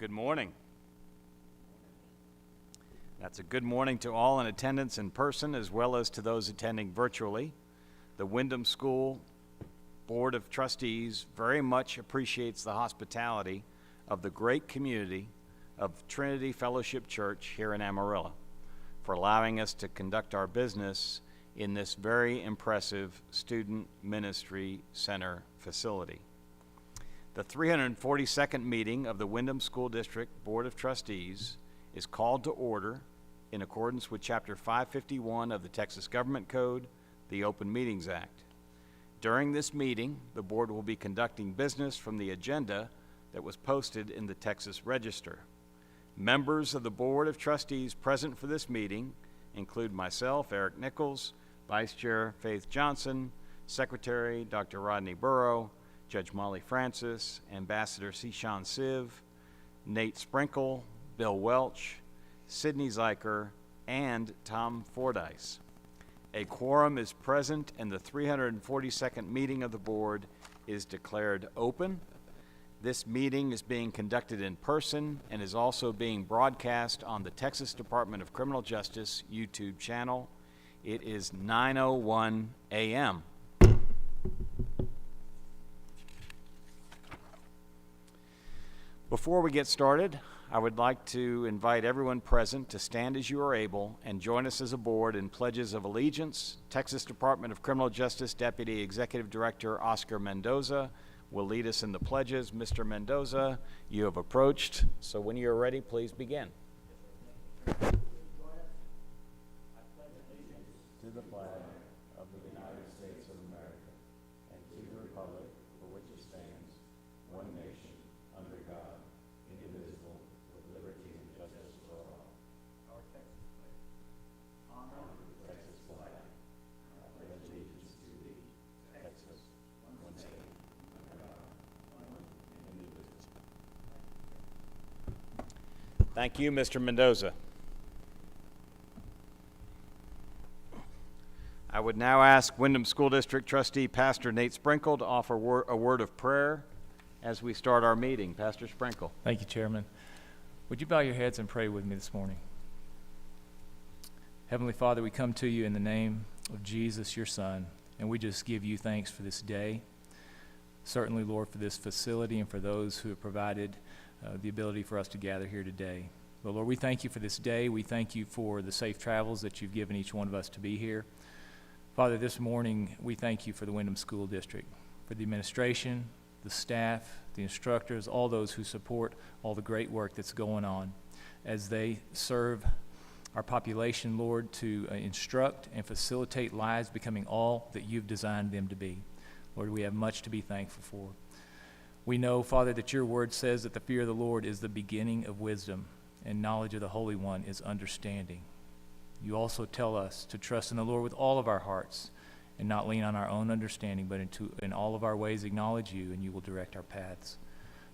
Good morning. That's a good morning to all in attendance in person as well as to those attending virtually. The Windham School Board of Trustees very much appreciates the hospitality of the great community of Trinity Fellowship Church here in Amarillo for allowing us to conduct our business in this very impressive Student Ministry Center facility. The 342nd meeting of the Windham School District Board of Trustees is called to order in accordance with Chapter 551 of the Texas Government Code, the Open Meetings Act. During this meeting, the board will be conducting business from the agenda that was posted in the Texas Register. Members of the Board of Trustees present for this meeting include myself, Eric Nichols, Vice Chair Faith Johnson, Secretary Dr. Rodney Burrow, Judge Molly Francis, Ambassador Sishan Siv, Nate Sprinkle, Bill Welch, Sidney Zeiker, and Tom Fordyce. A quorum is present and the 342nd meeting of the board is declared open. This meeting is being conducted in person and is also being broadcast on the Texas Department of Criminal Justice YouTube channel. It is 9:01 a.m. Before we get started, I would like to invite everyone present to stand as you are able and join us as a board in pledges of allegiance. Texas Department of Criminal Justice Deputy Executive Director Oscar Mendoza will lead us in the pledges. Mr. Mendoza, you have approached, so when you are ready, please begin. To the flag of the United States of America and to the republic for which it stands, one nation, under God, indivisible, with liberty and justice for all. Our Texas flag. Honor the Texas flag. I pledge allegiance to thee, Texas, one state, under God, one indivisible. Thank you, Mr. Mendoza. I would now ask Windham School District Trustee Pastor Nate Sprinkle to offer a word of prayer as we start our meeting. Pastor Sprinkle. Thank you, Chairman. Would you bow your heads and pray with me this morning? Heavenly Father, we come to you in the name of Jesus, your Son, and we just give you thanks for this day. Certainly, Lord, for this facility and for those who have provided the ability for us to gather here today. But Lord, we thank you for this day. We thank you for the safe travels that you've given each one of us to be here. Father, this morning we thank you for the Windham School District, for the administration, the staff, the instructors, all those who support all the great work that's going on as they serve our population, Lord, to instruct and facilitate lives becoming all that you've designed them to be. Lord, we have much to be thankful for. We know, Father, that your word says that the fear of the Lord is the beginning of wisdom, and knowledge of the Holy One is understanding. You also tell us to trust in the Lord with all of our hearts and not lean on our own understanding, but in all of our ways acknowledge you, and you will direct our paths.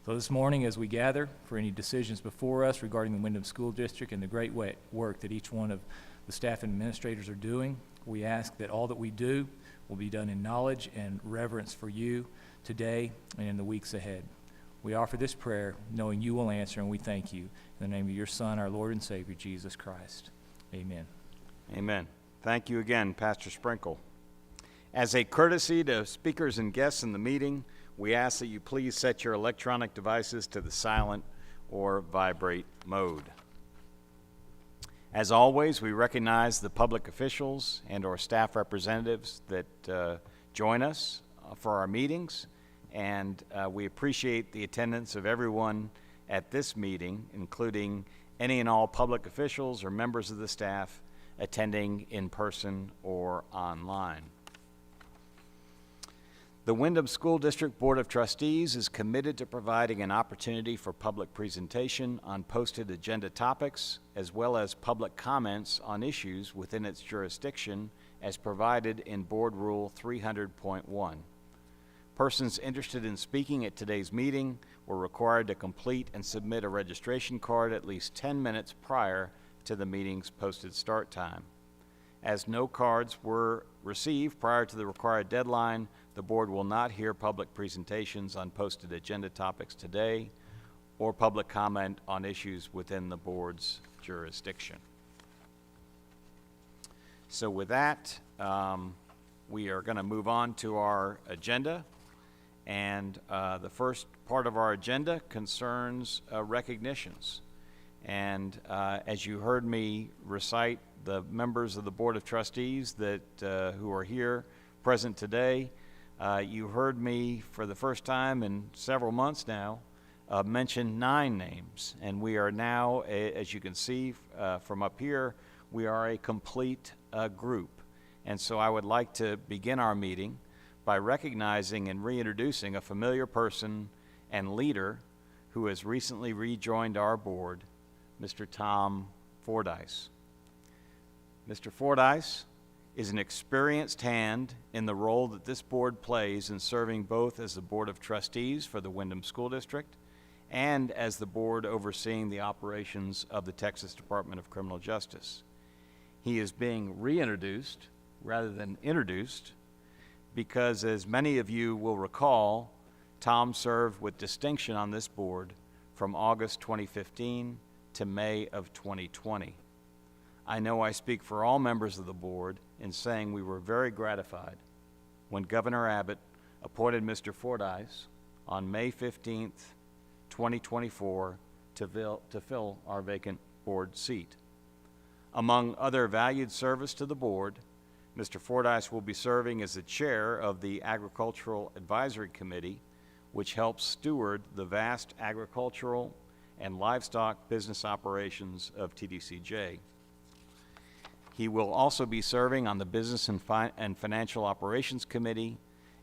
So this morning, as we gather for any decisions before us regarding the Windham School District and the great work that each one of the staff and administrators are doing, we ask that all that we do will be done in knowledge and reverence for you today and in the weeks ahead. We offer this prayer knowing you will answer, and we thank you. In the name of your Son, our Lord and Savior, Jesus Christ. Amen. Amen. Thank you again, Pastor Sprinkle. As a courtesy to speakers and guests in the meeting, we ask that you please set your electronic devices to the silent or vibrate mode. As always, we recognize the public officials and or staff representatives that join us for our meetings, and we appreciate the attendance of everyone at this meeting, including any and all public officials or members of the staff attending in person or online. The Windham School District Board of Trustees is committed to providing an opportunity for public presentation on posted agenda topics, as well as public comments on issues within its jurisdiction as provided in Board Rule 300.1. Persons interested in speaking at today's meeting were required to complete and submit a registration card at least 10 minutes prior to the meeting's posted start time. As no cards were received prior to the required deadline, the board will not hear public presentations on posted agenda topics today or public comment on issues within the board's jurisdiction. So with that, we are going to move on to our agenda. And the first part of our agenda concerns recognitions. And as you heard me recite the members of the Board of Trustees that who are here present today, you heard me for the first time in several months now mention 9 names. And we are now, as you can see from up here, we are a complete group. And so I would like to begin our meeting by recognizing and reintroducing a familiar person and leader who has recently rejoined our board, Mr. Tom Fordyce. Mr. Fordyce is an experienced hand in the role that this board plays in serving both as the Board of Trustees for the Windham School District and as the board overseeing the operations of the Texas Department of Criminal Justice. He is being reintroduced rather than introduced because, as many of you will recall, Tom served with distinction on this board from August 2015 to May of 2020. I know I speak for all members of the board in saying we were very gratified when Governor Abbott appointed Mr. Fordyce on May 15th, 2024 to fill our vacant board seat. Among other valued service to the board, Mr. Fordyce will be serving as the chair of the Agricultural Advisory Committee, which helps steward the vast agricultural and livestock business operations of TBCJ. He will also be serving on the Business and Financial Operations Committee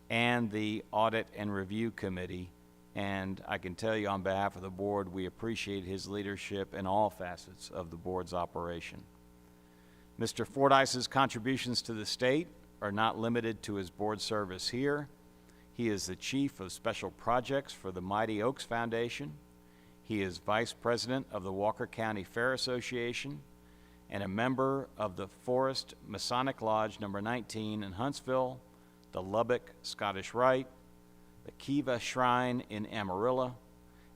and the Audit and Review Committee, and I can tell you on behalf of the board, we appreciate his leadership in all facets of the board's operation. Mr. Fordyce's contributions to the state are not limited to his board service here. He is the Chief of Special Projects for the Mighty Oaks Foundation. He is Vice President of the Walker County Fair Association and a member of the Forest Masonic Lodge No. 19 in Huntsville, the Lubbock Scottish Rite, the Kiva Shrine in Amarillo,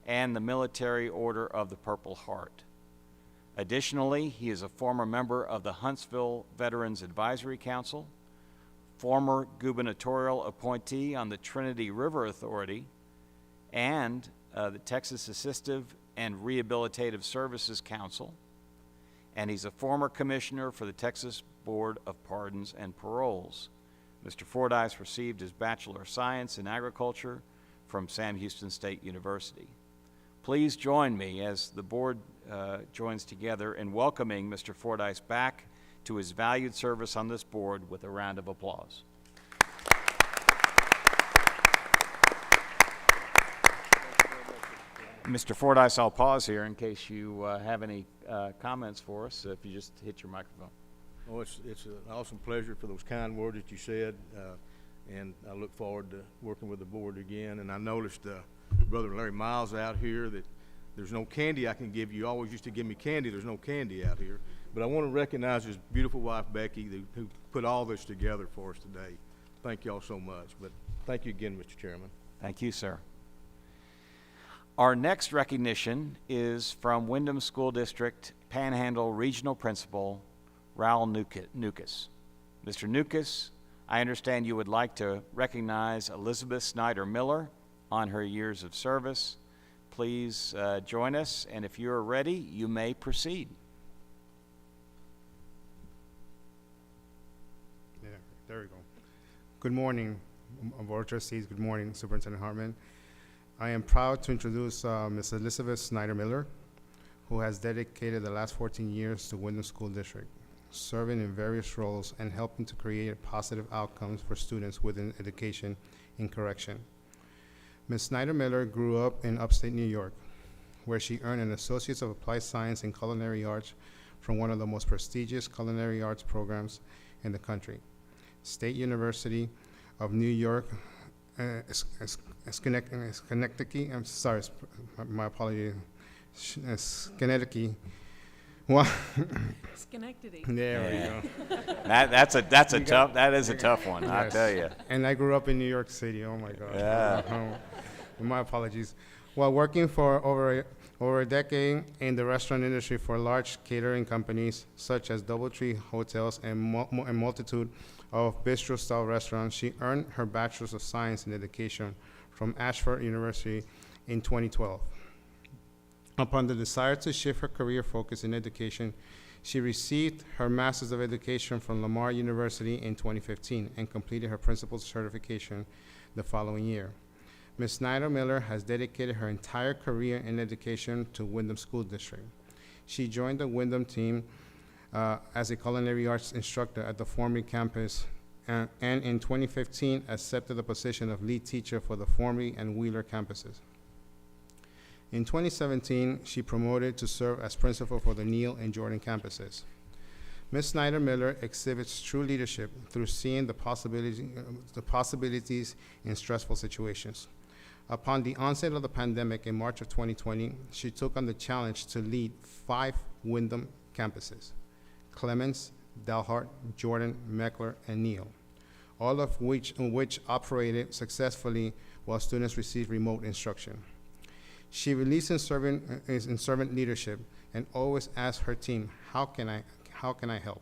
and the Military Order of the Purple Heart. Additionally, he is a former member of the Huntsville Veterans Advisory Council, former gubernatorial appointee on the Trinity River Authority, and the Texas Assistive and Rehabilitative Services Council, and he's a former commissioner for the Texas Board of Pardons and Paroles. Mr. Fordyce received his Bachelor of Science in Agriculture from Sam Houston State University. Please join me as the board joins together in welcoming Mr. Fordyce back to his valued service on this board with a round of applause. Mr. Fordyce, I'll pause here in case you have any comments for us. If you just hit your microphone. Oh, it's an awesome pleasure for those kind words that you said, and I look forward to working with the board again. And I noticed Brother Larry Miles out here that there's no candy I can give you. You always used to give me candy. There's no candy out here. But I want to recognize his beautiful wife, Becky, who put all this together for us today. Thank you all so much. But thank you again, Mr. Chairman. Thank you, sir. Our next recognition is from Windham School District Panhandle Regional Principal, Raul Nukas. Mr. Nukas, I understand you would like to recognize Elizabeth Snyder Miller on her years of service. Please join us, and if you are ready, you may proceed. Yeah, there we go. Good morning, Board of Trustees. Good morning, Superintendent Hartman. I am proud to introduce Ms. Elizabeth Snyder Miller, who has dedicated the last 14 years to Windham School District, serving in various roles and helping to create positive outcomes for students within education and correction. Ms. Snyder Miller grew up in upstate New York, where she earned an Associates of Applied Science in Culinary Arts from one of the most prestigious culinary arts programs in the country, State University of New York, Schenectady. I'm sorry, my apologies. Schenectady. Schenectady. There we go. That is a tough one, I tell you. And I grew up in New York City. Oh my God. Yeah. My apologies. While working for over a decade in the restaurant industry for large catering companies such as DoubleTree Hotels and multitude of bistro-style restaurants, she earned her Bachelor's of Science in Education from Ashford University in 2012. Upon the desire to shift her career focus in education, she received her Master's of Education from Lamar University in 2015 and completed her principal's certification the following year. Ms. Snyder-Miller has dedicated her entire career in education to Windham School District. She joined the Windham team as a culinary arts instructor at the Formby campus and in 2015 accepted the position of lead teacher for the Formby and Wheeler campuses. In 2017, she promoted to serve as principal for the Neal and Jordan campuses. Ms. Snyder-Miller exhibits true leadership through seeing the possibilities in stressful situations. Upon the onset of the pandemic in March of 2020, she took on the challenge to lead 5 Windham campuses: Clemens, Dalhart, Jordan, Meckler, and Neal, all of which operated successfully while students received remote instruction. She believes in servant leadership and always asks her team, how can I help?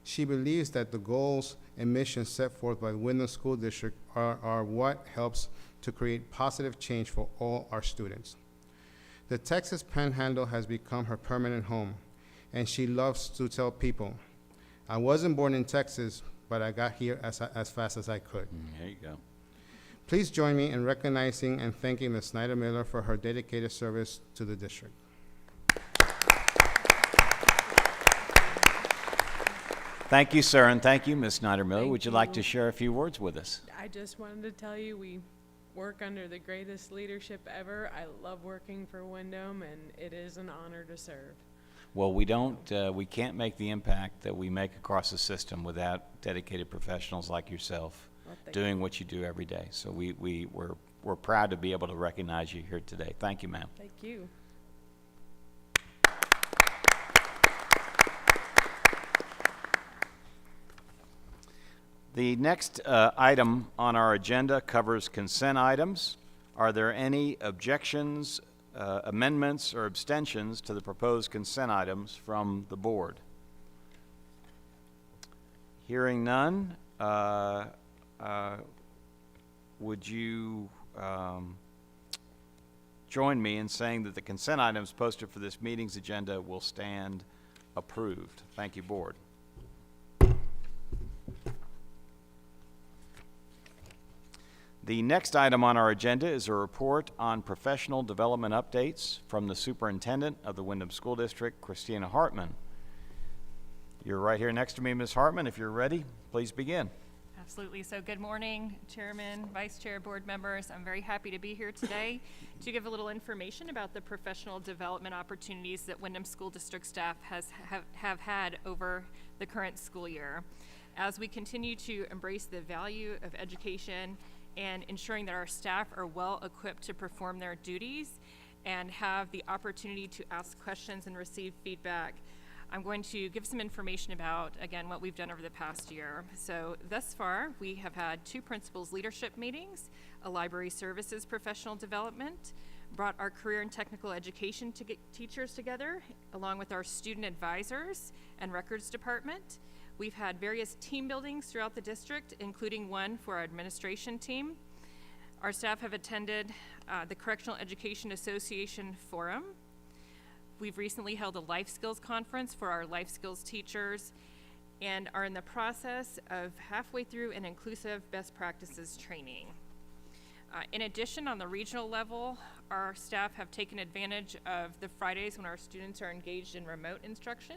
She believes that the goals and missions set forth by the Windham School District are what helps to create positive change for all our students. The Texas Panhandle has become her permanent home, and she loves to tell people, I wasn't born in Texas, but I got here as fast as I could. There you go. Please join me in recognizing and thanking Ms. Snyder-Miller for her dedicated service to the district. Thank you, sir, and thank you, Ms. Snyder-Miller. Thank Would you like you. to share a few words with us? I just wanted to tell you we work under the greatest leadership ever. I love working for Windham, and it is an honor to serve. Well, we can't make the impact that we make across the system without dedicated professionals like yourself Well, thank doing what you do every day. So we're proud to be able to recognize you here today. Thank you, ma'am. Thank you. The next item on our agenda covers consent items. Are there any objections, amendments, or abstentions to the proposed consent items from the board? Hearing none, would you join me in saying that the consent items posted for this meeting's agenda will stand approved? Thank you, board. The next item on our agenda is a report on professional development updates from the Superintendent of the Windham School District, Christina Hartman. You're right here next to me, Ms. Hartman. If you're ready, please begin. Absolutely. So good morning, Chairman, Vice Chair, board members. I'm very happy to be here today to give a little information about the professional development opportunities that Windham School District staff have had over the current school year. As we continue to embrace the value of education and ensuring that our staff are well equipped to perform their duties and have the opportunity to ask questions and receive feedback, I'm going to give some information about, again, what we've done over the past year. So thus far, we have had 2 principals leadership meetings, a library services professional development, brought our career and technical education teachers together, along with our student advisors and records department. We've had various team buildings throughout the district, including one for our administration team. Our staff have attended the Correctional Education Association Forum. We've recently held a life skills conference for our life skills teachers and are in the process of halfway through an inclusive best practices training. In addition, on the regional level, our staff have taken advantage of the Fridays when our students are engaged in remote instruction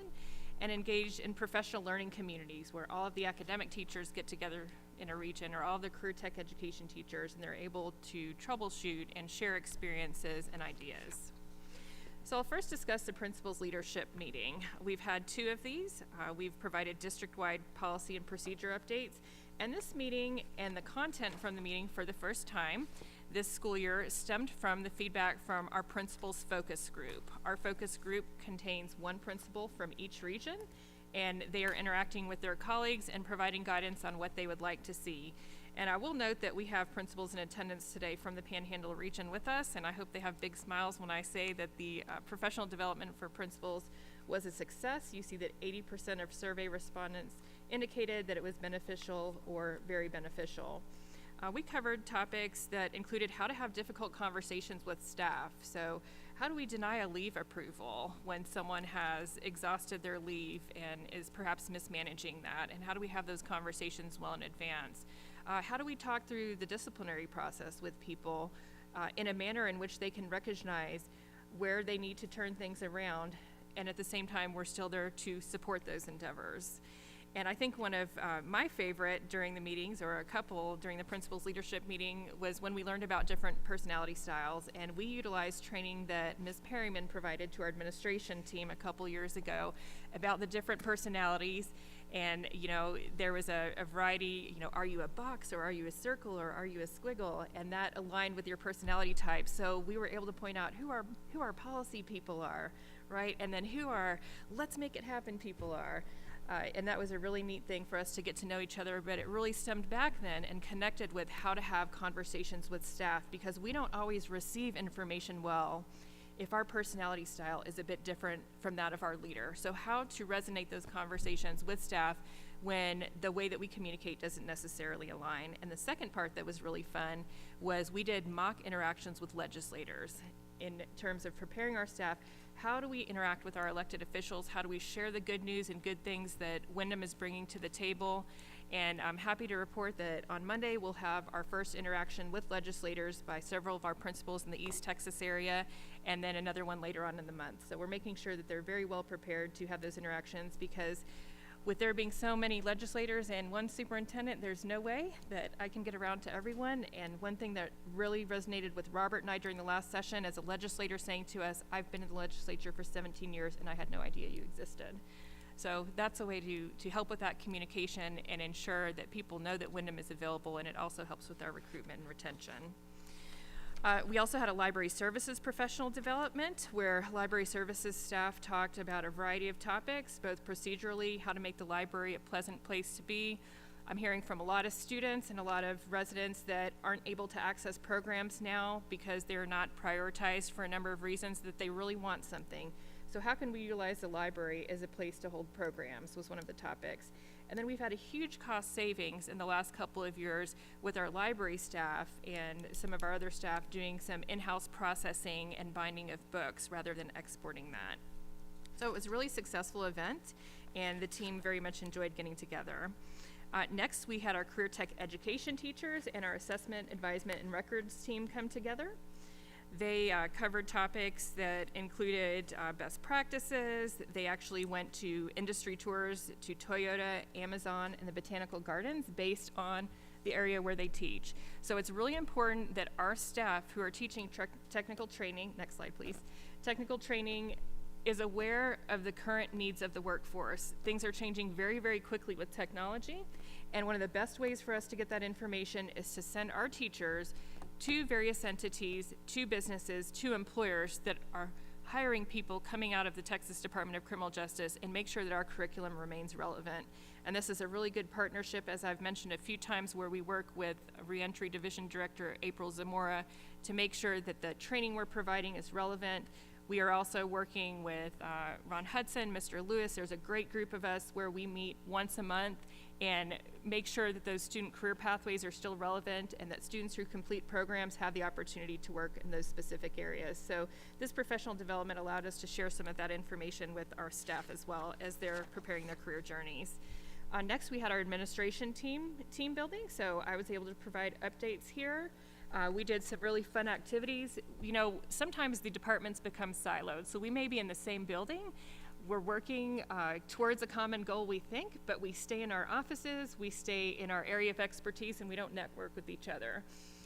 and engaged in professional learning communities where all of the academic teachers get together in a region, or all of the career tech education teachers, and they're able to troubleshoot and share experiences and ideas. So I'll first discuss the principals leadership meeting. We've had 2 of these. We've provided district-wide policy and procedure updates, and this meeting and the content from the meeting for the first time this school year stemmed from the feedback from our principals focus group. Our focus group contains 1 principal from each region, and they are interacting with their colleagues and providing guidance on what they would like to see. And I will note that we have principals in attendance today from the Panhandle region with us, and I hope they have big smiles when I say that the professional development for principals was a success. You see that 80% of survey respondents indicated that it was beneficial or very beneficial. We covered topics that included how to have difficult conversations with staff. So how do we deny a leave approval when someone has exhausted their leave and is perhaps mismanaging that? And how do we have those conversations well in advance? How do we talk through the disciplinary process with people in a manner in which they can recognize where they need to turn things around, and at the same time we're still there to support those endeavors? And I think one of my favorite during the meetings, or a couple during the principal's leadership meeting, was when we learned about different personality styles. And we utilized training that Ms. Perryman provided to our administration team a couple years ago about the different personalities. And, you know, there was a variety, you know, are you a box, or are you a circle, or are you a squiggle? And that aligned with your personality type. So we were able to point out who our policy people are, right? And then who our let's make it happen people are. And that was a really neat thing for us to get to know each other, but it really stemmed back then and connected with how to have conversations with staff, because we don't always receive information well if our personality style is a bit different from that of our leader. So how to resonate those conversations with staff when the way that we communicate doesn't necessarily align. And the second part that was really fun was we did mock interactions with legislators in terms of preparing our staff. How do we interact with our elected officials? How do we share the good news and good things that Windham is bringing to the table? And I'm happy to report that on Monday we'll have our first interaction with legislators by several of our principals in the East Texas area, and then another one later on in the month. So we're making sure that they're very well prepared to have those interactions, because with there being so many legislators and one superintendent, there's no way that I can get around to everyone. And one thing that really resonated with Robert and I during the last session, as a legislator saying to us, I've been in the legislature for 17 years and I had no idea you existed. So that's a way to help with that communication and ensure that people know that Windham is available, and it also helps with our recruitment and retention. We also had a library services professional development, where library services staff talked about a variety of topics, both procedurally, how to make the library a pleasant place to be. I'm hearing from a lot of students and a lot of residents that aren't able to access programs now because they're not prioritized for a number of reasons, that they really want something. So how can we utilize the library as a place to hold programs was one of the topics. And then we've had a huge cost savings in the last couple of years with our library staff and some of our other staff doing some in-house processing and binding of books rather than exporting that. So it was a really successful event, and the team very much enjoyed getting together. Next, we had our career tech education teachers and our assessment, advisement, and records team come together. They covered topics that included best practices. They actually went to industry tours to Toyota, Amazon, and the Botanical Gardens based on the area where they teach. So it's really important that our staff who are teaching technical training, next slide please, technical training is aware of the current needs of the workforce. Things are changing very, very quickly with technology, and one of the best ways for us to get that information is to send our teachers to various entities, to businesses, to employers that are hiring people coming out of the Texas Department of Criminal Justice, and make sure that our curriculum remains relevant. And this is a really good partnership, as I've mentioned a few times, where we work with Reentry Division Director April Zamora to make sure that the training we're providing is relevant. We are also working with Ron Hudson, Mr. Lewis. There's a great group of us where we meet once a month and make sure that those student career pathways are still relevant, and that students who complete programs have the opportunity to work in those specific areas. So this professional development allowed us to share some of that information with our staff as well as they're preparing their career journeys. Next, we had our administration team building, so I was able to provide updates here. We did some really fun activities. You know, sometimes the departments become siloed, so we may be in the same building. We're working towards a common goal, we think, but we stay in our offices, we stay in our area of expertise, and we don't network with each other.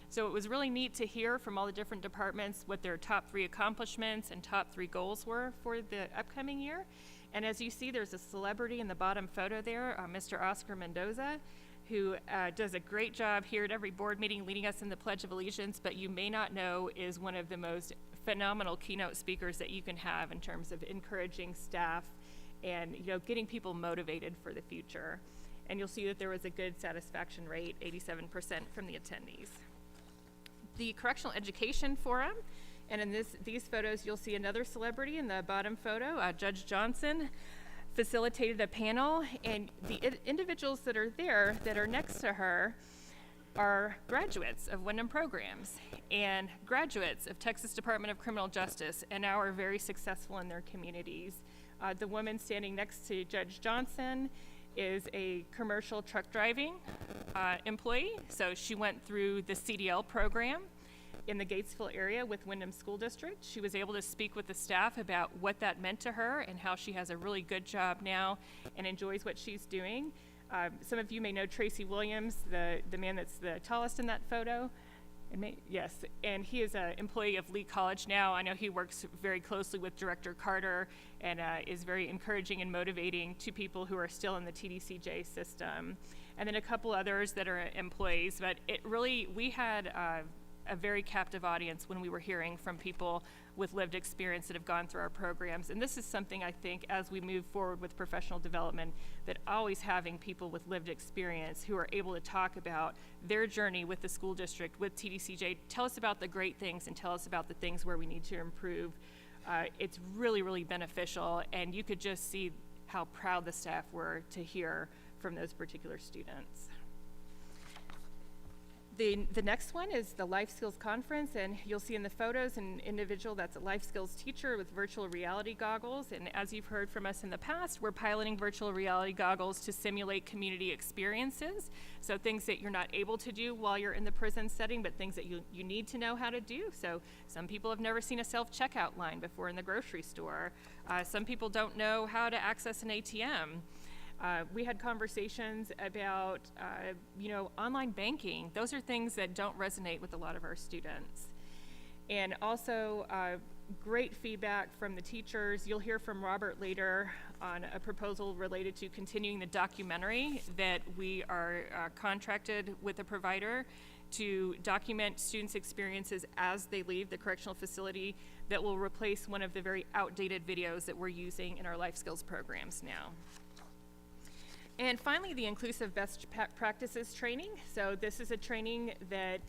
So it was really neat to hear from all the different departments what their top 3 accomplishments and top 3 goals were for the upcoming year. And as you see, there's a celebrity in the bottom photo there, Mr. Oscar Mendoza, who does a great job here at every board meeting leading us in the Pledge of Allegiance, but you may not know is one of the most phenomenal keynote speakers that you can have in terms of encouraging staff and, you know, getting people motivated for the future. And you'll see that there was a good satisfaction rate, 87% from the attendees. The Correctional Education Forum, and in these photos, you'll see another celebrity in the bottom photo, Judge Johnson, facilitated a panel, and the individuals that are there that are next to her are graduates of Windham programs and graduates of Texas Department of Criminal Justice, and now are very successful in their communities. The woman standing next to Judge Johnson is a commercial truck driving employee. So she went through the CDL program in the Gatesville area with Windham School District. She was able to speak with the staff about what that meant to her and how she has a really good job now and enjoys what she's doing. Some of you may know Tracy Williams, the man that's the tallest in that photo. Yes, and he is an employee of Lee College now. I know he works very closely with Director Carter and is very encouraging and motivating to people who are still in the TBCJ system. And then a couple others that are employees, but we had a very captive audience when we were hearing from people with lived experience that have gone through our programs. And this is something I think as we move forward with professional development, that always having people with lived experience who are able to talk about their journey with the school district, with TDCJ, tell us about the great things and tell us about the things where we need to improve. It's really, really beneficial, and you could just see how proud the staff were to hear from those particular students. The next one is the Life Skills Conference, and you'll see in the photos an individual that's a life skills teacher with virtual reality goggles. And as you've heard from us in the past, we're piloting virtual reality goggles to simulate community experiences. So things that you're not able to do while you're in the prison setting, but things that you need to know how to do. So some people have never seen a self-checkout line before in the grocery store. Some people don't know how to access an ATM. We had conversations about, online banking. Those are things that don't resonate with a lot of our students. And also, great feedback from the teachers. You'll hear from Robert later on a proposal related to continuing the documentary that we are contracted with a provider to document students' experiences as they leave the correctional facility that will replace one of the very outdated videos that we're using in our life skills programs now. And finally, the Inclusive Best Practices training. So this is a training that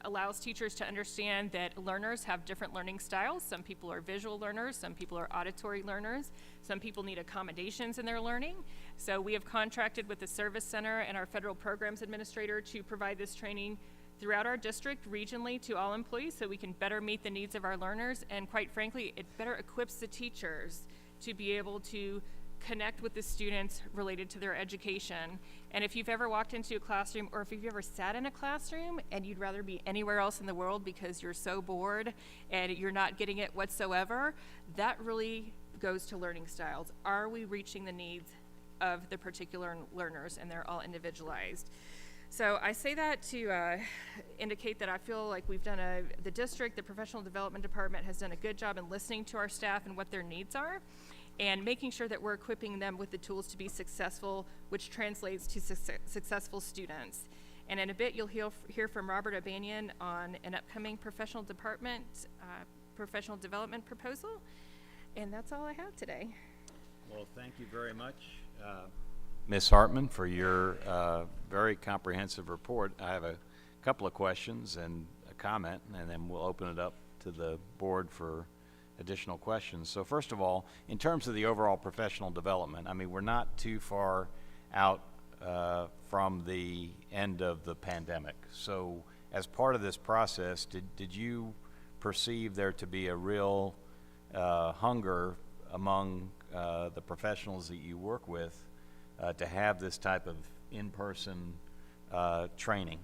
allows teachers to understand that learners have different learning styles. Some people are visual learners, some people are auditory learners, some people need accommodations in their learning. So we have contracted with the Service Center and our Federal Programs Administrator to provide this training throughout our district, regionally, to all employees, so we can better meet the needs of our learners, and quite frankly, it better equips the teachers to be able to connect with the students related to their education. And if you've ever walked into a classroom, or if you've ever sat in a classroom and you'd rather be anywhere else in the world because you're so bored and you're not getting it whatsoever, that really goes to learning styles. Are we reaching the needs of the particular learners? And they're all individualized. So I say that to indicate that I feel like we've done the district, the professional development department has done a good job in listening to our staff and what their needs are, and making sure that we're equipping them with the tools to be successful, which translates to successful students. And in a bit, you'll hear from Robert O'Banion on an upcoming professional development proposal. And that's all I have today. Well, thank you very much, Ms. Hartman, for your very comprehensive report. I have a couple of questions and a comment, and then we'll open it up to the board for additional questions. So first of all, in terms of the overall professional development, I mean, we're not too far out from the end of the pandemic. So as part of this process, did you perceive there to be a real hunger among the professionals that you work with to have this type of in-person training?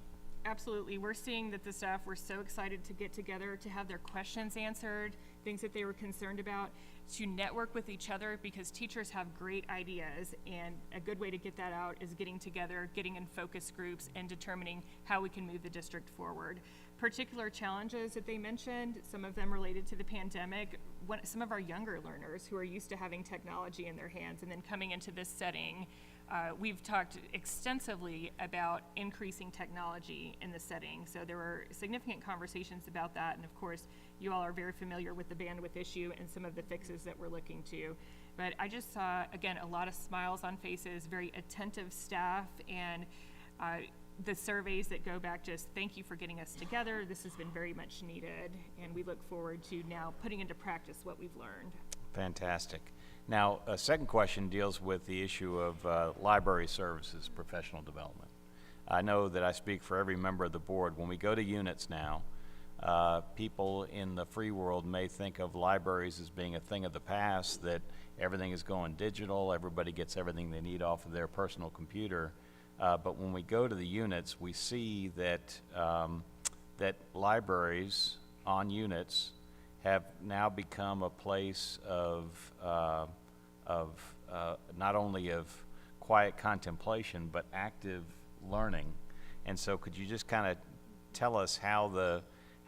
Absolutely. We're seeing that the staff were so excited to get together, to have their questions answered, things that they were concerned about, to network with each other, because teachers have great ideas, and a good way to get that out is getting together, getting in focus groups, and determining how we can move the district forward. Particular challenges that they mentioned, some of them related to the pandemic, some of our younger learners who are used to having technology in their hands and then coming into this setting. We've talked extensively about increasing technology in the setting, so there were significant conversations about that, and of course, you all are very familiar with the bandwidth issue and some of the fixes that we're looking to. But I just saw, again, a lot of smiles on faces, very attentive staff, and the surveys that go back just thank you for getting us together. This has been very much needed, and we look forward to now putting into practice what we've learned. Fantastic. Now, a second question deals with the issue of library services, professional development. I know that I speak for every member of the board. When we go to units now, people in the free world may think of libraries as being a thing of the past, that everything is going digital, everybody gets everything they need off of their personal computer. But when we go to the units, we see that that libraries on units have now become a place of not only of quiet contemplation, but active learning. And so could you just kind of tell us how the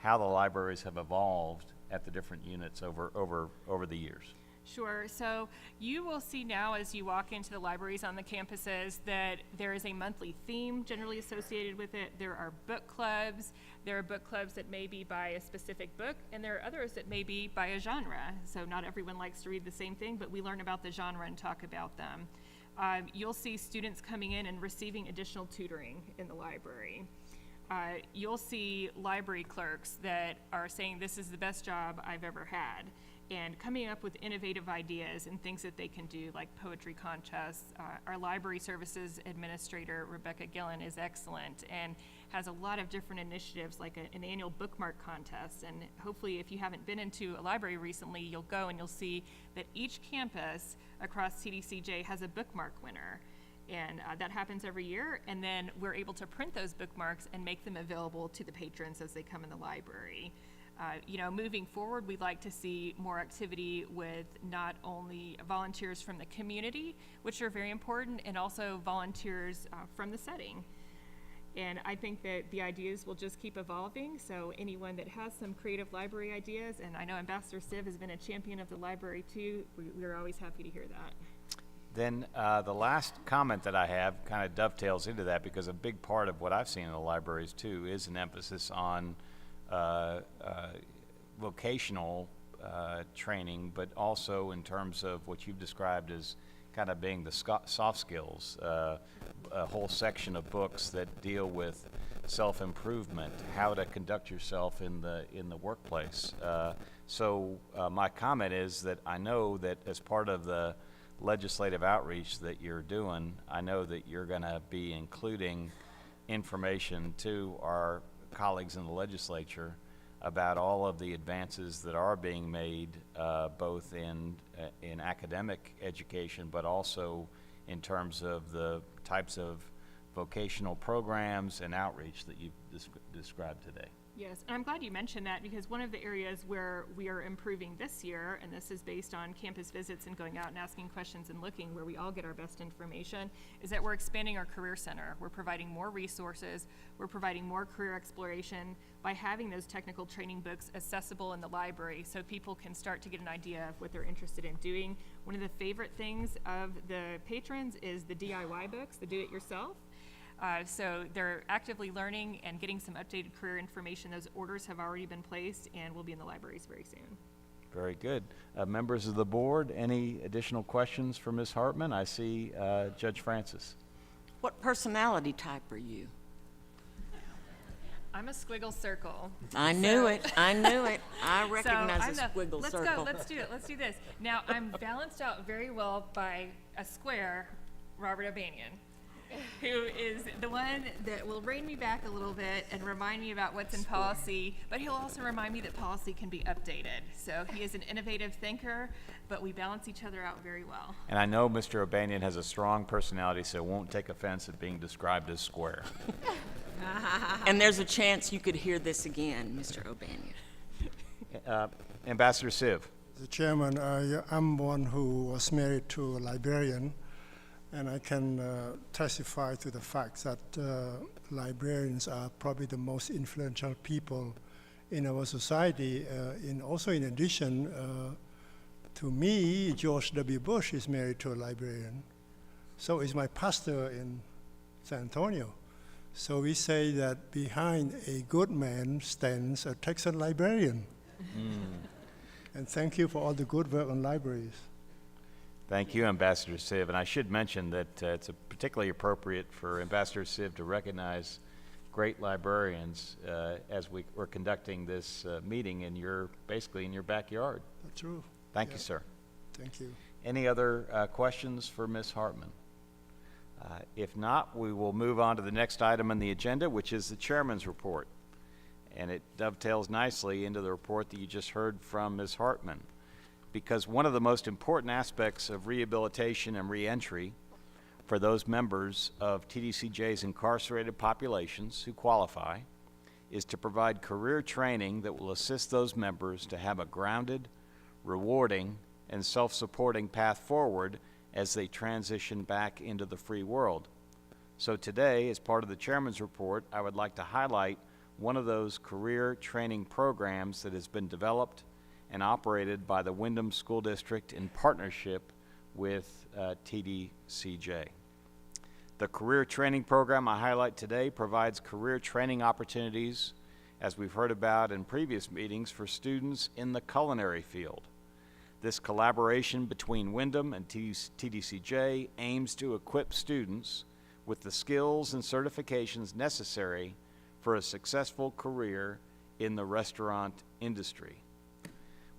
libraries have evolved at the different units over the years? Sure. So you will see now as you walk into the libraries on the campuses that there is a monthly theme generally associated with it. There are book clubs. There are book clubs that may be by a specific book, and there are others that may be by a genre. So not everyone likes to read the same thing, but we learn about the genre and talk about them. You'll see students coming in and receiving additional tutoring in the library. You'll see library clerks that are saying this is the best job I've ever had, and coming up with innovative ideas and things that they can do, like poetry contests. Our library services administrator, Rebecca Gillen, is excellent and has a lot of different initiatives, like an annual bookmark contest. And hopefully, if you haven't been into a library recently, you'll go and you'll see that each campus across TBCJ has a bookmark winner. And that happens every year, and then we're able to print those bookmarks and make them available to the patrons as they come in the library. Moving forward, we'd like to see more activity with not only volunteers from the community, which are very important, and also volunteers from the setting. And I think that the ideas will just keep evolving, so anyone that has some creative library ideas, and I know Ambassador Siv has been a champion of the library too, we're always happy to hear that. Then the last comment that I have kind of dovetails into that, because a big part of what I've seen in the libraries too is an emphasis on vocational training, but also in terms of what you've described as kind of being the soft skills, a whole section of books that deal with self-improvement, how to conduct yourself in the workplace. So my comment is that I know that as part of the legislative outreach that you're doing, I know that you're going to be including information to our colleagues in the legislature about all of the advances that are being made, both in academic education, but also in terms of the types of vocational programs and outreach that you've described today. Yes, and I'm glad you mentioned that, because one of the areas where we are improving this year, and this is based on campus visits and going out and asking questions and looking where we all get our best information, is that we're expanding our career center. We're providing more resources. We're providing more career exploration by having those technical training books accessible in the library so people can start to get an idea of what they're interested in doing. One of the favorite things of the patrons is the DIY books, the do-it-yourself. So they're actively learning and getting some updated career information. Those orders have already been placed and will be in the libraries very soon. Very good. Members of the board, any additional questions for Ms. Hartman? I see Judge Francis. What personality type are you? I'm a squiggle circle. I knew it. I knew it. I recognize a squiggle let's circle. Let's do it. Let's do this. Now, I'm balanced out very well by a square, Robert O'Banion, who is the one that will rein me back a little bit and remind me about what's in policy, but he'll also remind me that policy can be updated. So he is an innovative thinker, but we balance each other out very well. And I know Mr. O'Banion has a strong personality, so won't take offense at being described as square. And there's a chance you could hear this again, Mr. O'Banion. Ambassador Siv. The chairman, I'm one who was married to a librarian, and I can testify to the fact that librarians are probably the most influential people in our society. Also in addition, to me, George W. Bush is married to a librarian. So is my pastor in San Antonio. So we say that behind a good man stands a Texan librarian. And thank you for all the good work on libraries. Thank you, Ambassador Siv. And I should mention that it's particularly appropriate for Ambassador Siv to recognize great librarians as we're conducting this meeting basically in your backyard. That's true. Thank you, Yeah. sir. Thank you. Any other questions for Ms. Hartman? If not, we will move on to the next item on the agenda, which is the chairman's report. And it dovetails nicely into the report that you just heard from Ms. Hartman. Because one of the most important aspects of rehabilitation and reentry for those members of TDCJ's incarcerated populations who qualify is to provide career training that will assist those members to have a grounded, rewarding, and self-supporting path forward as they transition back into the free world. So today, as part of the chairman's report, I would like to highlight one of those career training programs that has been developed and operated by the Windham School District in partnership with TDCJ. The career training program I highlight today provides career training opportunities, as we've heard about in previous meetings, for students in the culinary field. This collaboration between Windham and TDCJ aims to equip students with the skills and certifications necessary for a successful career in the restaurant industry.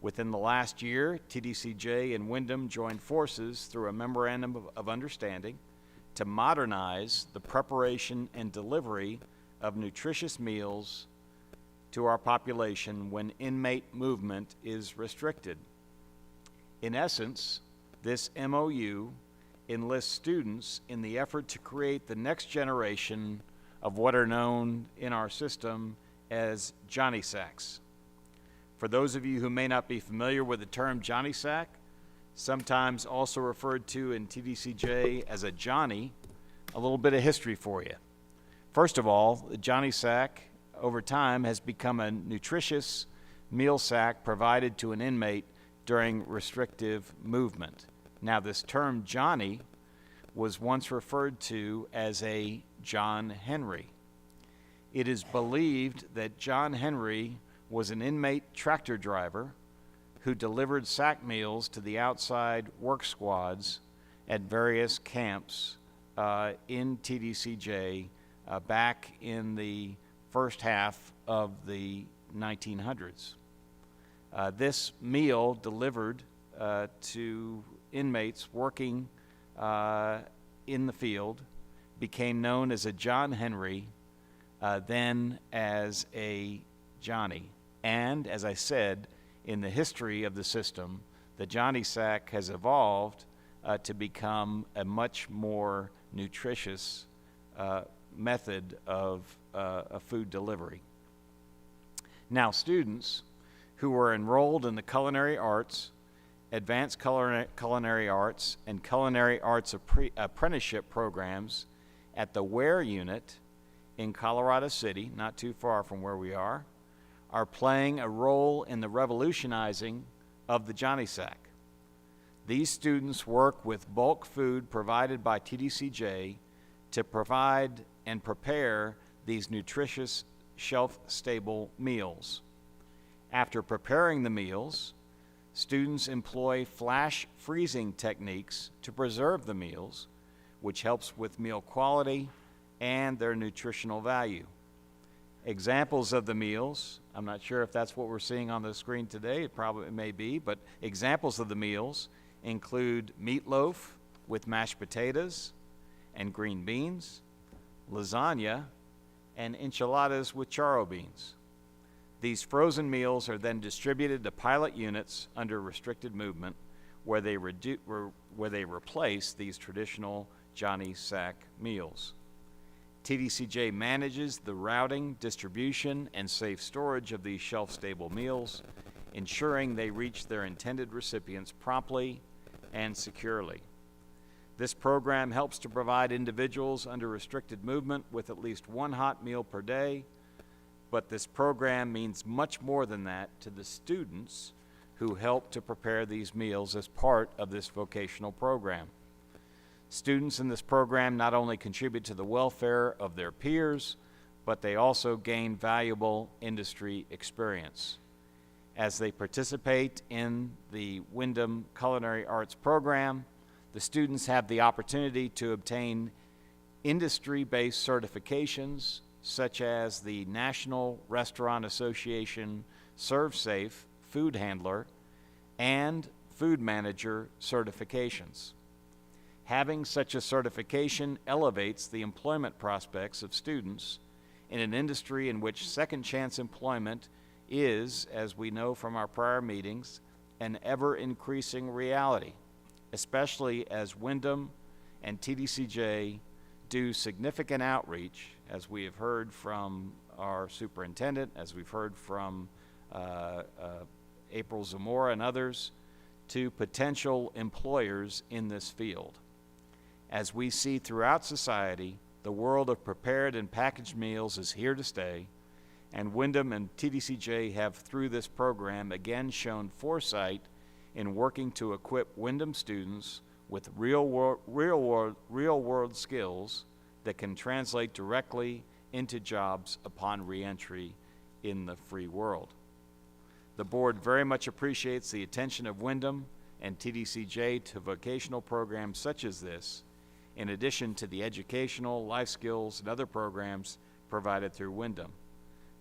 Within the last year, TDCJ and Windham joined forces through a memorandum of understanding to modernize the preparation and delivery of nutritious meals to our population when inmate movement is restricted. In essence, this MOU enlists students in the effort to create the next generation of what are known in our system as Johnny Sacks. For those of you who may not be familiar with the term Johnny Sack, sometimes also referred to in TDCJ as a Johnny, a little bit of history for you. First of all, the Johnny Sack over time has become a nutritious meal sack provided to an inmate during restrictive movement. Now, this term Johnny was once referred to as a John Henry. It is believed that John Henry was an inmate tractor driver who delivered sack meals to the outside work squads at various camps in TDCJ back in the first half of the 1900s. This meal delivered to inmates working in the field became known as a John Henry, then as a Johnny. And, as I said, in the history of the system, the Johnny Sack has evolved to become a much more nutritious method of food delivery. Now, students who were enrolled in the culinary arts, advanced culinary arts, and culinary arts apprenticeship programs at the Ware Unit in Colorado City, not too far from where we are playing a role in the revolutionizing of the Johnny Sack. These students work with bulk food provided by TDCJ to provide and prepare these nutritious, shelf-stable meals. After preparing the meals, students employ flash freezing techniques to preserve the meals, which helps with meal quality and their nutritional value. Examples of the meals, I'm not sure if that's what we're seeing on the screen today, it may be, but examples of the meals include meatloaf with mashed potatoes and green beans, lasagna, and enchiladas with charro beans. These frozen meals are then distributed to pilot units under restricted movement where they replace these traditional Johnny Sack meals. TDCJ manages the routing, distribution, and safe storage of these shelf-stable meals, ensuring they reach their intended recipients promptly and securely. This program helps to provide individuals under restricted movement with at least one hot meal per day, but this program means much more than that to the students who help to prepare these meals as part of this vocational program. Students in this program not only contribute to the welfare of their peers, but they also gain valuable industry experience. As they participate in the Windham Culinary Arts program, The students have the opportunity to obtain industry-based certifications such as the National Restaurant Association ServSafe Food Handler and Food Manager certifications. Having such a certification elevates the employment prospects of students in an industry in which second chance employment is, as we know from our prior meetings, an ever-increasing reality, especially as Windham and TDCJ do significant outreach, as we have heard from our superintendent, as we've heard from April Zamora and others, to potential employers in this field. As we see throughout society, the world of prepared and packaged meals is here to stay, and Windham and TDCJ have, through this program, again shown foresight in working to equip Windham students with real world skills that can translate directly into jobs upon reentry in the free world. The board very much appreciates the attention of Windham and TDCJ to vocational programs such as this, in addition to the educational, life skills, and other programs provided through Windham.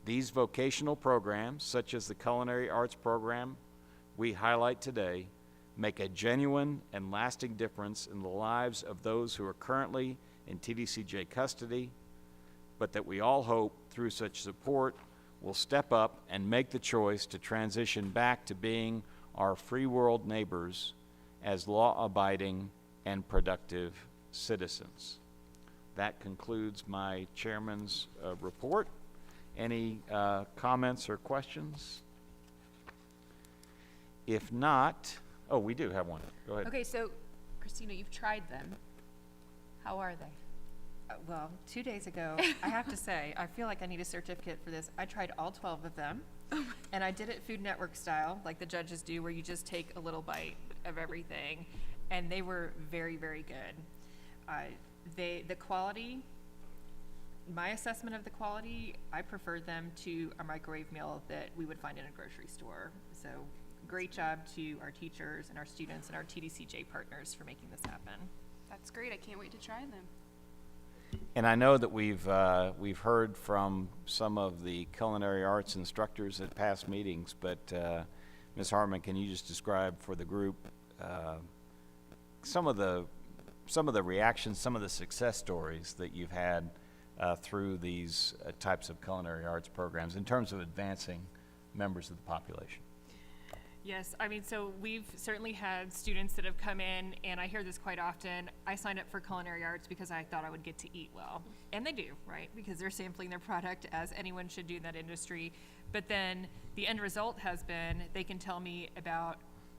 These vocational programs, such as the culinary arts program we highlight today, make a genuine and lasting difference in the lives of those who are currently in TDCJ custody, but that we all hope through such support will step up and make the choice to transition back to being our free world neighbors as law-abiding and productive citizens. That concludes my chairman's report. Any comments or questions? If not, oh, we do have one. Go ahead. Okay, so Christina, you've tried them. How are they? Well, 2 days ago, I have to say, I feel like I need a certificate for this. I tried all 12 of them, and I did it Food Network style, like the judges do, where you just take a little bite of everything, and they were very, very good. The quality, my assessment of the quality, I preferred them to a microwave meal that we would find in a grocery store. So great job to our teachers and our students and our TDCJ partners for making this happen. That's great. I can't wait to try them. And I know that we've heard from some of the culinary arts instructors at past meetings, but Ms. Hartman, can you just describe for the group some of the reactions, some of the success stories that you've had through these types of culinary arts programs in terms of advancing members of the population? Yes, I mean, so we've certainly had students that have come in, and I hear this quite often. I signed up for culinary arts because I thought I would get to eat well. And they do, right? Because they're sampling their product, as anyone should do in that industry. But then the end result has been they can tell me about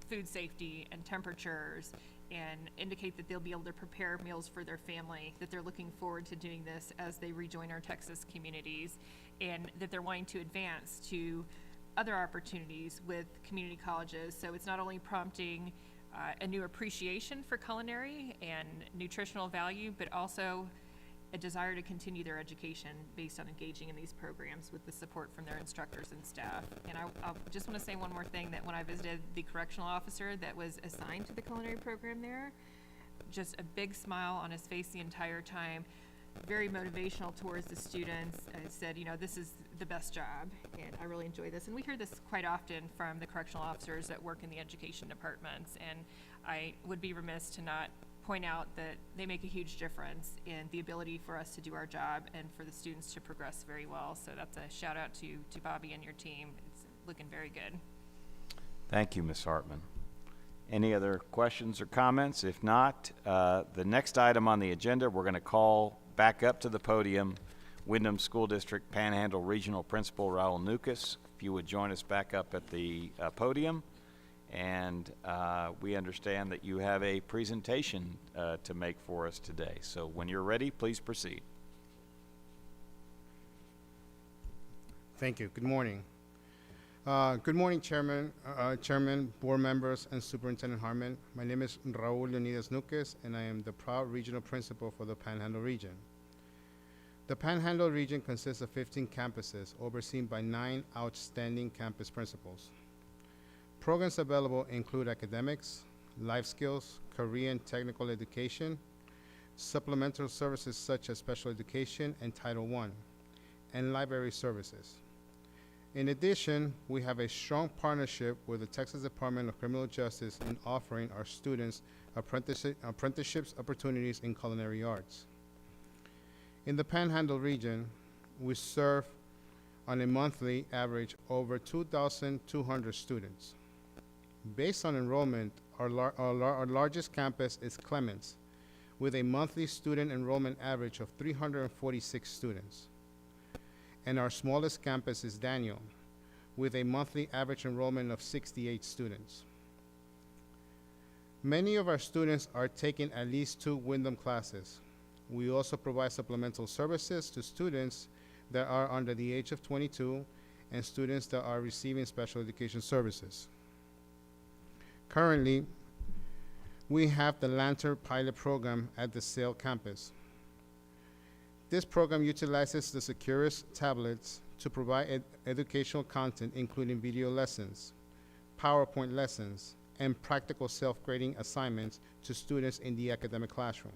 food safety and temperatures and indicate that they'll be able to prepare meals for their family, that they're looking forward to doing this as they rejoin our Texas communities, and that they're wanting to advance to other opportunities with community colleges. So it's not only prompting a new appreciation for culinary and nutritional value, but also a desire to continue their education based on engaging in these programs with the support from their instructors and staff. And I just want to say one more thing, that when I visited the correctional officer that was assigned to the culinary program there, just a big smile on his face the entire time, very motivational towards the students. Said, you know, this is the best job, and I really enjoy this. And we hear this quite often from the correctional officers that work in the education departments, and I would be remiss to not point out that they make a huge difference in the ability for us to do our job and for the students to progress very well. So that's a shout out to Bobby and your team. It's looking very good. Thank you, Ms. Hartman. Any other questions or comments? If not, the next item on the agenda, we're going to call back up to the podium Windham School District Panhandle Regional Principal Raul Nukas. If you would join us back up at the podium. And we understand that you have a presentation to make for us today. So when you're ready, please proceed. Thank you. Good morning. Good morning, Chairman, board members, and Superintendent Hartman. My name is Raul Leonidas Nuques, and I am the proud regional principal for the Panhandle region. The Panhandle region consists of 15 campuses overseen by 9 outstanding campus principals. Programs available include academics, life skills, career and technical education, supplemental services such as special education and Title I, and library services. In addition, we have a strong partnership with the Texas Department of Criminal Justice in offering our students apprenticeships opportunities in culinary arts. In the Panhandle region, we serve on a monthly average over 2,200 students. Based on enrollment, our largest campus is Clements, with a monthly student enrollment average of 346 students. And our smallest campus is Daniel, with a monthly average enrollment of 68 students. Many of our students are taking at least 2 Windham classes. We also provide supplemental services to students that are under the age of 22 and students that are receiving special education services. Currently, we have the Lantern pilot program at the Sale campus. This program utilizes the Securus tablets to provide educational content, including video lessons, PowerPoint lessons, and practical self-grading assignments to students in the academic classroom.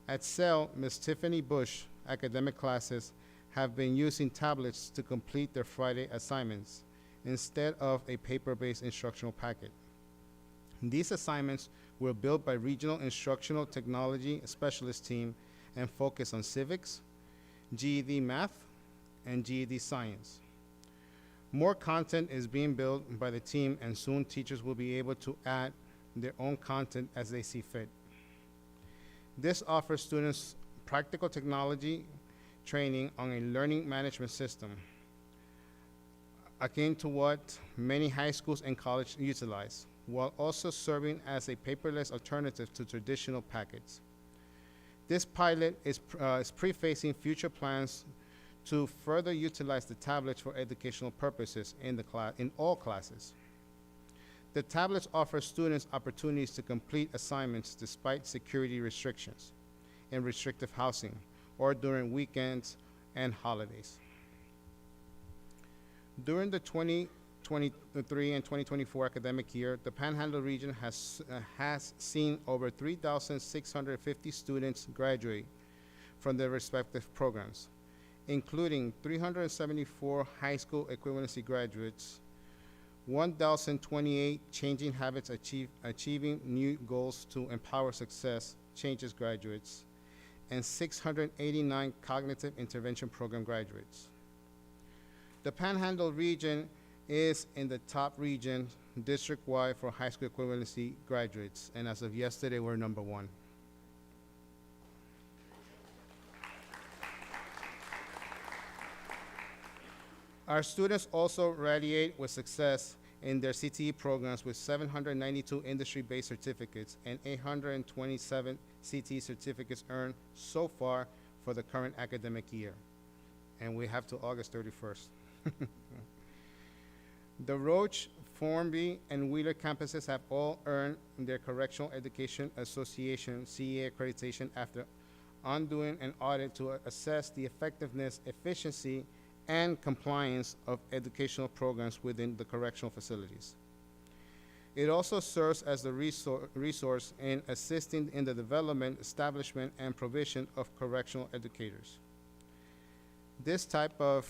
At Sale, Ms. Tiffany Bush academic classes have been using tablets to complete their Friday assignments instead of a paper-based instructional packet. These assignments were built by Regional Instructional Technology Specialist Team and focus on civics, GED math, and GED science. More content is being built by the team, and soon teachers will be able to add their own content as they see fit. This offers students practical technology training on a learning management system, akin to what many high schools and colleges utilize, while also serving as a paperless alternative to traditional packets. This pilot is prefacing future plans to further utilize the tablets for educational purposes in all classes. The tablets offer students opportunities to complete assignments despite security restrictions in restrictive housing or during weekends and holidays. During the 2023 and 2024 academic year, the Panhandle region has seen over 3,650 students graduate from their respective programs, including 374 high school equivalency graduates, 1,028 changing habits achieving new goals to empower success changes graduates, and 689 cognitive intervention program graduates. The Panhandle region is in the top region district-wide for high school equivalency graduates, and as of yesterday, we're number 1. Our students also radiate with success in their CTE programs with 792 industry-based certificates and 827 CTE certificates earned so far for the current academic year. And we have to August 31st. The Roach, Formby, and Wheeler campuses have all earned their Correctional Education Association CEA accreditation after undoing an audit to assess the effectiveness, efficiency, and compliance of educational programs within the correctional facilities. It also serves as the resource in assisting in the development, establishment, and provision of correctional educators. This type of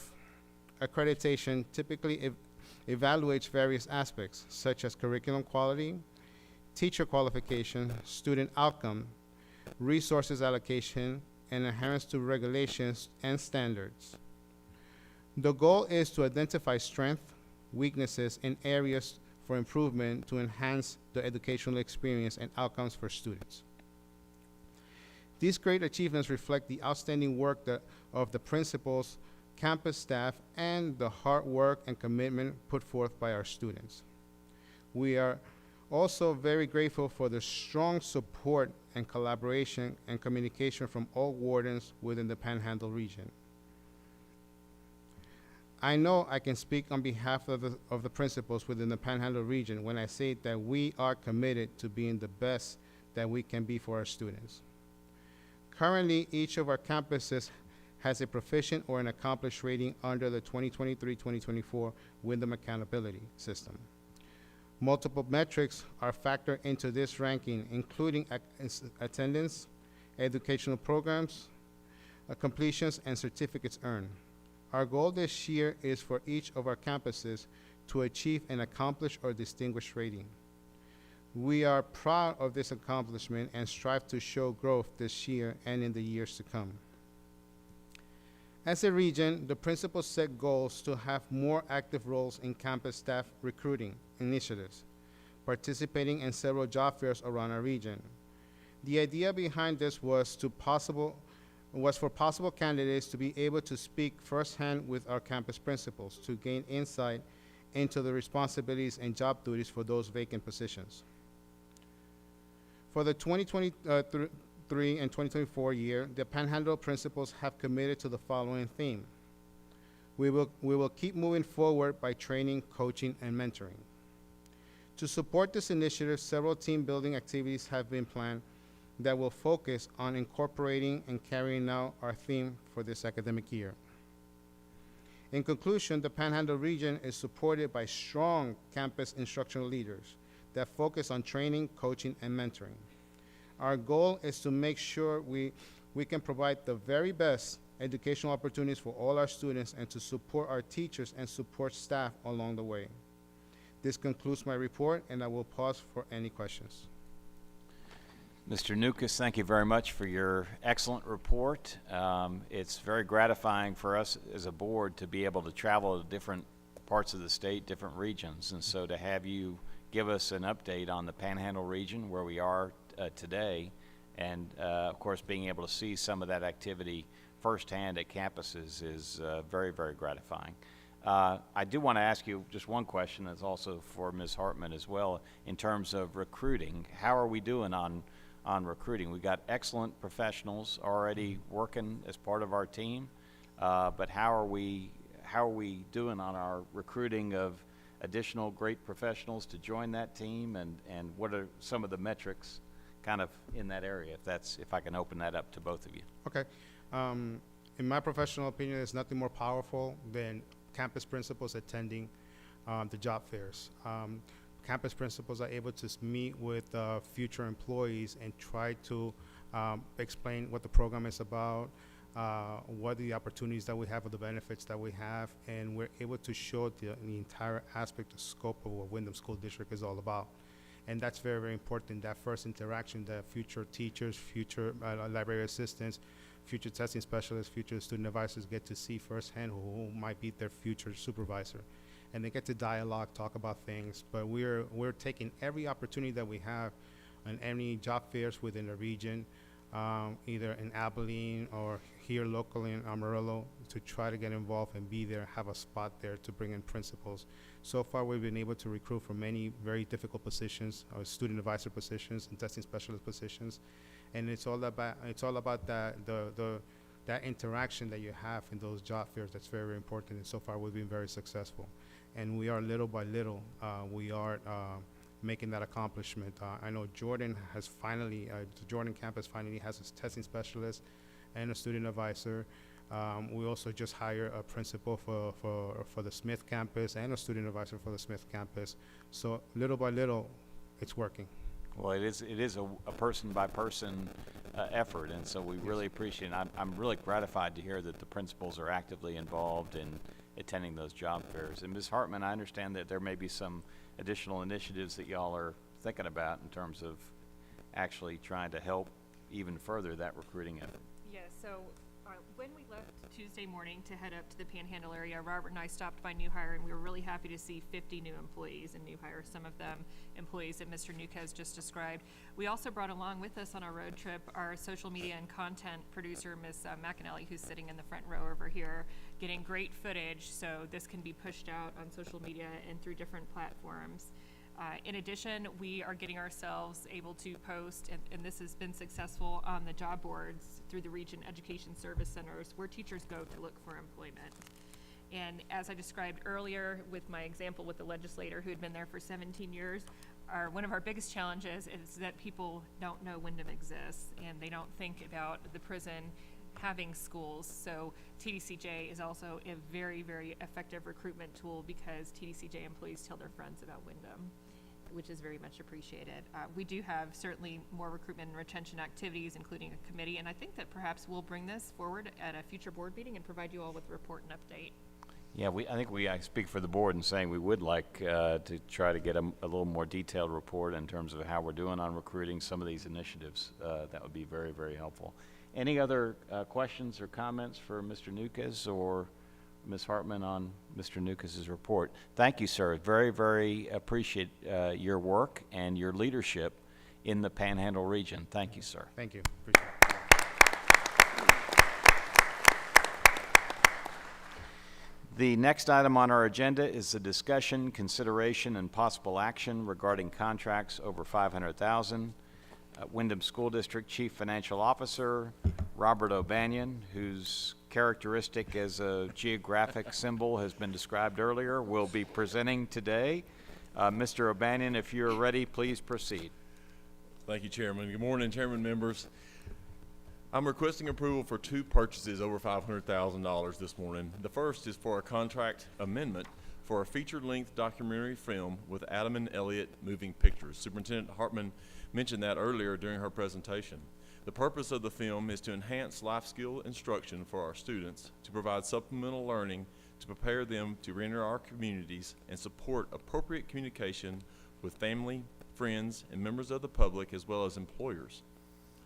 accreditation typically evaluates various aspects, such as curriculum quality, teacher qualification, student outcome, resources allocation, and adherence to regulations and standards. The goal is to identify strengths, weaknesses, and areas for improvement to enhance the educational experience and outcomes for students. These great achievements reflect the outstanding work of the principals, campus staff, and the hard work and commitment put forth by our students. We are also very grateful for the strong support and collaboration and communication from all wardens within the Panhandle region. I know I can speak on behalf of the principals within the Panhandle region when I say that we are committed to being the best that we can be for our students. Currently, each of our campuses has a proficient or an accomplished rating under the 2023-2024 Windham Accountability System. Multiple metrics are factored into this ranking, including attendance, educational programs, completions, and certificates earned. Our goal this year is for each of our campuses to achieve an accomplished or distinguished rating. We are proud of this accomplishment and strive to show growth this year and in the years to come. As a region, the principals set goals to have more active roles in campus staff recruiting initiatives, participating in several job fairs around our region. The idea behind this was for possible candidates to be able to speak firsthand with our campus principals to gain insight into the responsibilities and job duties for those vacant positions. For the 2023 and 2024 year, the Panhandle principals have committed to the following theme. We will keep moving forward by training, coaching, and mentoring. To support this initiative, several team building activities have been planned that will focus on incorporating and carrying out our theme for this academic year. In conclusion, the Panhandle region is supported by strong campus instructional leaders that focus on training, coaching, and mentoring. Our goal is to make sure we can provide the very best educational opportunities for all our students and to support our teachers and support staff along the way. This concludes my report, and I will pause for any questions. Mr. Nukas, thank you very much for your excellent report. It's very gratifying for us as a board to be able to travel to different parts of the state, different regions, and so to have you give us an update on the Panhandle region, where we are today, and of course being able to see some of that activity firsthand at campuses is very, very gratifying. I do want to ask you just one question that's also for Ms. Hartman as well, in terms of recruiting. How are we doing on recruiting? We've got excellent professionals already working as part of our team, but how are we doing on our recruiting of additional great professionals to join that team, and what are some of the metrics kind of in that area, if I can open that up to both of you? Okay. In my professional opinion, there's nothing more powerful than campus principals attending the job fairs. Campus principals are able to meet with future employees and try to explain what the program is about, what are the opportunities that we have, or the benefits that we have, and we're able to show the entire aspect, the scope of what Windham School District is all about. And that's very, very important, that first interaction that future teachers, future library assistants, future testing specialists, future student advisors get to see firsthand who might be their future supervisor. And they get to dialogue, talk about things, but we're taking every opportunity that we have on any job fairs within the region, either in Abilene or here locally in Amarillo, to try to get involved and be there, have a spot there to bring in principals. So far, we've been able to recruit for many very difficult positions, student advisor positions and testing specialist positions, and it's all about that interaction that you have in those job fairs. That's very, very important, and so far we've been very successful. And we are little by little, we are making that accomplishment. I know Jordan has finally, the Jordan campus finally has a testing specialist and a student advisor. We also just hired a principal for the Smith campus and a student advisor for the Smith campus. So little by little, it's working. Well, it is a person-by-person effort, and so we really appreciate it. I'm really gratified to hear that the principals are actively involved in attending those job fairs. And Ms. Hartman, I understand that there may be some additional initiatives that y'all are thinking about in terms of actually trying to help even further that recruiting effort. Yeah, so when we left Tuesday morning to head up to the Panhandle area, Robert and I stopped by New Hire, and we were really happy to see 50 new employees in New Hire, some of them employees that Mr. Nukas just described. We also brought along with us on our road trip our social media and content producer, Ms. McAnally, who's sitting in the front row over here, getting great footage, so this can be pushed out on social media and through different platforms. In addition, we are getting ourselves able to post, and this has been successful on the job boards through the Region Education Service Centers, where teachers go to look for employment. And as I described earlier with my example with the legislator who had been there for 17 years, one of our biggest challenges is that people don't know Windham exists, and they don't think about the prison having schools. So TBCJ is also a very, very effective recruitment tool because TBCJ employees tell their friends about Windham. which is very much appreciated. We do have certainly more recruitment and retention activities, including a committee, and I think that perhaps we'll bring this forward at a future board meeting and provide you all with a report and update. Yeah, I speak for the board in saying we would like to try to get a little more detailed report in terms of how we're doing on recruiting some of these initiatives. That would be very, very helpful. Any other questions or comments for Mr. Nukas or Ms. Hartman on Mr. Nukas's report? Thank you, sir. Very, very appreciate your work and your leadership in the Panhandle region. Thank you, sir. Thank you. Appreciate it. The next item on our agenda is the discussion, consideration, and possible action regarding contracts over $500,000. Windham School District Chief Financial Officer, Robert O'Banion, whose characteristic as a geographic symbol has been described earlier, will be presenting today. Mr. O'Banion, if you're ready, please proceed. Thank you, Chairman. Good morning, Chairman, members. I'm requesting approval for two purchases over $500,000 this morning. The first is for a contract amendment for a feature-length documentary film with Adam and Elliott Moving Pictures. Superintendent Hartman mentioned that earlier during her presentation. The purpose of the film is to enhance life skill instruction for our students, to provide supplemental learning, to prepare them to re-enter our communities, and support appropriate communication with family, friends, and members of the public, as well as employers.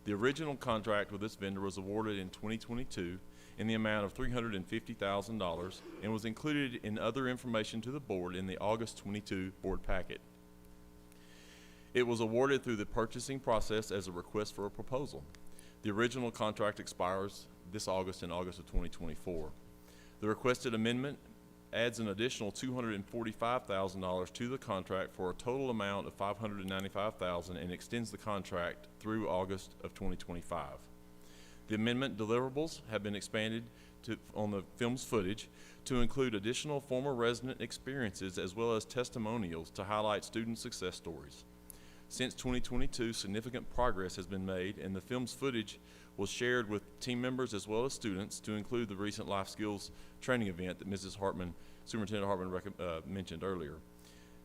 The original contract with this vendor was awarded in 2022 in the amount of $350,000 and was included in other information to the board in the August 22 board packet. It was awarded through the purchasing process as a request for a proposal. The original contract expires this August in August of 2024. The requested amendment adds an additional $245,000 to the contract for a total amount of $595,000 and extends the contract through August of 2025. The amendment deliverables have been expanded on the film's footage to include additional former resident experiences as well as testimonials to highlight student success stories. Since 2022, significant progress has been made, and the film's footage was shared with team members as well as students to include the recent life skills training event that Superintendent Hartman mentioned earlier.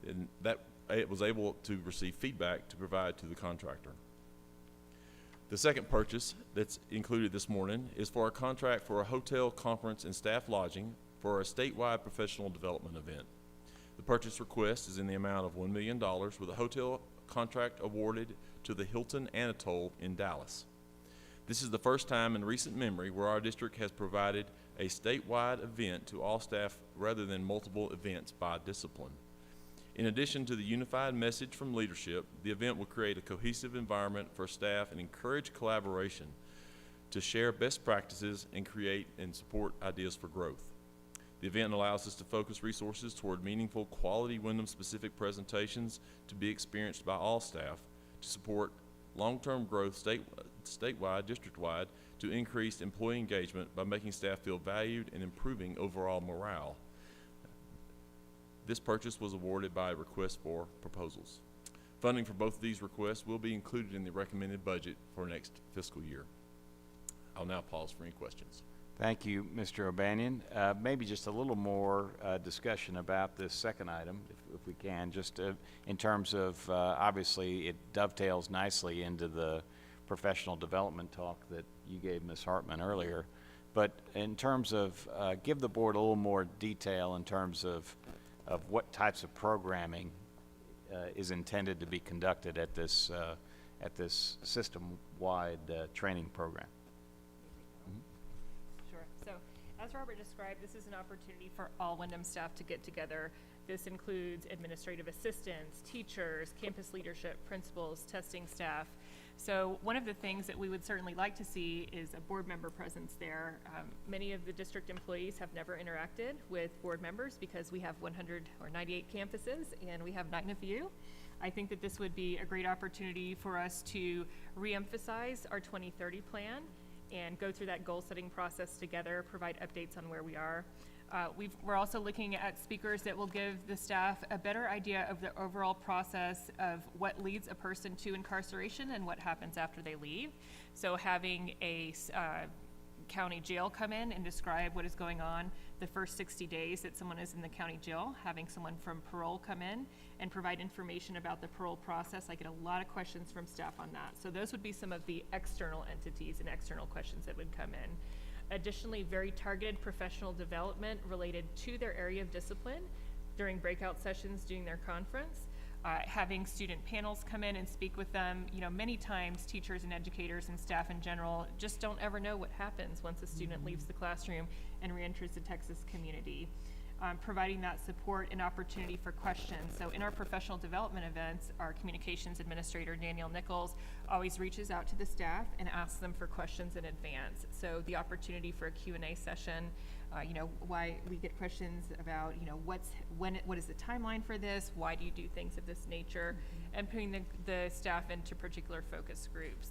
And that it was able to receive feedback to provide to the contractor. The second purchase that's included this morning is for a contract for a hotel, conference, and staff lodging for a statewide professional development event. The purchase request is in the amount of $1 million with a hotel contract awarded to the Hilton Anatole in Dallas. This is the first time in recent memory where our district has provided a statewide event to all staff rather than multiple events by discipline. In addition to the unified message from leadership, the event will create a cohesive environment for staff and encourage collaboration to share best practices and create and support ideas for growth. The event allows us to focus resources toward meaningful, quality Windham-specific presentations to be experienced by all staff to support long-term growth statewide, district-wide, to increase employee engagement by making staff feel valued and improving overall morale. This purchase was awarded by a request for proposals. Funding for both of these requests will be included in the recommended budget for next fiscal year. I'll now pause for any questions. Thank you, Mr. O'Banion. Maybe just a little more discussion about this second item, if we can, just in terms of, obviously, it dovetails nicely into the professional development talk that you gave Ms. Hartman earlier. But in terms of, give the board a little more detail in terms of what types of programming is intended to be conducted at this system-wide training program. So, as Robert described, this is an opportunity for all Windham staff to get together. This includes administrative assistants, teachers, campus leadership, principals, testing staff. So one of the things that we would certainly like to see is a board member presence there. Many of the district employees have never interacted with board members because we have 98 campuses and we have 9 of you. I think that this would be a great opportunity for us to reemphasize our 2030 plan and go through that goal-setting process together, provide updates on where we are. We're also looking at speakers that will give the staff a better idea of the overall process of what leads a person to incarceration and what happens after they leave. So having a county jail come in and describe what is going on the first 60 days that someone is in the county jail, having someone from Parole come in and provide information about the parole process. I get a lot of questions from staff on that. So those would be some of the external entities and external questions that would come in. Additionally, very targeted professional development related to their area of discipline during breakout sessions during their conference. Having student panels come in and speak with them. You know, many times teachers and educators and staff in general just don't ever know what happens once a student leaves the classroom and reenters the Texas community. Providing that support and opportunity for questions. So in our professional development events, our communications administrator, Danielle Nichols, always reaches out to the staff and asks them for questions in advance. So the opportunity for a Q&A session, you know, why we get questions about, you know, what is the timeline for this? Why do you do things of this nature? And putting the staff into particular focus groups.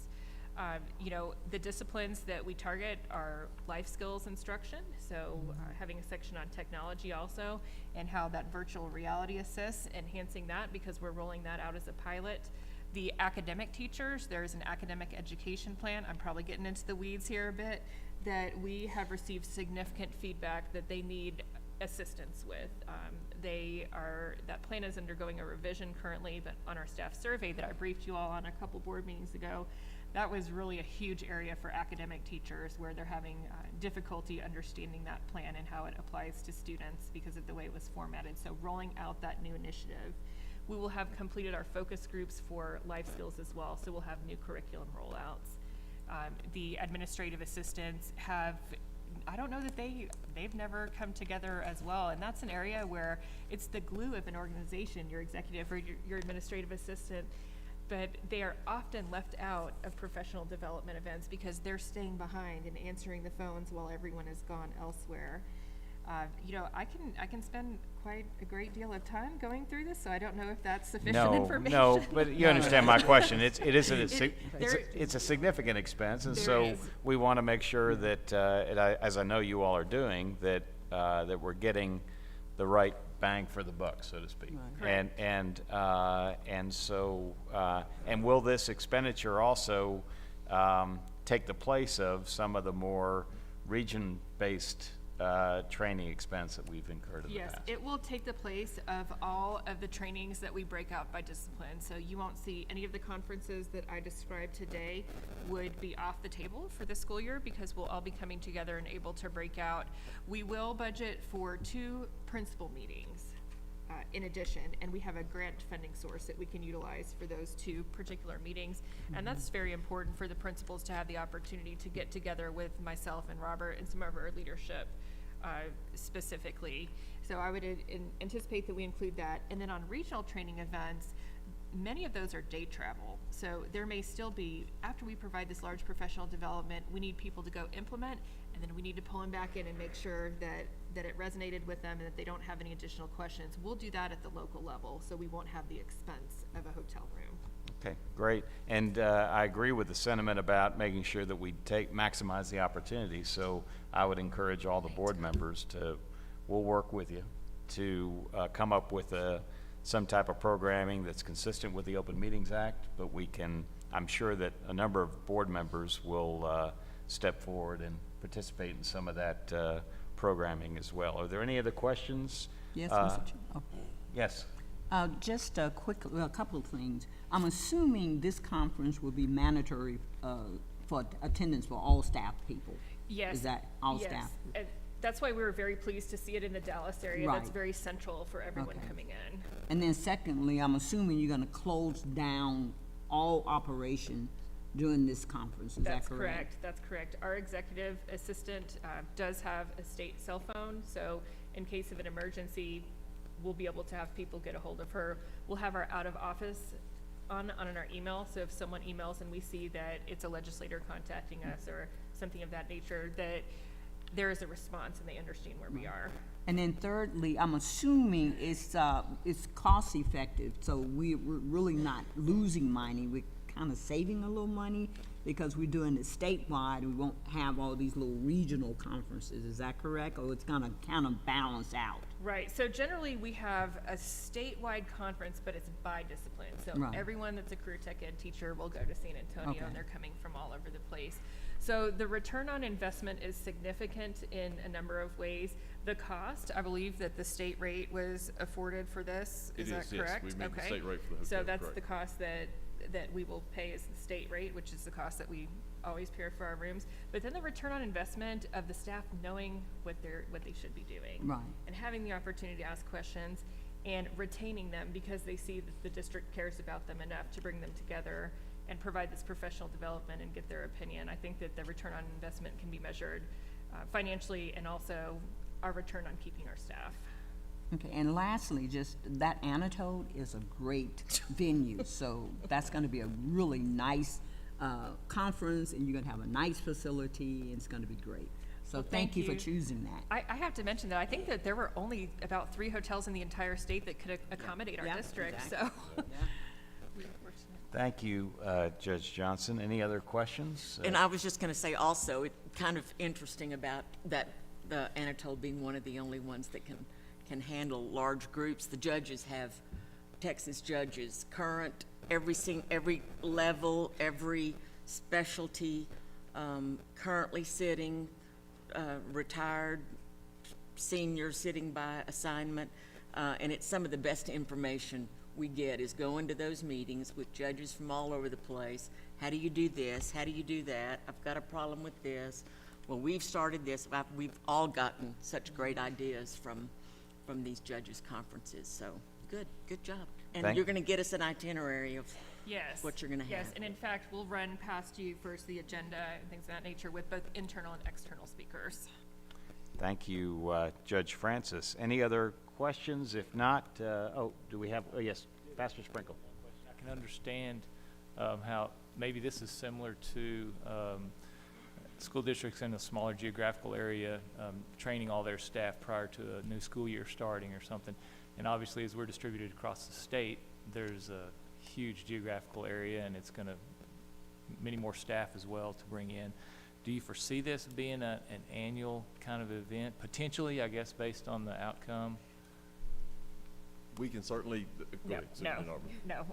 You know, the disciplines that we target are life skills instruction, so having a section on technology also, and how that virtual reality assists, enhancing that because we're rolling that out as a pilot. The academic teachers, there's an academic education plan, I'm probably getting into the weeds here a bit, that we have received significant feedback that they need assistance with. That plan is undergoing a revision currently, but on our staff survey that I briefed you all on a couple board meetings ago, that was really a huge area for academic teachers where they're having difficulty understanding that plan and how it applies to students because of the way it was formatted. So rolling out that new initiative. We will have completed our focus groups for life skills as well, so we'll have new curriculum rollouts. The administrative assistants have, I don't know that they've never come together as well, and that's an area where it's the glue of an organization, your executive or your administrative assistant, but they are often left out of professional development events because they're staying behind and answering the phones while everyone has gone elsewhere. You know, I can spend quite a great deal of time going through this, so I don't know if that's sufficient information. No, but you understand my question. It's a significant expense, and so we want to make sure that, as I know you all are doing, that we're getting the right bang for the buck, so to speak. Right. And will this expenditure also take the place of some of the more region-based training expense that we've incurred in the past? Yes, it will take the place of all of the trainings that we break out by discipline. So you won't see any of the conferences that I described today would be off the table for this school year because we'll all be coming together and able to break out. We will budget for 2 principal meetings in addition, and we have a grant funding source that we can utilize for those 2 particular meetings. And that's very important for the principals to have the opportunity to get together with myself and Robert and some of our leadership specifically. So I would anticipate that we include that. And then on regional training events, many of those are day travel. So there may still be, after we provide this large professional development, we need people to go implement, and then we need to pull them back in and make sure that it resonated with them and that they don't have any additional questions. We'll do that at the local level, so we won't have the expense of a hotel room. Okay, great. And I agree with the sentiment about making sure that we maximize the opportunity. So I would encourage all the board members we'll work with you to come up with some type of programming that's consistent with the Open Meetings Act, but I'm sure that a number of board members will step forward and participate in some of that programming as well. Are there any other questions? Yes, Mr. Chair. Oh. Yes. Just a couple of things. I'm assuming this conference will be mandatory for attendance for all staff people. Yes. Is that all yes. staff? That's why we were very pleased to see it in the Dallas area. Right. That's very central for everyone coming in. And then secondly, I'm assuming you're going to close down all operation during this conference. Is that correct? That's correct. Our executive assistant does have a state cell phone, so in case of an emergency, we'll be able to have people get a hold of her. We'll have our out of office on our email, so if someone emails and we see that it's a legislator contacting us or something of that nature, that there is a response and they understand where we are. And then thirdly, I'm assuming it's cost effective, so we're really not losing money. We're kind of saving a little money because we're doing it statewide. We won't have all these little regional conferences. Is that correct? Or it's gonna kind of balance out? Right, so generally we have a statewide conference, but it's by discipline. So everyone that's a career tech ed teacher will go to San Antonio and they're coming from all over the place. So the return on investment is significant in a number of ways. The cost, I believe that the state rate was afforded for this, is that correct? Yes, we made the Okay. state rate for the hotel, So that's correct. the cost that we will pay is the state rate, which is the cost that we always pay for our rooms. But then the return on investment of the staff knowing what they should be doing. Right. And having the opportunity to ask questions and retaining them because they see that the district cares about them enough to bring them together and provide this professional development and get their opinion. I think that the return on investment can be measured financially and also our return on keeping our staff. Okay, and lastly, just that Anatole is a great venue, so that's gonna be a really nice, conference, and you're gonna have a nice facility, and it's gonna be great. So Well, thank you for choosing that. I have to mention that I think that there were only about 3 hotels in the entire state that could accommodate our Yeah, district, exactly. so. Thank you, Judge Johnson. Any other questions? And I was just going to say also, it's kind of interesting about that, the Anatole being one of the only ones that can handle large groups. The judges have, Texas judges, current, every level, every specialty, currently sitting, retired, senior sitting by assignment, and it's some of the best information we get is going to those meetings with judges from all over the place. How do you do this? How do you do that? I've got a problem with this. Well, we've started this. We've all gotten such great ideas from these judges' conferences. So good job. And you're going to get us an itinerary of Yes. what you're going to have. Yes, and in fact, we'll run past you first the agenda and things of that nature with both internal and external speakers. Thank you, Judge Francis. Any other questions? If not, do we have, yes, Pastor Sprinkle. I can understand how maybe this is similar to school districts in a smaller geographical area training all their staff prior to a new school year starting or something. And obviously, as we're distributed across the state, there's a huge geographical area, and it's going to many more staff as well to bring in. Do you foresee this being an annual kind of event, potentially, I guess, based on the outcome? We can certainly, go ahead, Superintendent Arbor. No.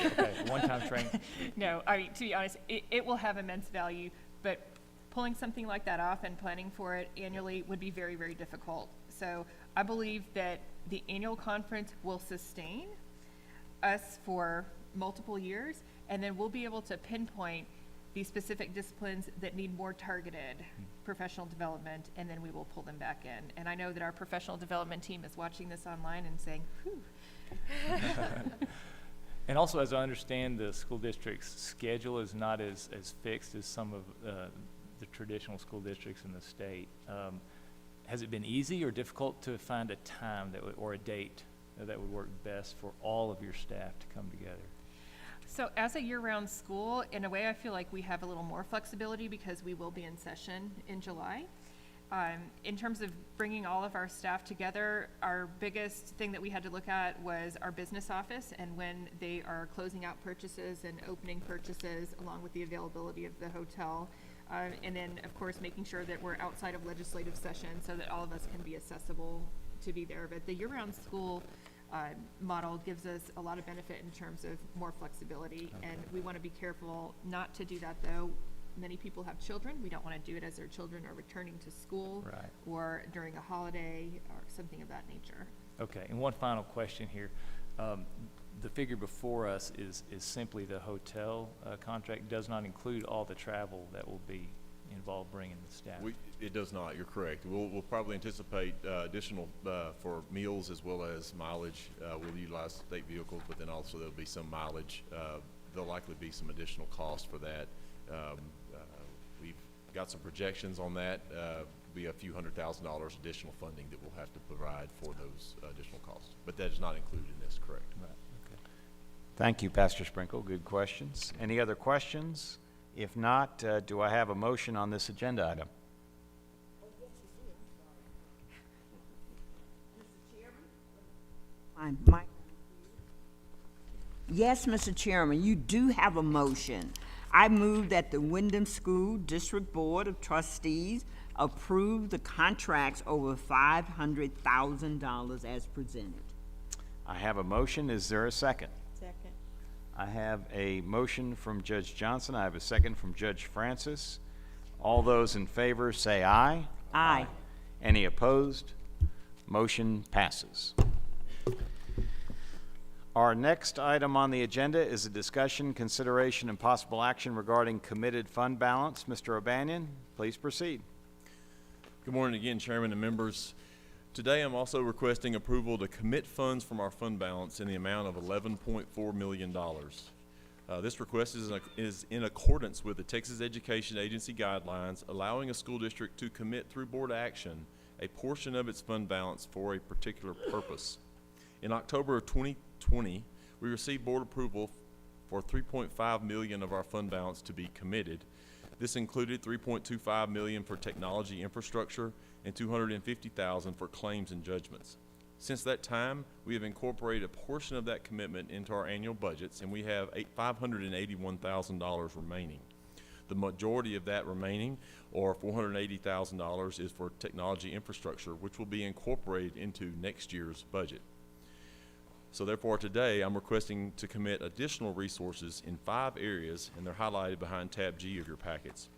Okay, one-time training. No, I mean, to be honest, it will have immense value, but pulling something like that off and planning for it annually would be very, very difficult. So I believe that the annual conference will sustain us for multiple years, and then we'll be able to pinpoint these specific disciplines that need more targeted professional development, and then we will pull them back in. And I know that our professional development team is watching this online and saying, whew. And also, as I understand, the school district's schedule is not as fixed as some of the traditional school districts in the state. Has it been easy or difficult to find a time that or a date that would work best for all of your staff to come together? So as a year-round school, in a way, I feel like we have a little more flexibility because we will be in session in July. In terms of bringing all of our staff together, our biggest thing that we had to look at was our business office and when they are closing out purchases and opening purchases, along with the availability of the hotel. And then, of course, making sure that we're outside of legislative session so that all of us can be accessible to be there. But the year-round school model gives us a lot of benefit in terms of more flexibility, and we want to be careful not to do that, though. Many people have children. We don't want to do it as their children are returning to school or during a holiday or something of that nature. Okay, and one final question here. The figure before us is simply the hotel contract, does not include all the travel that will be involved bringing the staff. It does not, you're correct. We'll probably anticipate additional for meals as well as mileage. We'll utilize state vehicles, but then also there'll be some mileage. There'll likely be some additional cost for that. We've got some projections on that. Be a few $100,000 additional funding that we'll have to provide for those additional costs. But that is not included in this, correct? Right, okay. Thank you, Pastor Sprinkle. Good questions. Any other questions? If not, do I have a motion on this agenda item? Yes, Mr. Chairman, you do have a motion. I move that the Windham School District Board of Trustees approve the contracts over $500,000 as presented. I have a motion. Is there a second? Second. I have a motion from Judge Johnson. I have a second from Judge Francis. All those in favor say aye. Aye. Any opposed? Motion passes. Our next item on the agenda is a discussion, consideration, and possible action regarding committed fund balance. Mr. O'Banion, please proceed. Good morning again, Chairman and members. Today I'm also requesting approval to commit funds from our fund balance in the amount of $11.4 million. This request is in accordance with the Texas Education Agency guidelines, allowing a school district to commit through board action a portion of its fund balance for a particular purpose. In October of 2020, we received board approval for $3.5 million of our fund balance to be committed. This included $3.25 million for technology infrastructure and $250,000 for claims and judgments. Since that time, we have incorporated a portion of that commitment into our annual budgets, and we have $581,000 remaining. The majority of that remaining, or $480,000, is for technology infrastructure, which will be incorporated into next year's budget. So therefore today, I'm requesting to commit additional resources in 5 areas, and they're highlighted behind tab G of your packets.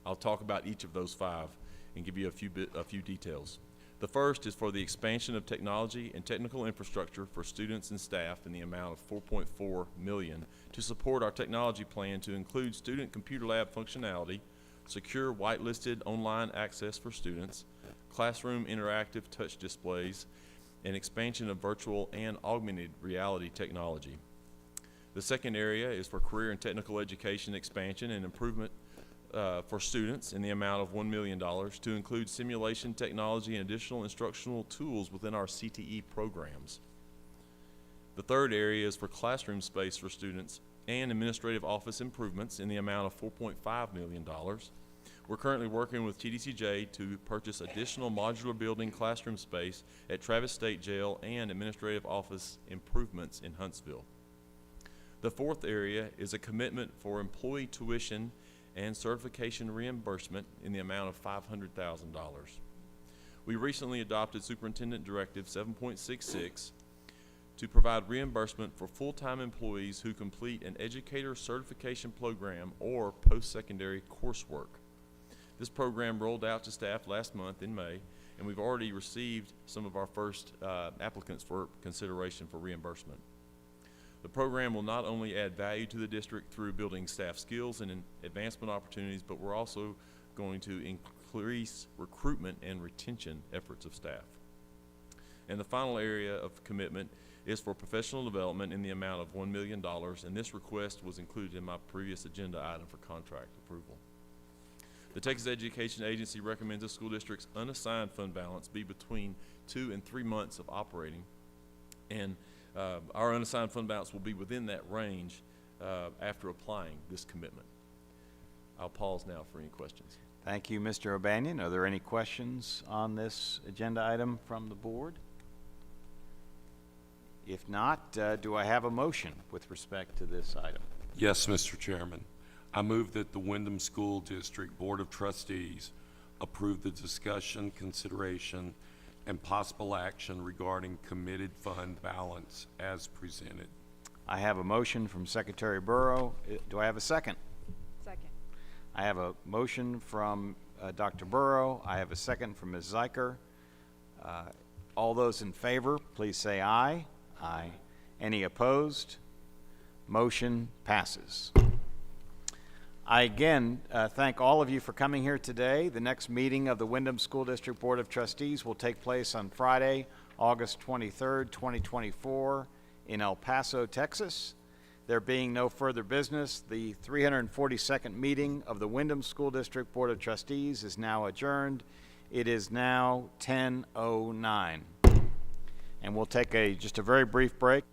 I'll talk about each of those 5 and give you a few details. The first is for the expansion of technology and technical infrastructure for students and staff in the amount of $4.4 million to support our technology plan to include student computer lab functionality, secure whitelisted online access for students, classroom interactive touch displays, and expansion of virtual and augmented reality technology. The second area is for career and technical education expansion and improvement for students in the amount of $1 million to include simulation technology and additional instructional tools within our CTE programs. The third area is for classroom space for students and administrative office improvements in the amount of $4.5 million. We're currently working with TBCJ to purchase additional modular building classroom space at Travis State Jail and administrative office improvements in Huntsville. The fourth area is a commitment for employee tuition and certification reimbursement in the amount of $500,000. We recently adopted Superintendent Directive 7.66 to provide reimbursement for full-time employees who complete an educator certification program or post-secondary coursework. This program rolled out to staff last month in May, and we've already received some of our first applicants for consideration for reimbursement. The program will not only add value to the district through building staff skills and advancement opportunities, but we're also going to increase recruitment and retention efforts of staff. And the final area of commitment is for professional development in the amount of $1 million, and this request was included in my previous agenda item for contract approval. The Texas Education Agency recommends a school district's unassigned fund balance be between 2 and 3 months of operating, and our unassigned fund balance will be within that range after applying this commitment. I'll pause now for any questions. Thank you, Mr. O'Banion. Are there any questions on this agenda item from the board? If not, do I have a motion with respect to this item? Yes, Mr. Chairman. I move that the Windham School District Board of Trustees approve the discussion, consideration, and possible action regarding committed fund balance as presented. I have a motion from Secretary Burrow. Do I have a second? Second. I have a motion from Dr. Burrow. I have a second from Ms. Zeiker. All those in favor, please say aye. Aye. Any opposed? Motion passes. I again thank all of you for coming here today. The next meeting of the Windham School District Board of Trustees will take place on Friday, August 23rd, 2024 in El Paso, Texas. There being no further business, the 342nd meeting of the Windham School District Board of Trustees is now adjourned. It is now 10:09. And we'll take just a very brief break.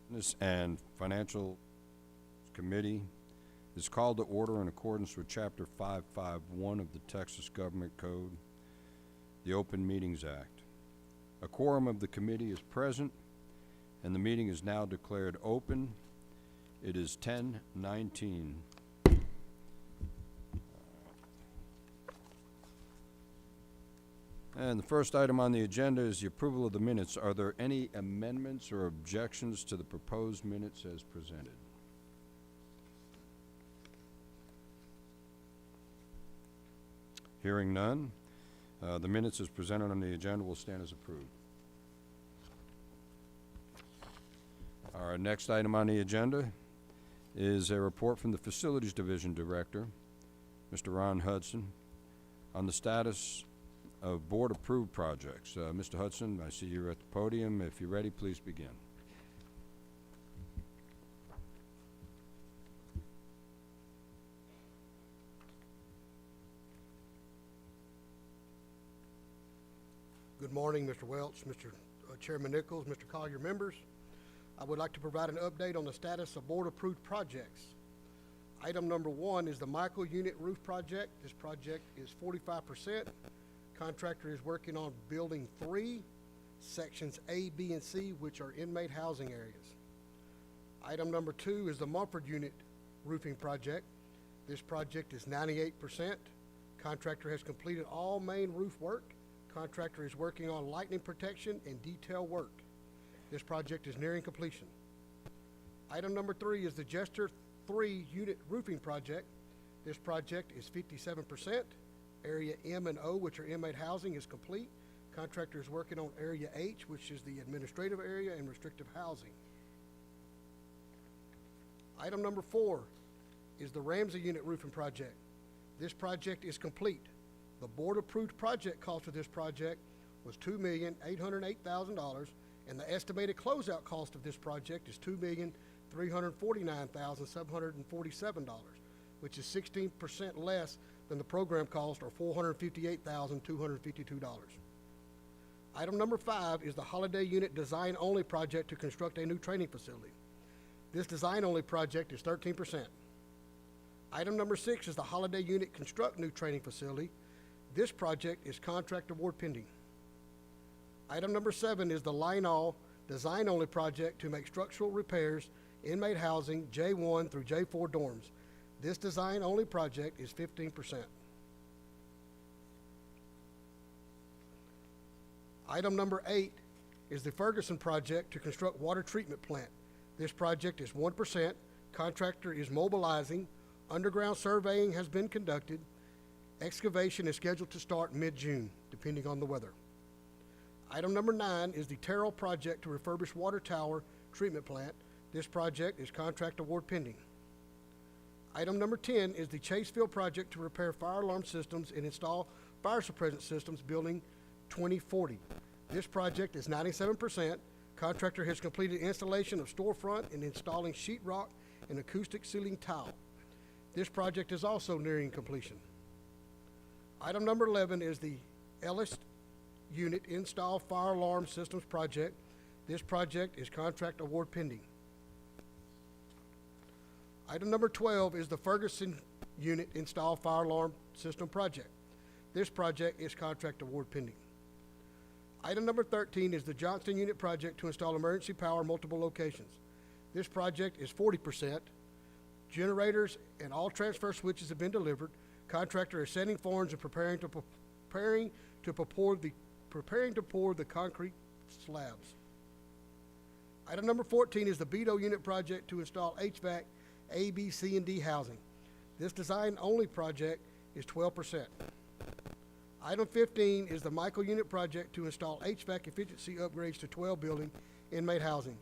Business and Financial Committee is called to order in accordance with Chapter 551 of the Texas Government Code, the Open Meetings Act. A quorum of the committee is present, and the meeting is now declared open. It is 10:19. And the first item on the agenda is the approval of the minutes. Are there any amendments or objections to the proposed minutes as presented? Hearing none, the minutes as presented on the agenda will stand as approved. Our next item on the agenda is a report from the Facilities Division Director, Mr. Ron Hudson, on the status of board-approved projects. Mr. Hudson, I see you're at the podium. If you're ready, please begin. Good morning, Mr. Welch, Mr. Chairman Nichols, Mr. Collier, members. I would like to provide an update on the status of board-approved projects. Item number 1 is the Michael Unit Roof Project. This project is 45%. Contractor is working on Building 3, Sections A, B, and C, which are inmate housing areas. Item number 2 is the Mumford Unit Roofing Project. This project is 98%. Contractor has completed all main roof work. Contractor is working on lightning protection and detail work. This project is nearing completion. Item number 3 is the Jester 3 Unit Roofing Project. This project is 57%. Area M and O, which are inmate housing, is complete. Contractor is working on Area H, which is the administrative area and restrictive housing. Item number 4 is the Ramsey Unit Roofing Project. This project is complete. The board-approved project cost of this project was $2,808,000, and the estimated closeout cost of this project is $2,349,747, which is 16% less than the program cost, or $458,252. Item number 5 is the Holiday Unit Design Only Project to construct a new training facility. This design only project is 13%. Item number 6 is the Holiday Unit Construct New Training Facility. This project is contract award pending. Item number 7 is the Lionel Design Only Project to make structural repairs, inmate housing, J1 through J4 dorms. This design only project is 15%. Item number 8 is the Ferguson project to construct water treatment plant. This project is 1%. Contractor is mobilizing. Underground surveying has been conducted. Excavation is scheduled to start mid-June, depending on the weather. Item number 9 is the Terrell project to refurbish water tower treatment plant. This project is contract award pending. Item number 10 is the Chasefield project to repair fire alarm systems and install fire suppressant systems, building 2040. This project is 97%. Contractor has completed installation of storefront and installing sheetrock and acoustic ceiling tile. This project is also nearing completion. Item number 11 is the Ellis Unit Install Fire Alarm Systems project. This project is contract award pending. Item number 12 is the Ferguson Unit Install Fire Alarm System project. This project is contract award pending. Item number 13 is the Johnston Unit project to install emergency power multiple locations. This project is 40%. Generators and all transfer switches have been delivered. Contractor is setting forms and preparing to pour the concrete slabs. Item number 14 is the Beto Unit project to install HVAC A, B, C, and D housing. This design-only project is 12%. Item 15 is the Michael Unit project to install HVAC efficiency upgrades to 12 building inmate housing.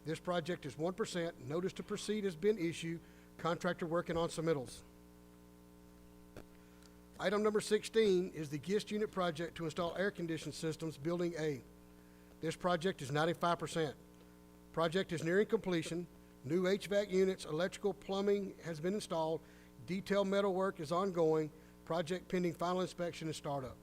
This project is 1%. Notice to proceed has been issued. Contractor working on submittals. Item number 16 is the GIST Unit project to install air conditioning systems, Building A. This project is 95%. Project is nearing completion. New HVAC units, electrical, plumbing has been installed. Detailed metal work is ongoing. Project pending final inspection and startup.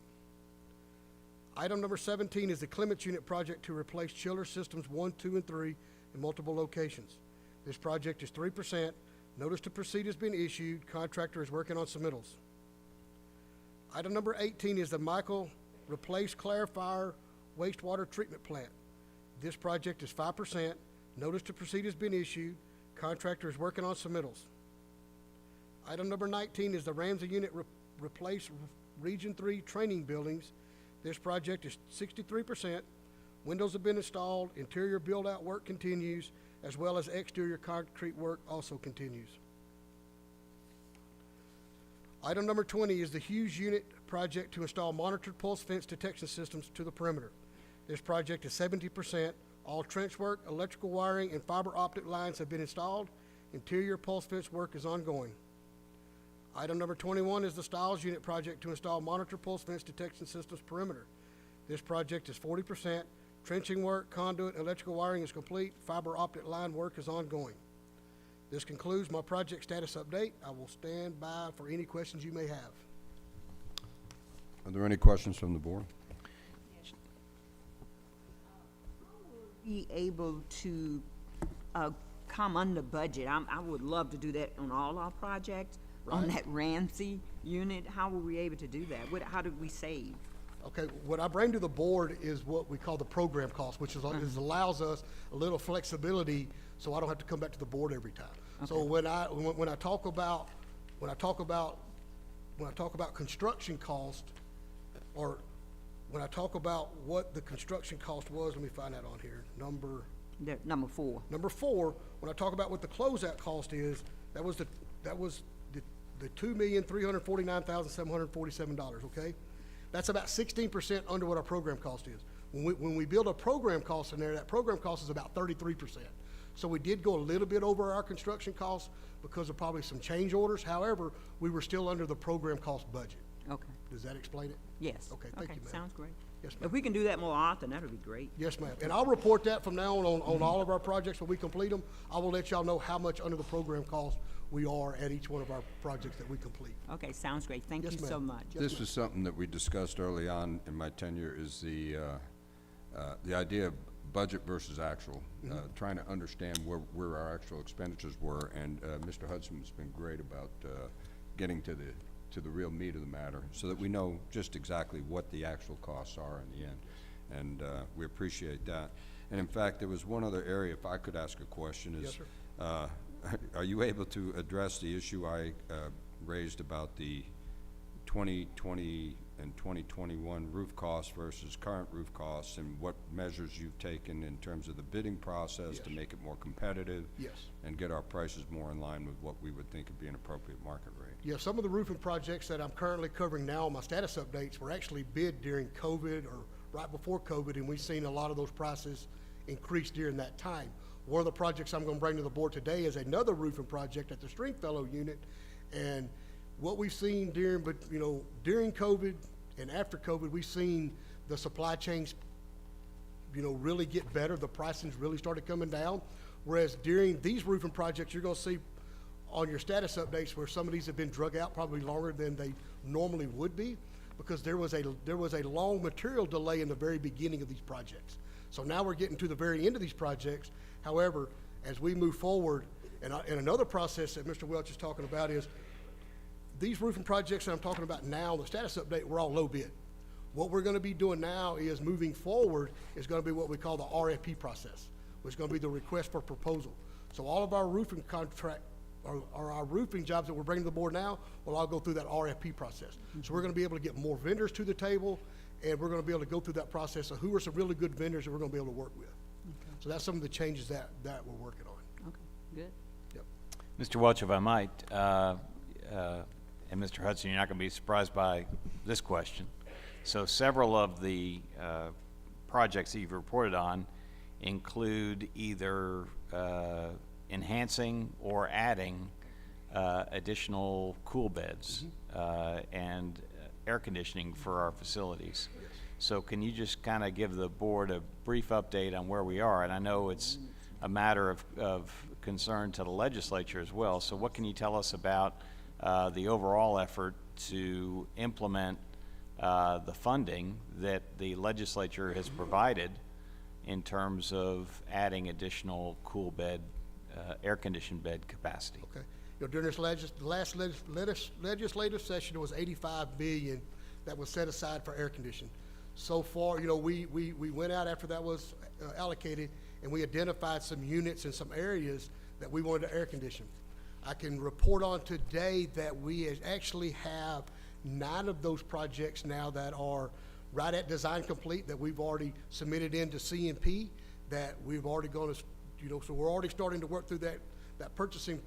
Item number 17 is the Clements Unit project to replace chiller systems 1, 2, and 3, in multiple locations. This project is 3%. Notice to proceed has been issued. Contractor is working on submittals. Item number 18 is the Michael Replace Clarifier Wastewater Treatment Plant. This project is 5%. Notice to proceed has been issued. Contractor is working on submittals. Item number 19 is the Ramsey Unit Replace Region 3 Training Buildings. This project is 63%. Windows have been installed. Interior build-out work continues, as well as exterior concrete work also continues. Item number 20 is the Hughes Unit project to install monitored pulse fence detection systems to the perimeter. This project is 70%. All trench work, electrical wiring, and fiber optic lines have been installed. Interior pulse fence work is ongoing. Item number 21 is the Stiles Unit project to install monitored pulse fence detection systems perimeter. This project is 40%. Trenching work, conduit, and electrical wiring is complete. Fiber optic line work is ongoing. This concludes my project status update. I will stand by for any questions you may have. Are there any questions from the board? Be able to come under budget. I would love to do that on all our projects. On that Ramsey unit, how were we able to do that? How did we save? Okay, what I bring to the board is what we call the program cost, which is allows us a little flexibility, so I don't have to come back to the board every time. Okay. So when I talk about construction cost, or when I talk about what the construction cost was, let me find that on here. Number 4. Number 4. When I talk about what the closeout cost is, that was the $2,349,747. Okay. That's about 16% under what our program cost is. When we build a program cost in there, that program cost is about 33%. So we did go a little bit over our construction costs because of probably some change orders. However, we were still under the program cost budget. Okay. Does that explain it? Yes. Okay, thank you, ma'am. Sounds great. Yes, ma'am. If we can do that more often, that would be great. Yes, ma'am. And I'll report that from now on all of our projects when we complete them. I will let y'all know how much under the program cost we are at each one of our projects that we complete. Okay, sounds great. Thank you so much. This is something that we discussed early on in my tenure, is the idea of budget versus actual, trying to understand where our actual expenditures were, and Mr. Hudson's been great about getting to the real meat of the matter, so that we know just exactly what the actual costs are in the end, and we appreciate that. And in fact, there was one other area, if I could ask a question, is, yes, sir. Are you able to address the issue I raised about the 2020 and 2021 roof costs versus current roof costs, and what measures you've taken in terms of the bidding process to make it more competitive? Yes. And get our prices more in line with what we would think would be an appropriate market rate? Yeah, some of the roofing projects that I'm currently covering now on my status updates were actually bid during COVID or right before COVID, and we've seen a lot of those prices increase during that time. One of the projects I'm going to bring to the board today is another roofing project at the Stringfellow unit, and what we've seen during COVID and after COVID, we've seen the supply chains, really get better. The pricing's really started coming down. Whereas during these roofing projects, you're going to see on your status updates where some of these have been drug out probably longer than they normally would be, because there was a long material delay in the very beginning of these projects. So now we're getting to the very end of these projects. However, as we move forward, and another process that Mr. Welch is talking about is these roofing projects that I'm talking about now, the status update, we're all low bid. What we're going to be doing now is moving forward is going to be what we call the RFP process, which is going to be the request for proposal. So all of our roofing contract, or our roofing jobs that we're bringing to the board now, will all go through that RFP process. So we're going to be able to get more vendors to the table, and we're going to be able to go through that process of who are some really good vendors that we're going to be able to work with. Okay. So that's some of the changes that we're working on. Okay, good. Yep. Mr. Welch, if I might, and Mr. Hudson, you're not going to be surprised by this question. So several of the projects that you've reported on include either enhancing or adding additional cool beds and air conditioning for our facilities. So can you just kind of give the board a brief update on where we are? And I know it's a matter of concern to the legislature as well. So what can you tell us about the overall effort to implement the funding that the legislature has provided in terms of adding additional cool bed, air-conditioned bed capacity? Okay. You know, during this last legislative session, there was 85 million that was set aside for air conditioning. So far, you know, we went out after that was allocated, and we identified some units in some areas that we wanted to air condition. I can report on today that we actually have 9 of those projects now that are right at design complete, that we've already submitted into CMP, that we've already gone to, you know, so we're already starting to work through that purchasing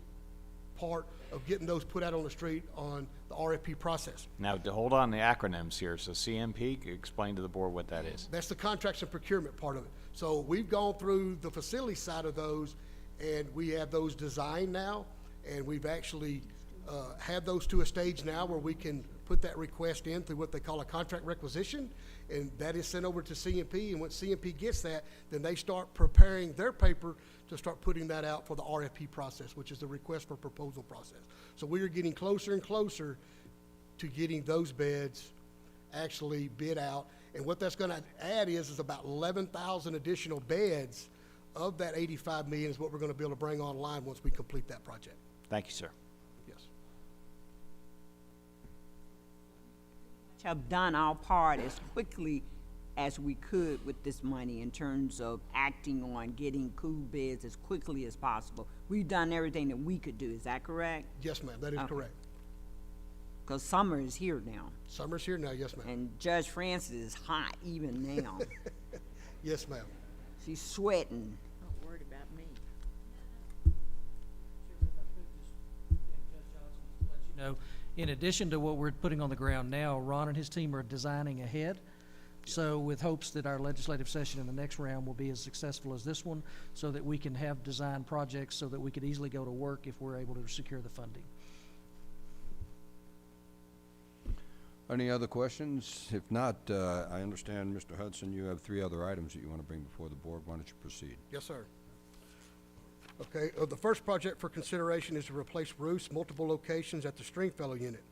part of getting those put out on the street on the RFP process. Now, to hold on the acronyms here, so CMP, explain to the board what that is. That's the contracts and procurement part of it. So we've gone through the facility side of those, and we have those designed now, and we've actually have those to a stage now where we can put that request in through what they call a contract requisition, and that is sent over to CMP, and once CMP gets that, then they start preparing their paper to start putting that out for the RFP process, which is the request for proposal process. So we are getting closer and closer to getting those beds actually bid out, and what that's gonna add is about 11,000 additional beds of that 85 million is what we're gonna be able to bring online once we complete that project. Thank you, sir. Yes. Have done our part as quickly as we could with this money in terms of acting on getting cool beds as quickly as possible. We've done everything that we could do, is that correct? Yes, ma'am, that is correct. Because summer is here now. Summer's here now, yes, ma'am. And Judge Francis is hot even now. Yes, ma'am. She's sweating. Don't worry about me. You know, in addition to what we're putting on the ground now, Ron and his team are designing ahead. So with hopes that our legislative session in the next round will be as successful as this one, so that we can have design projects so that we could easily go to work if we're able to secure the funding. Any other questions? If not, I understand, Mr. Hudson, you have 3 other items that you want to bring before the board. Why don't you proceed? Yes, sir. Okay, the first project for consideration is to replace roofs, multiple locations at the Stringfellow unit.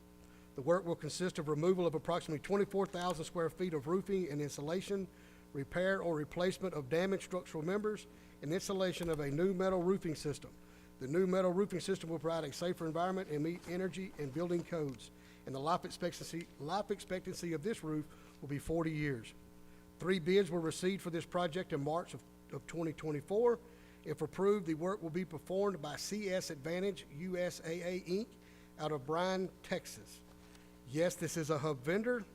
The work will consist of removal of approximately 24,000 square feet of roofing and insulation, repair or replacement of damaged structural members, and installation of a new metal roofing system. The new metal roofing system will provide a safer environment and meet energy and building codes. And the life expectancy of this roof will be 40 years. 3 bids were received for this project in March of 2024. If approved, the work will be performed by CS Advantage USAA Inc. out of Bryan, Texas. Yes, this is a hub vendor,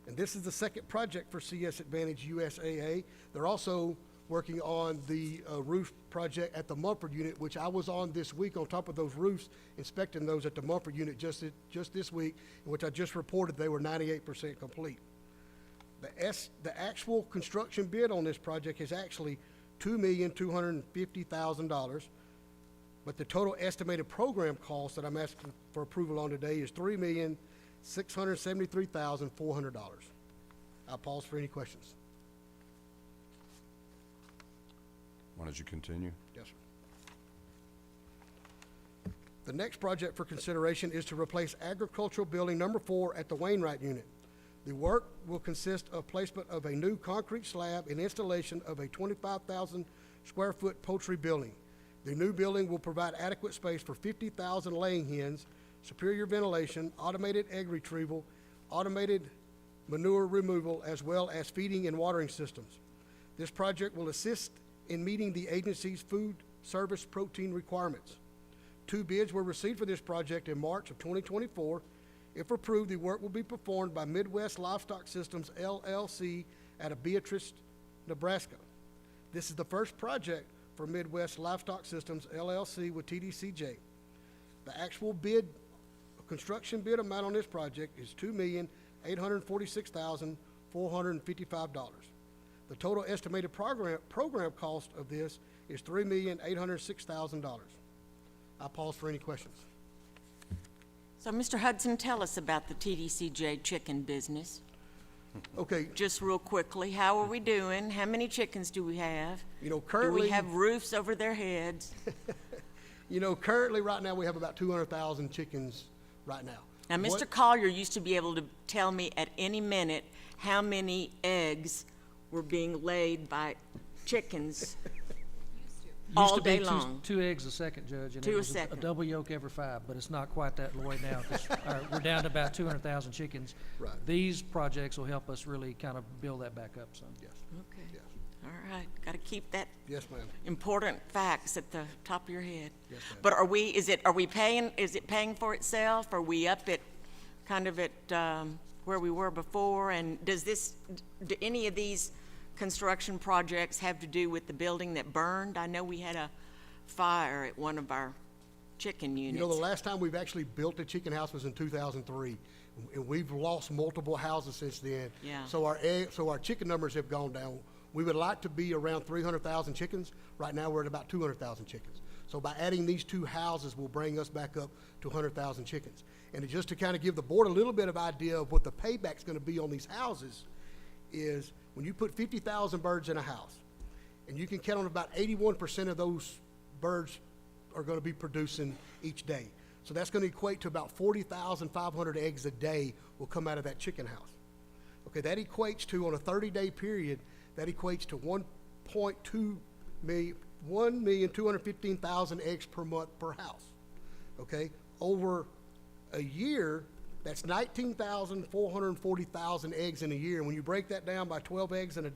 and this is the second project for CS Advantage USAA. They're also working on the roof project at the Mumford unit, which I was on this week on top of those roofs, inspecting those at the Mumford unit just this week, in which I just reported they were 98% complete. The actual construction bid on this project is actually $2,250,000, but the total estimated program cost that I'm asking for approval on today is $3,673,400. I'll pause for any questions. Why don't you continue? Yes, sir. The next project for consideration is to replace agricultural building number 4 at the Wainwright unit. The work will consist of placement of a new concrete slab and installation of a 25,000 square foot poultry building. The new building will provide adequate space for 50,000 laying hens, superior ventilation, automated egg retrieval, automated manure removal, as well as feeding and watering systems. This project will assist in meeting the agency's food service protein requirements. 2 bids were received for this project in March of 2024. If approved, the work will be performed by Midwest Livestock Systems LLC out of Beatrice, Nebraska. This is the first project for Midwest Livestock Systems LLC with TBCJ. The actual construction bid amount on this project is $2,846,455. The total estimated program cost of this is $3,806,000. I'll pause for any questions. So, Mr. Hudson, tell us about the TBCJ chicken business. Okay. Just real quickly, how are we doing? How many chickens do we have? You know, Do currently, we have roofs over their heads? you know, currently right now we have about 200,000 chickens right now. Now, Mr. Collier used to be able to tell me at any minute how many eggs were being laid by chickens Used all to be day long. two eggs a second, Judge, and Two it a was a second. double yolk every 5, but it's not quite that way now, because we're down to about 200,000 chickens. Right. These projects will help us really kind of build that back up some. Yes, Okay. yes, All right, got to keep that yes, ma'am. important facts at the top of your head. Yes, ma'am. But is it paying for itself? Are we up at, kind of at, where we were before? And do any of these construction projects have to do with the building that burned? I know we had a fire at one of our chicken units. You know, the last time we've actually built a chicken house was in 2003, and we've lost multiple houses since then. Yeah. So our chicken numbers have gone down. We would like to be around 300,000 chickens. Right now, we're at about 200,000 chickens. So by adding these 2 houses will bring us back up to 100,000 chickens. And just to kind of give the board a little bit of idea of what the payback's going to be on these houses is when you put 50,000 birds in a house, and you can count on about 81% of those birds are going to be producing each day. So that's going to equate to about 40,500 eggs a day will come out of that chicken house. Okay, that equates to, on a 30-day period, that equates to 1,215,000 eggs per month per house. Okay, over a year, that's 19,440,000 eggs in a year. And when you break that down by 12 eggs in a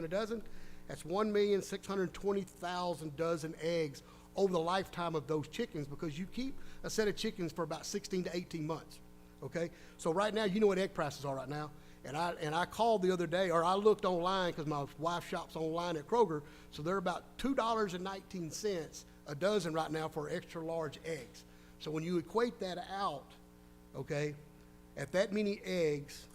dozen, that's 1,620,000 dozen eggs over the lifetime of those chickens, because you keep a set of chickens for about 16 to 18 months. Okay, so right now, you know what egg prices are right now. And I called the other day, or I looked online because my wife shops online at Kroger, so they're about $2.19 a dozen right now for extra large eggs. So when you equate that out, okay, at that many eggs,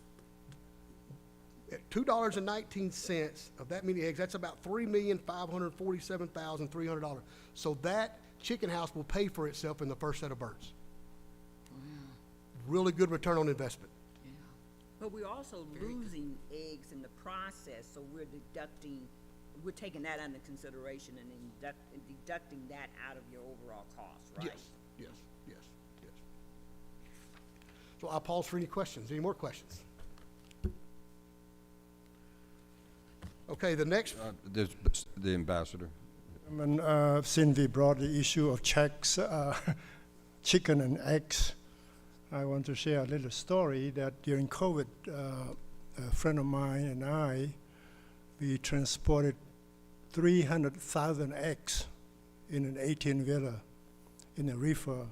at $2.19 of that many eggs, that's about $3,547,300. So that chicken house will pay for itself in the first set of birds. Really good return on investment. But we're also losing eggs in the process, so we're taking that under consideration and deducting that out of your overall cost, right? Yes. So I'll pause for any questions. Any more questions? Okay, the next. There's the ambassador. Since we brought the issue of checks, chicken and eggs, I want to share a little story that during COVID, a friend of mine and I, we transported 300,000 eggs in an 18-wheeler in a reefer.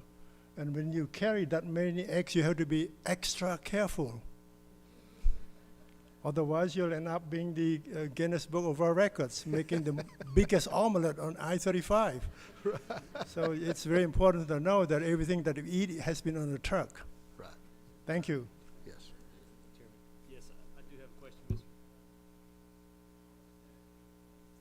And when you carry that many eggs, you have to be extra careful. Otherwise, you'll end up being the Guinness Book of World Records, making the biggest omelet on I-35. So it's very important to know that everything that we eat has been on the truck. Right. Thank you. Yes. Yes, I do have a question, Mr.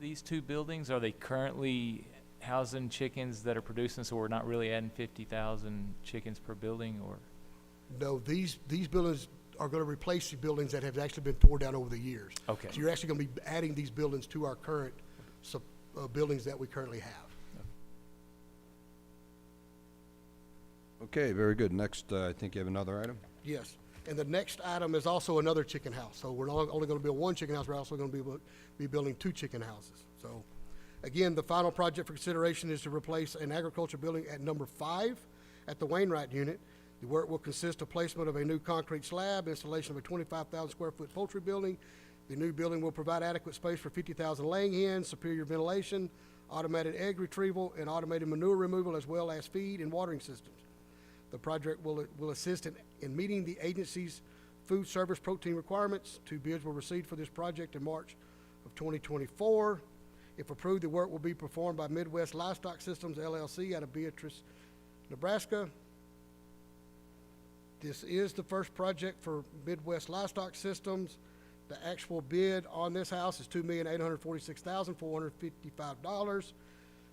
These 2 buildings, are they currently housing chickens that are producing, so we're not really adding 50,000 chickens per building, or? No, these buildings are going to replace the buildings that have actually been torn down over the years. Okay. So you're actually going to be adding these buildings to our current buildings that we currently have. Okay, very good. Next, I think you have another item? Yes. And the next item is also another chicken house. So we're not only going to build 1 chicken house, we're also going to be building 2 chicken houses. So again, the final project for consideration is to replace an agriculture building at number 5 at the Wainwright unit. The work will consist of placement of a new concrete slab, installation of a 25,000 square foot poultry building. The new building will provide adequate space for 50,000 laying hens, superior ventilation, automated egg retrieval, and automated manure removal, as well as feed and watering systems. The project will assist in meeting the agency's food service protein requirements. 2 bids were received for this project in March of 2024. If approved, the work will be performed by Midwest Livestock Systems, LLC, out of Beatrice, Nebraska. This is the first project for Midwest Livestock Systems. The actual bid on this house is $2,846,455.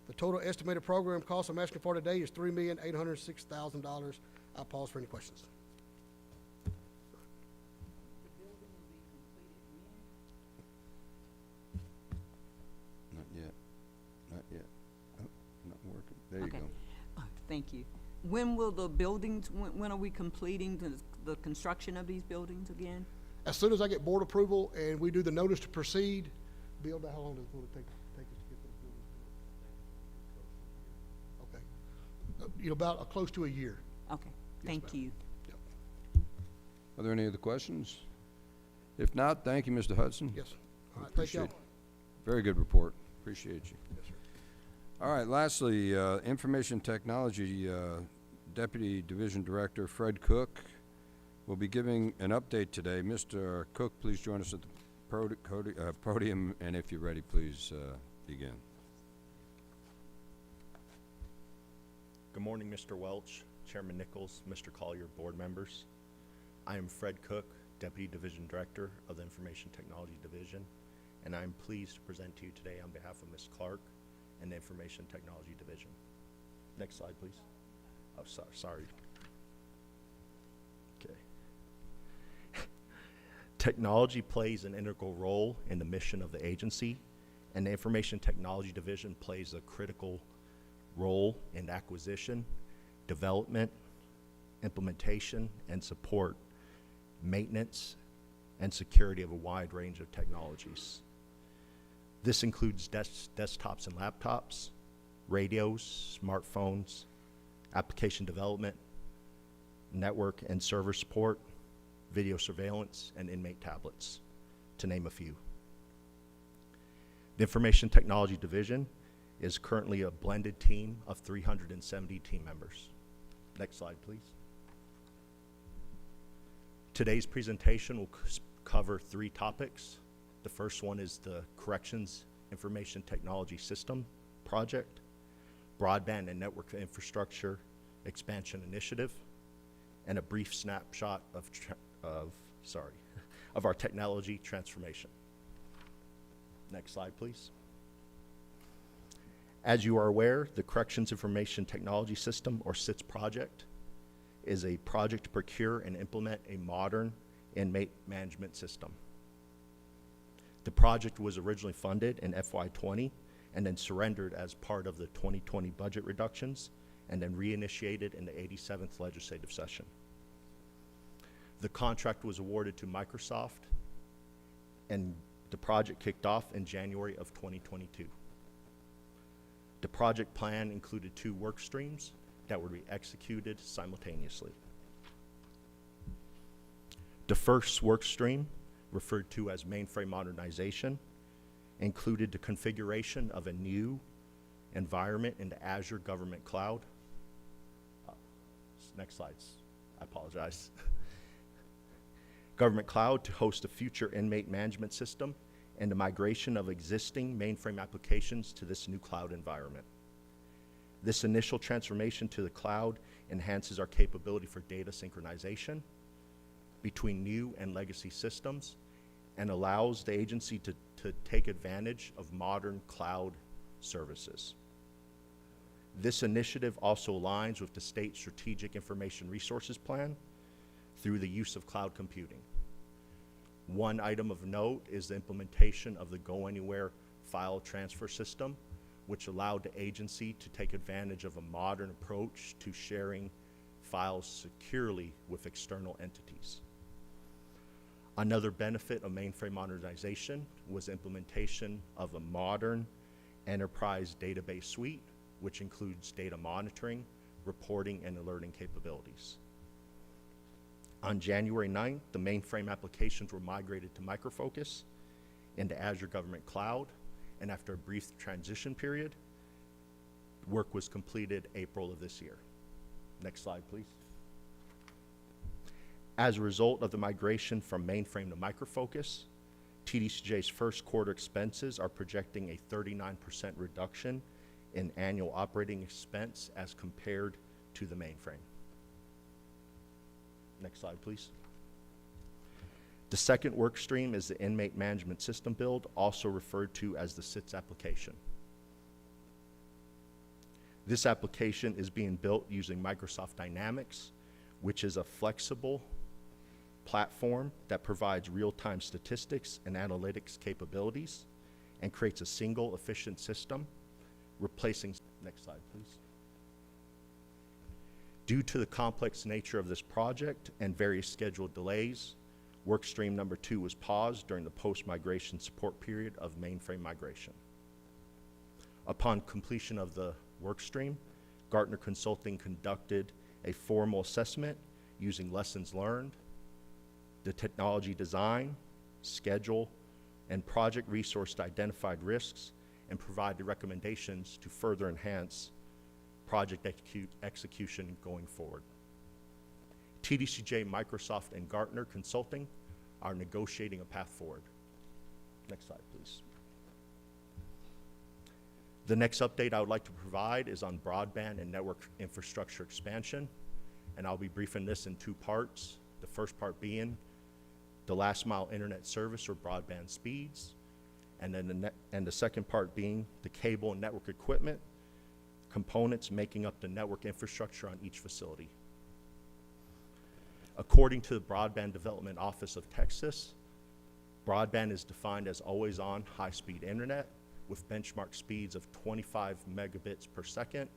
The total estimated program cost I'm asking for today is $3,806,000. I'll pause for any questions. Not yet. Oh, not working. There you Okay. go. Thank you. When will the buildings, when are we completing the construction of these buildings again? As soon as I get board approval and we do the notice to proceed, Bill, how long does it take us to get those buildings built? Okay. About close to a year. Okay, thank you. Are there any other questions? If not, thank you, Mr. Hudson. Yes. All right, thank y'all. Appreciate- Very good report. Appreciate you. Yes, sir. All right, lastly, Information Technology Deputy Division Director Fred Cook will be giving an update today. Mr. Cook, please join us at the podium, and if you're ready, please begin. Good morning, Mr. Welch, Chairman Nichols, Mr. Collier, board members. I am Fred Cook, Deputy Division Director of the Information Technology Division, and I am pleased to present to you today on behalf of Ms. Clark and the Information Technology Division. Next slide, please. Oh, sorry. Okay. Technology plays an integral role in the mission of the agency, and the Information Technology Division plays a critical role in acquisition, development, implementation, and support, maintenance, and security of a wide range of technologies. This includes desktops and laptops, radios, smartphones, application development, network and server support, video surveillance, and inmate tablets, to name a few. The Information Technology Division is currently a blended team of 370 team members. Next slide, please. Today's presentation will cover 3 topics. The first one is the Corrections Information Technology System Project, Broadband and Network Infrastructure Expansion Initiative, and a brief snapshot of our technology transformation. Next slide, please. As you are aware, the Corrections Information Technology System, or CITS project, is a project to procure and implement a modern inmate management system. The project was originally funded in FY20 and then surrendered as part of the 2020 budget reductions and then reinitiated in the 87th legislative session. The contract was awarded to Microsoft and the project kicked off in January of 2022. The project plan included 2 work streams that would be executed simultaneously. The first work stream, referred to as mainframe modernization, included the configuration of a new environment in the Azure Government Cloud. Next slides, I apologize. Government Cloud to host a future inmate management system and the migration of existing mainframe applications to this new cloud environment. This initial transformation to the cloud enhances our capability for data synchronization between new and legacy systems and allows the agency to take advantage of modern cloud services. This initiative also aligns with the state Strategic Information Resources Plan through the use of cloud computing. One item of note is the implementation of the Go Anywhere file transfer system, which allowed the agency to take advantage of a modern approach to sharing files securely with external entities. Another benefit of mainframe modernization was implementation of a modern enterprise database suite, which includes data monitoring, reporting, and alerting capabilities. On January 9th, the mainframe applications were migrated to Micro Focus into Azure Government Cloud, and after a brief transition period, work was completed April of this year. Next slide, please. As a result of the migration from mainframe to Micro Focus, TBCJ's first quarter expenses are projecting a 39% reduction in annual operating expense as compared to the mainframe. Next slide, please. The second work stream is the Inmate Management System build, also referred to as the CITS application. This application is being built using Microsoft Dynamics, which is a flexible platform that provides real-time statistics and analytics capabilities and creates a single efficient system, replacing, next slide please. Due to the complex nature of this project and various scheduled delays, Workstream number 2 was paused during the post-migration support period of mainframe migration. Upon completion of the workstream, Gartner Consulting conducted a formal assessment using lessons learned, the technology design, schedule, and project resource to identify risks and provide the recommendations to further enhance project execution going forward. TBCJ, Microsoft, and Gartner Consulting are negotiating a path forward. Next slide, please. The next update I would like to provide is on broadband and network infrastructure expansion, and I'll be briefing this in 2 parts. The first part being the last mile internet service or broadband speeds, and then the second part being the cable and network equipment components making up the network infrastructure on each facility. According to the Broadband Development Office of Texas, broadband is defined as always-on high-speed internet with benchmark speeds of 25 megabits per second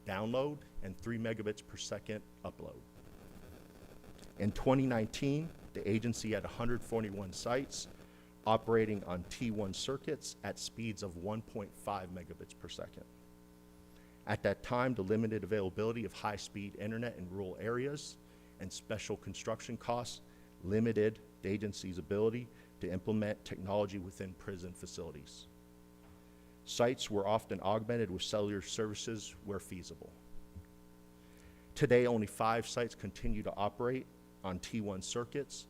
download and 3 megabits per second upload. In 2019, the agency had 141 sites operating on T1 circuits at speeds of 1.5 megabits per second. At that time, the limited availability of high-speed internet in rural areas and special construction costs limited the agency's ability to implement technology within prison facilities. Sites were often augmented with cellular services where feasible. Today, only 5 sites continue to operate on T1 circuits,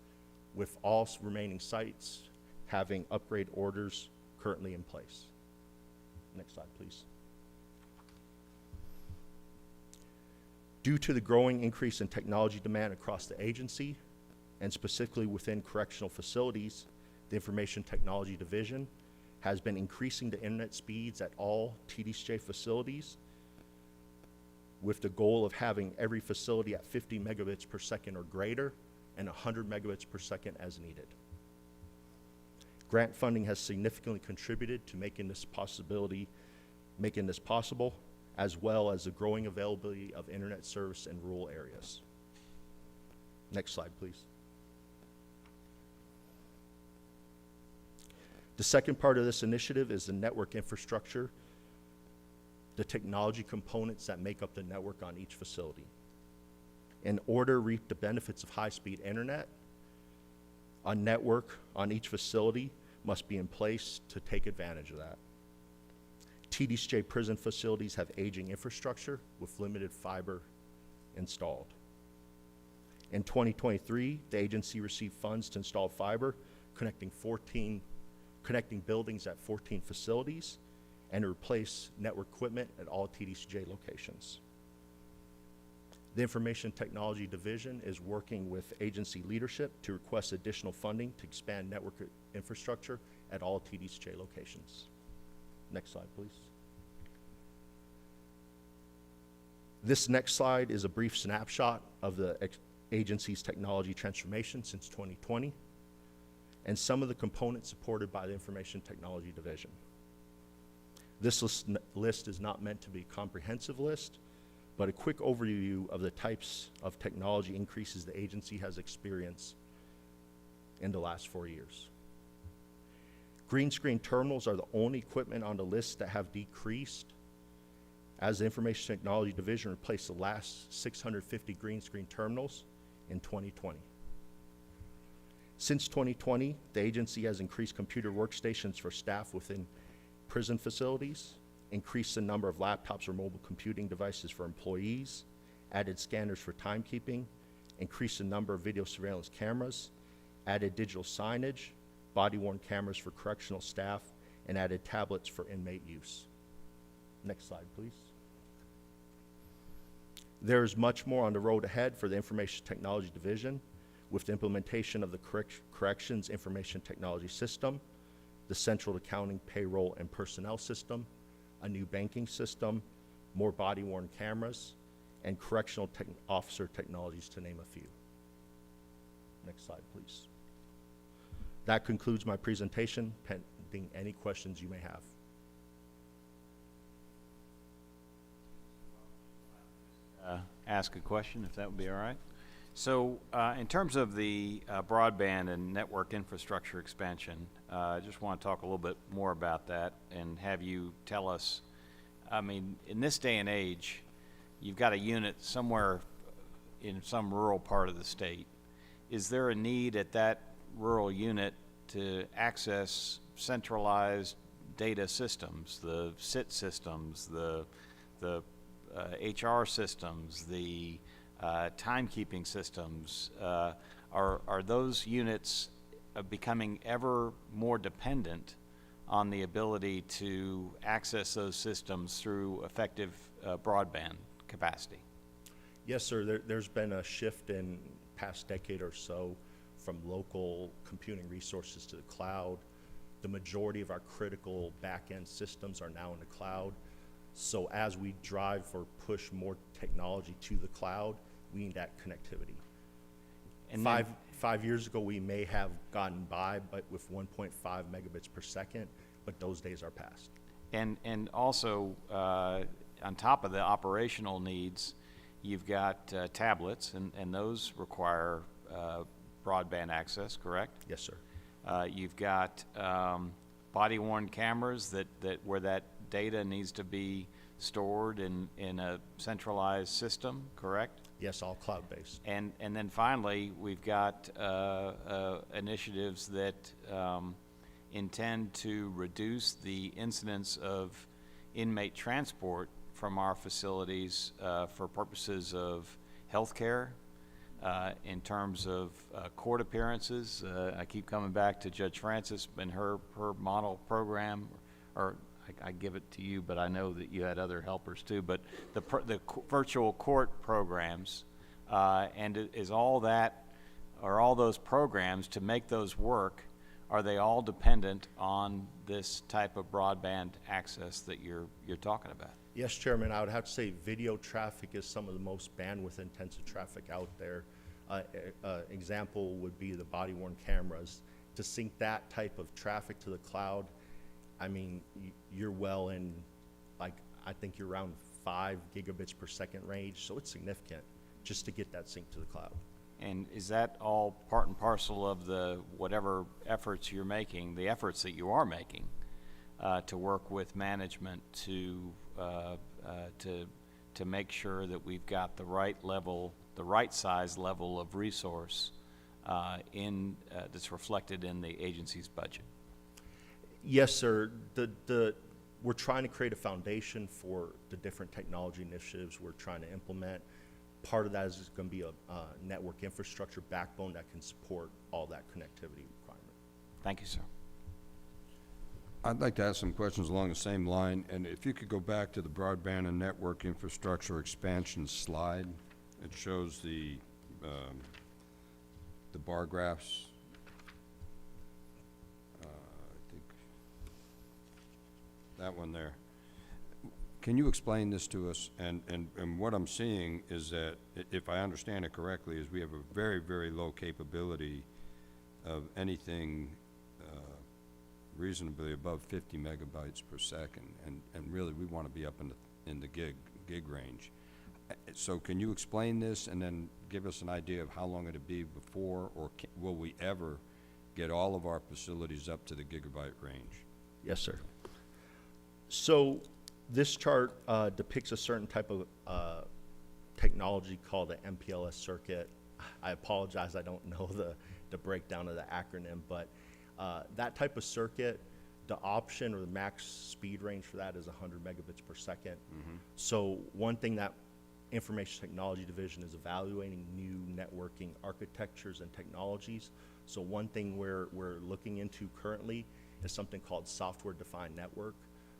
with all remaining sites having upgrade orders currently in place. Next slide, please. Due to the growing increase in technology demand across the agency, and specifically within correctional facilities, the Information Technology Division has been increasing the internet speeds at all TBCJ facilities with the goal of having every facility at 50 megabits per second or greater and 100 megabits per second as needed. Grant funding has significantly contributed to making this possible, as well as the growing availability of internet service in rural areas. Next slide, please. The second part of this initiative is the network infrastructure, the technology components that make up the network on each facility. In order to reap the benefits of high-speed internet, a network on each facility must be in place to take advantage of that. TBCJ prison facilities have aging infrastructure with limited fiber installed. In 2023, the agency received funds to install fiber, connecting buildings at 14 facilities, and to replace network equipment at all TBCJ locations. The Information Technology Division is working with agency leadership to request additional funding to expand network infrastructure at all TBCJ locations. Next slide, please. This next slide is a brief snapshot of the agency's technology transformation since 2020 and some of the components supported by the Information Technology Division. This list is not meant to be a comprehensive list, but a quick overview of the types of technology increases the agency has experienced in the last 4 years. Green screen terminals are the only equipment on the list that have decreased as the Information Technology Division replaced the last 650 green screen terminals in 2020. Since 2020, the agency has increased computer workstations for staff within prison facilities, increased the number of laptops or mobile computing devices for employees, added scanners for timekeeping, increased the number of video surveillance cameras, added digital signage, body-worn cameras for correctional staff, and added tablets for inmate use. Next slide, please. There's much more on the road ahead for the Information Technology Division with the implementation of the Corrections Information Technology System, the Central Accounting, Payroll, and Personnel System, a new banking system, more body-worn cameras, and correctional officer technologies, to name a few. Next slide, please. That concludes my presentation, pending any questions you may have. Ask a question, if that would be all right. So, in terms of the broadband and network infrastructure expansion, I just want to talk a little bit more about that and have you tell us, I mean, in this day and age, you've got a unit somewhere in some rural part of the state. Is there a need at that rural unit to access centralized data systems, the SIT systems, the HR systems, the timekeeping systems? Are those units becoming ever more dependent on the ability to access those systems through effective broadband capacity? Yes, sir. There's been a shift in past decade or so from local computing resources to the cloud. The majority of our critical back-end systems are now in the cloud. So as we drive or push more technology to the cloud, we need that connectivity. And five years ago, we may have gotten by but with 1.5 megabits per second, but those days are past. And also, on top of the operational needs, you've got tablets, and those require broadband access, correct? Yes, sir. You've got body-worn cameras that where that data needs to be stored in a centralized system, correct? Yes, all cloud-based. And then finally, we've got initiatives that intend to reduce the incidence of inmate transport from our facilities for purposes of health care, in terms of court appearances. I keep coming back to Judge Francis and her model program, or I give it to you, but I know that you had other helpers too. But the virtual court programs, and is all that, are all those programs to make those work, are they all dependent on this type of broadband access that you're talking about? Yes, Chairman, I would have to say video traffic is some of the most bandwidth-intensive traffic out there. Example would be the body-worn cameras. To sync that type of traffic to the cloud, I mean, you're well in, like, I think you're around 5 gigabits per second range, so it's significant just to get that sync to the cloud. And is that all part and parcel of the whatever efforts you're making, the efforts that you are making, to work with management to make sure that we've got the right level, the right size level of resource that's reflected in the agency's budget? Yes, sir. We're trying to create a foundation for the different technology initiatives we're trying to implement. Part of that is going to be a network infrastructure backbone that can support all that connectivity requirement. Thank you, sir. I'd like to ask some questions along the same line, and if you could go back to the broadband and network infrastructure expansion slide. It shows the bar graphs. I think that one there. Can you explain this to us? And what I'm seeing is that, if I understand it correctly, is we have a very, very low capability of anything reasonably above 50 megabytes per second, and really we want to be up in the gig range. So can you explain this and then give us an idea of how long it'll be before, or will we ever get all of our facilities up to the gigabyte range? Yes, sir. So this chart depicts a certain type of technology called the MPLS circuit. I apologize, I don't know the breakdown of the acronym, but that type of circuit, the option or the max speed range for that is 100 megabits per second. Mm-hmm. So one thing that Information Technology Division is evaluating new networking architectures and technologies. So one thing we're looking into currently is something called software-defined network.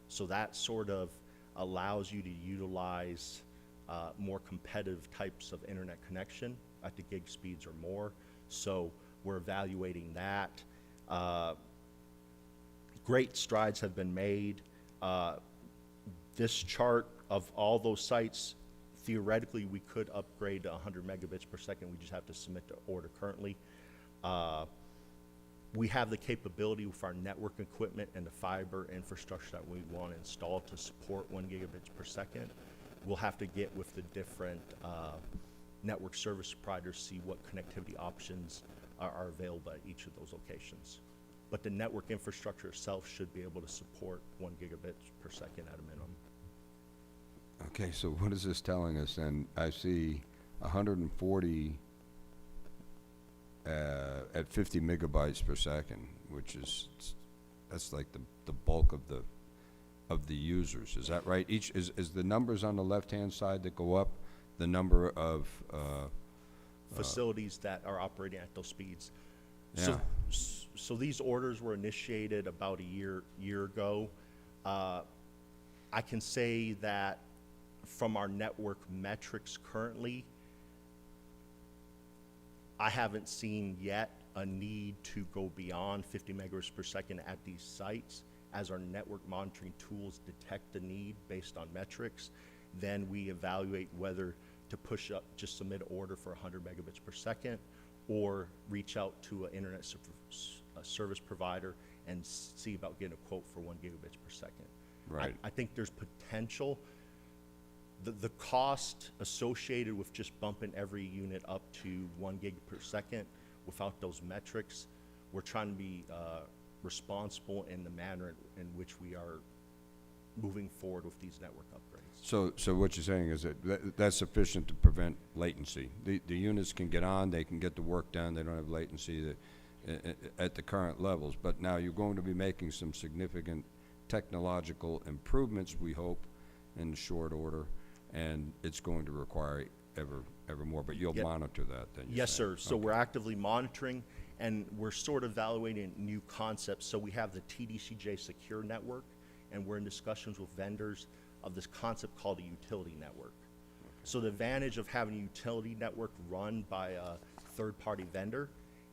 So that sort of allows you to utilize more competitive types of internet connection at the gig speeds or more. So we're evaluating that. Great strides have been made. This chart of all those sites, theoretically we could upgrade to 100 megabits per second. We just have to submit the order currently. We have the capability with our network equipment and the fiber infrastructure that we want to install to support 1 gigabits per second. We'll have to get with the different network service providers see what connectivity options are available at each of those locations. But the network infrastructure itself should be able to support 1 gigabit per second at a minimum. Okay, so what is this telling us then? I see 140 at 50 megabytes per second, which is, that's like the bulk of the users. Is that right? Is the numbers on the left-hand side that go up, the number of facilities that are operating at those speeds. Yeah. So these orders were initiated about a year ago. I can say that from our network metrics currently, I haven't seen yet a need to go beyond 50 megabits per second at these sites. As our network monitoring tools detect the need based on metrics, then we evaluate whether to push up, just submit an order for 100 megabits per second, or reach out to an internet service provider and see about getting a quote for 1 gigabits per second. Right. I think there's potential. The cost associated with just bumping every unit up to 1 gig per second without those metrics, we're trying to be responsible in the manner in which we are moving forward with these network upgrades. So what you're saying is that that's sufficient to prevent latency. The units can get on, they can get the work done, they don't have latency at the current levels. But now you're going to be making some significant technological improvements, we hope, in short order, and it's going to require ever more. But you'll monitor that then? Yes, sir. So we're actively monitoring, and we're sort of evaluating new concepts. So we have the TBCJ secure network, and we're in discussions with vendors of this concept called a utility network. So the advantage of having a utility network run by a third-party vendor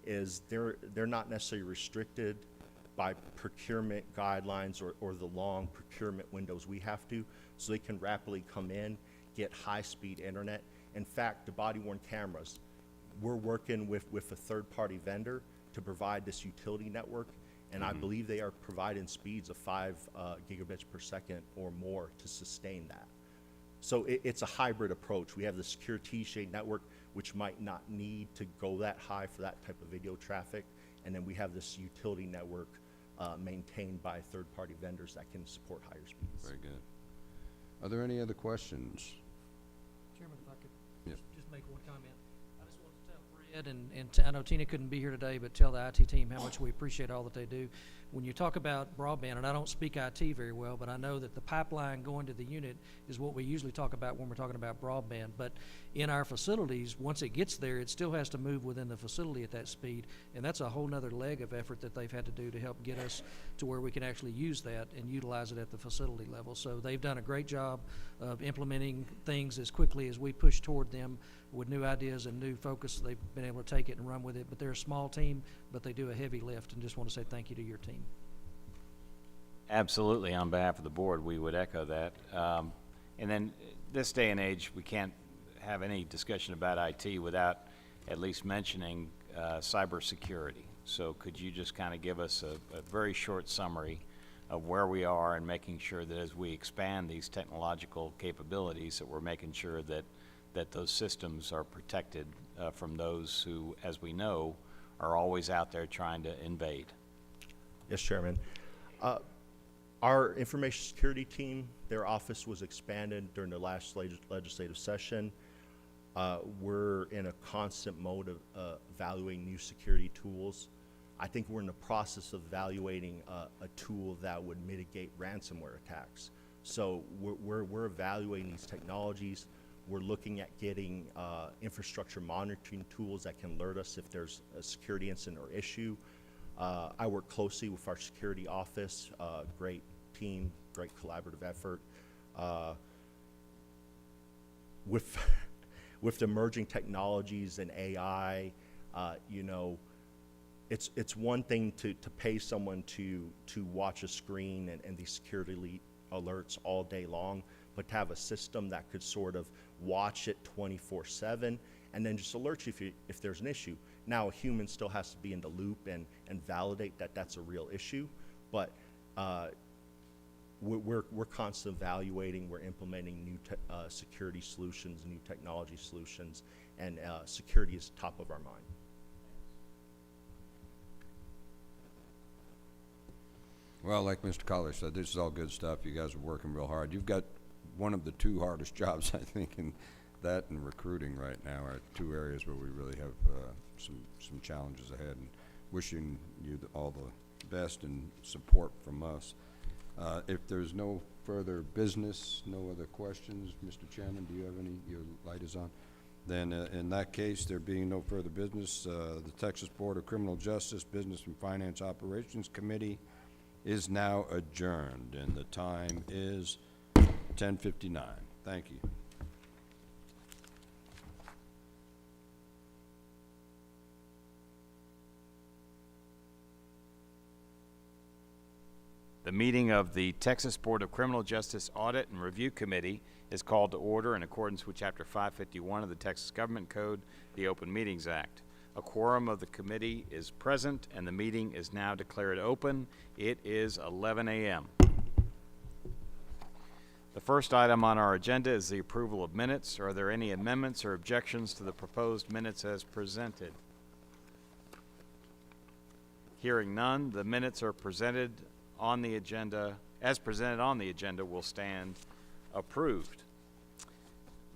is they're not necessarily restricted by procurement guidelines or the long procurement windows we have to, so they can rapidly come in, get high-speed internet. In fact, the body-worn cameras, we're working with a third-party vendor to provide this utility network, and I believe they are providing speeds of 5 gigabits per second or more to sustain that. So it's a hybrid approach. We have the secure T-shaped network, which might not need to go that high for that type of video traffic, and then we have this utility network maintained by third-party vendors that can support higher speeds. Very good. Are there any other questions? Chairman, if I could Yep. just make one comment. I just want to tell Fred, and I know Tina couldn't be here today, but tell the IT team how much we appreciate all that they do. When you talk about broadband, and I don't speak IT very well, but I know that the pipeline going to the unit is what we usually talk about when we're talking about broadband. But in our facilities, once it gets there, it still has to move within the facility at that speed, and that's a whole nother leg of effort that they've had to do to help get us to where we can actually use that and utilize it at the facility level. So they've done a great job of implementing things as quickly as we push toward them with new ideas and new focus. They've been able to take it and run with it, but they're a small team, but they do a heavy lift, and just want to say thank you to your team. Absolutely, on behalf of the board, we would echo that. And then this day and age, we can't have any discussion about IT without at least mentioning cybersecurity. So could you just kind of give us a very short summary of where we are and making sure that as we expand these technological capabilities, that we're making sure that those systems are protected from those who, as we know, are always out there trying to invade? Yes, Chairman. Our information security team, their office was expanded during the last legislative session. We're in a constant mode of evaluating new security tools. I think we're in the process of evaluating a tool that would mitigate ransomware attacks. So we're evaluating these technologies. We're looking at getting infrastructure monitoring tools that can alert us if there's a security incident or issue. I work closely with our security office, great team, great collaborative effort. With the emerging technologies and AI, you know, it's one thing to pay someone to watch a screen and these security alerts all day long, but to have a system that could sort of watch it 24/7 and then just alert you if there's an issue. Now, a human still has to be in the loop and validate that that's a real issue, but we're constantly evaluating, we're implementing new security solutions, new technology solutions, and security is top of our mind. Well, like Mr. Collier said, this is all good stuff. You guys are working real hard. You've got one of the two hardest jobs, I think, in that and recruiting right now are two areas where we really have some challenges ahead. And wishing you all the best and support from us. If there's no further business, no other questions, Mr. Chairman, do you have any? Your light is on. Then, in that case, there being no further business, the Texas Board of Criminal Justice Business and Finance Operations Committee is now adjourned, and the time is 10:59. Thank you. The meeting of the Texas Board of Criminal Justice Audit and Review Committee is called to order in accordance with Chapter 551 of the Texas Government Code, the Open Meetings Act. A quorum of the committee is present, and the meeting is now declared open. It is 11 a.m. The first item on our agenda is the approval of minutes. Are there any amendments or objections to the proposed minutes as presented? Hearing none, the minutes are presented on the agenda, as presented on the agenda, will stand approved.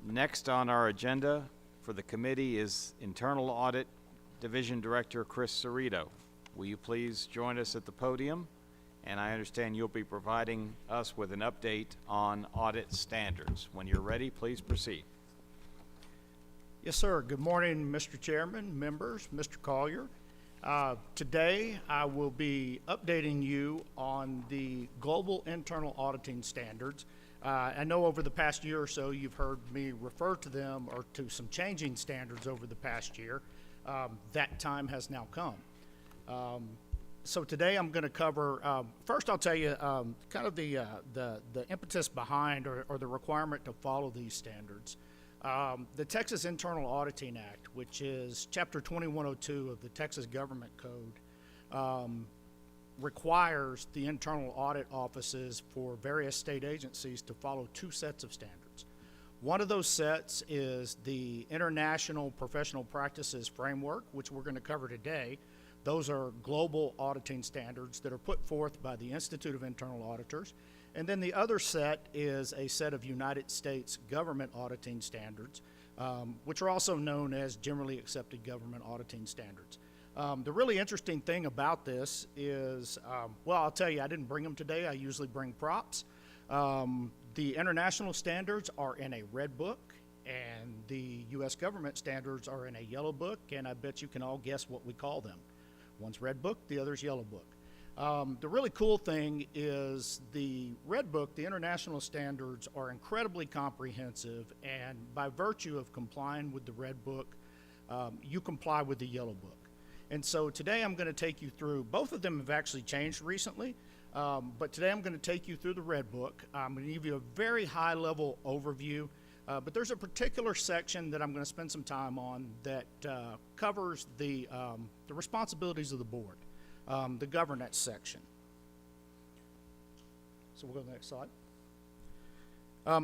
Next on our agenda for the committee is Internal Audit Division Director Chris Cerrito. Will you please join us at the podium? And I understand you'll be providing us with an update on audit standards. When you're ready, please proceed. Yes, sir. Good morning, Mr. Chairman, members, Mr. Collier. Today, I will be updating you on the global internal auditing standards. I know over the past year or so, you've heard me refer to them or to some changing standards over the past year. That time has now come. So today I'm going to cover, first I'll tell you kind of the impetus behind or the requirement to follow these standards. The Texas Internal Auditing Act, which is Chapter 2102 of the Texas Government Code, requires the internal audit offices for various state agencies to follow two sets of standards. One of those sets is the International Professional Practices Framework, which we're going to cover today. Those are global auditing standards that are put forth by the Institute of Internal Auditors. And then the other set is a set of United States government auditing standards, which are also known as generally accepted government auditing standards. The really interesting thing about this is, well, I'll tell you, I didn't bring them today. I usually bring props. The international standards are in a red book, and the U.S. government standards are in a yellow book, and I bet you can all guess what we call them. One's red book, the other's yellow book. The really cool thing is the red book, the international standards, are incredibly comprehensive, and by virtue of complying with the red book, you comply with the yellow book. And so today I'm going to take you through, both of them have actually changed recently, but today I'm going to take you through the red book. I'm going to give you a very high-level overview, but there's a particular section that I'm going to spend some time on that covers the responsibilities of the board. The governance section. So we'll go to the next slide.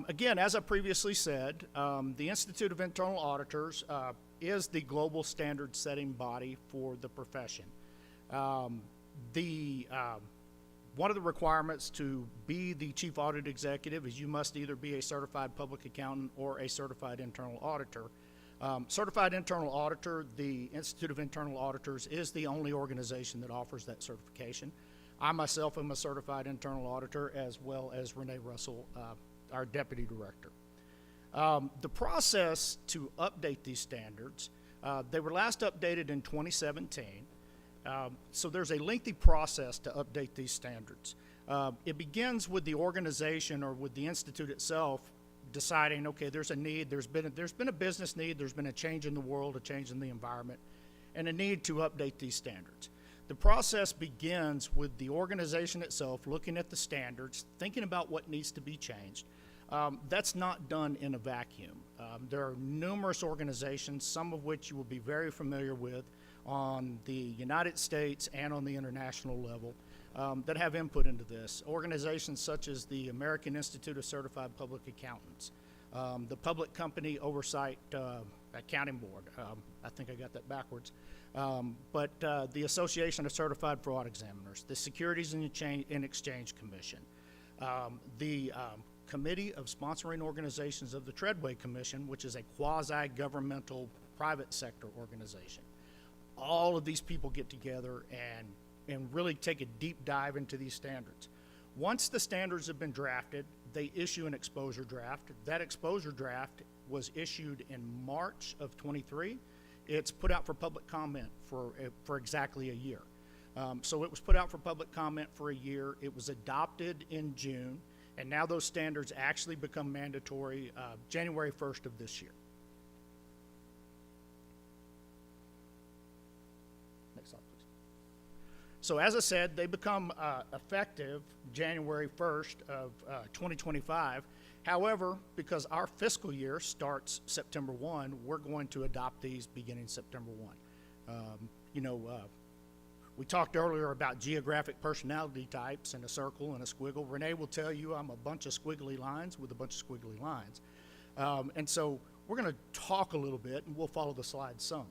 Again, as I previously said, the Institute of Internal Auditors is the global standard setting body for the profession. One of the requirements to be the chief audit executive is you must either be a certified public accountant or a certified internal auditor. Certified internal auditor, the Institute of Internal Auditors is the only organization that offers that certification. I myself am a certified internal auditor, as well as Renee Russell, our deputy director. The process to update these standards, they were last updated in 2017. So there's a lengthy process to update these standards. It begins with the organization or with the institute itself deciding, okay, there's a need, there's been a business need, there's been a change in the world, a change in the environment, and a need to update these standards. The process begins with the organization itself looking at the standards, thinking about what needs to be changed. That's not done in a vacuum. There are numerous organizations, some of which you will be very familiar with on the United States and on the international level, that have input into this. Organizations such as the American Institute of Certified Public Accountants, the Public Company Oversight Accounting Board. I think I got that backwards. But the Association of Certified Fraud Examiners, the Securities and Exchange Commission, the Committee of Sponsoring Organizations of the Treadway Commission, which is a quasi-governmental private sector organization. All of these people get together and really take a deep dive into these standards. Once the standards have been drafted, they issue an exposure draft. That exposure draft was issued in March of '23. It's put out for public comment for exactly a year. So it was put out for public comment for a year. It was adopted in June, and now those standards actually become mandatory January 1st of this year. Next slide, please. So as I said, they become effective January 1st of 2025. However, because our fiscal year starts September 1, we're going to adopt these beginning September 1. We talked earlier about geographic personality types and a circle and a squiggle. Renee will tell you I'm a bunch of squiggly lines with a bunch of squiggly lines. And so we're going to talk a little bit, and we'll follow the slides some.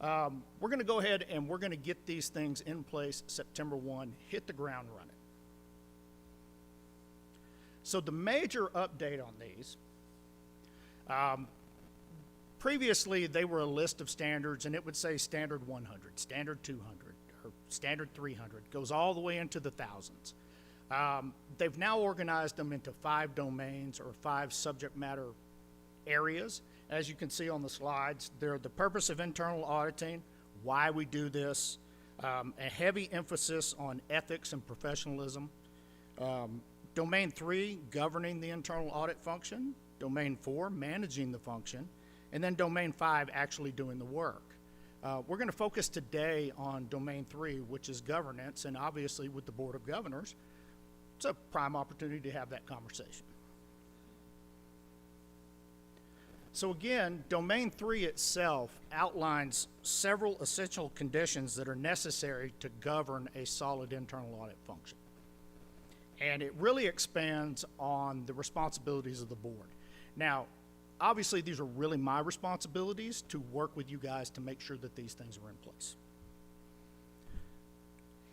We're going to go ahead and we're going to get these things in place September 1, hit the ground running. So the major update on these, previously they were a list of standards, and it would say standard 100, standard 200, or standard 300, goes all the way into the thousands. They've now organized them into 5 domains or 5 subject matter areas. As you can see on the slides, they're the purpose of internal auditing, why we do this, a heavy emphasis on ethics and professionalism. Domain 3, governing the internal audit function. Domain 4, managing the function. And then Domain 5, actually doing the work. We're going to focus today on Domain 3, which is governance, and obviously with the Board of Governors, it's a prime opportunity to have that conversation. So again, Domain 3 itself outlines several essential conditions that are necessary to govern a solid internal audit function. And it really expands on the responsibilities of the board. Now, obviously, these are really my responsibilities to work with you guys to make sure that these things are in place.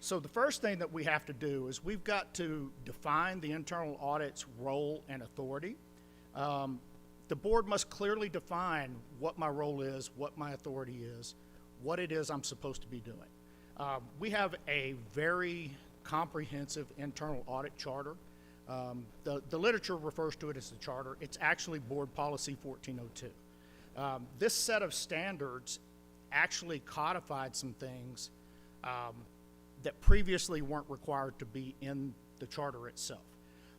So the first thing that we have to do is we've got to define the internal audit's role and authority. The board must clearly define what my role is, what my authority is, what it is I'm supposed to be doing. We have a very comprehensive internal audit charter. The literature refers to it as the charter. It's actually Board Policy 1402. This set of standards actually codified some things that previously weren't required to be in the charter itself.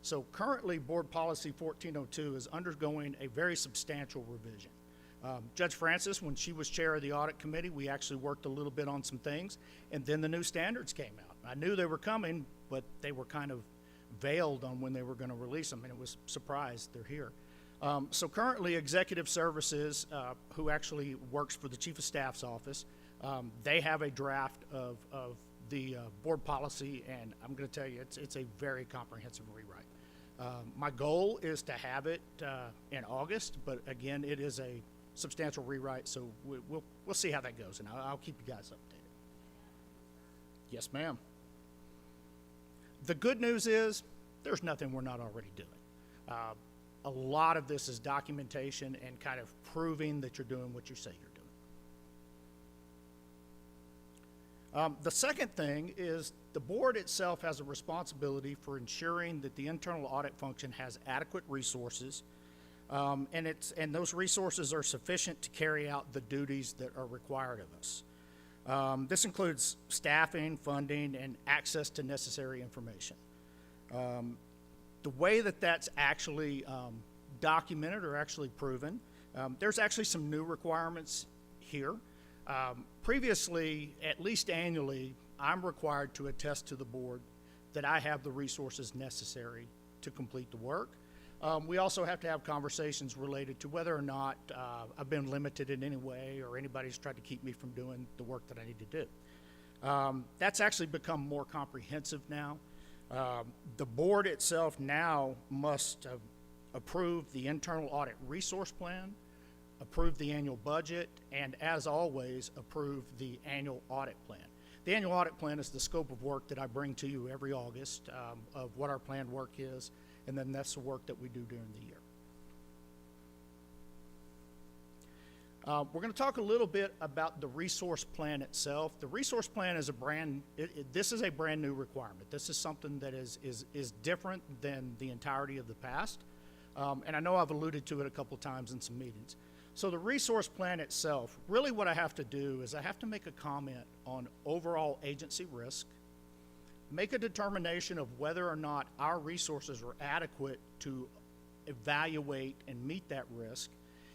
So currently, Board Policy 1402 is undergoing a very substantial revision. Judge Francis, when she was chair of the audit committee, we actually worked a little bit on some things, and then the new standards came out. I knew they were coming, but they were kind of veiled on when they were going to release them, and it was surprised they're here. So currently, Executive Services, who actually works for the Chief of Staff's office, they have a draft of the board policy, and I'm going to tell you, it's a very comprehensive rewrite. My goal is to have it in August, but again, it is a substantial rewrite, so we'll see how that goes, and I'll keep you guys updated. Yes, ma'am. The good news is there's nothing we're not already doing. A lot of this is documentation and kind of proving that you're doing what you say you're doing. The second thing is the board itself has a responsibility for ensuring that the internal audit function has adequate resources, and those resources are sufficient to carry out the duties that are required of us. This includes staffing, funding, and access to necessary information. The way that that's actually documented or actually proven, there's actually some new requirements here. Previously, at least annually, I'm required to attest to the board that I have the resources necessary to complete the work. We also have to have conversations related to whether or not I've been limited in any way or anybody's tried to keep me from doing the work that I need to do. That's actually become more comprehensive now. The board itself now must approve the internal audit resource plan, approve the annual budget, and as always, approve the annual audit plan. The annual audit plan is the scope of work that I bring to you every August of what our planned work is, and then that's the work that we do during the year. We're going to talk a little bit about the resource plan itself. The resource plan is this is a brand new requirement. This is something that is different than the entirety of the past. And I know I've alluded to it a couple times in some meetings. So the resource plan itself, really what I have to do is I have to make a comment on overall agency risk, make a determination of whether or not our resources are adequate to evaluate and meet that risk,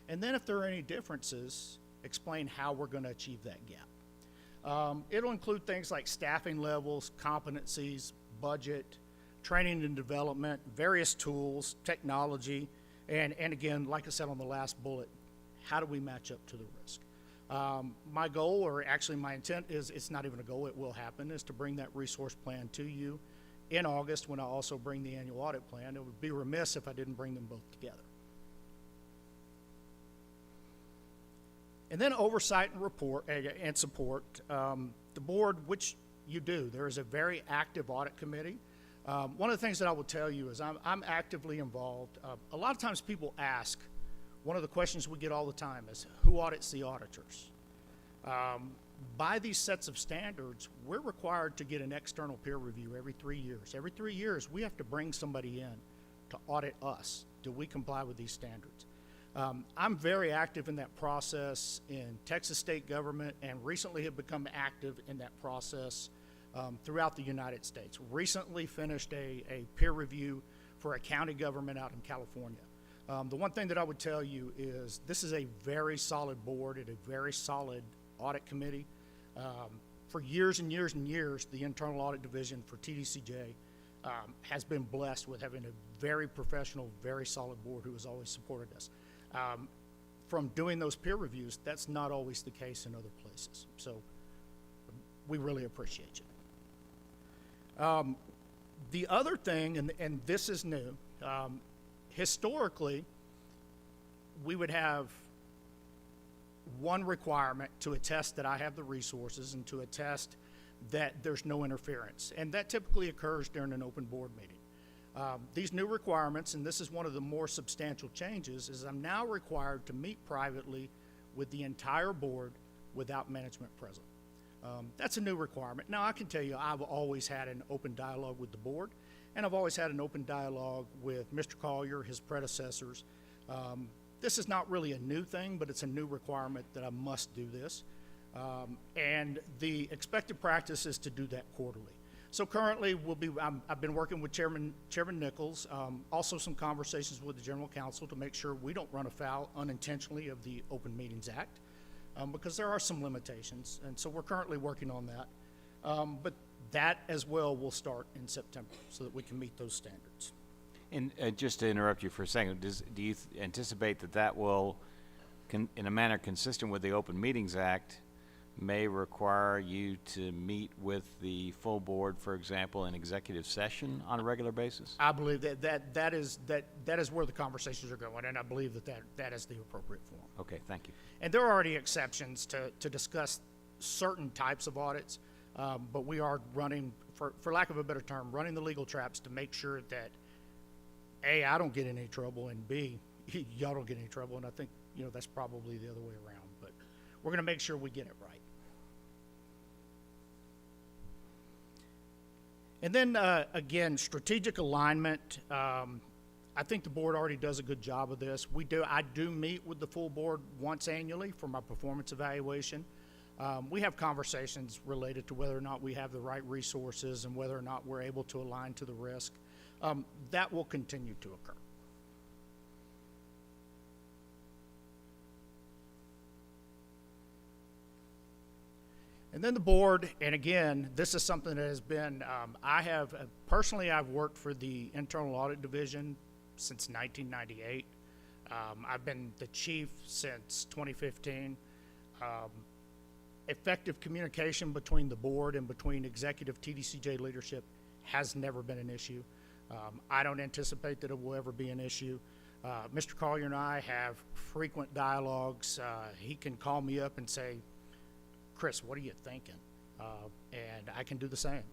and then if there are any differences, explain how we're going to achieve that gap. It'll include things like staffing levels, competencies, budget, training and development, various tools, technology, and again, like I said on the last bullet, how do we match up to the risk? My goal, or actually my intent is, it's not even a goal, it will happen, is to bring that resource plan to you in August when I also bring the annual audit plan. It would be remiss if I didn't bring them both together. And then oversight and report and support. The board, which you do, there is a very active audit committee. One of the things that I will tell you is I'm actively involved. A lot of times people ask, one of the questions we get all the time is, who audits the auditors? By these sets of standards, we're required to get an external peer review every 3 years. Every 3 years, we have to bring somebody in to audit us. Do we comply with these standards? I'm very active in that process in Texas state government, and recently have become active in that process throughout the United States. Recently finished a peer review for a county government out in California. The one thing that I would tell you is this is a very solid board and a very solid audit committee. For years and years and years, the Internal Audit Division for TBCJ has been blessed with having a very professional, very solid board who has always supported us. From doing those peer reviews, that's not always the case in other places. So we really appreciate you. The other thing, and this is new, historically, we would have one requirement to attest that I have the resources and to attest that there's no interference. And that typically occurs during an open board meeting. These new requirements, and this is one of the more substantial changes, is I'm now required to meet privately with the entire board without management present. That's a new requirement. Now, I can tell you I've always had an open dialogue with the board, and I've always had an open dialogue with Mr. Collier, his predecessors. This is not really a new thing, but it's a new requirement that I must do this. And the expected practice is to do that quarterly. So currently, I've been working with Chairman Nichols, also some conversations with the General Counsel to make sure we don't run afoul unintentionally of the Open Meetings Act, because there are some limitations, and so we're currently working on that. But that as well will start in September so that we can meet those standards. And just to interrupt you for a second, do you anticipate that will, in a manner consistent with the Open Meetings Act, may require you to meet with the full board, for example, in executive session on a regular basis? I believe that is where the conversations are going, and I believe that is the appropriate form. Okay, thank you. And there are already exceptions to discuss certain types of audits, but we are running, for lack of a better term, running the legal traps to make sure that A, I don't get in any trouble, and B, y'all don't get in any trouble, and I think that's probably the other way around, but we're going to make sure we get it right. And then, again, strategic alignment. I think the board already does a good job of this. I do meet with the full board once annually for my performance evaluation. We have conversations related to whether or not we have the right resources and whether or not we're able to align to the risk. That will continue to occur. And then the board, and again, this is something that has been, personally, I've worked for the Internal Audit Division since 1998. I've been the chief since 2015. Effective communication between the board and between executive TBCJ leadership has never been an issue. I don't anticipate that it will ever be an issue. Mr. Collier and I have frequent dialogues. He can call me up and say, Chris, what are you thinking? And I can do the same.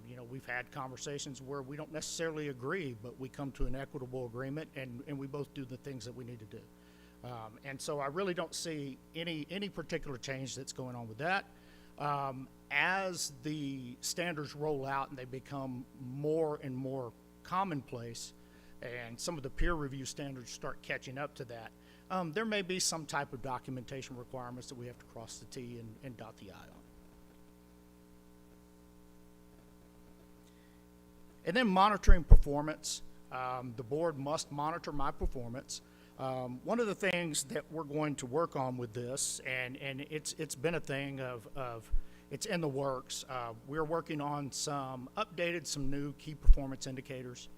You know, we've had conversations where we don't necessarily agree, but we come to an equitable agreement, and we both do the things that we need to do. And so I really don't see any particular change that's going on with that. As the standards roll out and they become more and more commonplace, and some of the peer review standards start catching up to that, there may be some type of documentation requirements that we have to cross the T and dot the I on. And then monitoring performance. The board must monitor my performance. One of the things that we're going to work on with this, and it's been a thing of it's in the works. We're working on some new key performance indicators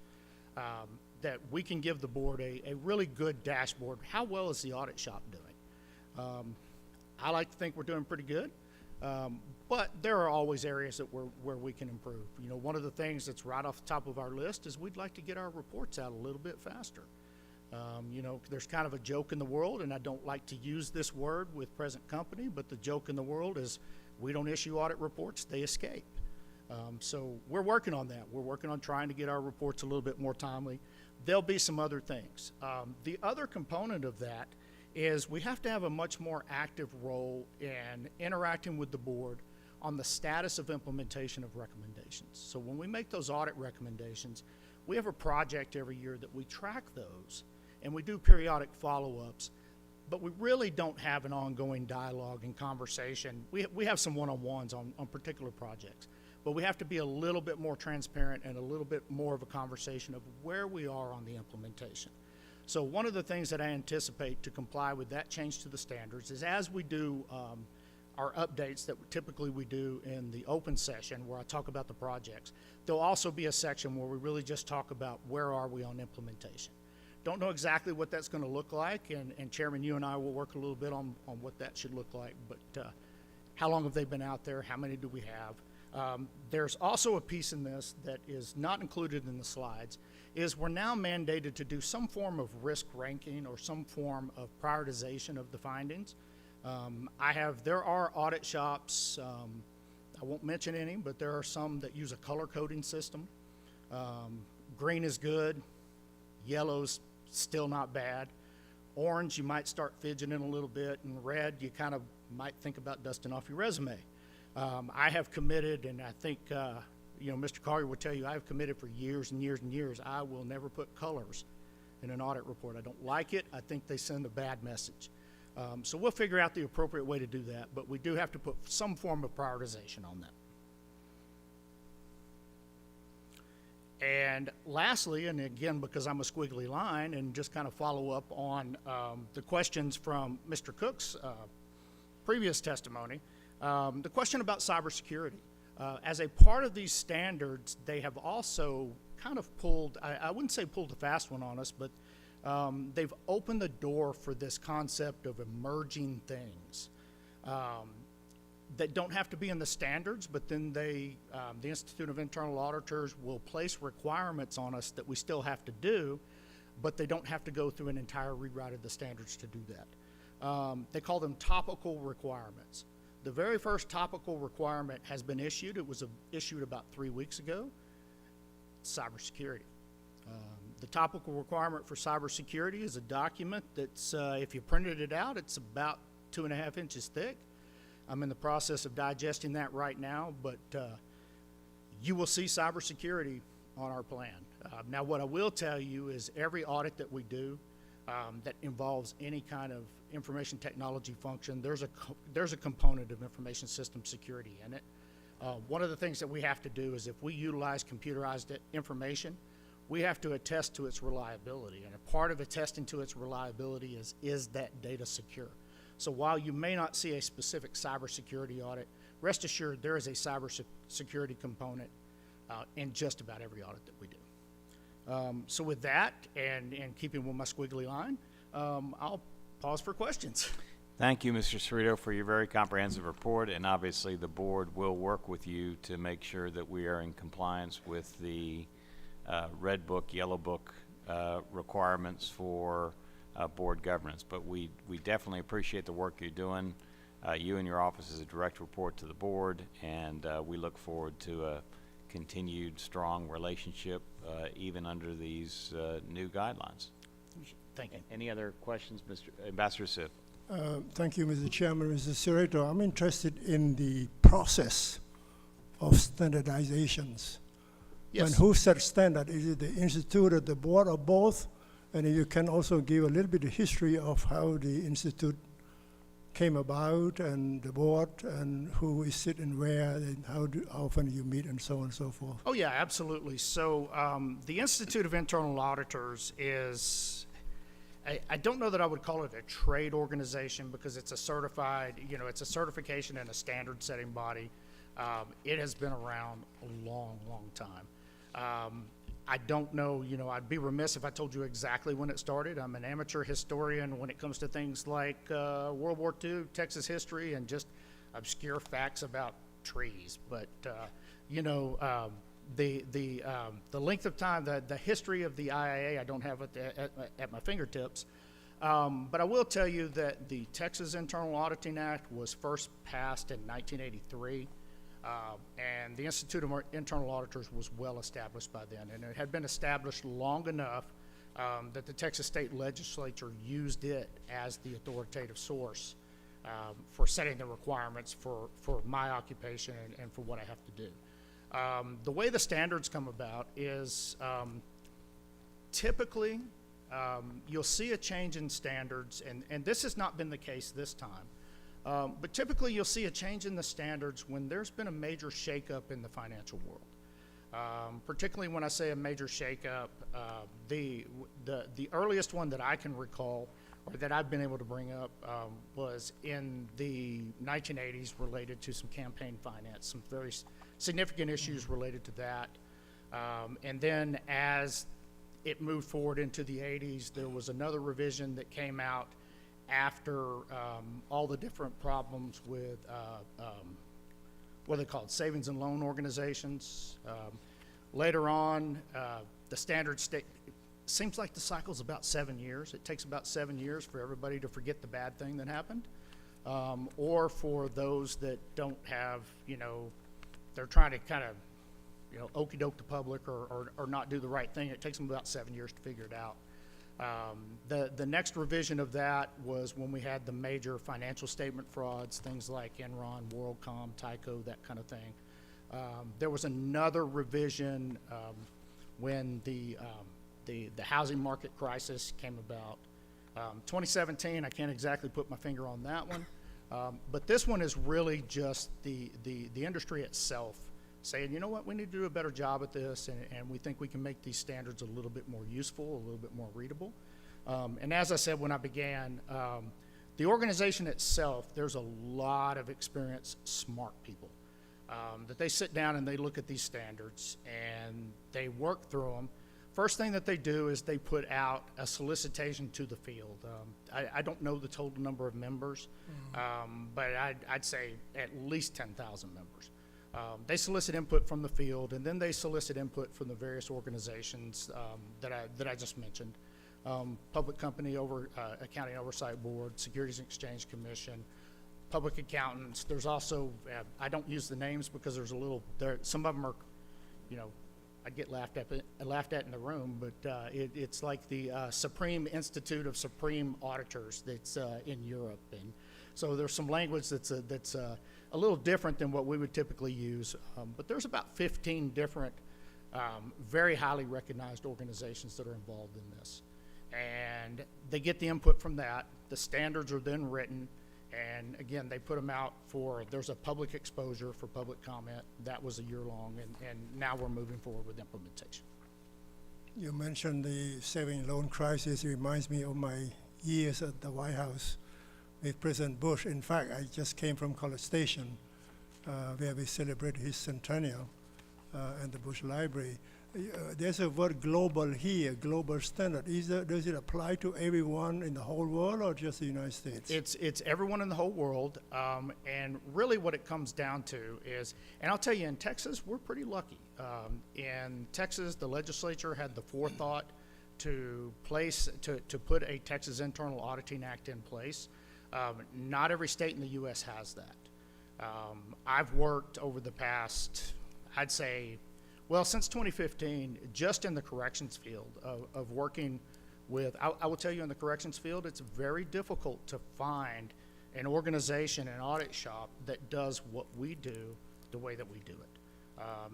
that we can give the board a really good dashboard. How well is the audit shop doing? I like to think we're doing pretty good. But there are always areas that where we can improve. You know, one of the things that's right off the top of our list is we'd like to get our reports out a little bit faster. You know, there's kind of a joke in the world, and I don't like to use this word with present company, but the joke in the world is we don't issue audit reports, they escape. So we're working on that. We're working on trying to get our reports a little bit more timely. There'll be some other things. The other component of that is we have to have a much more active role in interacting with the board on the status of implementation of recommendations. So when we make those audit recommendations, we have a project every year that we track those, and we do periodic follow-ups, but we really don't have an ongoing dialogue and conversation. We have some one-on-ones on particular projects, but we have to be a little bit more transparent and a little bit more of a conversation of where we are on the implementation. So one of the things that I anticipate to comply with that change to the standards is as we do our updates that typically we do in the open session where I talk about the projects, there'll also be a section where we really just talk about where are we on implementation. Don't know exactly what that's going to look like, and Chairman, you and I will work a little bit on what that should look like, but how long have they been out there? How many do we have? There's also a piece in this that is not included in the slides, is we're now mandated to do some form of risk ranking or some form of prioritization of the findings. There are audit shops, I won't mention any, but there are some that use a color coding system. Green is good, yellow's still not bad. Orange, you might start fidgeting a little bit, and red, you kind of might think about dusting off your resume. I have committed, and I think, you know, Mr. Collier would tell you, I have committed for years and years and years, I will never put colors in an audit report. I don't like it. I think they send a bad message. So we'll figure out the appropriate way to do that, but we do have to put some form of prioritization on that. And lastly, and again, because I'm a squiggly line, and just kind of follow up on the questions from Mr. Cook's previous testimony, the question about cybersecurity. As a part of these standards, they have also kind of pulled, I wouldn't say pulled a fast one on us, but they've opened the door for this concept of emerging things that don't have to be in the standards, but then the Institute of Internal Auditors will place requirements on us that we still have to do, but they don't have to go through an entire rewrite of the standards to do that. They call them topical requirements. The very first topical requirement has been issued. It was issued about 3 weeks ago. Cybersecurity. The topical requirement for cybersecurity is a document that's, if you printed it out, it's about 2.5 inches thick. I'm in the process of digesting that right now, but you will see cybersecurity on our plan. Now, what I will tell you is every audit that we do that involves any kind of information technology function, there's a component of information system security in it. One of the things that we have to do is if we utilize computerized information, we have to attest to its reliability, and a part of attesting to its reliability is that data secure. So while you may not see a specific cybersecurity audit, rest assured there is a cybersecurity component in just about every audit that we do. So with that, and keeping with my squiggly line, I'll pause for questions. Thank you, Mr. Cerrito, for your very comprehensive report, and obviously the board will work with you to make sure that we are in compliance with the Red Book, Yellow Book requirements for board governance. But we definitely appreciate the work you're doing. You and your office is a direct report to the board, and we look forward to a continued strong relationship even under these new guidelines. Thank you. Any other questions, Mr. Ambassador Sif? Thank you, Mr. Chairman. Mr. Curator, I'm interested in the process of standardizations. Yes. And who sets standard? Is it the institute or the board or both? And if you can also give a little bit of history of how the institute came about and the board and who is sitting where and how often you meet and so on and so forth. Oh, yeah, absolutely. So the Institute of Internal Auditors is, I don't know that I would call it a trade organization because it's a certified, it's a certification and a standard setting body. It has been around a long, long time. I don't know, I'd be remiss if I told you exactly when it started. I'm an amateur historian when it comes to things like World War II, Texas history, and just obscure facts about trees. But, the length of time, the history of the IIA, I don't have it at my fingertips. But I will tell you that the Texas Internal Auditing Act was first passed in 1983. And the Institute of Internal Auditors was well established by then, and it had been established long enough that the Texas State Legislature used it as the authoritative source for setting the requirements for my occupation and for what I have to do. The way the standards come about is typically you'll see a change in standards, and this has not been the case this time. But typically you'll see a change in the standards when there's been a major shakeup in the financial world. Particularly when I say a major shakeup, the earliest one that I can recall or that I've been able to bring up was in the 1980s related to some campaign finance, some very significant issues related to that. And then as it moved forward into the 80s, there was another revision that came out after all the different problems with what are they called, savings and loan organizations. Later on, the standard state, seems like the cycle's about 7 years. It takes about 7 years for everybody to forget the bad thing that happened, or for those that don't have, they're trying to kind of, okey-doke the public or not do the right thing. It takes them about 7 years to figure it out. The next revision of that was when we had the major financial statement frauds, things like Enron, WorldCom, Tyco, that kind of thing. There was another revision when the housing market crisis came about. 2017, I can't exactly put my finger on that one, but this one is really just the industry itself saying, you know what, we need to do a better job at this, and we think we can make these standards a little bit more useful, a little bit more readable. And as I said when I began, the organization itself, there's a lot of experienced, smart people that they sit down and they look at these standards and they work through them. First thing that they do is they put out a solicitation to the field. I don't know the total number of members, but I'd say at least 10,000 members. They solicit input from the field, and then they solicit input from the various organizations that I just mentioned. Public Company Accounting Oversight Board, Securities and Exchange Commission, public accountants. There's also, I don't use the names because some of them are, I'd get laughed at in the room, but it's like the Supreme Institute of Supreme Auditors that's in Europe. And so there's some language that's a little different than what we would typically use, but there's about 15 different very highly recognized organizations that are involved in this. And they get the input from that. The standards are then written, and again, they put them out there's a public exposure for public comment. That was a year long, and now we're moving forward with implementation. You mentioned the saving loan crisis. It reminds me of my years at the White House with President Bush. In fact, I just came from College Station, where we celebrated his centennial and the Bush Library. There's a word global here, global standard. Does it apply to everyone in the whole world or just the United States? It's everyone in the whole world, and really what it comes down to is, and I'll tell you, in Texas, we're pretty lucky. In Texas, the legislature had the forethought to put a Texas Internal Auditing Act in place. Not every state in the U.S. has that. I've worked over the past, I'd say, well, since 2015, just in the corrections field of working with, I will tell you, in the corrections field, it's very difficult to find an organization, an audit shop that does what we do the way that we do it.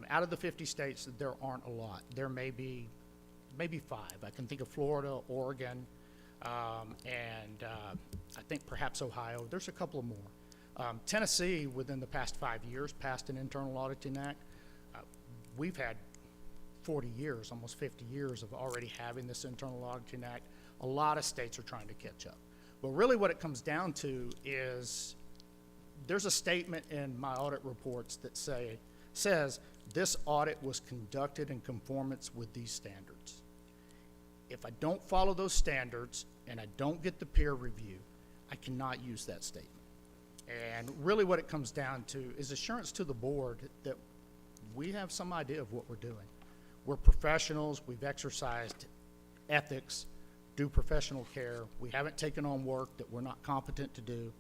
Out of the 50 states, there aren't a lot. There may be maybe 5. I can think of Florida, Oregon, and I think perhaps Ohio. There's a couple of more. Tennessee, within the past 5 years, passed an Internal Auditing Act. We've had 40 years, almost 50 years of already having this Internal Auditing Act. A lot of states are trying to catch up. But really what it comes down to is there's a statement in my audit reports that says this audit was conducted in conformance with these standards. If I don't follow those standards and I don't get the peer review, I cannot use that statement. And really what it comes down to is assurance to the board that we have some idea of what we're doing. We're professionals, we've exercised ethics, do professional care, we haven't taken on work that we're not competent to do,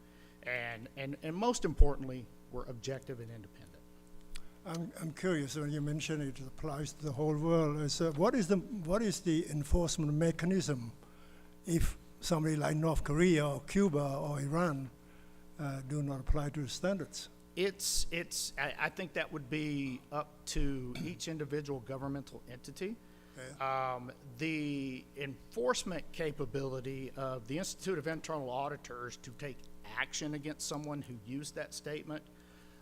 and most importantly, we're objective and independent. I'm curious, when you mention it applies to the whole world, what is the enforcement mechanism if somebody like North Korea or Cuba or Iran do not apply to the standards? I think that would be up to each individual governmental entity. Okay. The enforcement capability of the Institute of Internal Auditors to take action against someone who used that statement,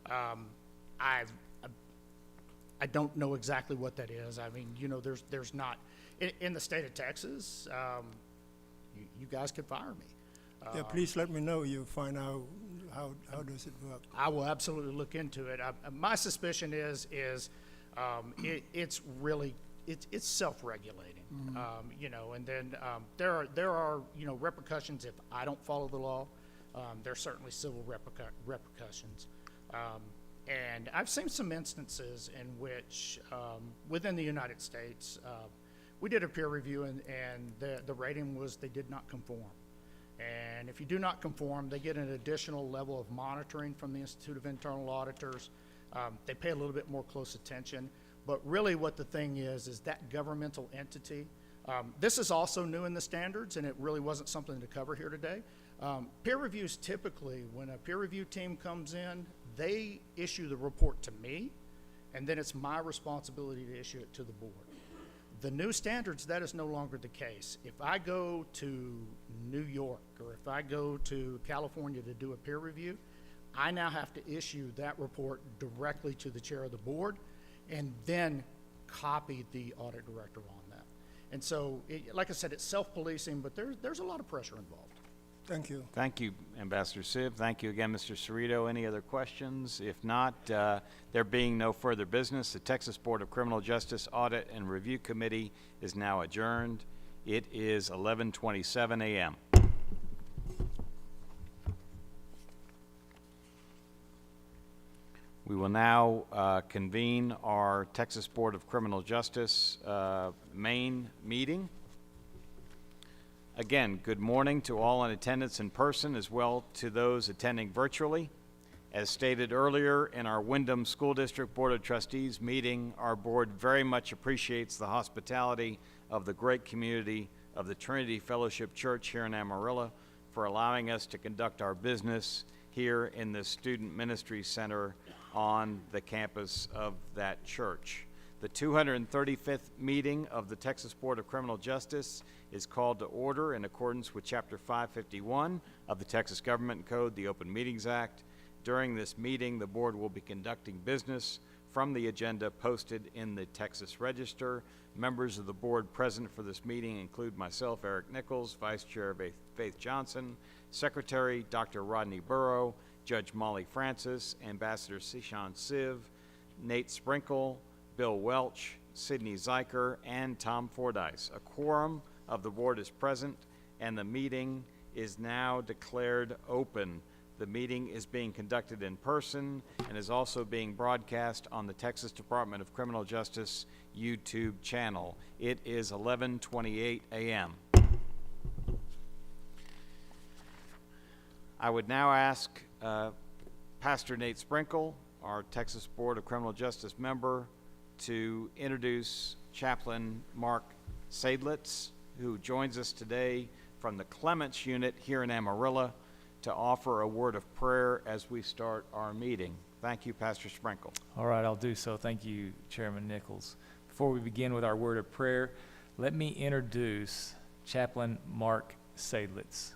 I don't know exactly what that is. I mean, you know, there's not, in the state of Texas, you guys could fire me. Yeah, please let me know. You find out how does it work. I will absolutely look into it. My suspicion is it's really it's self-regulating, you know. And then there are you know repercussions if I don't follow the law. There's certainly civil repercussions. And I've seen some instances in which within the United States we did a peer review and the rating was they did not conform. And if you do not conform, they get an additional level of monitoring from the Institute of Internal Auditors. They pay a little bit more close attention. But really what the thing is that governmental entity, this is also new in the standards, and it really wasn't something to cover here today. Peer reviews typically, when a peer review team comes in, they issue the report to me, and then it's my responsibility to issue it to the board. The new standards, that is no longer the case. If I go to New York or if I go to California to do a peer review, I now have to issue that report directly to the chair of the board and then copy the audit director on that. And so, like I said, it's self-policing, but there's a lot of pressure involved. Thank you. Thank you, Ambassador Siv. Thank you again, Mr. Cerrito. Any other questions? If not, there being no further business, the Texas Board of Criminal Justice Audit and Review Committee is now adjourned. It is 11:27 a.m. We will now convene our Texas Board of Criminal Justice main meeting. Again, good morning to all in attendance in person as well to those attending virtually. As stated earlier in our Windham School District Board of Trustees meeting, our board very much appreciates the hospitality of the great community of the Trinity Fellowship Church here in Amarillo for allowing us to conduct our business here in the Student Ministry Center on the campus of that church. The 235th meeting of the Texas Board of Criminal Justice is called to order in accordance with Chapter 551 of the Texas Government Code, the Open Meetings Act. During this meeting, the board will be conducting business from the agenda posted in the Texas Register. Members of the board present for this meeting include myself, Eric Nichols, Vice Chair Faith Johnson, Secretary Dr. Rodney Burrow, Judge Molly Francis, Ambassador Sishan Siv, Nate Sprinkle, Bill Welch, Sidney Zeiker, and Tom Fordyce. A quorum of the board is present, and the meeting is now declared open. The meeting is being conducted in person and is also being broadcast on the Texas Department of Criminal Justice YouTube channel. It is 11:28 a.m. I would now ask Pastor Nate Sprinkle, our Texas Board of Criminal Justice member, to introduce Chaplain Mark Seidlitz, who joins us today from the Clements Unit here in Amarillo, to offer a word of prayer as we start our meeting. Thank you, Pastor Sprinkle. All right, I'll do so. Thank you, Chairman Nichols. Before we begin with our word of prayer, let me introduce Chaplain Mark Seidlitz.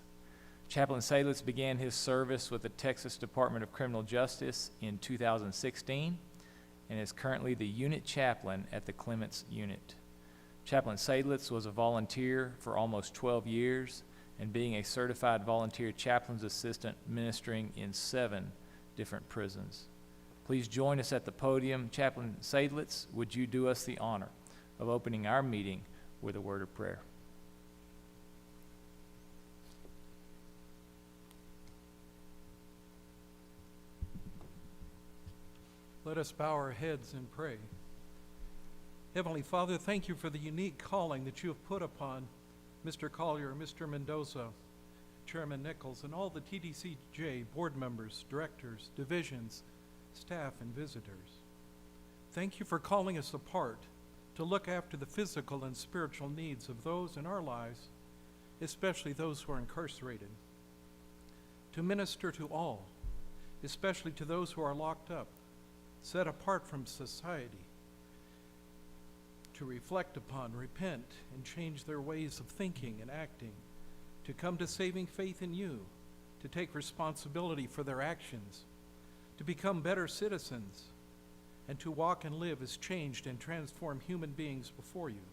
Chaplain Seidlitz began his service with the Texas Department of Criminal Justice in 2016 and is currently the unit chaplain at the Clements Unit. Chaplain Seidlitz was a volunteer for almost 12 years and being a certified volunteer chaplain's assistant ministering in 7 different prisons. Please join us at the podium. Chaplain Seidlitz, would you do us the honor of opening our meeting with a word of prayer? Let us bow our heads and pray. Heavenly Father, thank you for the unique calling that you have put upon Mr. Collier, Mr. Mendoza, Chairman Nichols, and all the TBCJ board members, directors, divisions, staff, and visitors. Thank you for calling us apart to look after the physical and spiritual needs of those in our lives, especially those who are incarcerated, to minister to all, especially to those who are locked up, set apart from society, to reflect upon, repent, and change their ways of thinking and acting, to come to saving faith in you, to take responsibility for their actions, to become better citizens, and to walk and live as changed and transformed human beings before you.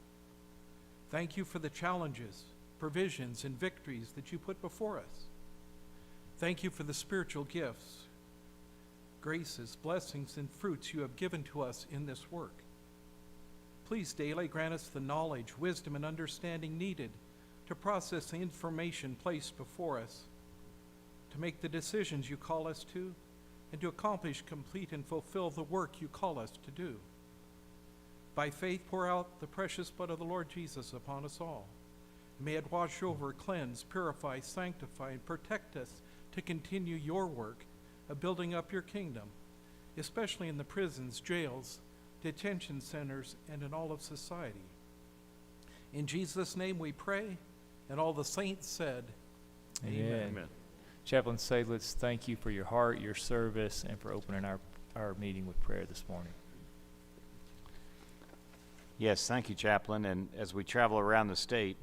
Thank you for the challenges, provisions, and victories that you put before us. Thank you for the spiritual gifts, graces, blessings, and fruits you have given to us in this work. Please daily grant us the knowledge, wisdom, and understanding needed to process the information placed before us, to make the decisions you call us to, and to accomplish, complete, and fulfill the work you call us to do. By faith, pour out the precious blood of the Lord Jesus upon us all. May it wash over, cleanse, purify, sanctify, and protect us to continue your work of building up your kingdom, especially in the prisons, jails, detention centers, and in all of society. In Jesus' name we pray, and all the saints said, Amen. Amen. Chaplain Seidlitz, thank you for your heart, your service, and for opening our meeting with prayer this morning. Yes, thank you, Chaplain. And as we travel around the state,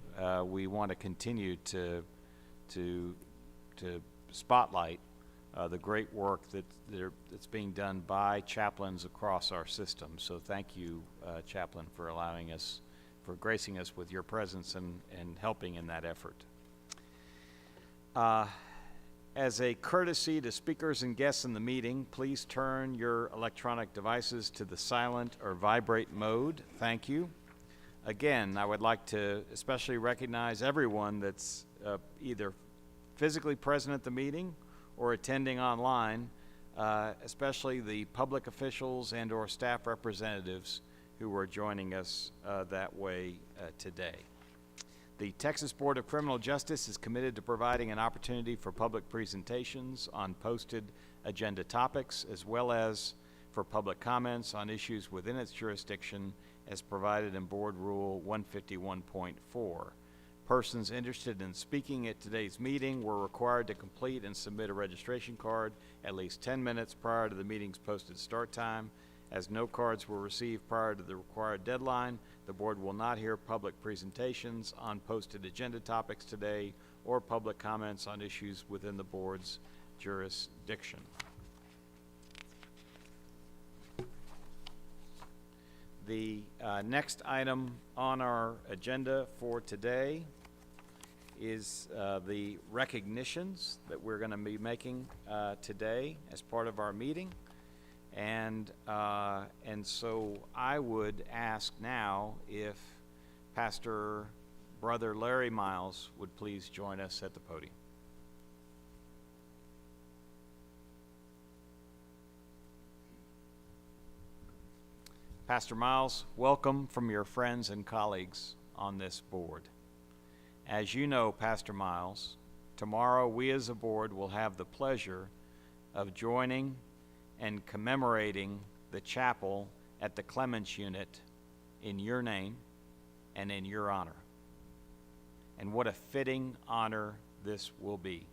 we want to continue to spotlight the great work that's being done by chaplains across our system. So thank you, Chaplain, for gracing us with your presence and helping in that effort. As a courtesy to speakers and guests in the meeting, please turn your electronic devices to the silent or vibrate mode. Thank you. Again, I would like to especially recognize everyone that's either physically present at the meeting or attending online, especially the public officials and or staff representatives who are joining us that way today. The Texas Board of Criminal Justice is committed to providing an opportunity for public presentations on posted agenda topics, as well as for public comments on issues within its jurisdiction as provided in Board Rule 151.4. Persons interested in speaking at today's meeting were required to complete and submit a registration card at least 10 minutes prior to the meeting's posted start time. As no cards were received prior to the required deadline, the board will not hear public presentations on posted agenda topics today or public comments on issues within the board's jurisdiction. The next item on our agenda for today is the recognitions that we're going to be making today as part of our meeting. And so I would ask now if Pastor Brother Larry Miles would please join us at the podium. Pastor Miles, welcome from your friends and colleagues on this board. As you know, Pastor Miles, tomorrow we as a board will have the pleasure of joining and commemorating the chapel at the Clements Unit in your name and in your honor. And what a fitting honor this will be.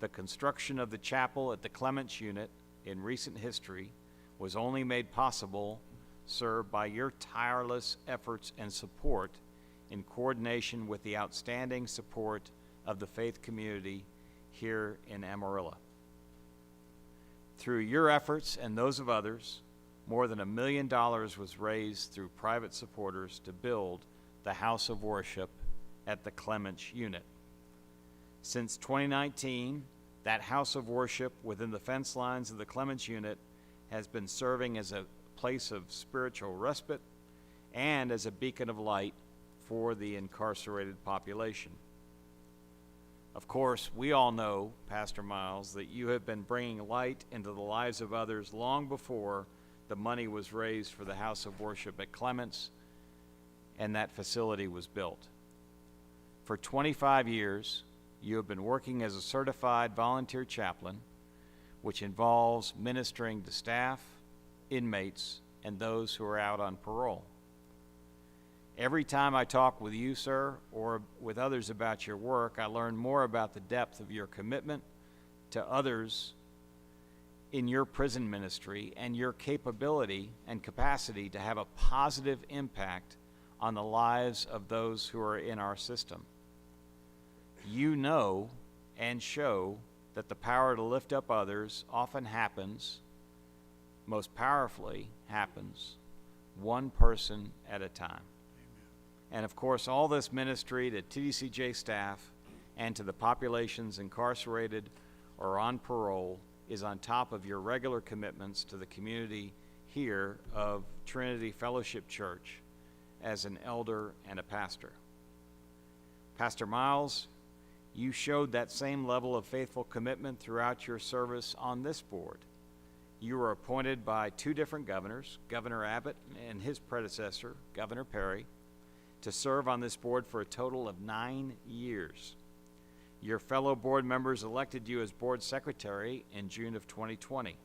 The construction of the chapel at the Clements Unit in recent history was only made possible, sir, by your tireless efforts and support in coordination with the outstanding support of the faith community here in Amarillo. Through your efforts and those of others, more than $1 million was raised through private supporters to build the house of worship at the Clements Unit. Since 2019, that house of worship within the fence lines of the Clements Unit has been serving as a place of spiritual respite and as a beacon of light for the incarcerated population. Of course, we all know, Pastor Miles, that you have been bringing light into the lives of others long before the money was raised for the house of worship at Clements and that facility was built. For 25 years, you have been working as a certified volunteer chaplain, which involves ministering to staff, inmates, and those who are out on parole. Every time I talk with you, sir, or with others about your work, I learn more about the depth of your commitment to others in your prison ministry and your capability and capacity to have a positive impact on the lives of those who are in our system. You know and show that the power to lift up others often happens, most powerfully happens, one person at a time. And of course, all this ministry to TBCJ staff and to the populations incarcerated or on parole is on top of your regular commitments to the community here of Trinity Fellowship Church as an elder and a pastor. Pastor Miles, you showed that same level of faithful commitment throughout your service on this board. You were appointed by two different governors, Governor Abbott and his predecessor, Governor Perry, to serve on this board for a total of 9 years. Your fellow board members elected you as board secretary in June of 2020.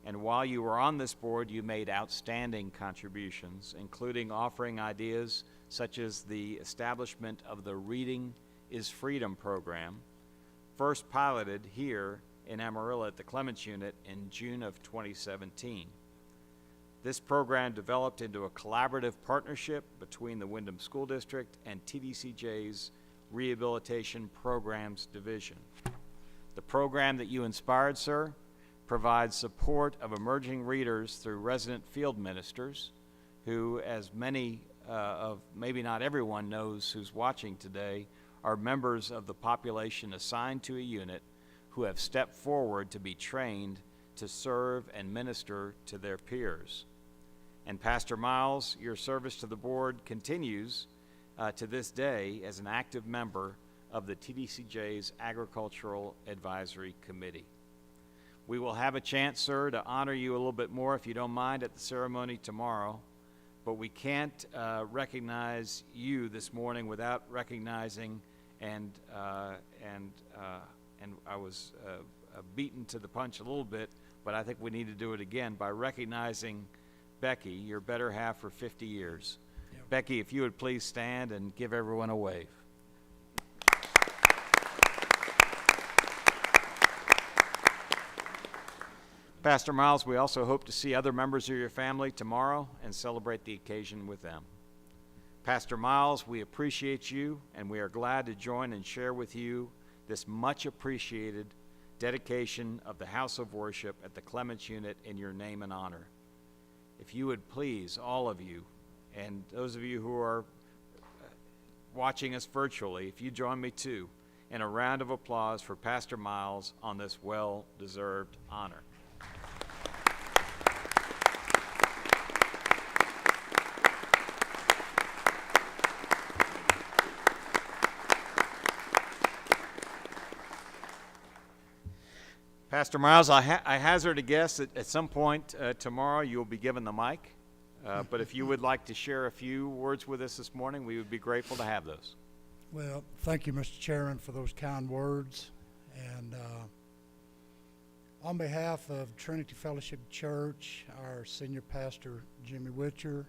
And while you were on this board, you made outstanding contributions, including offering ideas such as the establishment of the Reading is Freedom program, first piloted here in Amarillo at the Clements Unit in June of 2017. This program developed into a collaborative partnership between the Windham School District and TBCJ's Rehabilitation Programs Division. The program that you inspired, sir, provides support of emerging readers through resident field ministers who, as many of, maybe not everyone knows who's watching today, are members of the population assigned to a unit who have stepped forward to be trained to serve and minister to their peers. And Pastor Miles, your service to the board continues to this day as an active member of the TBCJ's Agricultural Advisory Committee. We will have a chance, sir, to honor you a little bit more, if you don't mind, at the ceremony tomorrow. But we can't recognize you this morning without recognizing, and I was beaten to the punch a little bit, but I think we need to do it again by recognizing Becky, your better half for 50 years. Yep. Becky, if you would please stand and give everyone a wave. Pastor Miles, we also hope to see other members of your family tomorrow and celebrate the occasion with them. Pastor Miles, we appreciate you, and we are glad to join and share with you this much appreciated dedication of the house of worship at the Clements Unit in your name and honor. If you would please, all of you, and those of you who are watching us virtually, if you join me too, in a round of applause for Pastor Miles on this well-deserved honor. Pastor Miles, I hazard a guess that at some point tomorrow you'll be given the mic. But if you would like to share a few words with us this morning, we would be grateful to have those. Well, thank you, Mr. Chairman, for those kind words. And on behalf of Trinity Fellowship Church, our senior pastor, Jimmy Witcher,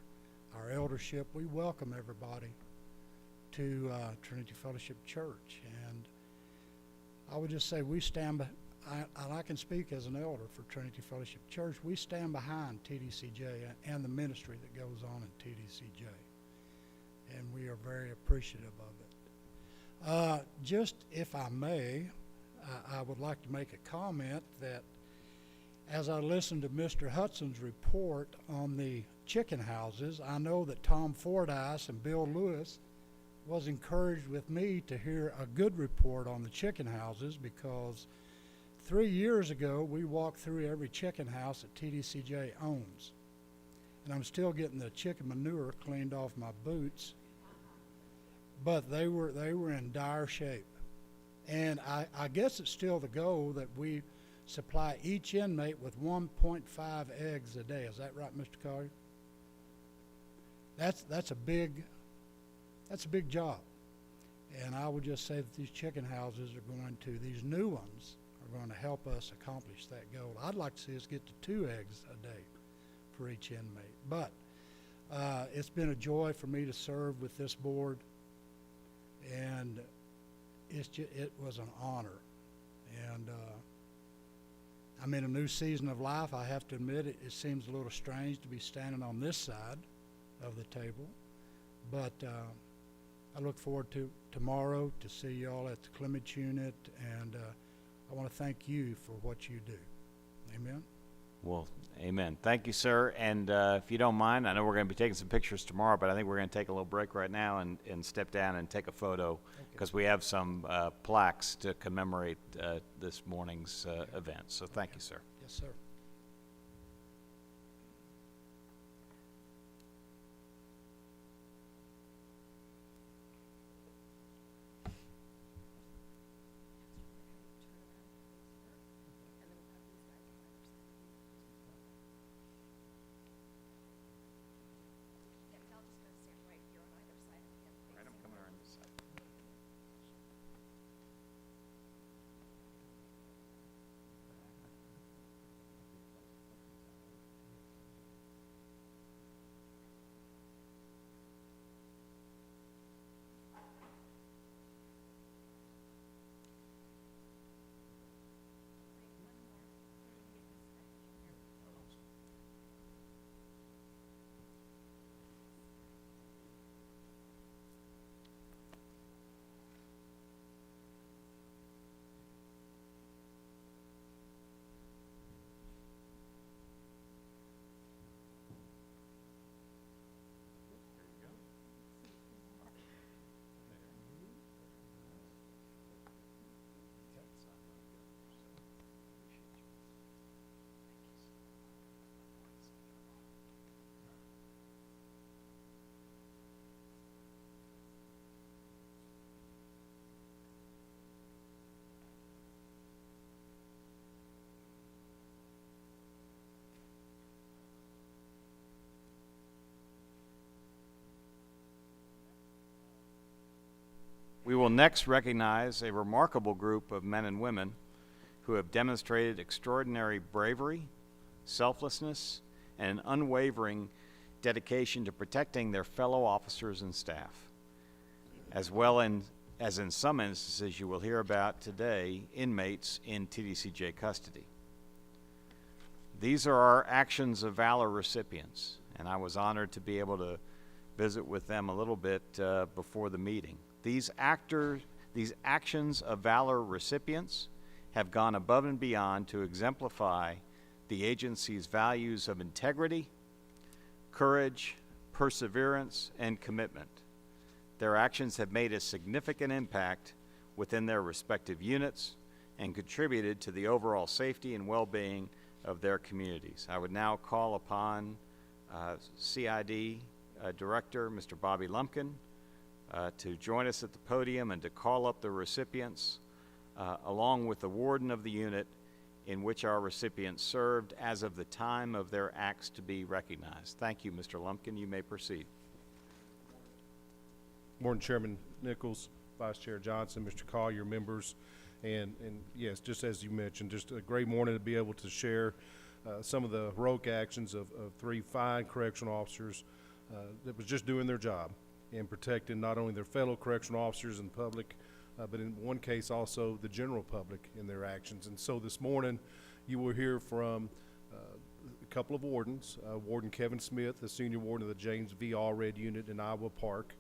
our eldership, we welcome everybody to Trinity Fellowship Church. And I would just say we stand and I can speak as an elder for Trinity Fellowship Church. We stand behind TDCJ and the ministry that goes on in TDCJ, and we are very appreciative of it. Just if I may, I would like to make a comment that as I listened to Mr. Hudson's report on the chicken houses, I know that Tom Fordyce and Bill Lewis was encouraged with me to hear a good report on the chicken houses, because 3 years ago, we walked through every chicken house that TDCJ owns. And I'm still getting the chicken manure cleaned off my boots. But they were in dire shape. And I guess it's still the goal that we supply each inmate with 1.5 eggs a day. Is that right, Mr. Collier? That's a big job. And I would just say that these chicken houses are going to, these new ones, are going to help us accomplish that goal. I'd like to see us get to 2 eggs a day for each inmate. But it's been a joy for me to serve with this board, and it was an honor. And I'm in a new season of life. I have to admit it seems a little strange to be standing on this side of the table, but I look forward to tomorrow to see you all at the Clements unit, and I want to thank you for what you do. Amen? Well, amen. Thank you, sir. And if you don't mind, I know we're going to be taking some pictures tomorrow, but I think we're going to take a little break right now and step down and take a photo, because we have some plaques to commemorate this morning's event. So thank you, sir. Yes, sir. We will next recognize a remarkable group of men and women who have demonstrated extraordinary bravery, selflessness, and an unwavering dedication to protecting their fellow officers and staff, as well as in some instances you will hear about today, inmates in TDCJ custody. These are our Actions of Valor recipients, and I was honored to be able to visit with them a little bit before the meeting. These Actions of Valor recipients have gone above and beyond to exemplify the agency's values of integrity, courage, perseverance, and commitment. Their actions have made a significant impact within their respective units and contributed to the overall safety and well-being of their communities. I would now call upon CID Director, Mr. Bobby Lumpkin, to join us at the podium and to call up the recipients, along with the warden of the unit, in which our recipients served as of the time of their acts to be recognized. Thank you, Mr. Lumpkin. You may proceed. Morning, Chairman Nichols, Vice Chair Johnson, Mr. Collier, members, and yes, just as you mentioned, just a great morning to be able to share some of the heroic actions of three fine correctional officers that was just doing their job and protecting not only their fellow correctional officers and public, but in one case also the general public in their actions. And so this morning you will hear from a couple of wardens, Warden Kevin Smith, the senior warden of the James V. Allred unit in Iowa Park,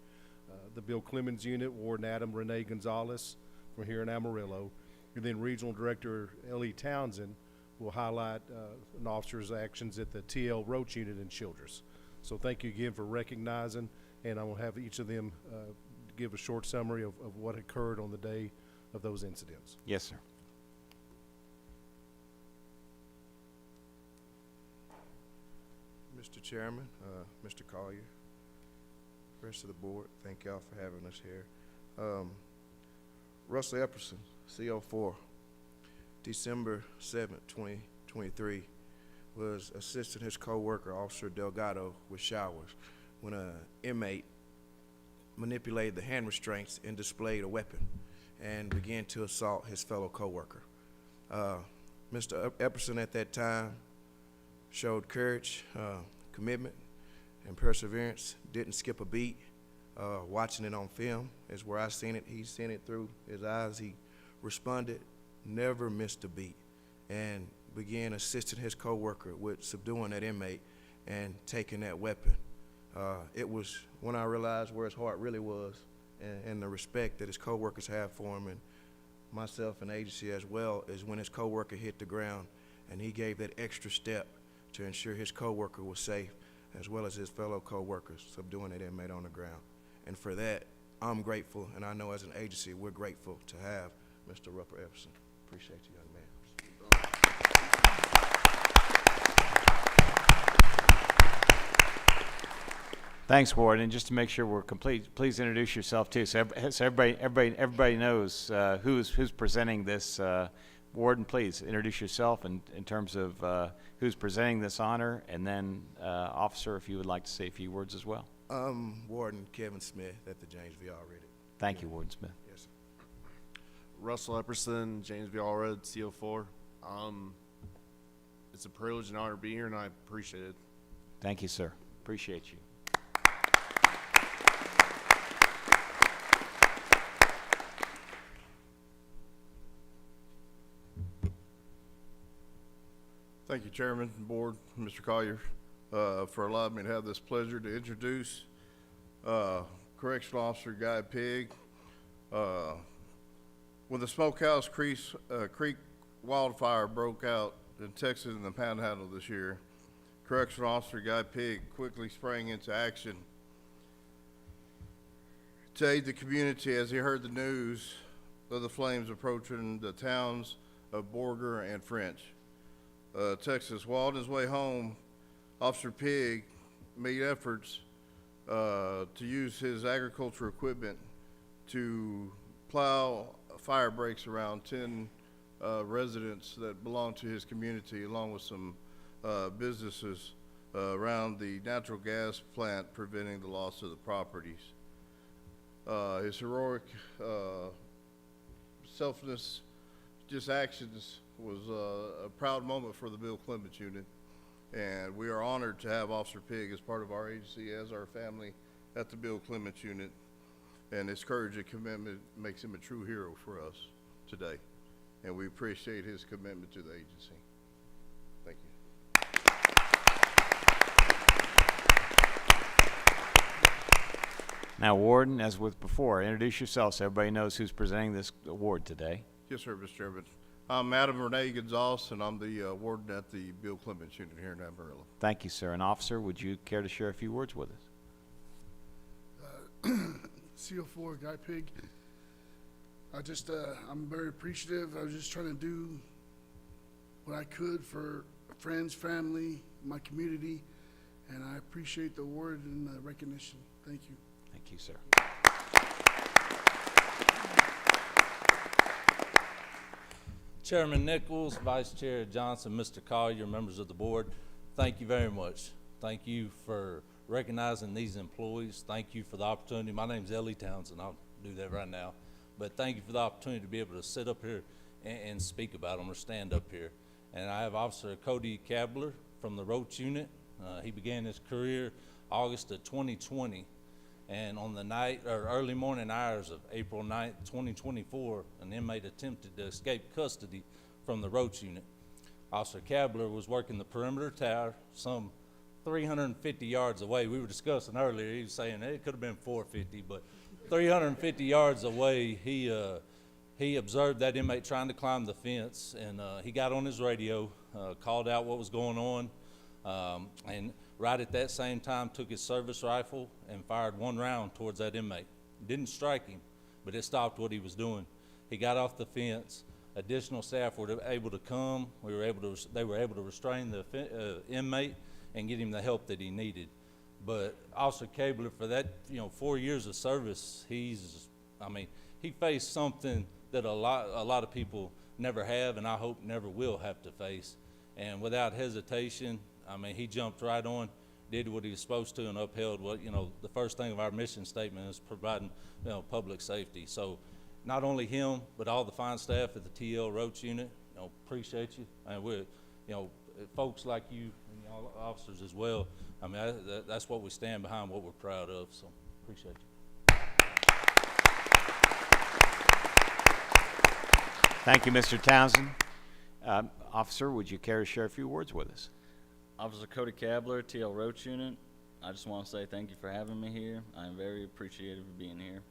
the Bill Clemens unit, Warden Adam Renee Gonzalez from here in Amarillo, and then Regional Director L.E. Townsend will highlight an officer's actions at the T.L. Roach unit in Childress. So thank you again for recognizing, and I will have each of them give a short summary of what occurred on the day of those incidents. Yes, sir. Mr. Chairman, Mr. Collier, rest of the board, thank y'all for having us here. Russell Epperson, CO4, December 7th, 2023, was assisting his co-worker, Officer Delgado, with showers when an inmate manipulated the hand restraints and displayed a weapon and began to assault his fellow co-worker. Mr. Epperson at that time showed courage, commitment, and perseverance, didn't skip a beat. Watching it on film is where I seen it. He seen it through his eyes. He responded, never missed a beat, and began assisting his co-worker with subduing that inmate and taking that weapon. It was when I realized where his heart really was and the respect that his co-workers have for him and myself and agency as well, is when his co-worker hit the ground and he gave that extra step to ensure his co-worker was safe, as well as his fellow co-workers, subduing that inmate on the ground. And for that, I'm grateful, and I know as an agency, we're grateful to have Mr. Russell Epperson. Appreciate you, young man. Thanks, Ward. And just to make sure we're complete, please introduce yourself too, so everybody knows who's presenting this. Warden, please introduce yourself in terms of who's presenting this honor, and then officer, if you would like to say a few words as well. Warden Kevin Smith at the James V. Allred. Thank you, Warden Smith. Yes, sir. Russell Epperson, James V. Allred, CO4. It's a privilege and honor to be here, and I appreciate it. Thank you, sir. Appreciate you. Thank you, Chairman, Board, Mr. Collier, for allowing me to have this pleasure to introduce Correctional Officer Guy Pigg. When the Smokehouse Creek wildfire broke out in Texas and the Panhandle this year, Correctional Officer Guy Pigg quickly sprang into action to aid the community as he heard the news of the flames approaching the towns of Borger and French, Texas. While on his way home, Officer Pigg made efforts to use his agricultural equipment to plow fire breaks around 10 residents that belong to his community, along with some businesses around the natural gas plant, preventing the loss of the properties. His heroic selfless just actions was a proud moment for the Bill Clemens unit, and we are honored to have Officer Pigg as part of our agency, as our family at the Bill Clemens unit, and his courage and commitment makes him a true hero for us today, and we appreciate his commitment to the agency. Thank you. Now, Warden, as with before, introduce yourself so everybody knows who's presenting this award today. Yes, sir, Mr. Chairman. I'm Adam Renee Gonzalez, and I'm the warden at the Bill Clemens unit here in Amarillo. Thank you, sir. And officer, would you care to share a few words with us? CO4 Guy Pigg. I'm very appreciative. I was just trying to do what I could for friends, family, my community, and I appreciate the award and the recognition. Thank you. Thank you, sir. Chairman Nichols, Vice Chair Johnson, Mr. Collier, members of the board, thank you very much. Thank you for recognizing these employees. Thank you for the opportunity. My name's Ellie Townsend. I'll do that right now. But thank you for the opportunity to be able to sit up here and speak about them or stand up here. And I have Officer Cody Kabler from the Roach Unit. He began his career August of 2020. And on the night or early morning hours of April 9th, 2024, an inmate attempted to escape custody from the Roach Unit. Officer Kabler was working the perimeter tower some 350 yards away. We were discussing earlier, he was saying it could have been 450, but 350 yards away, he observed that inmate trying to climb the fence, and he got on his radio, called out what was going on, and right at that same time took his service rifle and fired one round towards that inmate. Didn't strike him, but it stopped what he was doing. He got off the fence. Additional staff were able to come. They were able to restrain the inmate and get him the help that he needed. But Officer Kabler, for that 4 years of service, he faced something that a lot of people never have, and I hope never will have to face. And without hesitation, he jumped right on, did what he was supposed to, and upheld what the first thing of our mission statement is providing public safety. So not only him, but all the fine staff at the TL Roach Unit, appreciate you. And we're folks like you and y'all officers as well. That's what we stand behind, what we're proud of. So appreciate you. Thank you, Mr. Townsend. Officer, would you care to share a few words with us? Officer Cody Kabler, TL Roach Unit. I just want to say thank you for having me here. I am very appreciative of being here.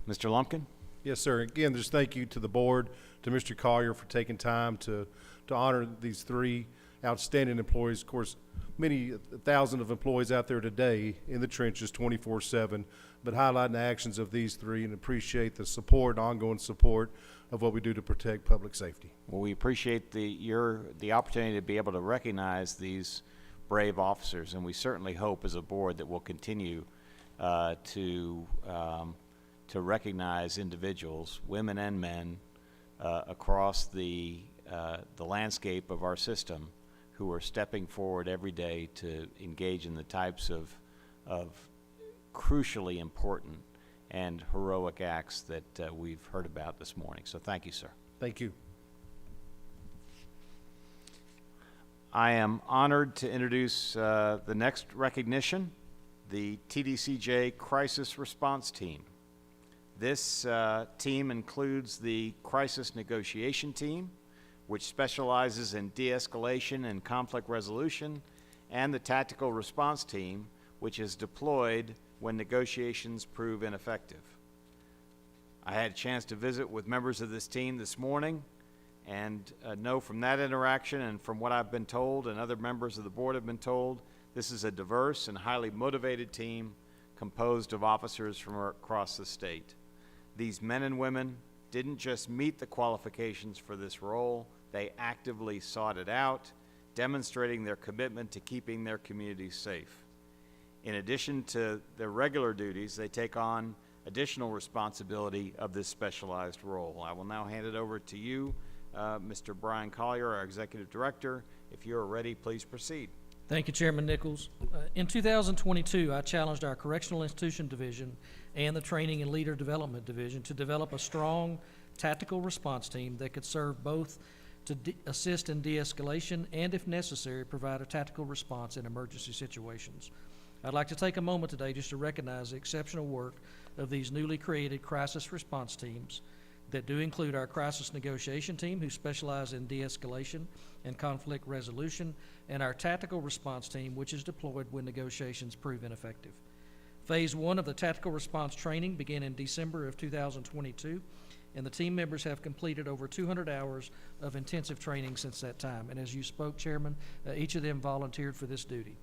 Mr. Lumpkin? Yes, sir. Again, just thank you to the board, to Mr. Collier for taking time to honor these three outstanding employees. Of course, many thousands of employees out there today in the trenches 24/7, but highlighting the actions of these three and appreciate the support, ongoing support of what we do to protect public safety. Well, we appreciate the opportunity to be able to recognize these brave officers, and we certainly hope as a board that we'll continue to recognize individuals, women and men, across the landscape of our system who are stepping forward every day to engage in the types of crucially important and heroic acts that we've heard about this morning. So thank you, sir. Thank you. I am honored to introduce the next recognition, the TBCJ Crisis Response Team. This team includes the Crisis Negotiation Team, which specializes in de-escalation and conflict resolution, and the Tactical Response Team, which is deployed when negotiations prove ineffective. I had a chance to visit with members of this team this morning and know from that interaction and from what I've been told and other members of the board have been told, this is a diverse and highly motivated team composed of officers from across the state. These men and women didn't just meet the qualifications for this role, they actively sought it out, demonstrating their commitment to keeping their communities safe. In addition to their regular duties, they take on additional responsibility of this specialized role. I will now hand it over to you, Mr. Brian Collier, our Executive Director. If you are ready, please proceed. Thank you, Chairman Nichols. In 2022, I challenged our Correctional Institution Division and the Training and Leader Development Division to develop a strong tactical response team that could serve both to assist in de-escalation and, if necessary, provide a tactical response in emergency situations. I'd like to take a moment today just to recognize the exceptional work of these newly created crisis response teams that do include our crisis negotiation team, who specialize in de-escalation and conflict resolution, and our tactical response team, which is deployed when negotiations prove ineffective. Phase 1 of the tactical response training began in December of 2022, and the team members have completed over 200 hours of intensive training since that time. And as you spoke, Chairman, each of them volunteered for this duty.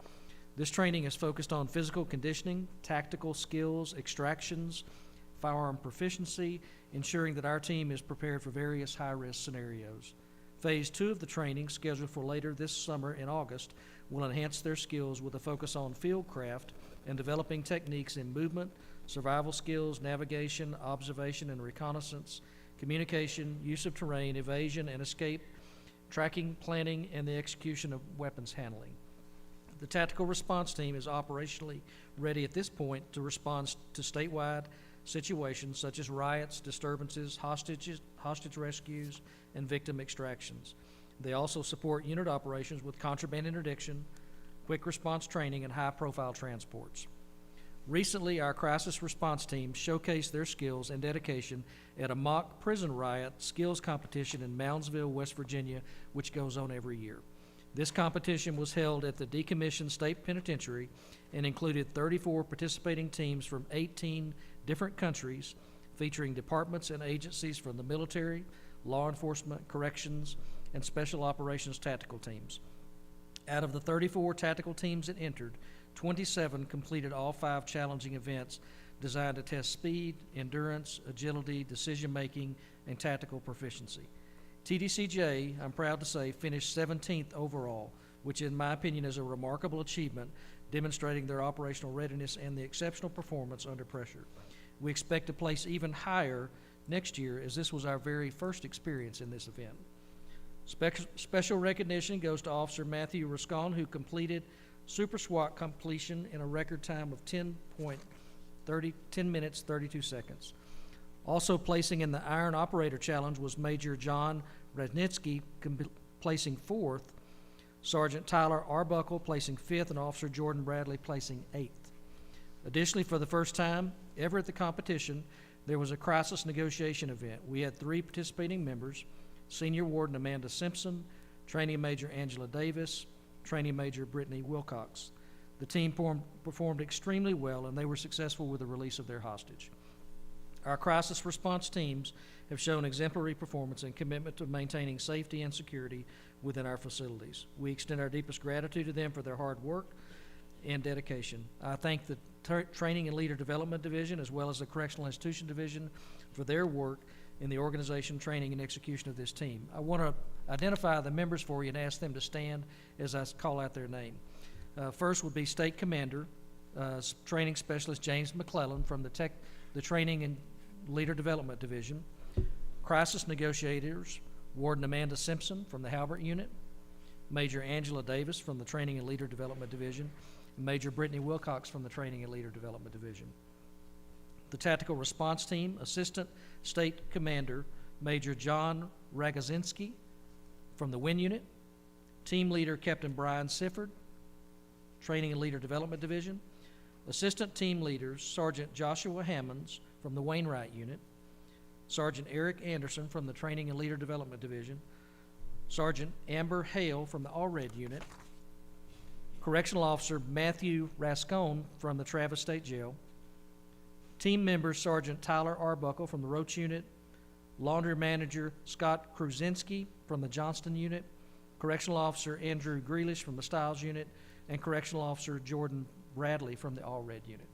This training is focused on physical conditioning, tactical skills, extractions, firearm proficiency, ensuring that our team is prepared for various high-risk scenarios. Phase 2 of the training, scheduled for later this summer in August, will enhance their skills with a focus on field craft and developing techniques in movement, survival skills, navigation, observation and reconnaissance, communication, use of terrain, evasion and escape, tracking, planning, and the execution of weapons handling. The tactical response team is operationally ready at this point to respond to statewide situations such as riots, disturbances, hostage rescues, and victim extractions. They also support unit operations with contraband interdiction, quick response training, and high-profile transports. Recently, our crisis response team showcased their skills and dedication at a mock prison riot skills competition in Moundsville, West Virginia, which goes on every year. This competition was held at the decommissioned state penitentiary and included 34 participating teams from 18 different countries, featuring departments and agencies from the military, law enforcement, corrections, and special operations tactical teams. Out of the 34 tactical teams that entered, 27 completed all 5 challenging events designed to test speed, endurance, agility, decision-making, and tactical proficiency. TDCJ, I'm proud to say, finished 17th overall, which in my opinion is a remarkable achievement, demonstrating their operational readiness and the exceptional performance under pressure. We expect to place even higher next year, as this was our very first experience in this event. Special recognition goes to Officer Matthew Rascon, who completed Super SWAT completion in a record time of 10 minutes, 32 seconds. Also placing in the Iron Operator Challenge was Major John Radnitsky, placing 4th, Sergeant Tyler Arbuckle placing 5th, and Officer Jordan Bradley placing 8th. Additionally, for the first time ever at the competition, there was a crisis negotiation event. We had 3 participating members: Senior Warden Amanda Simpson, Training Major Angela Davis, Training Major Brittany Wilcox. The team performed extremely well, and they were successful with the release of their hostage. Our crisis response teams have shown exemplary performance and commitment to maintaining safety and security within our facilities. We extend our deepest gratitude to them for their hard work and dedication. I thank the Training and Leader Development Division as well as the Correctional Institution Division for their work in the organization, training, and execution of this team. I want to identify the members for you and ask them to stand as I call out their name. First would be State Commander, Training Specialist James McClellan from the Training and Leader Development Division. Crisis Negotiators, Warden Amanda Simpson from the Halbert Unit, Major Angela Davis from the Training and Leader Development Division, and Major Brittany Wilcox from the Training and Leader Development Division. The Tactical Response Team, Assistant State Commander, Major John Ragazinski from the Wind Unit, Team Leader Captain Brian Sifford, Training and Leader Development Division, Assistant Team Leaders, Sergeant Joshua Hammonds from the Wainwright Unit, Sergeant Eric Anderson from the Training and Leader Development Division, Sergeant Amber Hale from the Allred Unit, Correctional Officer Matthew Rascon from the Travis State Jail, Team members Sergeant Tyler Arbuckle from the Roach Unit, Laundry Manager Scott Kruzinski from the Johnston Unit, Correctional Officer Andrew Grealish from the Stiles Unit, and Correctional Officer Jordan Bradley from the Allred Unit.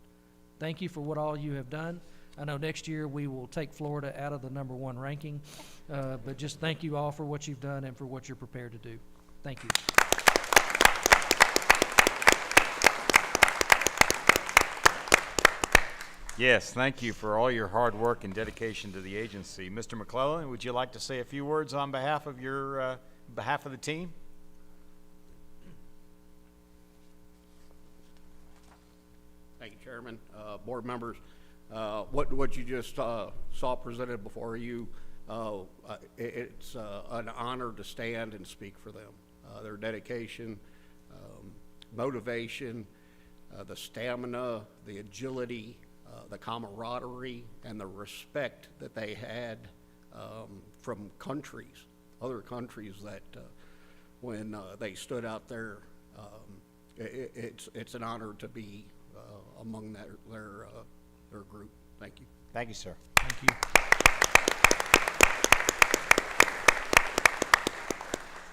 Thank you for what all you have done. I know next year we will take Florida out of the #1 ranking, but just thank you all for what you've done and for what you're prepared to do. Thank you. Yes, thank you for all your hard work and dedication to the agency. Mr. McClellan, would you like to say a few words on behalf of the team? Thank you, Chairman, board members. What you just saw presented before you, it's an honor to stand and speak for them. Their dedication, motivation, the stamina, the agility, the camaraderie, and the respect that they had from other countries that when they stood out there, it's an honor to be among their group. Thank you. Thank you, sir. Thank you.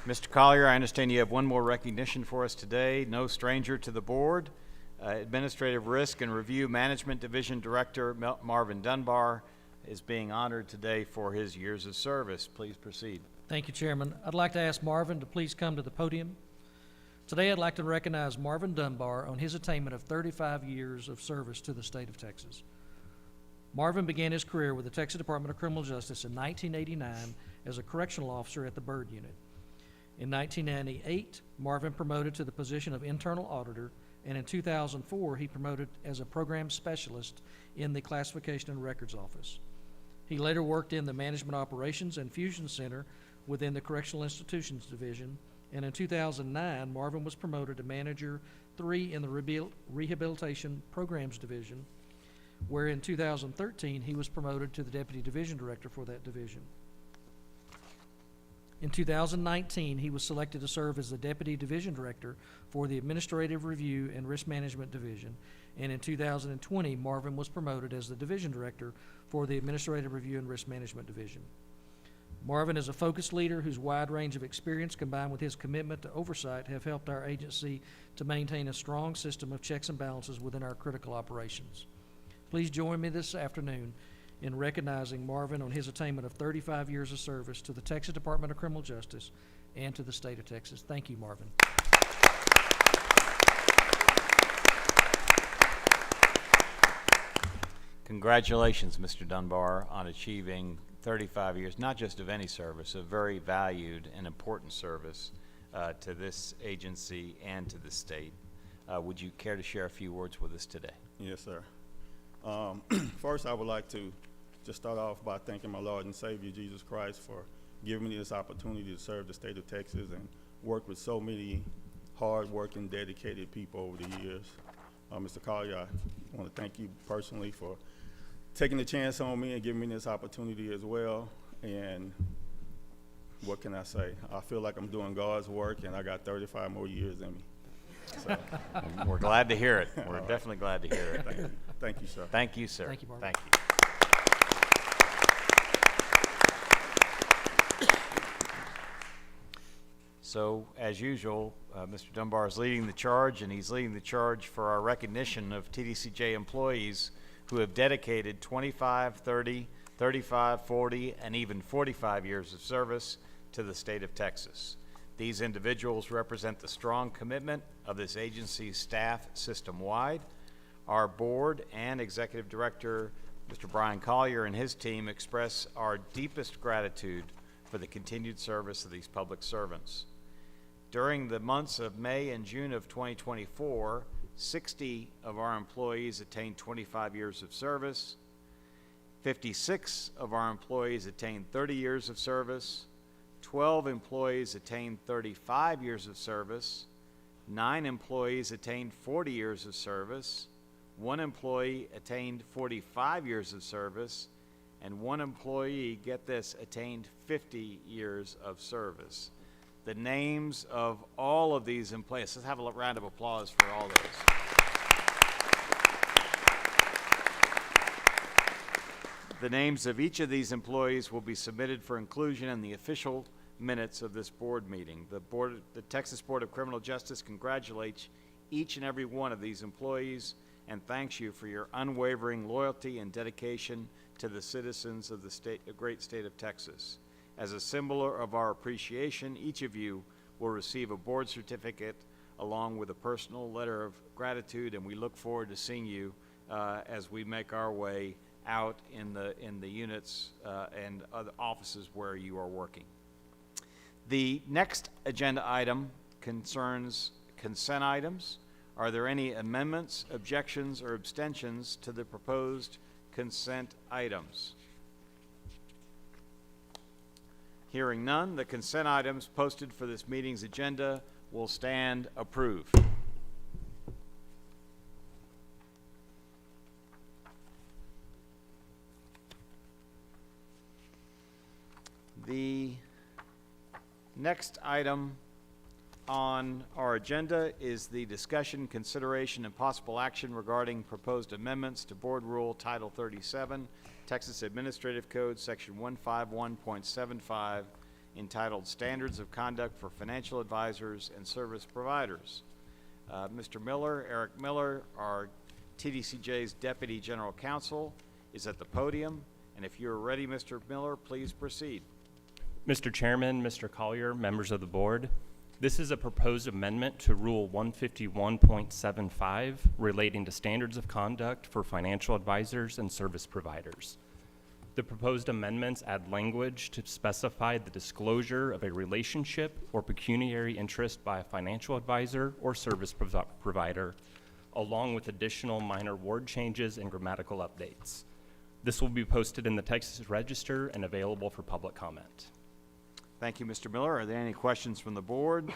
Mr. Collier, I understand you have one more recognition for us today. No stranger to the board. Administrative Risk and Review Management Division Director Marvin Dunbar is being honored today for his years of service. Please proceed. Thank you, Chairman. I'd like to ask Marvin to please come to the podium. Today, I'd like to recognize Marvin Dunbar on his attainment of 35 years of service to the state of Texas. Marvin began his career with the Texas Department of Criminal Justice in 1989 as a correctional officer at the Byrd Unit. In 1998, Marvin promoted to the position of internal auditor, and in 2004, he promoted as a program specialist in the Classification and Records Office. He later worked in the Management Operations and Fusion Center within the Correctional Institutions Division, and in 2009, Marvin was promoted to Manager 3 in the Rehabilitation Programs Division, where in 2013, he was promoted to the Deputy Division Director for that division. In 2019, he was selected to serve as the Deputy Division Director for the Administrative Review and Risk Management Division, and in 2020, Marvin was promoted as the Division Director for the Administrative Review and Risk Management Division. Marvin is a focused leader whose wide range of experience combined with his commitment to oversight have helped our agency to maintain a strong system of checks and balances within our critical operations. Please join me this afternoon in recognizing Marvin on his attainment of 35 years of service to the Texas Department of Criminal Justice and to the state of Texas. Thank you, Marvin. Congratulations, Mr. Dunbar, on achieving 35 years, not just of any service, a very valued and important service to this agency and to the state. Would you care to share a few words with us today? Yes, sir. First, I would like to just start off by thanking my Lord and Savior, Jesus Christ, for giving me this opportunity to serve the state of Texas and work with so many hard-working, dedicated people over the years. Mr. Collier, I want to thank you personally for taking the chance on me and giving me this opportunity as well. And what can I say? I feel like I'm doing God's work, and I got 35 more years in me. So. We're glad to hear it. We're definitely glad to hear it. Thank you. Thank you, sir. Thank you, sir. Thank you, Marvin. Thank you. So, as usual, Mr. Dunbar is leading the charge, and he's leading the charge for our recognition of TDCJ employees who have dedicated 25, 30, 35, 40, and even 45 years of service to the state of Texas. These individuals represent the strong commitment of this agency's staff system-wide. Our board and executive director, Mr. Brian Collier, and his team express our deepest gratitude for the continued service of these public servants. During the months of May and June of 2024, 60 of our employees attained 25 years of service, 56 of our employees attained 30 years of service, 12 employees attained 35 years of service, 9 employees attained 40 years of service, 1 employee attained 45 years of service, and 1 employee, get this, attained 50 years of service. The names of all of these employees, let's have a round of applause for all those. The names of each of these employees will be submitted for inclusion in the official minutes of this board meeting. The Texas Board of Criminal Justice congratulates each and every one of these employees and thanks you for your unwavering loyalty and dedication to the citizens of the great state of Texas. As a symbol of our appreciation, each of you will receive a board certificate along with a personal letter of gratitude, and we look forward to seeing you as we make our way out in the units and other offices where you are working. The next agenda item concerns consent items. Are there any amendments, objections, or abstentions to the proposed consent items? Hearing none, the consent items posted for this meeting's agenda will stand approved. The next item on our agenda is the discussion, consideration, and possible action regarding proposed amendments to Board Rule Title 37, Texas Administrative Code, Section 151.75, entitled Standards of Conduct for Financial Advisors and Service Providers. Mr. Miller, Eric Miller, our TDCJ's Deputy General Counsel, is at the podium, and if you're ready, Mr. Miller, please proceed. Mr. Chairman, Mr. Collier, members of the board, This is a proposed amendment to Rule 151.75 relating to standards of conduct for financial advisors and service providers. The proposed amendments add language to specify the disclosure of a relationship or pecuniary interest by a financial advisor or service provider, along with additional minor word changes and grammatical updates. This will be posted in the Texas Register and available for public comment. Thank you, Mr. Miller. Are there any questions from the board?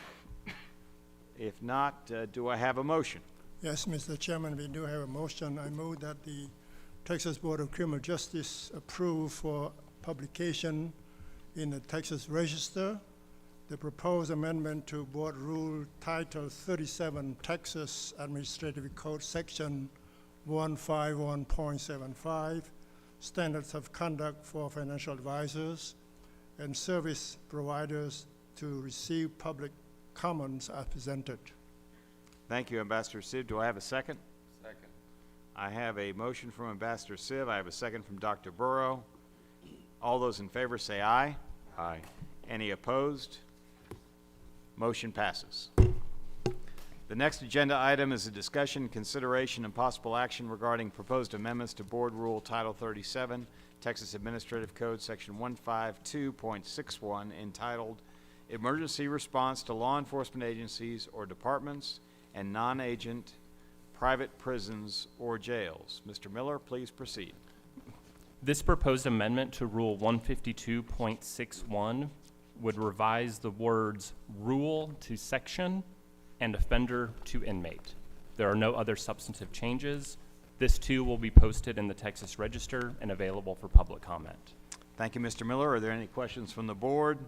If not, do I have a motion? Yes, Mr. Chairman, we do have a motion. I move that the Texas Board of Criminal Justice approve for publication in the Texas Register the proposed amendment to Board Rule Title 37, Texas Administrative Code, Section 151.75, Standards of Conduct for Financial Advisors and Service Providers, to receive public comments as presented. Thank you, Ambassador Siv. Do I have a second? Second. I have a motion from Ambassador Siv. I have a second from Dr. Burrow. All those in favor say aye. Aye. Any opposed? Motion passes. The next agenda item is a discussion, consideration, and possible action regarding proposed amendments to Board Rule Title 37, Texas Administrative Code, Section 152.61, entitled Emergency Response to Law Enforcement Agencies or Departments and Non-Agent Private Prisons or Jails. Mr. Miller, please proceed. This proposed amendment to Rule 152.61 would revise the words rule to section and offender to inmate. There are no other substantive changes. This too will be posted in the Texas Register and available for public comment. Thank you, Mr. Miller. Are there any questions from the board?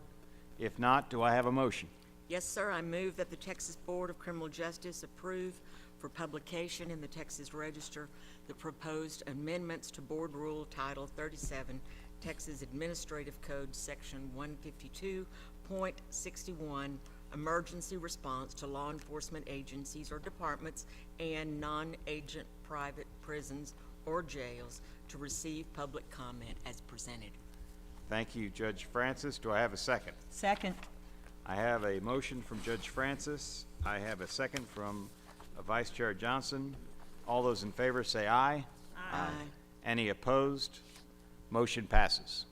If not, do I have a motion? Yes, sir. I move that the Texas Board of Criminal Justice approve for publication in the Texas Register the proposed amendments to Board Rule Title 37, Texas Administrative Code, Section 152.61, Emergency Response to Law Enforcement Agencies or Departments and Non-Agent Private Prisons or Jails, to receive public comment as presented. Thank you, Judge Francis. Do I have a second? Second. I have a motion from Judge Francis. I have a second from Vice Chair Johnson. All those in favor say aye. Aye. Any opposed? Motion passes.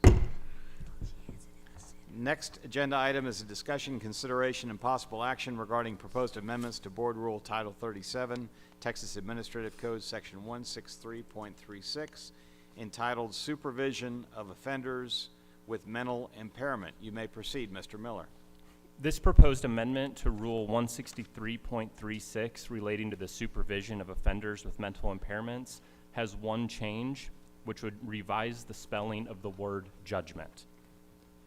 Next agenda item is a discussion, consideration, and possible action regarding proposed amendments to Board Rule Title 37, Texas Administrative Code, Section 163.36, entitled Supervision of Offenders with Mental Impairment. You may proceed, Mr. Miller. This proposed amendment to Rule 163.36 relating to the supervision of offenders with mental impairments has one change, which would revise the spelling of the word judgment.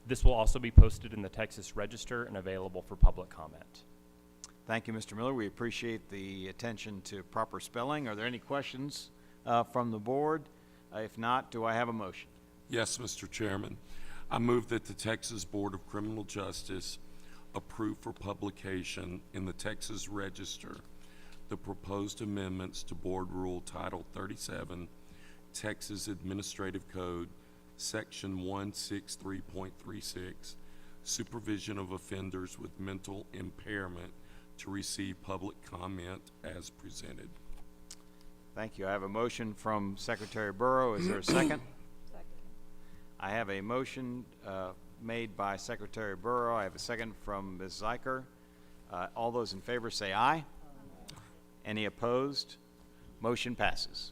This will also be posted in the Texas Register and available for public comment. Thank you, Mr. Miller. We appreciate the attention to proper spelling. Are there any questions from the board? If not, do I have a motion? Yes, Mr. Chairman. I move that the Texas Board of Criminal Justice approve for publication in the Texas Register the proposed amendments to Board Rule Title 37, Texas Administrative Code, Section 163.36, Supervision of Offenders with Mental Impairment, to receive public comment as presented. Thank you. I have a motion from Secretary Burrow. Is there a second? Second. I have a motion made by Secretary Burrow. I have a second from Ms. Zeiker. All those in favor say aye. Any opposed? Motion passes.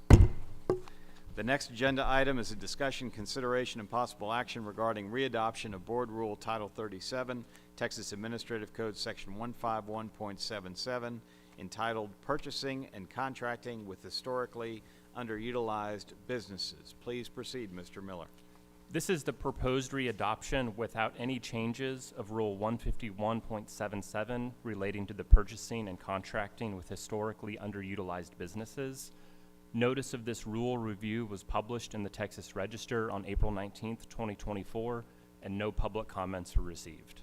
The next agenda item is a discussion, consideration, and possible action regarding readoption of Board Rule Title 37, Texas Administrative Code, Section 151.77, entitled Purchasing and Contracting with Historically Underutilized Businesses. Please proceed, Mr. Miller. This is the proposed readoption without any changes of Rule 151.77 relating to the purchasing and contracting with historically underutilized businesses. Notice of this rule review was published in the Texas Register on April 19th, 2024, and no public comments were received.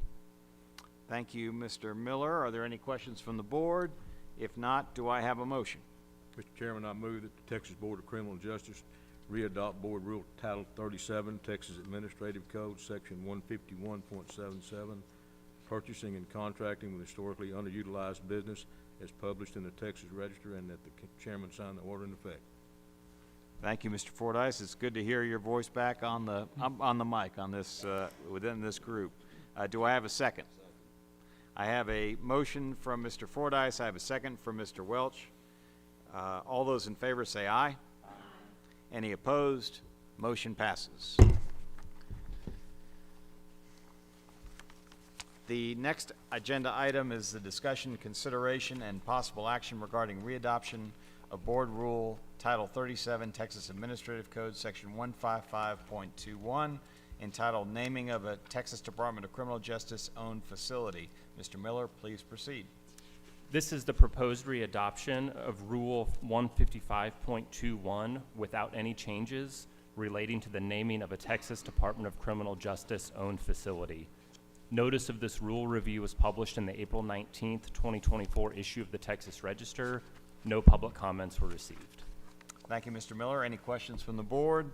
Thank you, Mr. Miller. Are there any questions from the board? If not, do I have a motion? Mr. Chairman, I move that the Texas Board of Criminal Justice readopt Board Rule Title 37, Texas Administrative Code, Section 151.77, purchasing and contracting with historically underutilized business as published in the Texas Register, and that the chairman sign the order in effect. Thank you, Mr. Fordyce. It's good to hear your voice back on the mic on this within this group. Do I have a second? I have a motion from Mr. Fordyce. I have a second from Mr. Welch. All those in favor say aye. Aye. Any opposed? Motion passes. The next agenda item is the discussion, consideration, and possible action regarding readoption of Board Rule Title 37, Texas Administrative Code, Section 155.21, entitled Naming of a Texas Department of Criminal Justice Owned Facility. Mr. Miller, please proceed. This is the proposed readoption of Rule 155.21 without any changes relating to the naming of a Texas Department of Criminal Justice owned facility. Notice of this rule review was published in the April 19th, 2024 issue of the Texas Register. No public comments were received. Thank you, Mr. Miller. Any questions from the board?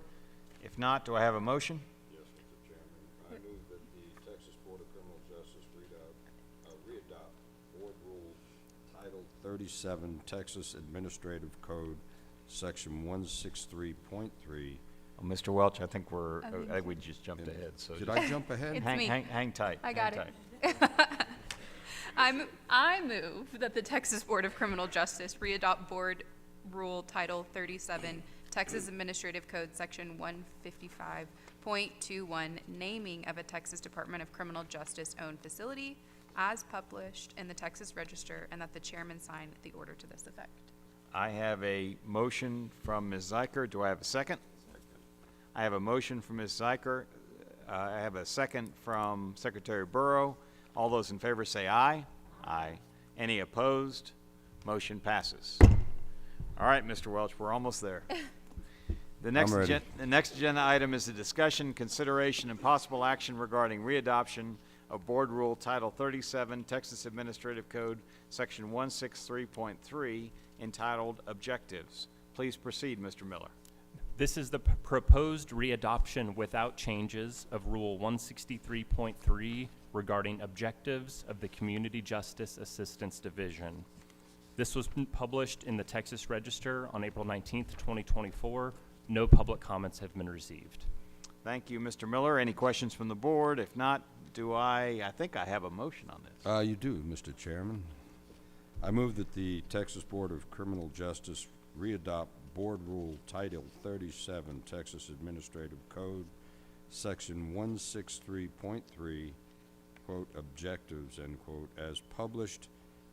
If not, do I have a motion? Yes, Mr. Chairman. I move that the Texas Board of Criminal Justice readopt Board Rule Title 37, Texas Administrative Code, Section 163.3. Mr. Welch, I think we just jumped ahead. So did I jump ahead? Hang tight. I got it. I move that the Texas Board of Criminal Justice readopt Board Rule Title 37, Texas Administrative Code, Section 155.21, naming of a Texas Department of Criminal Justice owned facility, as published in the Texas Register, and that the chairman sign the order to this effect. I have a motion from Ms. Zeiker. Do I have a second? I have a motion from Ms. Zeiker. I have a second from Secretary Burrow. All those in favor say aye. Aye. Any opposed? Motion passes. All right, Mr. Welch, we're almost there. The next agenda item is a discussion, consideration, and possible action regarding readoption of Board Rule Title 37, Texas Administrative Code, Section 163.3, entitled Objectives. Please proceed, Mr. Miller. This is the proposed readoption without changes of Rule 163.3 regarding objectives of the Community Justice Assistance Division. This was published in the Texas Register on April 19th, 2024. No public comments have been received. Thank you, Mr. Miller. Any questions from the board? If not, I think I have a motion on this. You do, Mr. Chairman. I move that the Texas Board of Criminal Justice readopt Board Rule Title 37, Texas Administrative Code, Section 163.3, quote, objectives, end quote, as published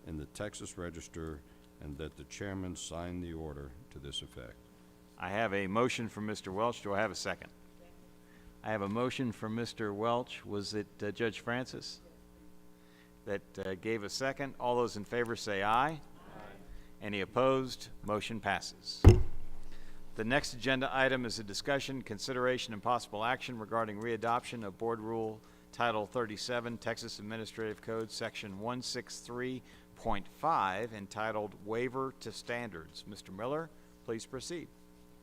in the Texas Register, and that the chairman sign the order to this effect. I have a motion from Mr. Welch. Do I have a second? I have a motion from Mr. Welch. Was it Judge Francis that gave a second? All those in favor say aye. Aye. Any opposed? Motion passes. The next agenda item is a discussion, consideration, and possible action regarding readoption of Board Rule Title 37, Texas Administrative Code, Section 163.5, entitled Waiver to Standards. Mr. Miller, please proceed.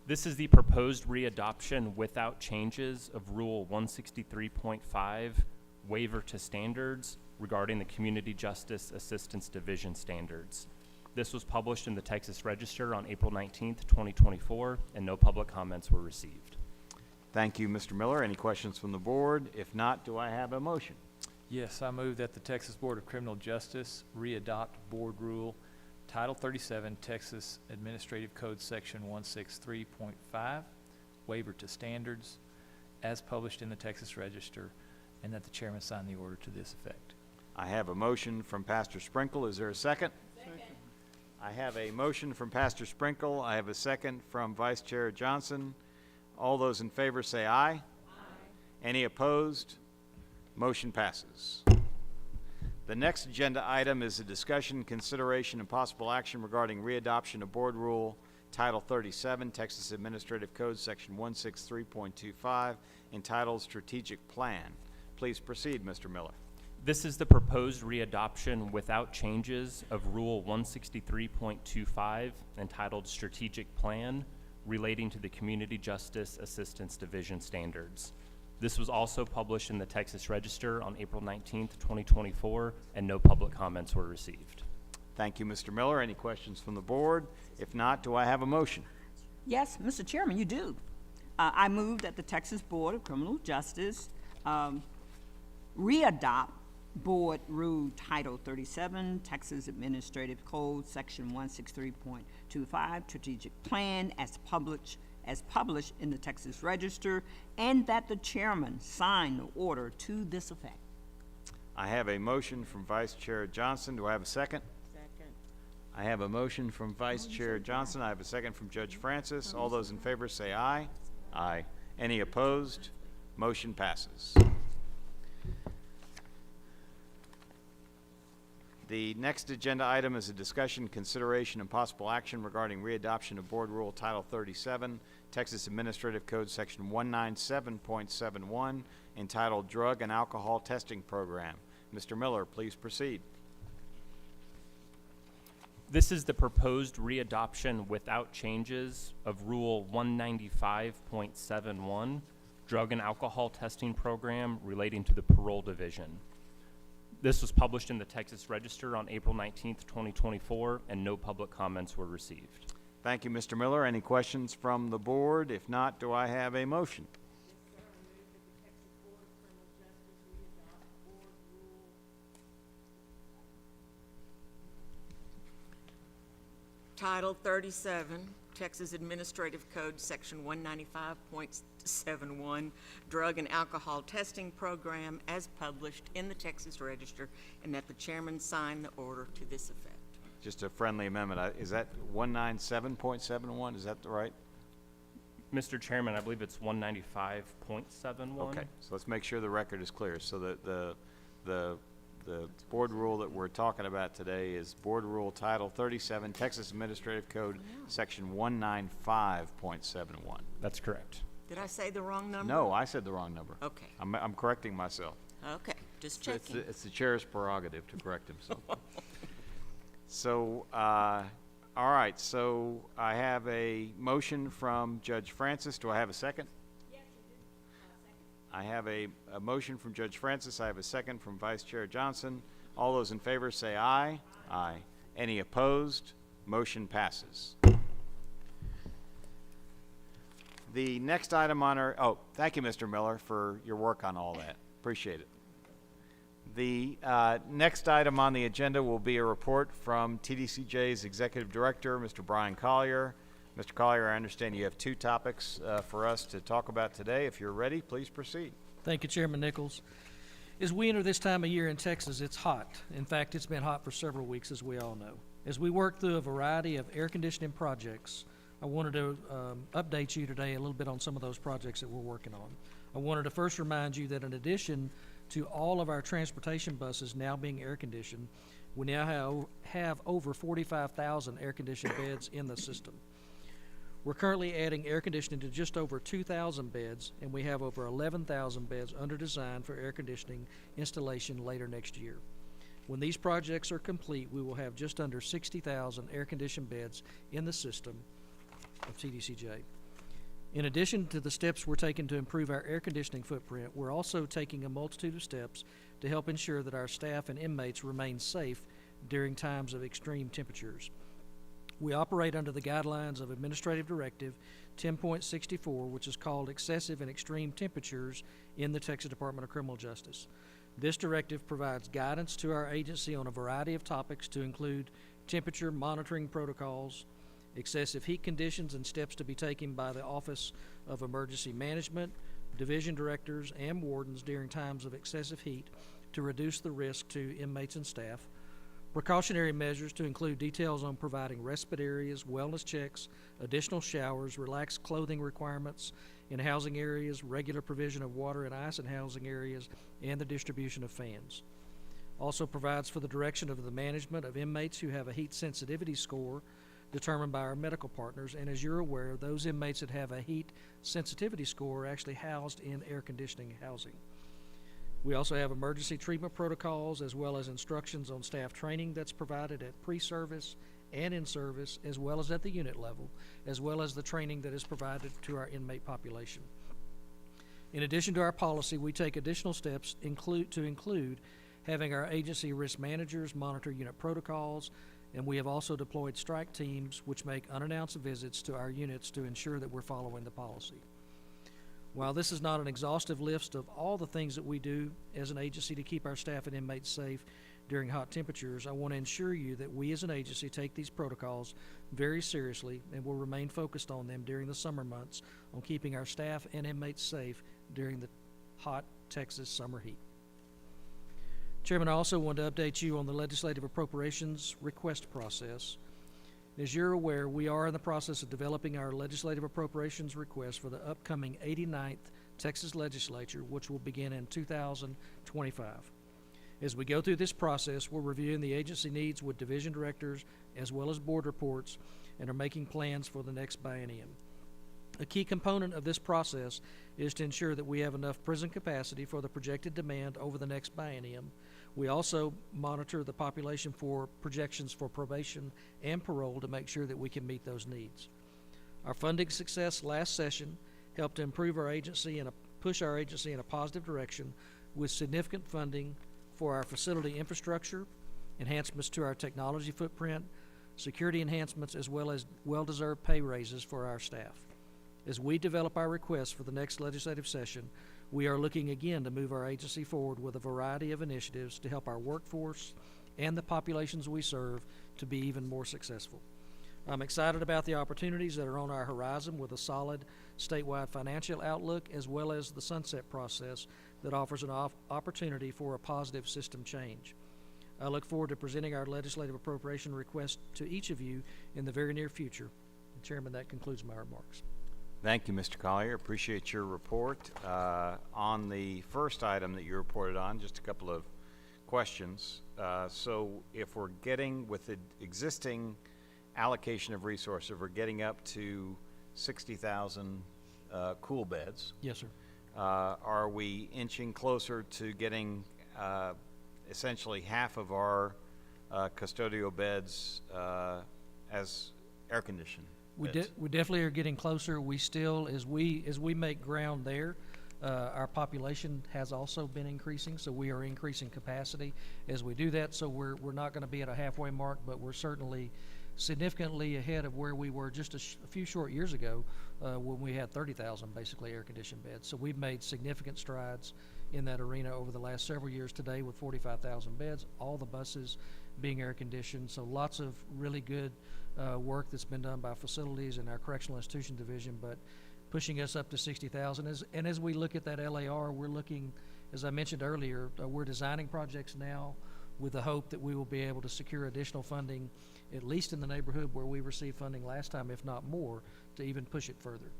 This is the proposed readoption without changes of Rule 163.5, Waiver to Standards, regarding the Community Justice Assistance Division standards. This was published in the Texas Register on April 19th, 2024, and no public comments were received. Thank you, Mr. Miller. Any questions from the board? If not, do I have a motion? Yes, I move that the Texas Board of Criminal Justice readopt Board Rule Title 37, Texas Administrative Code, Section 163.5, Waiver to Standards, as published in the Texas Register, and that the chairman sign the order to this effect. I have a motion from Pastor Sprinkle. Is there a second? Second. I have a motion from Pastor Sprinkle. I have a second from Vice Chair Johnson. All those in favor say aye. Aye. Any opposed? Motion passes. The next agenda item is a discussion, consideration, and possible action regarding readoption of Board Rule Title 37, Texas Administrative Code, Section 163.25, entitled Strategic Plan. Please proceed, Mr. Miller. This is the proposed readoption without changes of Rule 163.25, entitled Strategic Plan, relating to the Community Justice Assistance Division standards. This was also published in the Texas Register on April 19th, 2024, and no public comments were received. Thank you, Mr. Miller. Any questions from the board? If not, do I have a motion? Yes, Mr. Chairman, you do. I move that the Texas Board of Criminal Justice readopt Board Rule Title 37, Texas Administrative Code, Section 163.25, Strategic Plan, as published in the Texas Register, and that the chairman sign the order to this effect. I have a motion from Vice Chair Johnson. Do I have a second? Second. I have a motion from Vice Chair Johnson. I have a second from Judge Francis. All those in favor say aye. Aye. Any opposed? Motion passes. The next agenda item is a discussion, consideration, and possible action regarding readoption of Board Rule Title 37, Texas Administrative Code Section 197.71, entitled Drug and Alcohol Testing Program. Mr. Miller, please proceed. This is the proposed readoption without changes of Rule 195.71, Drug and Alcohol Testing Program relating to the Parole Division. This was published in the Texas Register on April 19th, 2024, and no public comments were received. Thank you, Mr. Miller. Any questions from the board? If not, do I have a motion? Title 37, Texas Administrative Code, Section 195.71, Drug and Alcohol Testing Program, as published in the Texas Register, and that the chairman sign the order to this effect. Just a friendly amendment. Is that 197.71? Is that the right? Mr. Chairman, I believe it's 195.71. Okay, so let's make sure the record is clear. So the board rule that we're talking about today is Board Rule Title 37, Texas Administrative Code, Section 195.71. That's correct. Did I say the wrong number? No, I said the wrong number. Okay. I'm correcting myself. Okay, just checking. It's the chair's prerogative to correct himself. So, all right, so I have a motion from Judge Francis. Do I have a second? Yes, you do. I have a motion from Judge Francis. I have a second from Vice Chair Johnson. All those in favor say aye. Aye. Any opposed? Motion passes. The next item on our, thank you, Mr. Miller, for your work on all that. Appreciate it. The next item on the agenda will be a report from TDCJ's Executive Director, Mr. Brian Collier. Mr. Collier, I understand you have two topics for us to talk about today. If you're ready, please proceed. Thank you, Chairman Nichols. As we enter this time of year in Texas, it's hot. In fact, it's been hot for several weeks, as we all know. As we work through a variety of air conditioning projects, I wanted to update you today a little bit on some of those projects that we're working on. I wanted to first remind you that in addition to all of our transportation buses now being air conditioned, we now have over 45,000 air conditioned beds in the system. We're currently adding air conditioning to just over 2,000 beds, and we have over 11,000 beds under design for air conditioning installation later next year. When these projects are complete, we will have just under 60,000 air conditioned beds in the system of TDCJ. In addition to the steps we're taking to improve our air conditioning footprint, we're also taking a multitude of steps to help ensure that our staff and inmates remain safe during times of extreme temperatures. We operate under the guidelines of Administrative Directive 10.64, which is called Excessive and Extreme Temperatures in the Texas Department of Criminal Justice. This directive provides guidance to our agency on a variety of topics to include temperature monitoring protocols, excessive heat conditions and steps to be taken by the Office of Emergency Management, division directors, and wardens during times of excessive heat to reduce the risk to inmates and staff, precautionary measures to include details on providing respite areas, wellness checks, additional showers, relaxed clothing requirements in housing areas, regular provision of water and ice in housing areas, and the distribution of fans. Also provides for the direction of the management of inmates who have a heat sensitivity score determined by our medical partners, and as you're aware, those inmates that have a heat sensitivity score are actually housed in air conditioning housing. We also have emergency treatment protocols as well as instructions on staff training that's provided at pre-service and in service, as well as at the unit level, as well as the training that is provided to our inmate population. In addition to our policy, we take additional steps to include having our agency risk managers monitor unit protocols, and we have also deployed strike teams which make unannounced visits to our units to ensure that we're following the policy. While this is not an exhaustive list of all the things that we do as an agency to keep our staff and inmates safe during hot temperatures, I want to ensure you that we as an agency take these protocols very seriously and will remain focused on them during the summer months on keeping our staff and inmates safe during the hot Texas summer heat. Chairman, I also want to update you on the legislative appropriations request process. As you're aware, we are in the process of developing our legislative appropriations request for the upcoming 89th Texas legislature, which will begin in 2025. As we go through this process, we're reviewing the agency needs with division directors as well as board reports and are making plans for the next biennium. A key component of this process is to ensure that we have enough prison capacity for the projected demand over the next biennium. We also monitor the population for projections for probation and parole to make sure that we can meet those needs. Our funding success last session helped to improve our agency and push our agency in a positive direction with significant funding for our facility infrastructure, enhancements to our technology footprint, security enhancements, as well as well-deserved pay raises for our staff. As we develop our requests for the next legislative session, we are looking again to move our agency forward with a variety of initiatives to help our workforce and the populations we serve to be even more successful. I'm excited about the opportunities that are on our horizon with a solid statewide financial outlook as well as the sunset process that offers an opportunity for a positive system change. I look forward to presenting our legislative appropriation request to each of you in the very near future. Chairman, that concludes my remarks. Thank you, Mr. Collier. Appreciate your report. On the first item that you reported on, just a couple of questions. So if we're getting, with the existing allocation of resources, we're getting up to 60,000 cool beds. Yes, sir. Are we inching closer to getting essentially half of our custodial beds as air-conditioned? We definitely are getting closer. We still, as we make ground there, our population has also been increasing, so we are increasing capacity as we do that. So we're not going to be at a halfway mark, but we're certainly significantly ahead of where we were just a few short years ago when we had 30,000 basically air-conditioned beds. So we've made significant strides in that arena over the last several years today with 45,000 beds, all the buses being air-conditioned. So lots of really good work that's been done by facilities and our correctional institution division, but pushing us up to 60,000. And as we look at that LAR, we're looking, as I mentioned earlier, we're designing projects now with the hope that we will be able to secure additional funding, at least in the neighborhood where we received funding last time, if not more, to even push it further.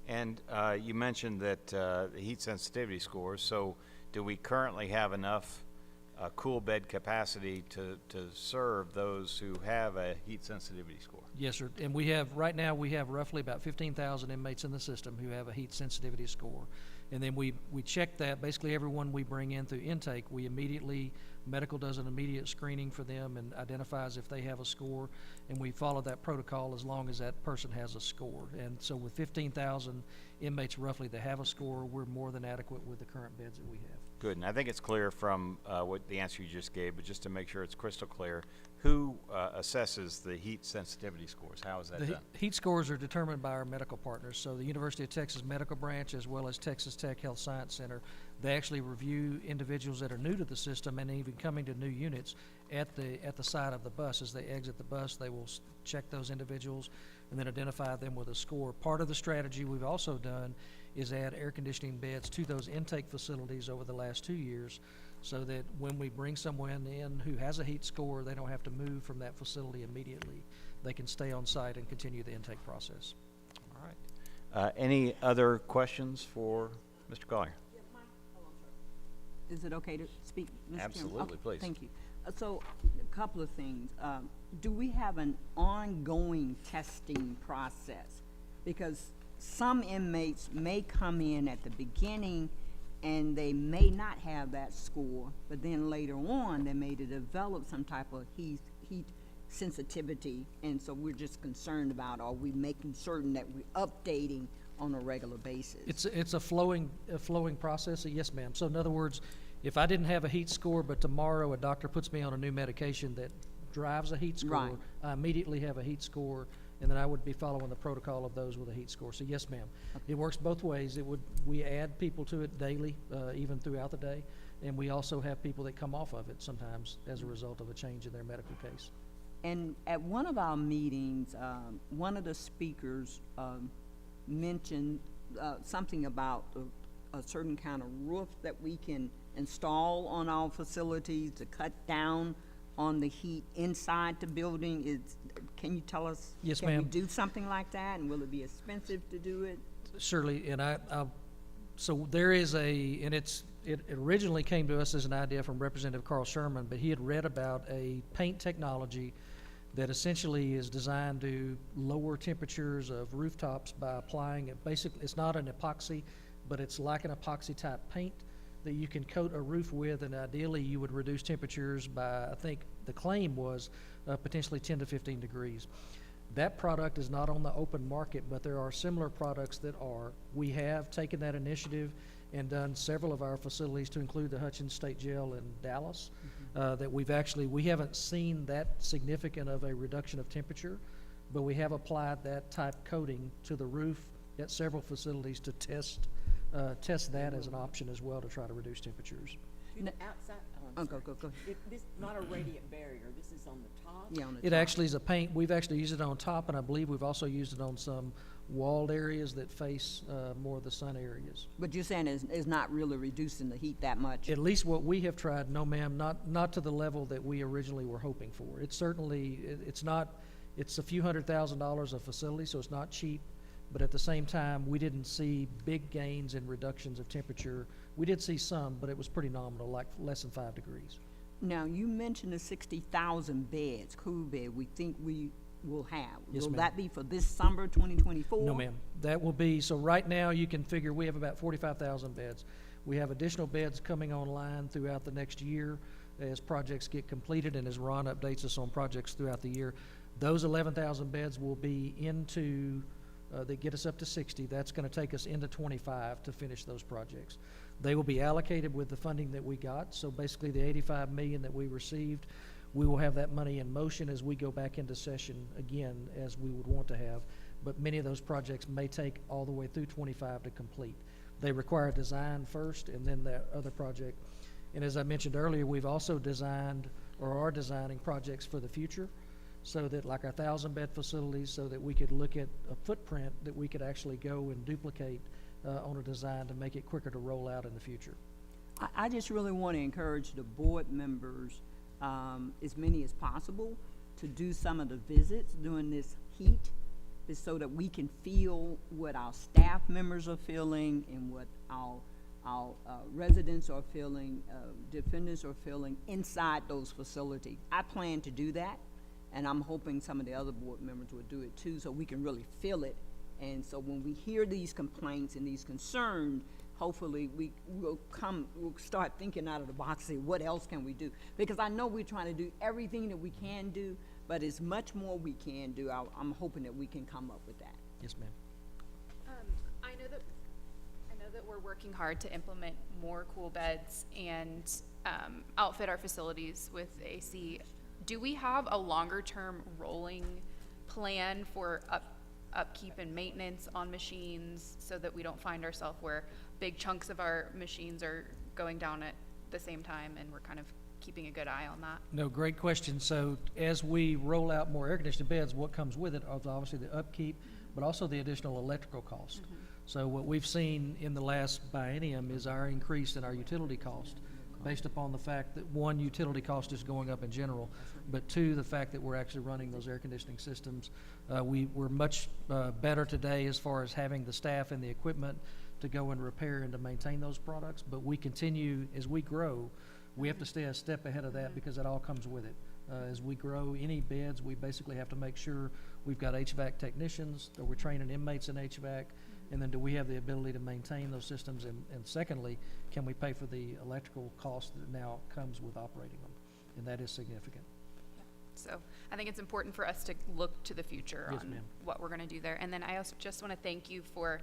And you mentioned that the heat sensitivity scores. So do we currently have enough cool bed capacity to serve those who have a heat sensitivity score? Yes, sir. And we have, right now, we have roughly about 15,000 inmates in the system who have a heat sensitivity score. And then we check that. Basically, everyone we bring in through intake, medical does an immediate screening for them and identifies if they have a score, and we follow that protocol as long as that person has a score. And so with 15,000 inmates roughly that have a score, we're more than adequate with the current beds that we have. Good, and I think it's clear from what the answer you just gave, but just to make sure it's crystal clear, who assesses the heat sensitivity scores? How is that done? Heat scores are determined by our medical partners. So the University of Texas Medical Branch as well as Texas Tech Health Science Center, they actually review individuals that are new to the system and even coming to new units at the side of the bus. As they exit the bus, they will check those individuals and then identify them with a score. Part of the strategy we've also done is add air conditioning beds to those intake facilities over the last 2 years, so that when we bring someone in who has a heat score, they don't have to move from that facility immediately. They can stay on site and continue the intake process. All right. Any other questions for Mr. Collier? Is it okay to speak, Mr. Absolutely, Chairman? please. Thank you. So, a couple of things. Do we have an ongoing testing process? Because some inmates may come in at the beginning and they may not have that score, but then later on they may develop some type of heat sensitivity, and so we're just concerned about, are we making certain that we're updating on a regular basis? It's a flowing process, yes, ma'am. So in other words, if I didn't have a heat score, but tomorrow a doctor puts me on a new medication that drives a heat score, Right. I immediately have a heat score, and then I would be following the protocol of those with a heat score. So yes, ma'am. It works both ways. We add people to it daily, even throughout the day, and we also have people that come off of it sometimes as a result of a change in their medical case. And at one of our meetings, one of the speakers mentioned something about a certain kind of roof that we can install on our facilities to cut down on the heat inside the building. Can you tell us? Yes, can we ma'am. do something like that, and will it be expensive to do it? Surely, and so there is it originally came to us as an idea from Representative Carl Sherman, but he had read about a paint technology that essentially is designed to lower temperatures of rooftops by applying it. Basically, it's not an epoxy, but it's like an epoxy type paint that you can coat a roof with, and ideally you would reduce temperatures by, I think the claim was, potentially 10 to 15 degrees. That product is not on the open market, but there are similar products that are. We have taken that initiative and done several of our facilities, to include the Hutchins State Jail in Dallas, that we haven't seen that significant of a reduction of temperature, but we have applied that type coating to the roof at several facilities to test that as an option as well to try to reduce temperatures. Outside, Go ahead. This is not a radiant barrier, this is on the top? Yeah, on the It top. actually is a paint. We've actually used it on top, and I believe we've also used it on some walled areas that face more of the sun areas. But you're saying it's not really reducing the heat that much? At least what we have tried, no ma'am, not to the level that we originally were hoping for. It's certainly, it's a few $100,000s a facility, so it's not cheap, but at the same time, we didn't see big gains in reductions of temperature. We did see some, but it was pretty nominal, like less than 5 degrees. Now, you mentioned the 60,000 beds, COVID bed, we think we will have. Yes, Will ma'am. that be for this summer, 2024? No, ma'am. That will be, so right now, you can figure we have about 45,000 beds. We have additional beds coming online throughout the next year as projects get completed, and as Ron updates us on projects throughout the year. Those 11,000 beds will be that get us up to 60. That's going to take us into 25 to finish those projects. They will be allocated with the funding that we got. So basically the $85 million that we received, we will have that money in motion as we go back into session again, as we would want to have. But many of those projects may take all the way through 25 to complete. They require design first and then that other project. And as I mentioned earlier, we've also designed or are designing projects for the future, so that like our 1,000-bed facilities, so that we could look at a footprint that we could actually go and duplicate on a design to make it quicker to roll out in the future. I just really want to encourage the board members, as many as possible, to do some of the visits during this heat, so that we can feel what our staff members are feeling and what our residents are feeling, defendants are feeling inside those facilities. I plan to do that, and I'm hoping some of the other board members will do it too, so we can really feel it. And so when we hear these complaints and these concerns, hopefully we'll start thinking out of the box, say, what else can we do? Because I know we're trying to do everything that we can do, but there's much more we can do. I'm hoping that we can come up with that. Yes, ma'am. I know that we're working hard to implement more cool beds and outfit our facilities with AC. Do we have a longer-term rolling plan for upkeep and maintenance on machines, so that we don't find ourselves where big chunks of our machines are going down at the same time, and we're kind of keeping a good eye on that? No, great question. So as we roll out more air conditioning beds, what comes with it is obviously the upkeep, but also the additional electrical cost. So what we've seen in the last biennium is our increase in our utility cost, based upon the fact that, one, utility cost is going up in general, but two, the fact that we're actually running those air conditioning systems. We're much better today as far as having the staff and the equipment to go and repair and to maintain those products, but we continue, as we grow, we have to stay a step ahead of that, because it all comes with it. As we grow any beds, we basically have to make sure we've got HVAC technicians, that we're training inmates in HVAC, and then do we have the ability to maintain those systems, and secondly, can we pay for the electrical cost that now comes with operating them? And that is significant. So I think it's important for us to look to the future Yes, on ma'am. what we're going to do there. And then I also just want to thank you for,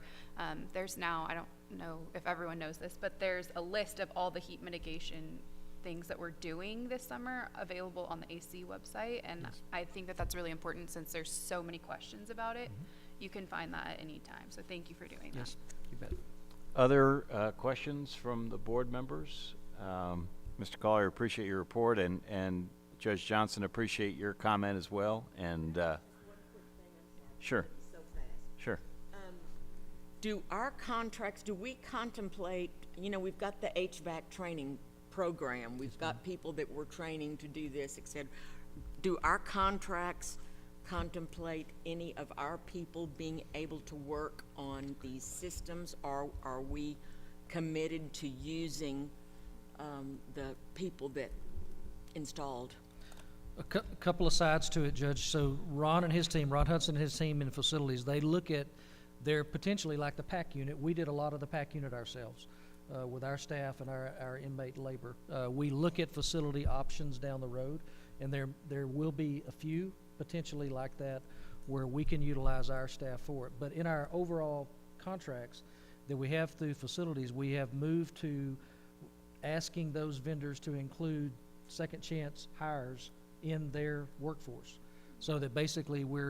there's now, I don't know if everyone knows this, but there's a list of all the heat mitigation things that we're doing this summer available on the AC website. And I think that that's really important since there's so many questions about it. You can find that at any time. So thank you for doing Yes, that. you bet. Other questions from the board members? Mr. Collier, appreciate your report, and Judge Johnson, appreciate your comment as well. And sure. So fast. Sure. Do our contracts, do we contemplate, we've got the HVAC training program, we've got people that we're training to do this, et cetera. Do our contracts contemplate any of our people being able to work on these systems, or are we committed to using the people that installed? A couple of sides to it, Judge. So Ron Hudson and his team in facilities, they look at, they're potentially like the PAC unit. We did a lot of the PAC unit ourselves with our staff and our inmate labor. We look at facility options down the road, and there will be a few potentially like that where we can utilize our staff for it. But in our overall contracts that we have through facilities, we have moved to asking those vendors to include second chance hires in their workforce, so that basically we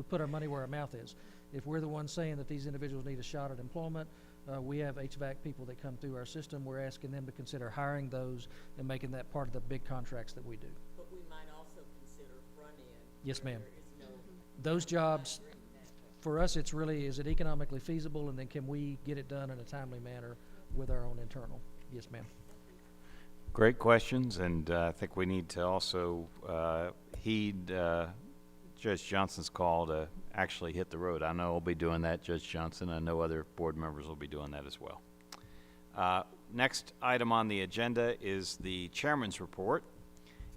put our money where our mouth is. If we're the ones saying that these individuals need a shot at employment, we have HVAC people that come through our system. We're asking them to consider hiring those and making that part of the big contracts that we do. But we might also consider front end. Yes, ma'am. There is no Those jobs, for us, it's really, is it economically feasible, and then can we get it done in a timely manner with our own internal? Yes, ma'am. Great questions, and I think we need to also heed Judge Johnson's call to actually hit the road. I know I'll be doing that, Judge Johnson. I know other board members will be doing that as well. Next item on the agenda is the chairman's report.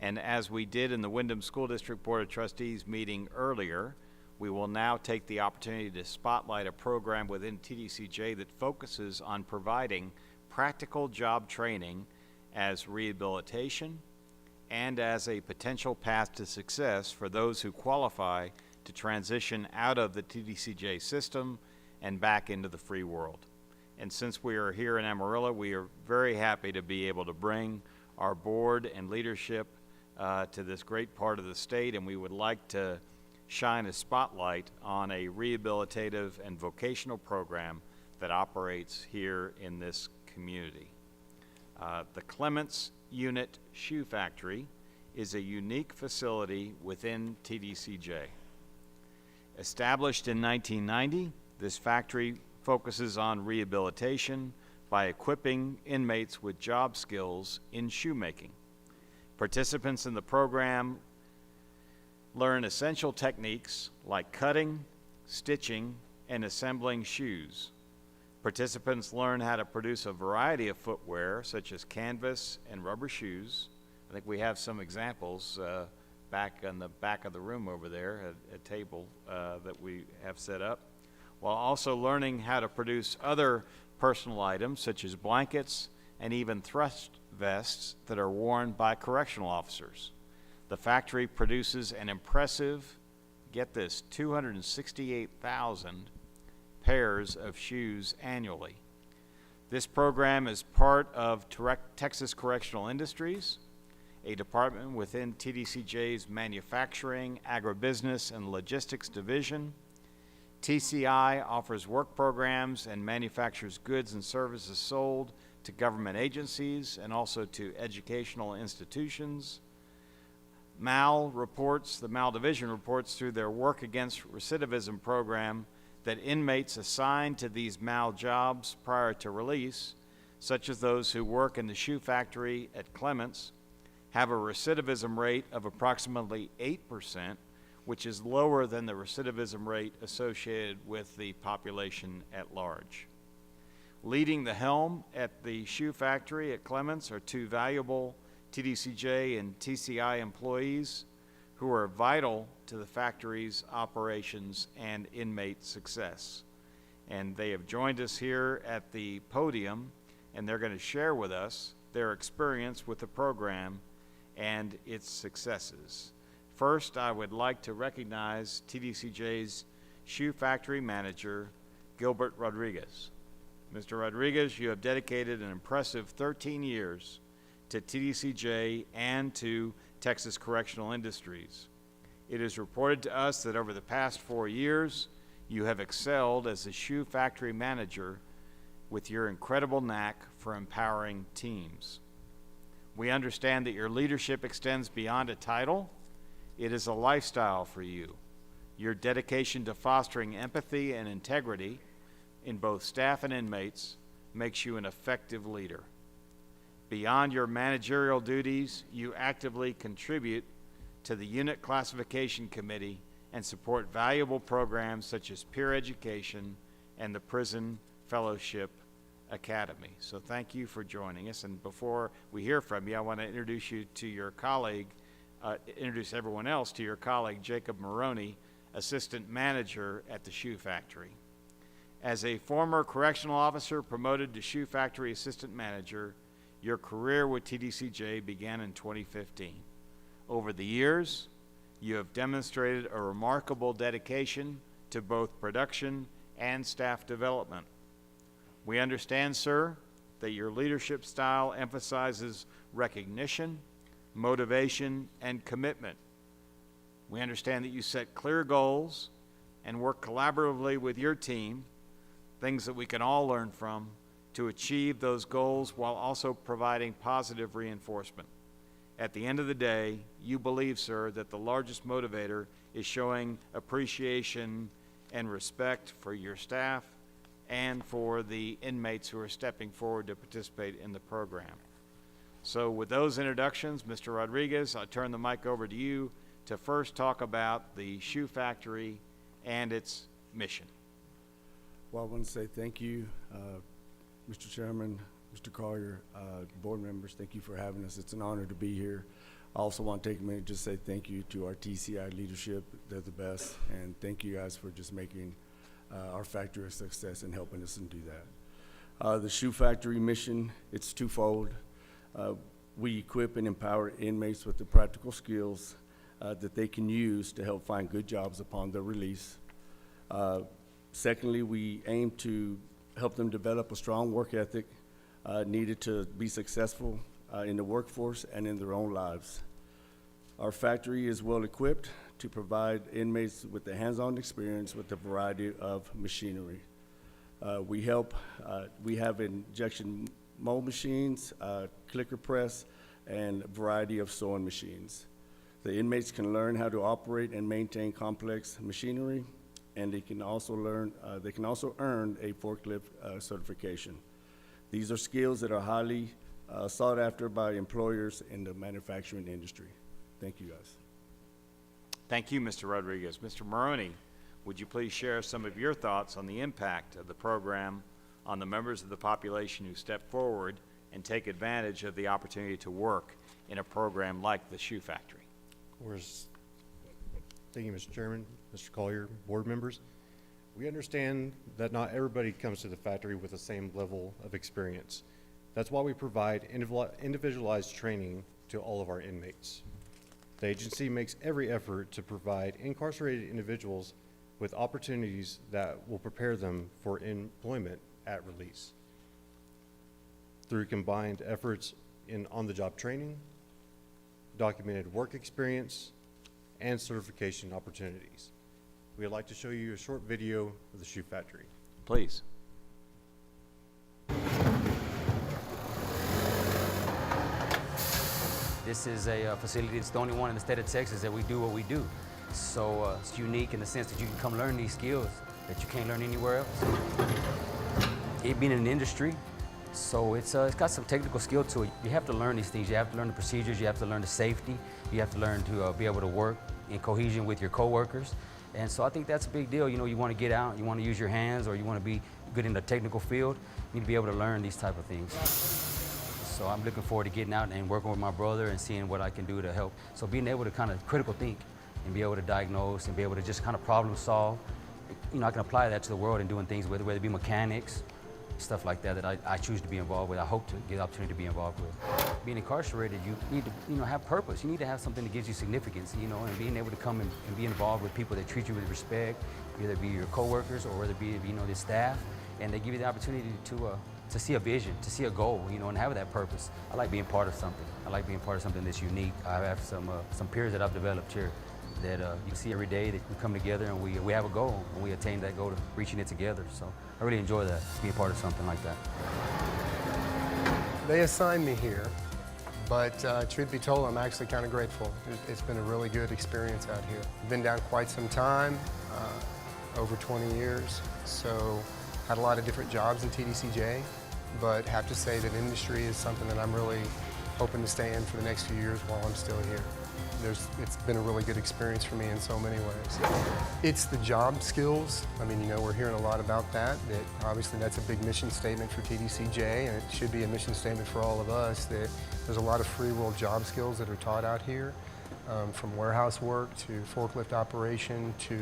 And as we did in the Windham School District Board of Trustees meeting earlier, we will now take the opportunity to spotlight a program within TDCJ that focuses on providing practical job training as rehabilitation and as a potential path to success for those who qualify to transition out of the TDCJ system and back into the free world. And since we are here in Amarillo, we are very happy to be able to bring our board and leadership to this great part of the state, and we would like to shine a spotlight on a rehabilitative and vocational program that operates here in this community. The Clements Unit Shoe Factory is a unique facility within TDCJ. Established in 1990, this factory focuses on rehabilitation by equipping inmates with job skills in shoemaking. Participants in the program learn essential techniques like cutting, stitching, and assembling shoes. Participants learn how to produce a variety of footwear, such as canvas and rubber shoes. I think we have some examples back on the back of the room over there at a table that we have set up, while also learning how to produce other personal items, such as blankets and even thrust vests that are worn by correctional officers. The factory produces an impressive, get this, 268,000 pairs of shoes annually. This program is part of Texas Correctional Industries, a department within TDCJ's Manufacturing, Agribusiness, and Logistics Division. TCI offers work programs and manufactures goods and services sold to government agencies and also to educational institutions. The MAL Division reports through their Work Against Recidivism program that inmates assigned to these MAL jobs prior to release, such as those who work in the shoe factory at Clements, have a recidivism rate of approximately 8%, which is lower than the recidivism rate associated with the population at large. Leading the helm at the shoe factory at Clements are two valuable TDCJ and TCI employees who are vital to the factory's operations and inmate success. And they have joined us here at the podium, and they're going to share with us their experience with the program and its successes. First, I would like to recognize TDCJ's Shoe Factory Manager, Gilbert Rodriguez. Mr. Rodriguez, you have dedicated an impressive 13 years to TDCJ and to Texas Correctional Industries. It is reported to us that over the past 4 years, you have excelled as a shoe factory manager with your incredible knack for empowering teams. We understand that your leadership extends beyond a title. It is a lifestyle for you. Your dedication to fostering empathy and integrity in both staff and inmates makes you an effective leader. Beyond your managerial duties, you actively contribute to the Unit Classification Committee and support valuable programs such as peer education and the Prison Fellowship Academy. So thank you for joining us. And before we hear from you, I want to introduce you to your colleague, introduce everyone else to your colleague, Jacob Maroney, Assistant Manager at the Shoe Factory. As a former correctional officer promoted to Shoe Factory Assistant Manager, your career with TDCJ began in 2015. Over the years, you have demonstrated a remarkable dedication to both production and staff development. We understand, sir, that your leadership style emphasizes recognition, motivation, and commitment. We understand that you set clear goals and work collaboratively with your team, things that we can all learn from, to achieve those goals while also providing positive reinforcement. At the end of the day, you believe, sir, that the largest motivator is showing appreciation and respect for your staff and for the inmates who are stepping forward to participate in the program. So with those introductions, Mr. Rodriguez, I turn the mic over to you to first talk about the Shoe Factory and its mission. Well, I want to say thank you, Mr. Chairman, Mr. Collier, board members, thank you for having us. It's an honor to be here. I also want to take a minute to say thank you to our TCI leadership. They're the best. And thank you guys for just making our factory a success and helping us and do that. The Shoe Factory mission, it's twofold. We equip and empower inmates with the practical skills that they can use to help find good jobs upon their release. Secondly, we aim to help them develop a strong work ethic needed to be successful in the workforce and in their own lives. Our factory is well equipped to provide inmates with the hands-on experience with a variety of machinery. We have injection mold machines, clicker press, and a variety of sewing machines. The inmates can learn how to operate and maintain complex machinery, and they can also earn a forklift certification. These are skills that are highly sought after by employers in the manufacturing industry. Thank you, guys. Thank you, Mr. Rodriguez. Mr. Maroney, would you please share some of your thoughts on the impact of the program on the members of the population who step forward and take advantage of the opportunity to work in a program like the Shoe Factory? Thank you, Mr. Chairman, Mr. Collier, board members. We understand that not everybody comes to the factory with the same level of experience. That's why we provide individualized training to all of our inmates. The agency makes every effort to provide incarcerated individuals with opportunities that will prepare them for employment at release. Through combined efforts in on-the-job training, documented work experience, and certification opportunities. We'd like to show you a short video of the Shoe Factory. Please. This is a facility that's the only one in the state of Texas that we do what we do. So it's unique in the sense that you can come learn these skills that you can't learn anywhere else. It being an industry, so it's got some technical skill to it. You have to learn these things. You have to learn the procedures. You have to learn the safety. You have to learn to be able to work in cohesion with your coworkers. And so I think that's a big deal. You know, you want to get out, you want to use your hands, or you want to be good in the technical field, you need to be able to learn these type of things. So I'm looking forward to getting out and working with my brother and seeing what I can do to help. So being able to kind of critical think and be able to diagnose and be able to just kind of problem solve, you know, I can apply that to the world and doing things, whether it be mechanics, stuff like that, that I choose to be involved with. I hope to get the opportunity to be involved with. being incarcerated, you need to, have purpose. You need to have something that gives you significance, and being able to come and be involved with people that treat you with respect, whether it be your coworkers or whether it be, the staff, and they give you the opportunity to see a vision, to see a goal, and have that purpose. I like being part of something. I like being part of something that's unique. I have some peers that I've developed here that you see every day that we come together and we have a goal and we attain that goal, reaching it together. So I really enjoy that, being part of something like that. They assigned me here, but truth be told, I'm actually kind of grateful. It's been a really good experience out here. I've been down quite some time, over 20 years, so had a lot of different jobs in TBCJ, but have to say that industry is something that I'm really hoping to stay in for the next few years while I'm still here. It's been a really good experience for me in so many ways. It's the job skills. I mean, we're hearing a lot about that obviously that's a big mission statement for TBCJ, and it should be a mission statement for all of us, that there's a lot of free world job skills that are taught out here, from warehouse work to forklift operation to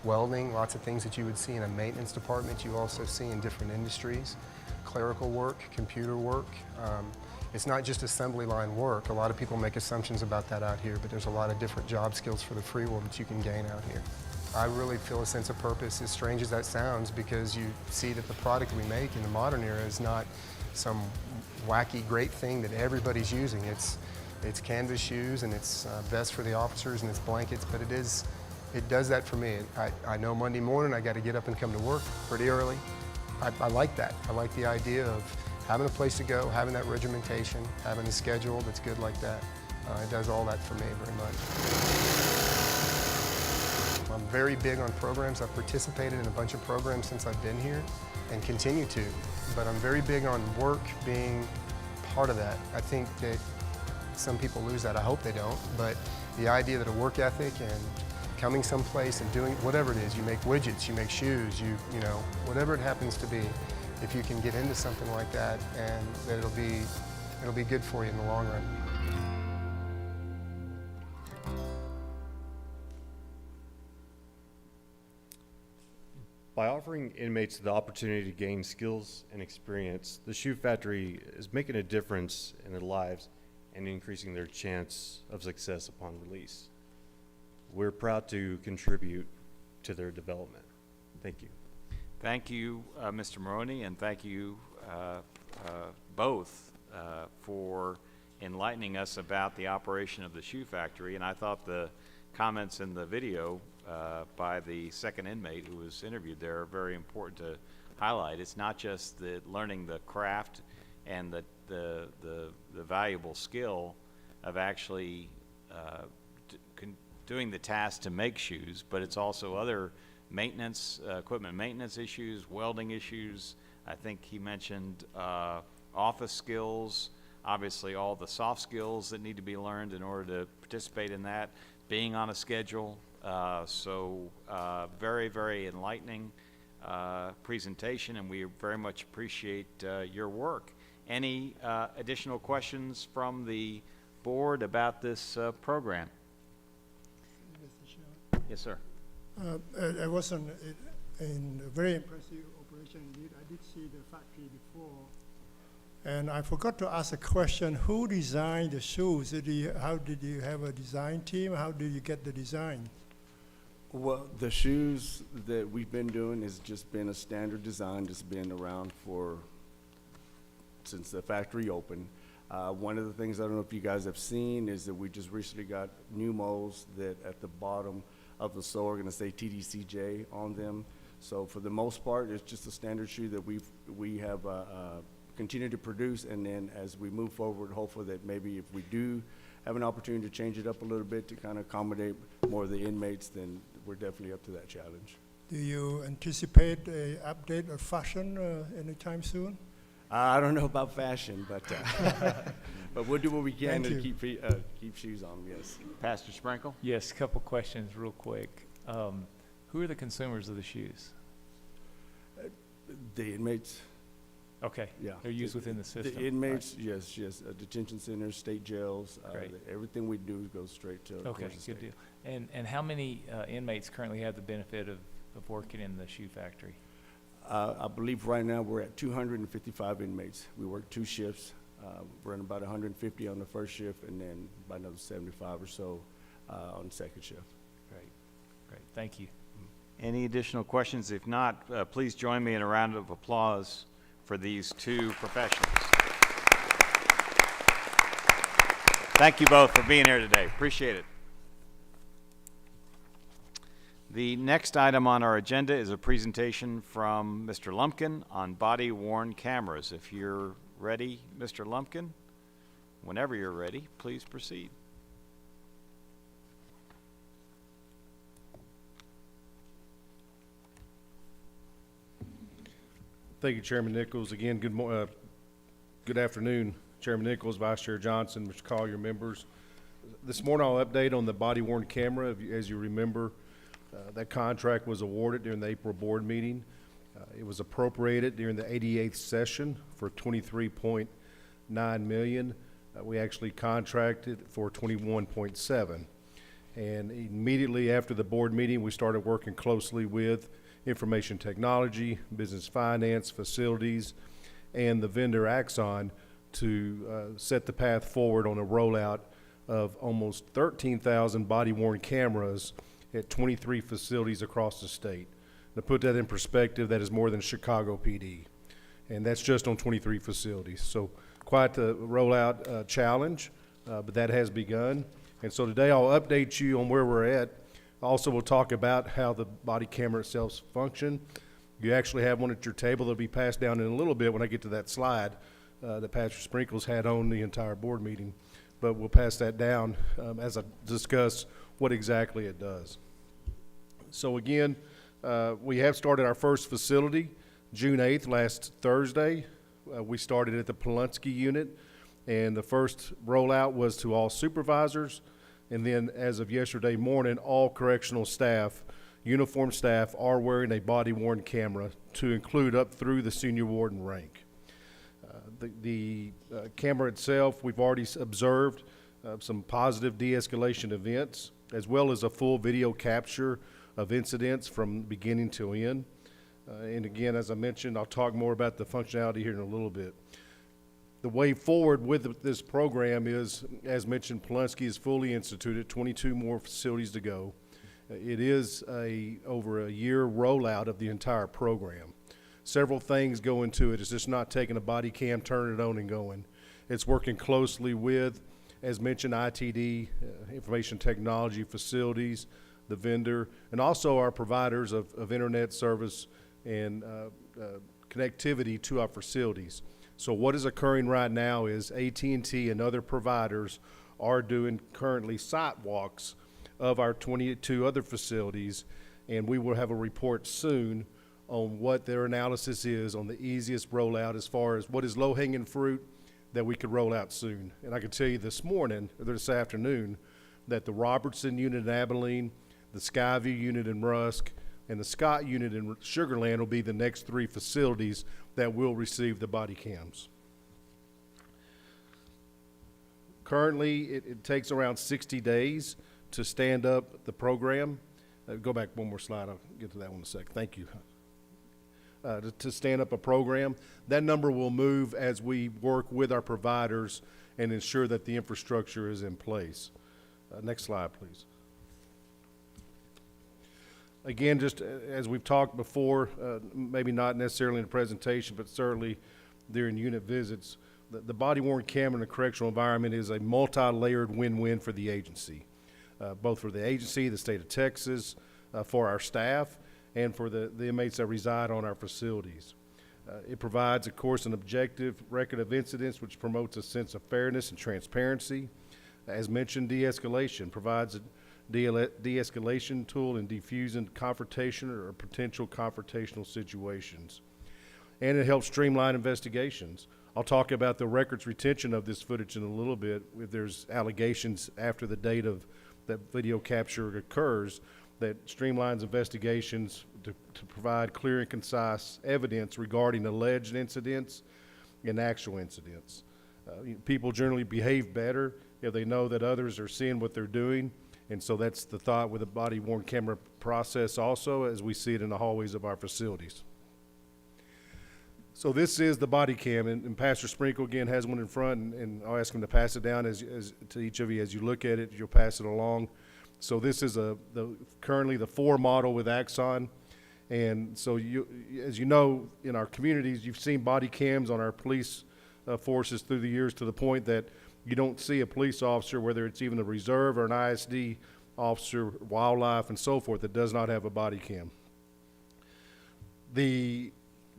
welding, lots of things that you would see in a maintenance department you also see in different industries, clerical work, computer work. It's not just assembly line work. A lot of people make assumptions about that out here, but there's a lot of different job skills for the free world that you can gain out here. I really feel a sense of purpose, as strange as that sounds, because you see that the product we make in the modern era is not some wacky, great thing that everybody's using. It's canvas shoes, and it's vests for the officers, and it's blankets, but it does that for me. I know Monday morning I got to get up and come to work pretty early. I like that. I like the idea of having a place to go, having that regimentation, having a schedule that's good like that. It does all that for me very much. I'm very big on programs. I've participated in a bunch of programs since I've been here and continue to, but I'm very big on work being part of that. I think that some people lose that. I hope they don't, but the idea that a work ethic and coming someplace and doing whatever it is, you make widgets, you make shoes, you know, whatever it happens to be, if you can get into something like that, and that it'll be good for you in the long run. By offering inmates the opportunity to gain skills and experience, the Shoe Factory is making a difference in their lives and increasing their chance of success upon release. We're proud to contribute to their development. Thank you. Thank you, Mr. Maroney, and thank you both for enlightening us about the operation of the Shoe Factory. And I thought the comments in the video by the second inmate who was interviewed there are very important to highlight. It's not just the learning the craft and the valuable skill of actually doing the task to make shoes, but it's also other maintenance, equipment maintenance issues, welding issues. I think he mentioned office skills, obviously all the soft skills that need to be learned in order to participate in that, being on a schedule. Very, very enlightening presentation, and we very much appreciate your work. Any additional questions from the board about this program? Yes, sir. It was a very impressive operation indeed. I did see the factory before. And I forgot to ask a question. Who designed the shoes? How did you have a design team? How did you get the design? Well, the shoes that we've been doing has just been a standard design, just been around since the factory opened. One of the things, I don't know if you guys have seen, is that we just recently got new molds that at the bottom of the sole are going to say TBCJ on them. So for the most part, it's just a standard shoe that we have continued to produce, and then as we move forward, hopefully that maybe if we do have an opportunity to change it up a little bit to kind of accommodate more of the inmates, then we're definitely up to that challenge. Do you anticipate an update of fashion anytime soon? I don't know about fashion, but but we'll do what we can to keep shoes on. Yes. Pastor Sprinkle. Yes, a couple questions real quick. Who are the consumers of the shoes? The inmates. Okay. Yeah. They're used within the system. The inmates, right. Yes. Detention centers, state jails. Great. Everything we do goes straight to. Okay, good deal. And how many inmates currently have the benefit of working in the Shoe Factory? I believe right now we're at 255 inmates. We work 2 shifts. running about 150 on the first shift, and then about another 75 or so on the second shift. Great, great, thank you. Any additional questions? If not, please join me in a round of applause for these two professionals. Thank you both for being here today. Appreciate it. The next item on our agenda is a presentation from Mr. Lumpkin on body-worn cameras. If you're ready, Mr. Lumpkin, whenever you're ready, please proceed. Thank you, Chairman Nichols. Again, good afternoon, Chairman Nichols, Vice Chair Johnson, Mr. Collier, members. This morning I'll update on the body-worn camera. As you remember, that contract was awarded during the April board meeting. It was appropriated during the 88th session for $23.9 million. We actually contracted for $21.7. And immediately after the board meeting, we started working closely with information technology, business finance, facilities, and the vendor Axon to set the path forward on a rollout of almost 13,000 body-worn cameras at 23 facilities across the state. To put that in perspective, that is more than Chicago PD, and that's just on 23 facilities. So quite the rollout challenge, but that has begun. And so today I'll update you on where we're at. Also, we'll talk about how the body camera itself function. You actually have one at your table that'll be passed down in a little bit when I get to that slide that Pastor Sprinkles had on the entire board meeting. But we'll pass that down as I discuss what exactly it does. So again, we have started our first facility June 8th, last Thursday. We started at the Polunsky unit, and the first rollout was to all supervisors. And then as of yesterday morning, all correctional staff, uniformed staff, are wearing a body-worn camera, to include up through the senior warden rank. The camera itself, we've already observed some positive de-escalation events, as well as a full video capture of incidents from beginning to end. And again, as I mentioned, I'll talk more about the functionality here in a little bit. The way forward with this program is, as mentioned, Polunsky is fully instituted, 22 more facilities to go. It is over a year rollout of the entire program. Several things go into it. It's just not taking a body cam, turning it on and going. It's working closely with, as mentioned, ITD, information technology facilities, the vendor, and also our providers of internet service and connectivity to our facilities. So what is occurring right now is AT&T and other providers are doing currently site walks of our 22 other facilities, and we will have a report soon on what their analysis is on the easiest rollout as far as what is low-hanging fruit that we could roll out soon. And I can tell you this morning, or this afternoon, that the Robertson unit in Abilene, the Skyview unit in Rusk, and the Scott unit in Sugar Land will be the next 3 facilities that will receive the body cams. Currently, it takes around 60 days to stand up the program. Go back one more slide. I'll get to that one in a second. Thank you. To stand up a program. That number will move as we work with our providers and ensure that the infrastructure is in place. Next slide, please. Again, just as we've talked before, maybe not necessarily in the presentation, but certainly during unit visits, the body-worn camera in the correctional environment is a multi-layered win-win for the agency, both for the agency, the state of Texas, for our staff, and for the inmates that reside on our facilities. It provides, of course, an objective record of incidents, which promotes a sense of fairness and transparency. As mentioned, de-escalation provides a de-escalation tool in defusing confrontation or potential confrontational situations. And it helps streamline investigations. I'll talk about the records retention of this footage in a little bit. If there's allegations after the date of that video capture occurs, that streamlines investigations to provide clear and concise evidence regarding alleged incidents and actual incidents. People generally behave better if they know that others are seeing what they're doing. And so that's the thought with the body-worn camera process also, as we see it in the hallways of our facilities. So this is the body cam, and Pastor Sprinkle again has one in front, and I'll ask him to pass it down as to each of you as you look at it. You'll pass it along. So this is currently the 4 model with Axon, and so as you know, in our communities, you've seen body cams on our police forces through the years to the point that you don't see a police officer, whether it's even a reserve or an ISD officer, wildlife, and so forth, that does not have a body cam.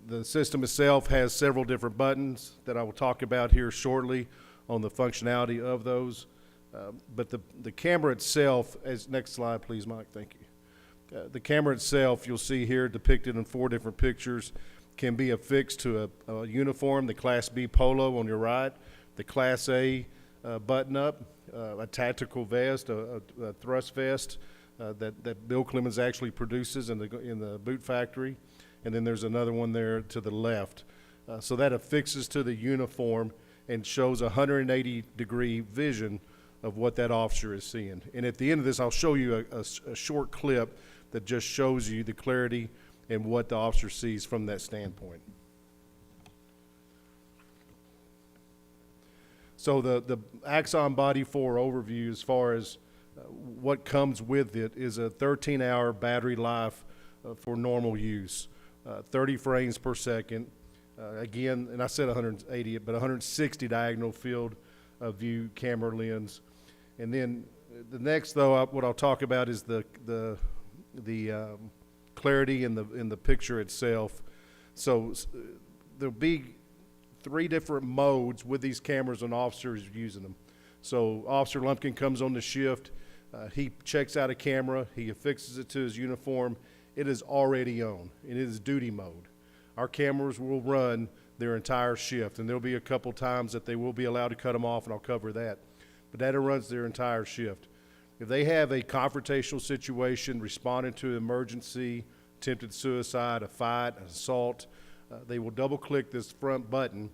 The system itself has several different buttons that I will talk about here shortly on the functionality of those. But the camera itself, next slide please, Mike, thank you. The camera itself, you'll see here depicted in 4 different pictures, can be affixed to a uniform, the Class B polo on your right, the Class A button-up, a tactical vest, a thrust vest that Bill Clemens actually produces in the boot factory, and then there's another one there to the left. So that affixes to the uniform and shows a 180-degree vision of what that officer is seeing. And at the end of this, I'll show you a short clip that just shows you the clarity and what the officer sees from that standpoint. So the Axon Body 4 overview, as far as what comes with it, is a 13-hour battery life for normal use, 30 frames per second. Again, and I said 180, but 160 diagonal field of view camera lens. And then the next, though, what I'll talk about is the clarity in the picture itself. So there'll be 3 different modes with these cameras when officers using them. So Officer Lumpkin comes on the shift, he checks out a camera, he affixes it to his uniform, it is already on, and it is duty mode. Our cameras will run their entire shift, and there'll be a couple times that they will be allowed to cut them off, and I'll cover that. But that runs their entire shift. If they have a confrontational situation, responding to an emergency, attempted suicide, a fight, an assault, they will double-click this front button,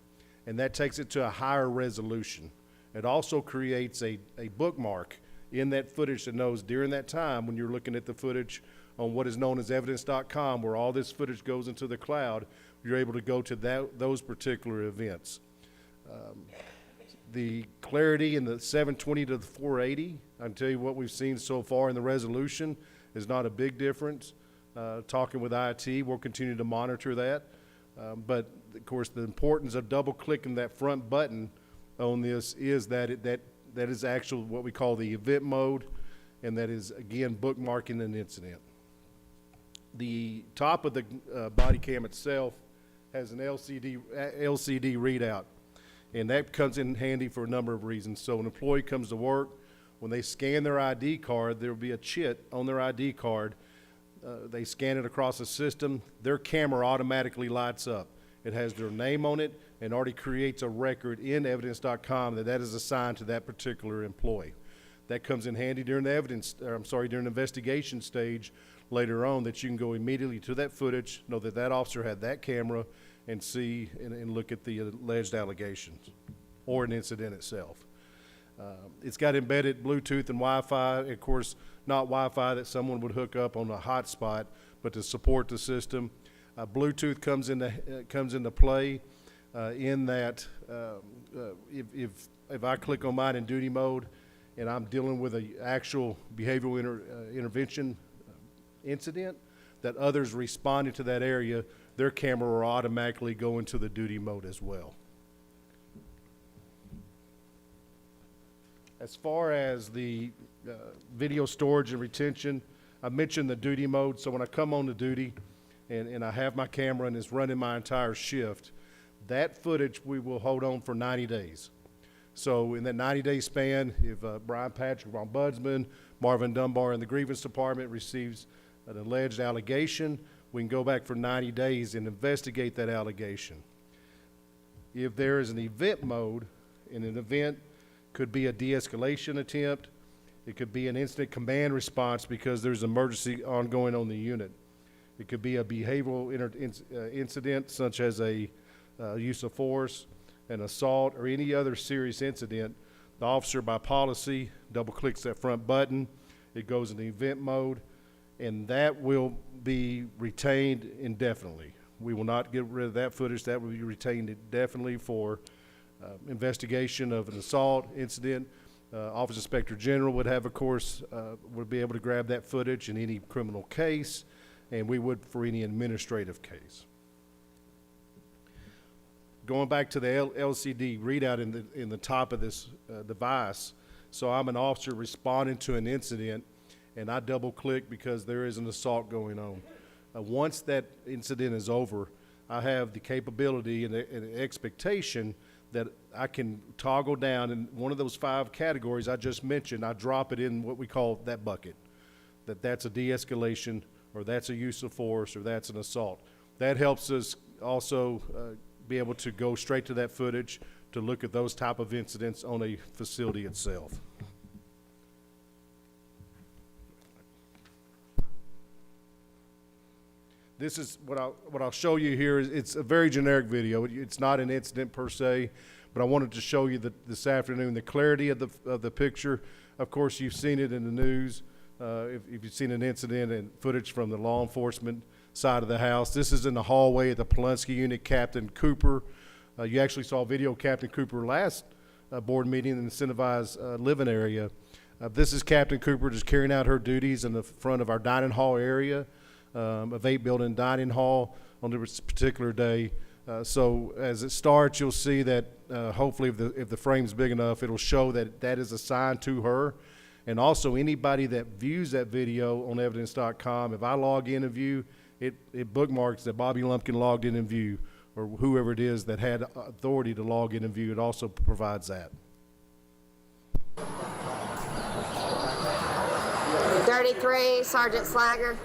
and that takes it to a higher resolution. It also creates a bookmark in that footage that knows during that time when you're looking at the footage on what is known as evidence.com, where all this footage goes into the cloud, you're able to go to those particular events. The clarity in the 720 to the 480, I can tell you what we've seen so far in the resolution is not a big difference. Talking with IT, we'll continue to monitor that. But of course, the importance of double-clicking that front button on this is that that is actually what we call the event mode, and that is, again, bookmarking an incident. The top of the body cam itself has an LCD readout, and that comes in handy for a number of reasons. So an employee comes to work, when they scan their ID card, there will be a chit on their ID card. They scan it across the system, their camera automatically lights up. It has their name on it and already creates a record in evidence.com that is assigned to that particular employee. That comes in handy during the during the investigation stage later on, that you can go immediately to that footage, know that that officer had that camera, and see and look at the alleged allegations or an incident itself. It's got embedded Bluetooth and Wi-Fi, of course, not Wi-Fi that someone would hook up on a hotspot, but to support the system. Bluetooth comes into play in that if I click on mine in duty mode and I'm dealing with an actual behavioral intervention incident, that others responding to that area, their camera will automatically go into the duty mode as well. As far as the video storage and retention, I mentioned the duty mode. So when I come on to duty and I have my camera and it's running my entire shift, that footage we will hold on for 90 days. So in that 90-day span, if Brian Patrick, Ombudsman, Marvin Dunbar in the grievance department receives an alleged allegation, we can go back for 90 days and investigate that allegation. If there is an event mode, in an event could be a de-escalation attempt, it could be an instant command response because there's emergency ongoing on the unit. It could be a behavioral incident such as a use of force, an assault, or any other serious incident. The officer, by policy, double clicks that front button, it goes into event mode, and that will be retained indefinitely. We will not get rid of that footage. That will be retained indefinitely for investigation of an assault incident. Office Inspector General would have, of course, would be able to grab that footage in any criminal case, and we would for any administrative case. Going back to the LCD readout in the top of this device, so I'm an officer responding to an incident, and I double click because there is an assault going on. Once that incident is over, I have the capability and the expectation that I can toggle down in one of those 5 categories I just mentioned. I drop it in what we call that bucket, that's a de-escalation, or that's a use of force, or that's an assault. That helps us also be able to go straight to that footage to look at those type of incidents on a facility itself. This is what I'll show you here. It's a very generic video. It's not an incident per se, but I wanted to show you this afternoon the clarity of the picture. Of course, you've seen it in the news. If you've seen an incident and footage from the law enforcement side of the house. This is in the hallway of the Polonsky unit, Captain Cooper. You actually saw video of Captain Cooper last board meeting in the incentivized living area. This is Captain Cooper just carrying out her duties in the front of our dining hall area. Of 8-building dining hall on this particular day. So as it starts, you'll see that hopefully if the frame's big enough, it'll show that that is assigned to her. And also anybody that views that video on evidence.com, if I log in and view, it bookmarks that Bobby Lumpkin logged in and view, or whoever it is that had authority to log in and view. It also provides that. 33, Sergeant Slager.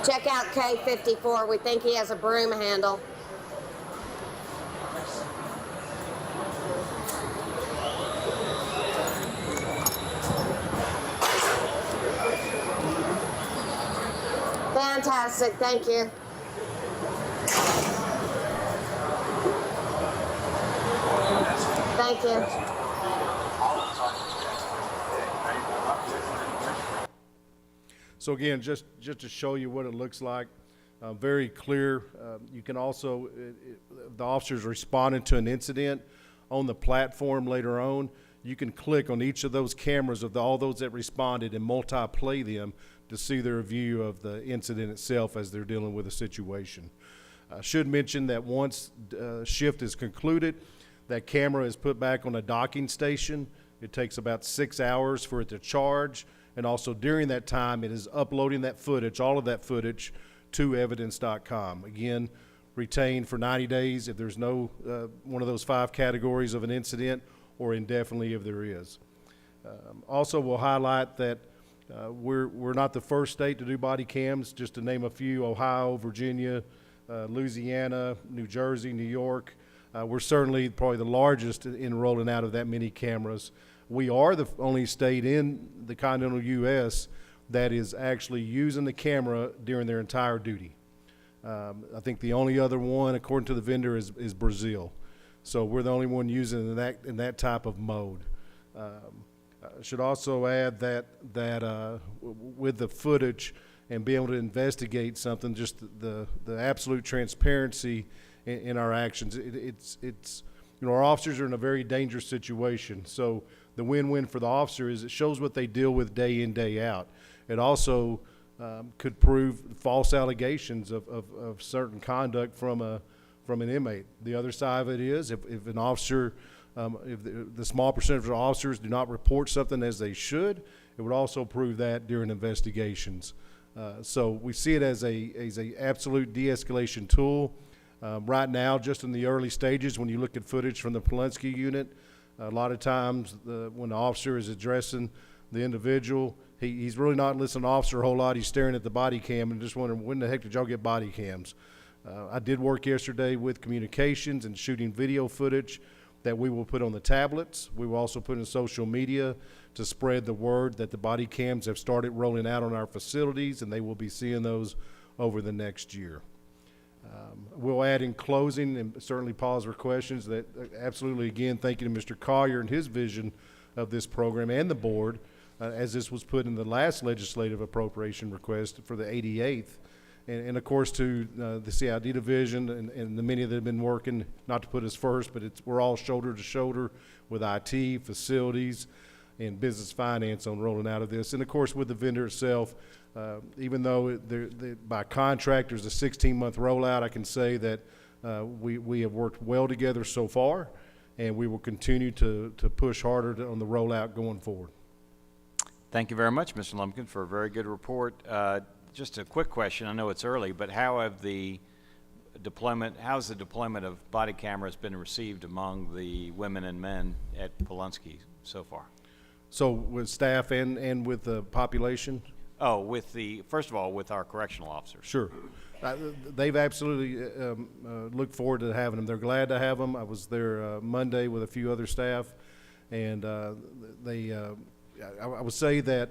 Check out K54. We think he has a broom handle. Fantastic. Thank you. Thank you. So again, just to show you what it looks like, very clear. You can also, the officers responding to an incident on the platform later on, you can click on each of those cameras of all those that responded and multi-play them to see their view of the incident itself as they're dealing with a situation. I should mention that once shift is concluded, that camera is put back on a docking station. It takes about 6 hours for it to charge. And also during that time, it is uploading that footage, all of that footage, to evidence.com. Again, retained for 90 days if there's no one of those 5 categories of an incident, or indefinitely if there is. Also, we'll highlight that we're not the first state to do body cams. Just to name a few: Ohio, Virginia, Louisiana, New Jersey, New York. We're certainly probably the largest in rolling out of that many cameras. We are the only state in the continental U.S. that is actually using the camera during their entire duty. I think the only other one, according to the vendor, is Brazil. So we're the only one using in that type of mode. I should also add that with the footage and being able to investigate something, just the absolute transparency in our actions. It's our officers are in a very dangerous situation. So the win-win for the officer is it shows what they deal with day in, day out. It also could prove false allegations of certain conduct from an inmate. The other side of it is if an officer, if the small percentage of officers do not report something as they should, it would also prove that during investigations. So we see it as a absolute de-escalation tool. Right now, just in the early stages, when you look at footage from the Polonsky unit, a lot of times when the officer is addressing the individual, he's really not listening to the officer a whole lot. He's staring at the body cam and just wondering, when the heck did y'all get body cams? I did work yesterday with communications and shooting video footage that we will put on the tablets. We will also put in social media to spread the word that the body cams have started rolling out on our facilities, and they will be seeing those over the next year. We'll add in closing, and certainly pause for questions, that absolutely, again, thank you to Mr. Collier and his vision of this program and the board, as this was put in the last legislative appropriation request for the 88th, And of course, to the CID division and the many that have been working, not to put us first, but we're all shoulder to shoulder with IT, facilities, and business finance on rolling out of this. And of course, with the vendor itself, even though by contract there's a 16-month rollout, I can say that we have worked well together so far, and we will continue to push harder on the rollout going forward. Thank you very much, Mr. Lumpkin, for a very good report. Just a quick question. I know it's early, but how's the deployment of body cameras been received among the women and men at Polunsky so far? So with staff and with the population? Oh, first of all, with our correctional officers. Sure. They've absolutely looked forward to having them. They're glad to have them. I was there Monday with a few other staff, and I would say that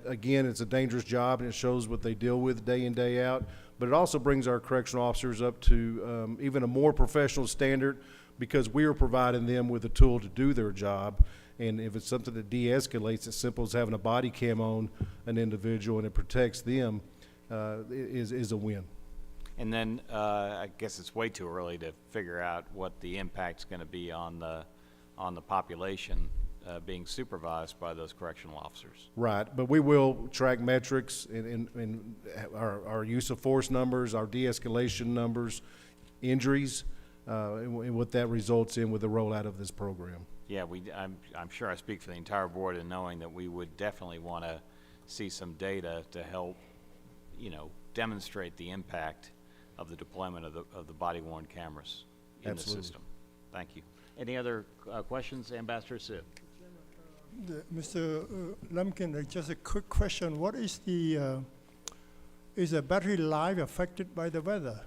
again, it's a dangerous job, and it shows what they deal with day in, day out. But it also brings our correctional officers up to even a more professional standard, because we are providing them with a tool to do their job. And if it's something that de-escalates, as simple as having a body cam on an individual and it protects them, is a win. And then I guess it's way too early to figure out what the impact's going to be on the population being supervised by those correctional officers. Right, but we will track metrics in our use of force numbers, our de-escalation numbers, injuries, and what that results in with the rollout of this program. Yeah, I'm sure I speak for the entire board in knowing that we would definitely want to see some data to help, demonstrate the impact of the deployment of the body-worn cameras in Absolutely. the system. Thank you. Any other questions, Ambassador Siv? Mr. Lumpkin, just a quick question. What is is the battery life affected by the weather?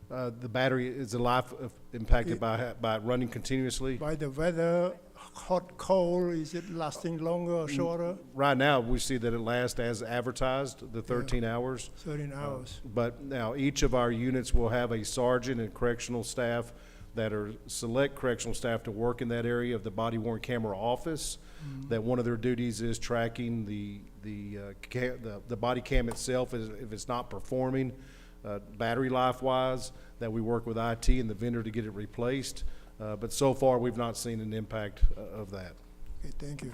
The battery is a life impacted by running continuously. By the weather, hot, cold, is it lasting longer or shorter? Right now, we see that it lasts as advertised, the 13 hours. 13 hours. But now each of our units will have a sergeant and correctional staff that are select correctional staff to work in that area of the body-worn camera office. That one of their duties is tracking the body cam itself if it's not performing battery life-wise, that we work with IT and the vendor to get it replaced. But so far, we've not seen an impact of that. Okay, thank you.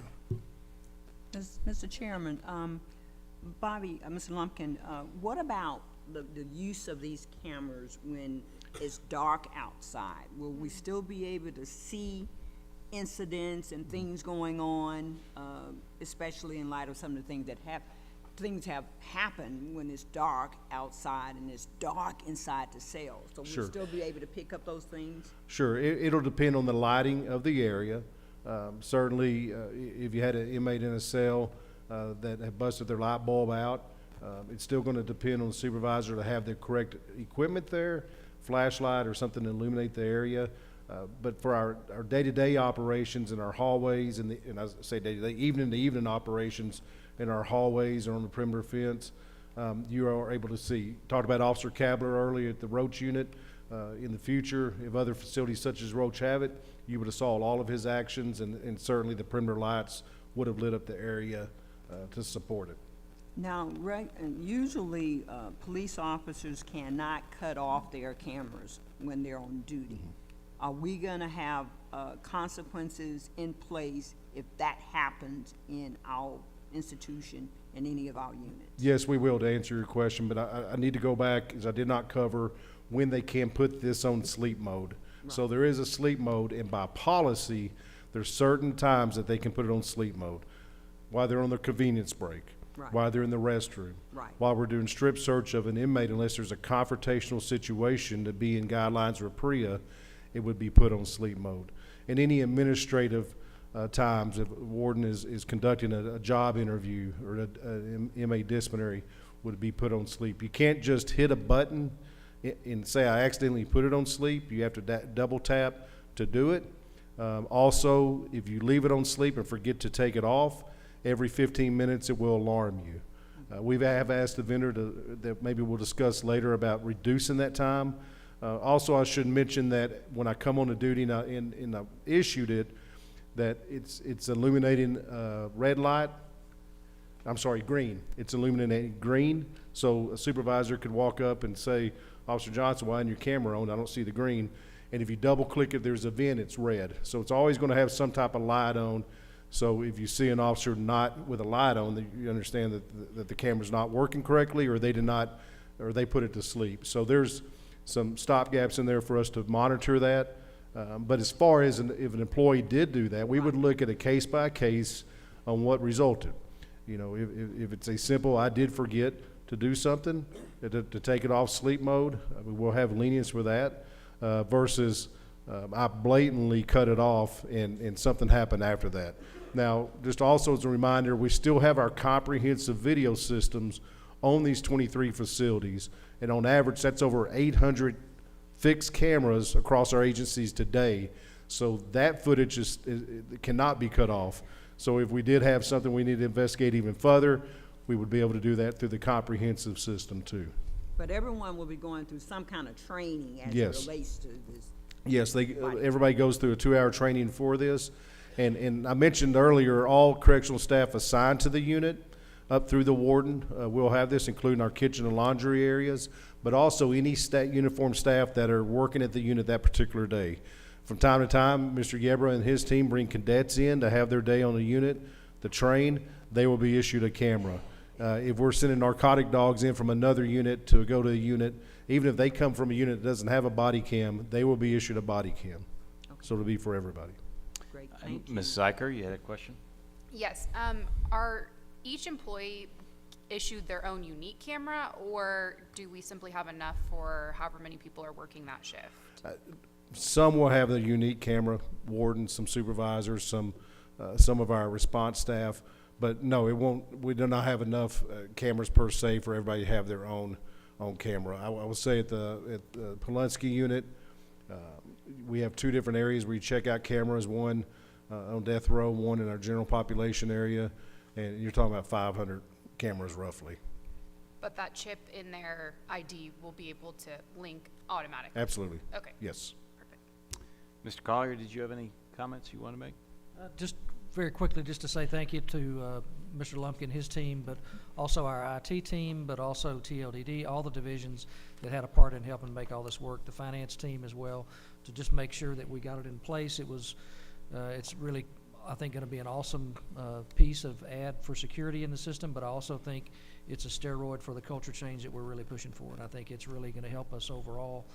Mr. Chairman, Mr. Lumpkin, what about the use of these cameras when it's dark outside? Will we still be able to see incidents and things going on, especially in light of some of the things that have happened when it's dark outside and it's dark inside the cell? So Sure. we'll still be able to pick up those things? Sure, it'll depend on the lighting of the area. Certainly, if you had an inmate in a cell that had busted their light bulb out, it's still going to depend on the supervisor to have the correct equipment there, flashlight or something to illuminate the area. But for our day-to-day operations in our hallways, and I say day-to-day, evening-to-evening operations in our hallways or on the perimeter fence, you are able to see. Talked about Officer Kabler earlier at the Roach unit. In the future, if other facilities such as Roach have it, you would have saw all of his actions, and certainly the perimeter lights would have lit up the area to support it. Now, usually, police officers cannot cut off their cameras when they're on duty. Are we gonna have consequences in place if that happens in our institution, in any of our units? Yes, we will, to answer your question, but I need to go back, as I did not cover when they can put this on sleep mode. So there is a sleep mode, and by policy, there's certain times that they can put it on sleep mode. While they're on their convenience break, while they're in the restroom, while we're doing strip search of an inmate, unless there's a confrontational situation to be in guidelines or PREA, it would be put on sleep mode. And any administrative times, if a warden is conducting a job interview or an inmate disciplinary, would be put on sleep. You can't just hit a button and say, I accidentally put it on sleep. You have to double tap to do it. Also, if you leave it on sleep and forget to take it off, every 15 minutes it will alarm you. We have asked the vendor that maybe we'll discuss later about reducing that time. Also, I should mention that when I come on to duty and I issued it, that it's illuminating red light I'm sorry, green. It's illuminated green, so a supervisor could walk up and say, Officer Johnson, why isn't your camera on? I don't see the green. And if you double click it, there's a VIN, it's red. So it's always gonna have some type of light on. So if you see an officer not with a light on, then you understand that the camera's not working correctly, or they put it to sleep. So there's some stop gaps in there for us to monitor that. But as far as if an employee did do that, we would look at a case by case on what resulted. You know, if it's a simple, I did forget to do something, to take it off sleep mode, we'll have lenience for that, versus I blatantly cut it off and something happened after that. Now, just also as a reminder, we still have our comprehensive video systems on these 23 facilities, and on average, that's over 800 fixed cameras across our agencies today. So that footage it cannot be cut off. So if we did have something we need to investigate even further, we would be able to do that through the comprehensive system too. But everyone will be going through some kind of training as Yes. it relates to this. Yes, everybody goes through a 2-hour training for this. And I mentioned earlier, all correctional staff assigned to the unit up through the warden will have this, including our kitchen and laundry areas, but also any uniformed staff that are working at the unit that particular day. From time to time, Mr. Yebra and his team bring cadets in to have their day on the unit to train. They will be issued a camera. If we're sending narcotic dogs in from another unit to go to a unit, even if they come from a unit that doesn't have a body cam, they will be issued a body cam. Okay. So it'll be for everybody. Great, thank you. Ms. Zeiker, you had a question? Yes, are each employee issued their own unique camera, or do we simply have enough for however many people are working that shift? Some will have the unique camera, wardens, some supervisors, some of our response staff, but no, it won't. We do not have enough cameras per se for everybody to have their own camera. I will say at the Polunsky unit, we have 2 different areas where you check out cameras, one on death row, one in our general population area, and you're talking about 500 cameras roughly. But that chip in their ID will be able to link automatically? Absolutely. Okay. Yes. Mr. Collier, did you have any comments you want to make? Just very quickly, just to say thank you to Mr. Lumpkin, his team, but also our IT team, but also TLDD, all the divisions that had a part in helping make all this work, the finance team as well, to just make sure that we got it in place. It was, it's really, I think, going to be an awesome piece of add for security in the system, but I also think it's a steroid for the culture change that we're really pushing for, and I think it's really going to help us overall,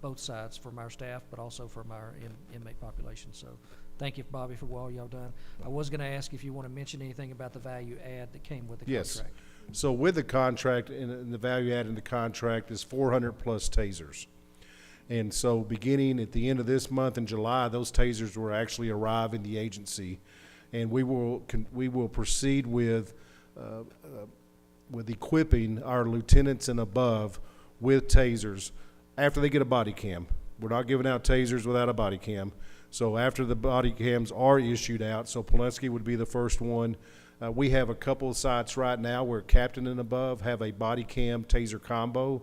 both sides, from our staff, but also from our inmate population. So thank you, Bobby, for all y'all done. I was going to ask if you want to mention anything about the value add that came with the contract. Yes. So with the contract, and the value add in the contract is 400 plus tasers. And so beginning at the end of this month in July, those tasers will actually arrive in the agency. And we will proceed with equipping our lieutenants and above with tasers after they get a body cam. We're not giving out tasers without a body cam. So after the body cams are issued out, so Polunsky would be the first one. We have a couple of sites right now where captain and above have a body cam taser combo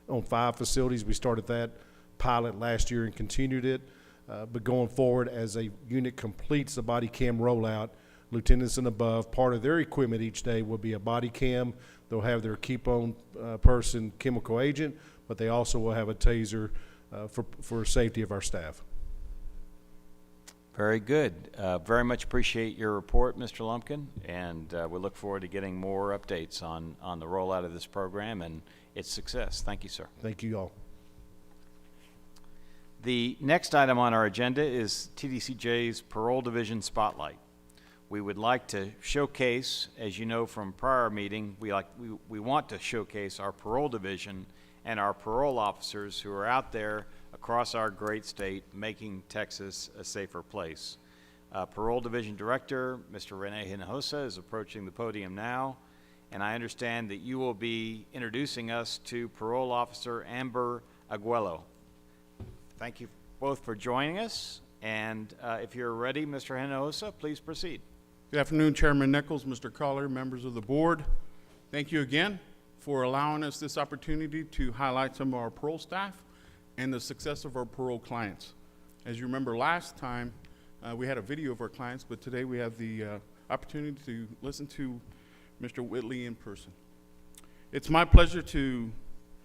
on 5 facilities. We started that pilot last year and continued it. But going forward, as a unit completes the body cam rollout, lieutenants and above, part of their equipment each day will be a body cam. They'll have their keep on person chemical agent, but they also will have a taser for safety of our staff. Very good. Very much appreciate your report, Mr. Lumpkin, and we look forward to getting more updates on the rollout of this program and its success. Thank you, sir. Thank you all. The next item on our agenda is TDCJ's Parole Division Spotlight. We would like to showcase, as you know from prior meeting, we want to showcase our Parole Division and our parole officers who are out there across our great state making Texas a safer place. Parole Division Director, Mr. Rene Hinojosa, is approaching the podium now, and I understand that you will be introducing us to Parole Officer Amber Aguelo. Thank you both for joining us, and if you're ready, Mr. Hinojosa, please proceed. Good afternoon, Chairman Nichols, Mr. Collier, members of the board. Thank you again for allowing us this opportunity to highlight some of our parole staff and the success of our parole clients. As you remember last time, we had a video of our clients, but today we have the opportunity to listen to Mr. Whitley in person. It's my pleasure to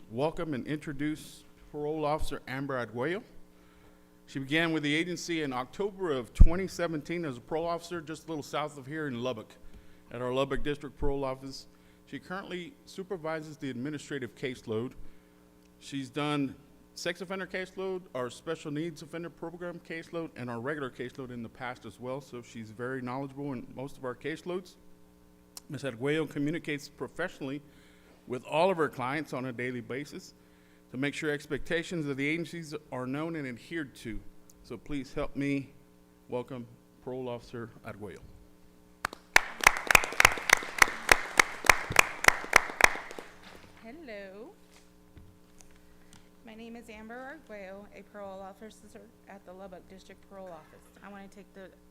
welcome and introduce Parole Officer Amber Arguello. She began with the agency in October of 2017 as a parole officer just a little south of here in Lubbock at our Lubbock District Parole Office. She currently supervises the administrative caseload. She's done sex offender caseload, our special needs offender program caseload, and our regular caseload in the past as well, so she's very knowledgeable in most of our caseloads. Ms. Arguello communicates professionally with all of her clients on a daily basis to make sure expectations of the agencies are known and adhered to. So please help me welcome Parole Officer Arguello. Hello. My name is Amber Arguello, a parole officer at the Lubbock District Parole Office. I want to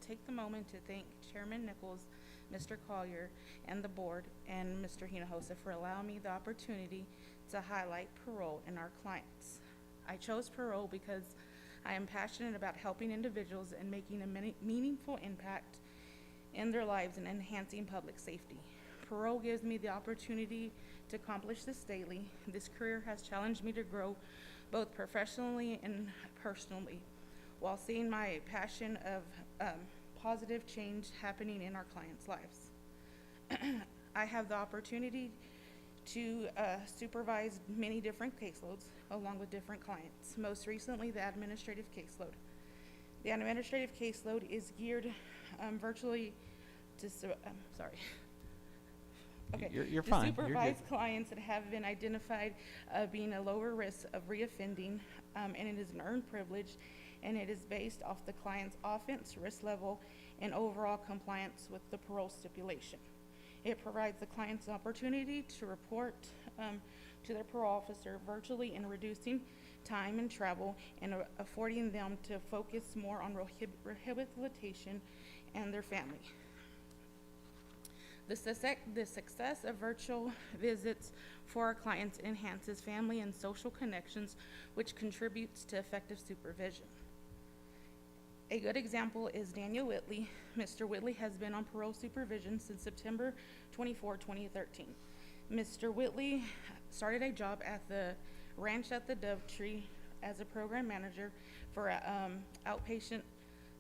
take the moment to thank Chairman Nichols, Mr. Collier, and the board, and Mr. Hinojosa for allowing me the opportunity to highlight parole in our clients. I chose parole because I am passionate about helping individuals and making a meaningful impact in their lives and enhancing public safety. Parole gives me the opportunity to accomplish this daily. This career has challenged me to grow both professionally and personally, while seeing my passion of positive change happening in our clients' lives. I have the opportunity to supervise many different caseloads along with different clients, most recently the administrative caseload. The administrative caseload is geared virtually to, You're fine. to You're supervise good. clients that have been identified being a lower risk of reoffending, and it is an earned privilege, and it is based off the client's offense risk level and overall compliance with the parole stipulation. It provides the clients the opportunity to report to their parole officer virtually, and reducing time and travel, and affording them to focus more on rehabilitation and their family. The success of virtual visits for our clients enhances family and social connections, which contributes to effective supervision. A good example is Daniel Whitley. Mr. Whitley has been on parole supervision since September 24, 2013. Mr. Whitley started a job at the ranch at the Dove Tree as a program manager for an outpatient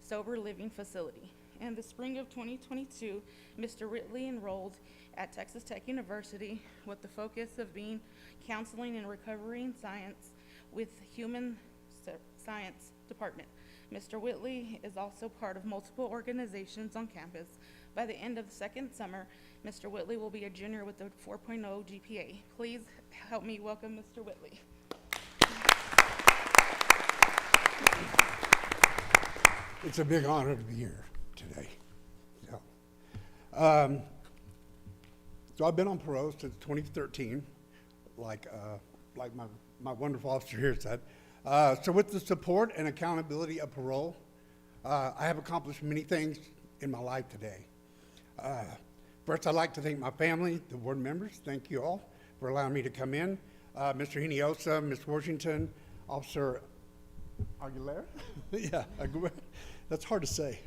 sober living facility. In the spring of 2022, Mr. Whitley enrolled at Texas Tech University with the focus of being counseling and recovery in science with human science department. Mr. Whitley is also part of multiple organizations on campus. By the end of the second summer, Mr. Whitley will be a junior with a 4.0 GPA. Please help me welcome Mr. Whitley. It's a big honor to be here today. So I've been on parole since 2013, like my wonderful officer here said. So with the support and accountability of parole, I have accomplished many things in my life today. First, I'd like to thank my family, the board members. Thank you all for allowing me to come in. Mr. Hinojosa, Ms. Washington, Officer Aguilera? Yeah, Aguilera. That's hard to say.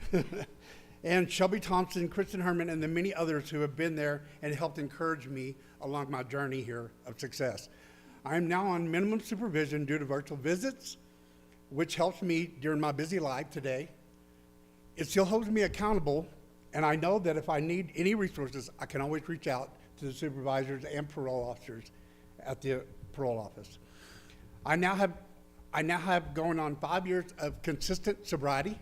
And Shelby Thompson, Kristen Herman, and the many others who have been there and helped encourage me along my journey here of success. I am now on minimum supervision due to virtual visits, which helps me during my busy life today. It still holds me accountable, and I know that if I need any resources, I can always reach out to the supervisors and parole officers at the parole office. I now have going on 5 years of consistent sobriety.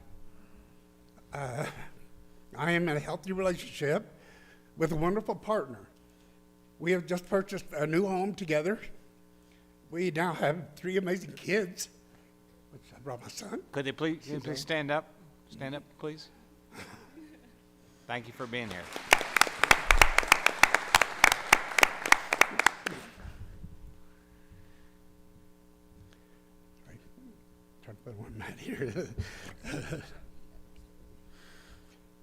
I am in a healthy relationship with a wonderful partner. We have just purchased a new home together. We now have 3 amazing kids, which I brought my son. Could they please stand up? Stand up, please. Thank you for being here. Trying to put one mat here.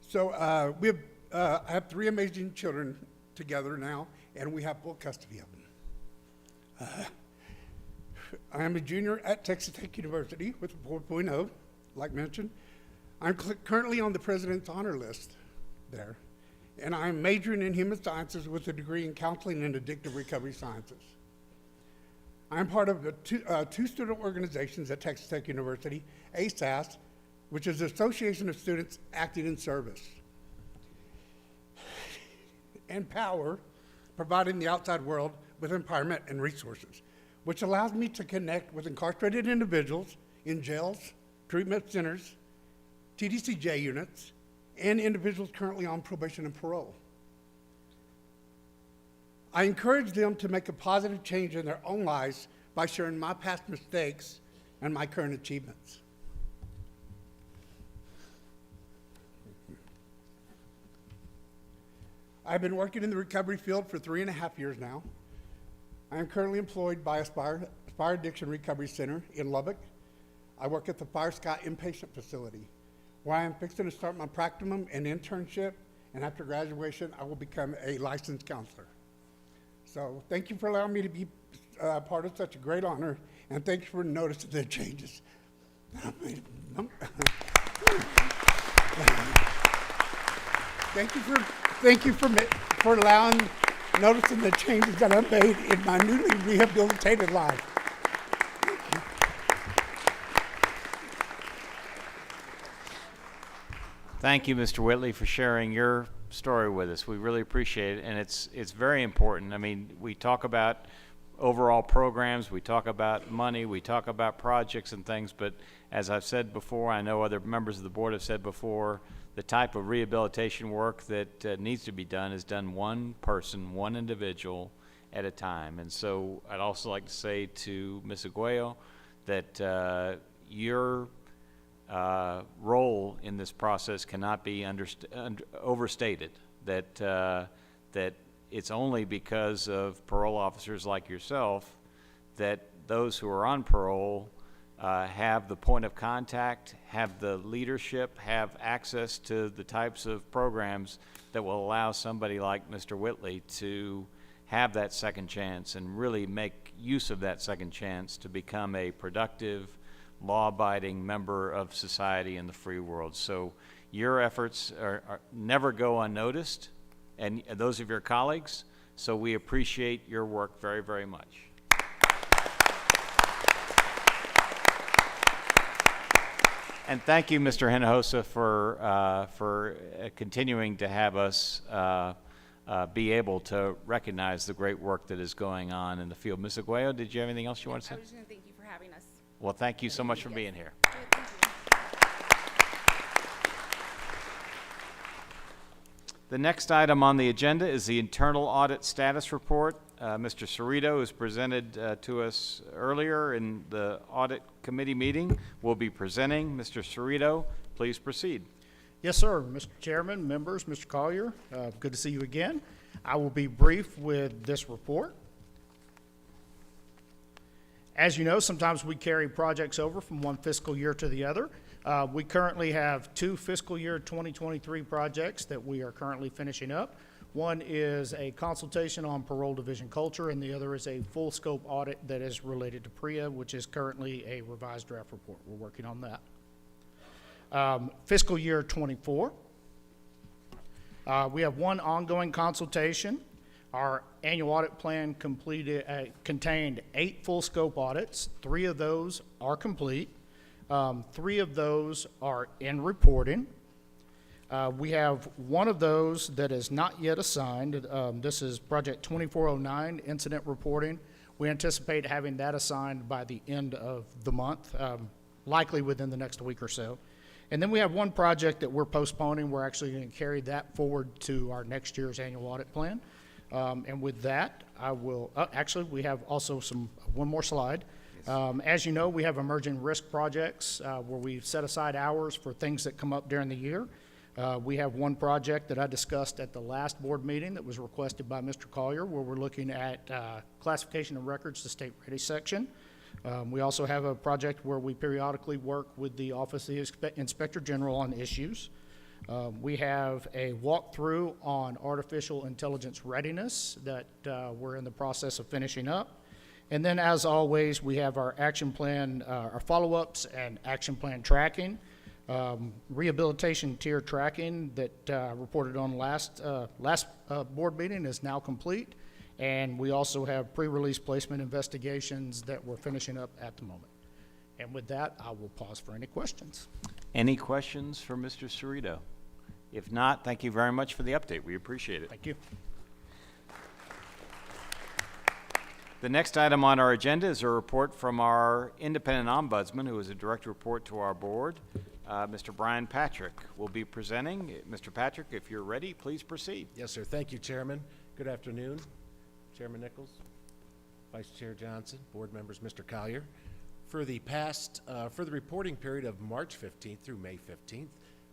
So I have 3 amazing children together now, and we have full custody of them. I am a junior at Texas Tech University with a 4.0, like mentioned. I'm currently on the president's honor list there, and I am majoring in human sciences with a degree in counseling and addictive recovery sciences. I am part of the two student organizations at Texas Tech University, ASAS, which is the Association of Students Acting in Service, and Power, providing the outside world with empowerment and resources, which allows me to connect with incarcerated individuals in jails, treatment centers, TBCJ units, and individuals currently on probation and parole. I encourage them to make a positive change in their own lives by sharing my past mistakes and my current achievements. I've been working in the recovery field for 3.5 years now. I am currently employed by Aspire Addiction Recovery Center in Lubbock. I work at the Fire Sky Inpatient Facility, where I am fixing to start my practicum and internship, and after graduation, I will become a licensed counselor. So thank you for allowing me to be part of such a great honor, and thank you for noticing the changes. Thank you for allowing noticing the changes that I've made in my newly rehabilitated life. Thank you, Mr. Whitley, for sharing your story with us. We really appreciate it, and it's very important. I mean, we talk about overall programs, we talk about money, we talk about projects and things, but as I've said before, I know other members of the board have said before, the type of rehabilitation work that needs to be done is done one person, one individual at a time. And so I'd also like to say to Ms. Aguayo that your role in this process cannot be overstated, that it's only because of parole officers like yourself that those who are on parole have the point of contact, have the leadership, have access to the types of programs that will allow somebody like Mr. Whitley to have that second chance and really make use of that second chance to become a productive, law-abiding member of society in the free world. So your efforts never go unnoticed, and those of your colleagues, so we appreciate your work very, very much. And thank you, Mr. Hinojosa, for continuing to have us be able to recognize the great work that is going on in the field. Ms. Aguayo, did you have anything else you want to say? I was just going to thank you for having us. Well, thank you so much for being here. Thank you. The next item on the agenda is the internal audit status report. Mr. Cerrito, who's presented to us earlier in the audit committee meeting, will be presenting. Mr. Cerrito, please proceed. Yes, sir. Mr. Chairman, members, Mr. Collier, good to see you again. I will be brief with this report. As you know, sometimes we carry projects over from one fiscal year to the other. We currently have 2 fiscal year 2023 projects that we are currently finishing up. One is a consultation on parole division culture, and the other is a full scope audit that is related to PREA, which is currently a revised draft report. We're working on that. Fiscal year 24, we have 1 ongoing consultation. Our annual audit plan contained 8 full scope audits. 3 of those are complete. 3 of those are in reporting. We have 1 of those that is not yet assigned. This is Project 2409, Incident Reporting. We anticipate having that assigned by the end of the month, likely within the next week or so. And then we have 1 project that we're postponing. We're actually going to carry that forward to our next year's annual audit plan. And with that, I will, actually, we have also 1 more slide. As you know, we have emerging risk projects where we've set aside hours for things that come up during the year. We have 1 project that I discussed at the last board meeting that was requested by Mr. Collier, where we're looking at classification of records to state ready section. We also have a project where we periodically work with the Office of the Inspector General on issues. We have a walkthrough on artificial intelligence readiness that we're in the process of finishing up. And then, as always, we have our action plan, our follow-ups and action plan tracking. Rehabilitation tier tracking that reported on last board meeting is now complete, and we also have pre-release placement investigations that we're finishing up at the moment. And with that, I will pause for any questions. Any questions for Mr. Cerrito? If not, thank you very much for the update. We appreciate it. Thank you. The next item on our agenda is a report from our independent ombudsman, who is a direct report to our board. Mr. Brian Patrick will be presenting. Mr. Patrick, if you're ready, please proceed. Yes, sir. Thank you, Chairman. Good afternoon, Chairman Nichols, Vice Chair Johnson, board members, Mr. Collier. For the reporting period of March 15th through May 15th,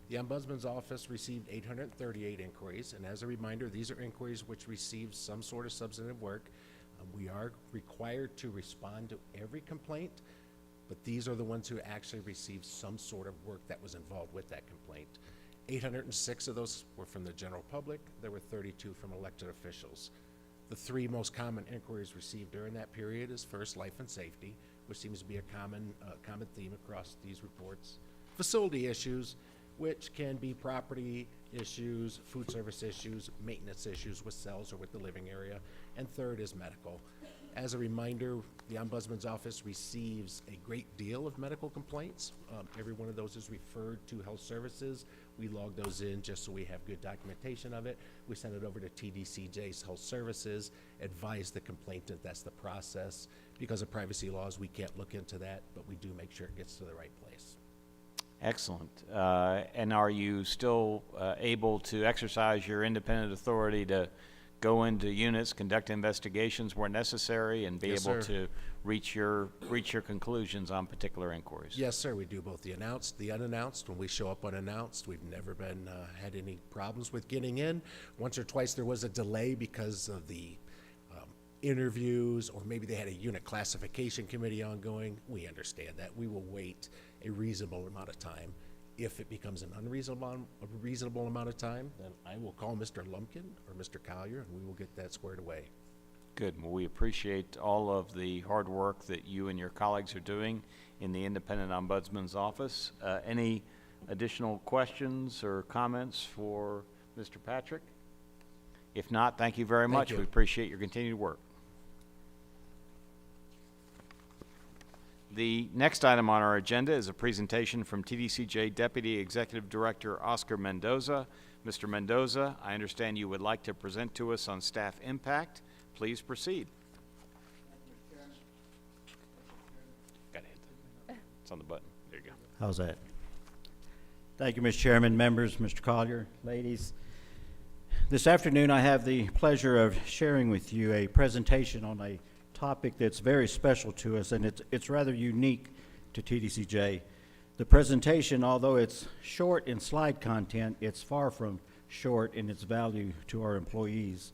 the Ombudsman's Office received 838 inquiries, and as a reminder, these are inquiries which receive some sort of substantive work. We are required to respond to every complaint, but these are the ones who actually received some sort of work that was involved with that complaint. 806 of those were from the general public. There were 32 from elected officials. The three most common inquiries received during that period is first, life and safety, which seems to be a common theme across these reports. Facility issues, which can be property issues, food service issues, maintenance issues with cells or with the living area. And third is medical. As a reminder, the Ombudsman's Office receives a great deal of medical complaints. Every one of those is referred to health services. We log those in just so we have good documentation of it. We send it over to TBCJ's health services, advise the complainant that's the process. Because of privacy laws, we can't look into that, but we do make sure it gets to the right place. Excellent. And are you still able to exercise your independent authority to go into units, conduct investigations where necessary, and be Yes, able sir. to reach your conclusions on particular inquiries? Yes, sir. We do both the announced, the unannounced. When we show up unannounced, we've never been had any problems with getting in. Once or twice there was a delay because of the interviews, or maybe they had a unit classification committee ongoing. We understand that. We will wait a reasonable amount of time. If it becomes an unreasonable amount of time, then I will call Mr. Lumpkin or Mr. Collier, and we will get that squared away. Good. Well, we appreciate all of the hard work that you and your colleagues are doing in the Independent Ombudsman's Office. Any additional questions or comments for Mr. Patrick? If not, thank you very much. you. We appreciate your continued work. The next item on our agenda is a presentation from TBCJ Deputy Executive Director Oscar Mendoza. Mr. Mendoza, I understand you would like to present to us on staff impact. Please proceed. Got to hit that. It's on the button. There you go. How's that? Thank you, Mr. Chairman, members, Mr. Collier, ladies. This afternoon I have the pleasure of sharing with you a presentation on a topic that's very special to us, and it's rather unique to TDCJ. The presentation, although it's short in slide content, it's far from short in its value to our employees.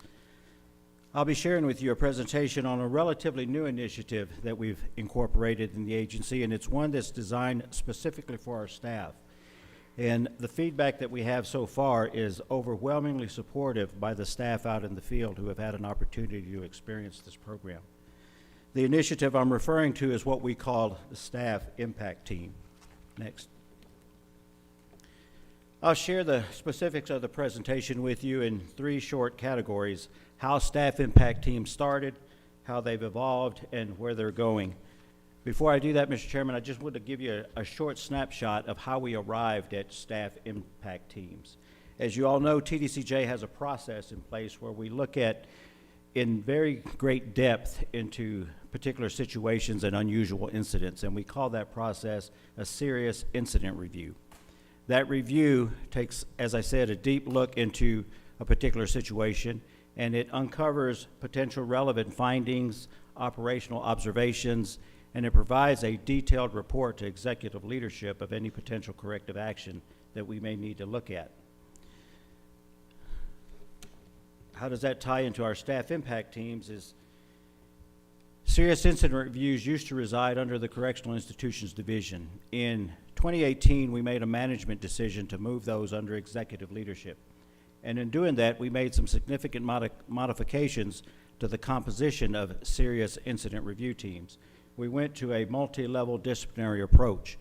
I'll be sharing with you a presentation on a relatively new initiative that we've incorporated in the agency, and it's one that's designed specifically for our staff. And the feedback that we have so far is overwhelmingly supportive by the staff out in the field who have had an opportunity to experience this program. The initiative I'm referring to is what we call the Staff Impact Team. Next. I'll share the specifics of the presentation with you in three short categories: how Staff Impact Teams started, how they've evolved, and where they're going. Before I do that, Mr. Chairman, I just want to give you a short snapshot of how we arrived at Staff Impact Teams. As you all know, TDCJ has a process in place where we look at in very great depth into particular situations and unusual incidents, and we call that process a serious incident review. That review takes, as I said, a deep look into a particular situation, and it uncovers potential relevant findings, operational observations, and it provides a detailed report to executive leadership of any potential corrective action that we may need to look at. How does that tie into our staff impact teams is serious incident reviews used to reside under the Correctional Institutions Division. In 2018, we made a management decision to move those under executive leadership. And in doing that, we made some significant modifications to the composition of serious incident review teams. We went to a multi-level disciplinary approach.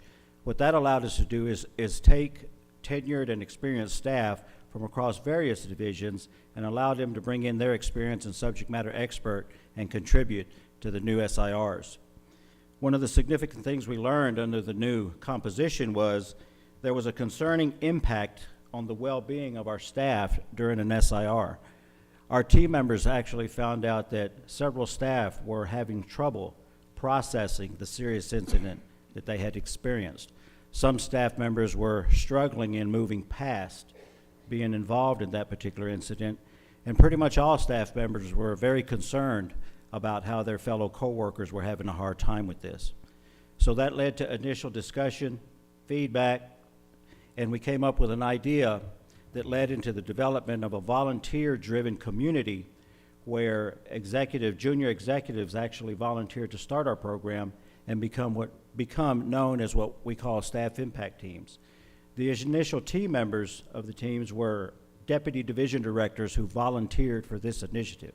What that allowed us to do is take tenured and experienced staff from across various divisions and allow them to bring in their experience and subject matter expert and contribute to the new SIRs. One of the significant things we learned under the new composition was there was a concerning impact on the well-being of our staff during an SIR. Our team members actually found out that several staff were having trouble processing the serious incident that they had experienced. Some staff members were struggling in moving past being involved in that particular incident, and pretty much all staff members were very concerned about how their fellow coworkers were having a hard time with this. So that led to initial discussion, feedback, and we came up with an idea that led into the development of a volunteer-driven community where junior executives actually volunteered to start our program and become known as what we call staff impact teams. The initial team members of the teams were deputy division directors who volunteered for this initiative.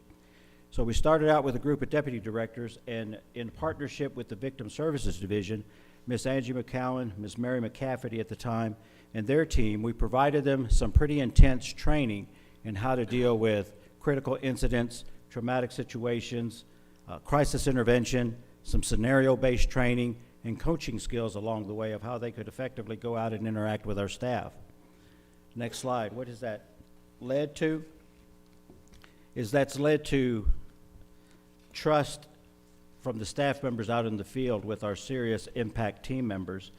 So we started out with a group of deputy directors, and in partnership with the Victim Services Division, Ms. Angie McCowan, Ms. Mary McCafferty at the time, and their team, we provided them some pretty intense training in how to deal with critical incidents, traumatic situations, crisis intervention, some scenario-based training, and coaching skills along the way of how they could effectively go out and interact with our staff. Next slide. What has that led to? That's led to trust from the staff members out in the field with our serious impact team members.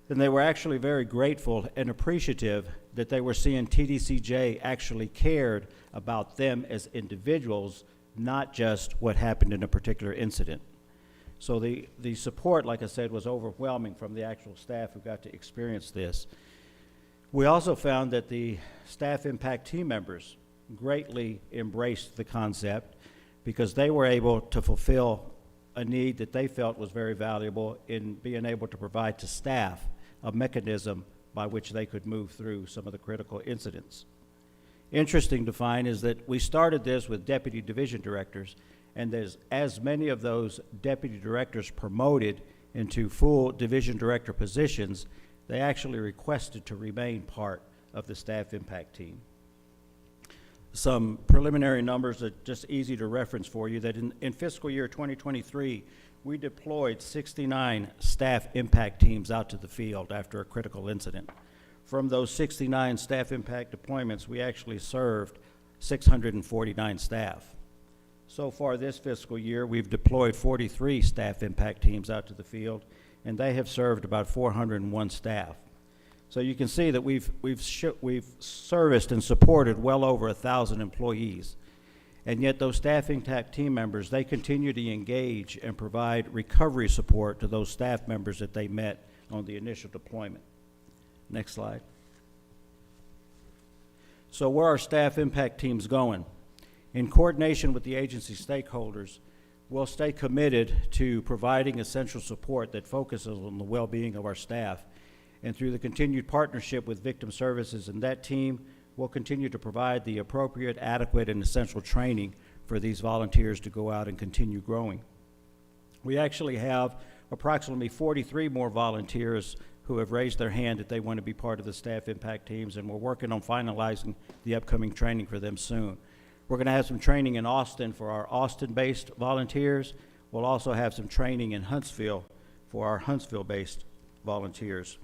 And they were actually very grateful and appreciative that they were seeing TBCJ actually cared about them as individuals, not just what happened in a particular incident. So the support, like I said, was overwhelming from the actual staff who got to experience this. We also found that the staff impact team members greatly embraced the concept because they were able to fulfill a need that they felt was very valuable in being able to provide to staff a mechanism by which they could move through some of the critical incidents. Interesting to find is that we started this with deputy division directors, and there's as many of those deputy directors promoted into full division director positions, they actually requested to remain part of the staff impact team. Some preliminary numbers that are just easy to reference for you, that in fiscal year 2023, we deployed 69 staff impact teams out to the field after a critical incident. From those 69 staff impact deployments, we actually served 649 staff. So far this fiscal year, we've deployed 43 staff impact teams out to the field, and they have served about 401 staff. So you can see that we've serviced and supported well over 1,000 employees. And yet those staff impact team members, they continue to engage and provide recovery support to those staff members that they met on the initial deployment. Next slide. So where are staff impact teams going? In coordination with the agency stakeholders, we'll stay committed to providing essential support that focuses on the well-being of our staff. And through the continued partnership with Victim Services and that team, we'll continue to provide the appropriate, adequate, and essential training for these volunteers to go out and continue growing. We actually have approximately 43 more volunteers who have raised their hand that they want to be part of the staff impact teams, and we're working on finalizing the upcoming training for them soon. We're going to have some training in Austin for our Austin-based volunteers. We'll also have some training in Huntsville for our Huntsville-based volunteers.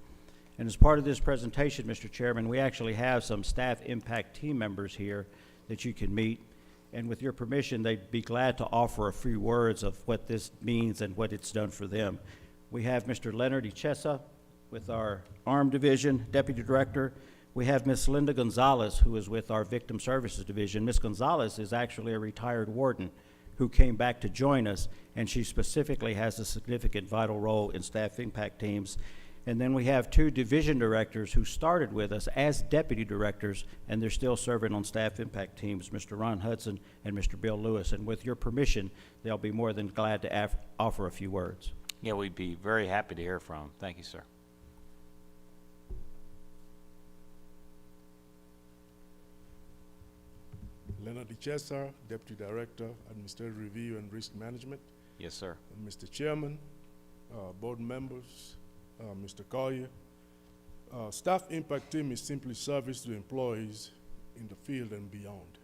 And as part of this presentation, Mr. Chairman, we actually have some staff impact team members here that you can meet. And with your permission, they'd be glad to offer a few words of what this means and what it's done for them. We have Mr. Leonard Ichesa with our Armed Division, Deputy Director. We have Ms. Linda Gonzalez, who is with our Victim Services Division. Ms. Gonzalez is actually a retired warden who came back to join us, and she specifically has a significant vital role in staff impact teams. And then we have two division directors who started with us as deputy directors, and they're still serving on staff impact teams, Mr. Ron Hudson and Mr. Bill Lewis. And with your permission, they'll be more than glad to offer a few words. Yeah, we'd be very happy to hear from. Thank you, sir. Leonard Ichesa, Deputy Director, Administrative Review and Risk Management. Yes, sir. Mr. Chairman, board members, Mr. Collier. Staff impact team is simply service to employees in the field and beyond.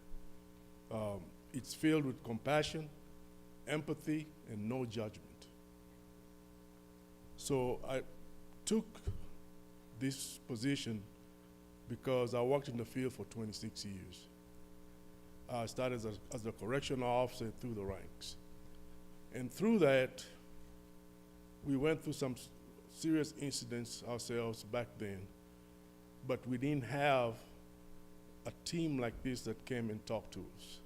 It's filled with compassion, empathy, and no judgment. So I took this position because I worked in the field for 26 years. I started as a correctional officer through the ranks. And through that, we went through some serious incidents ourselves back then, but we didn't have a team like this that came and talked to us.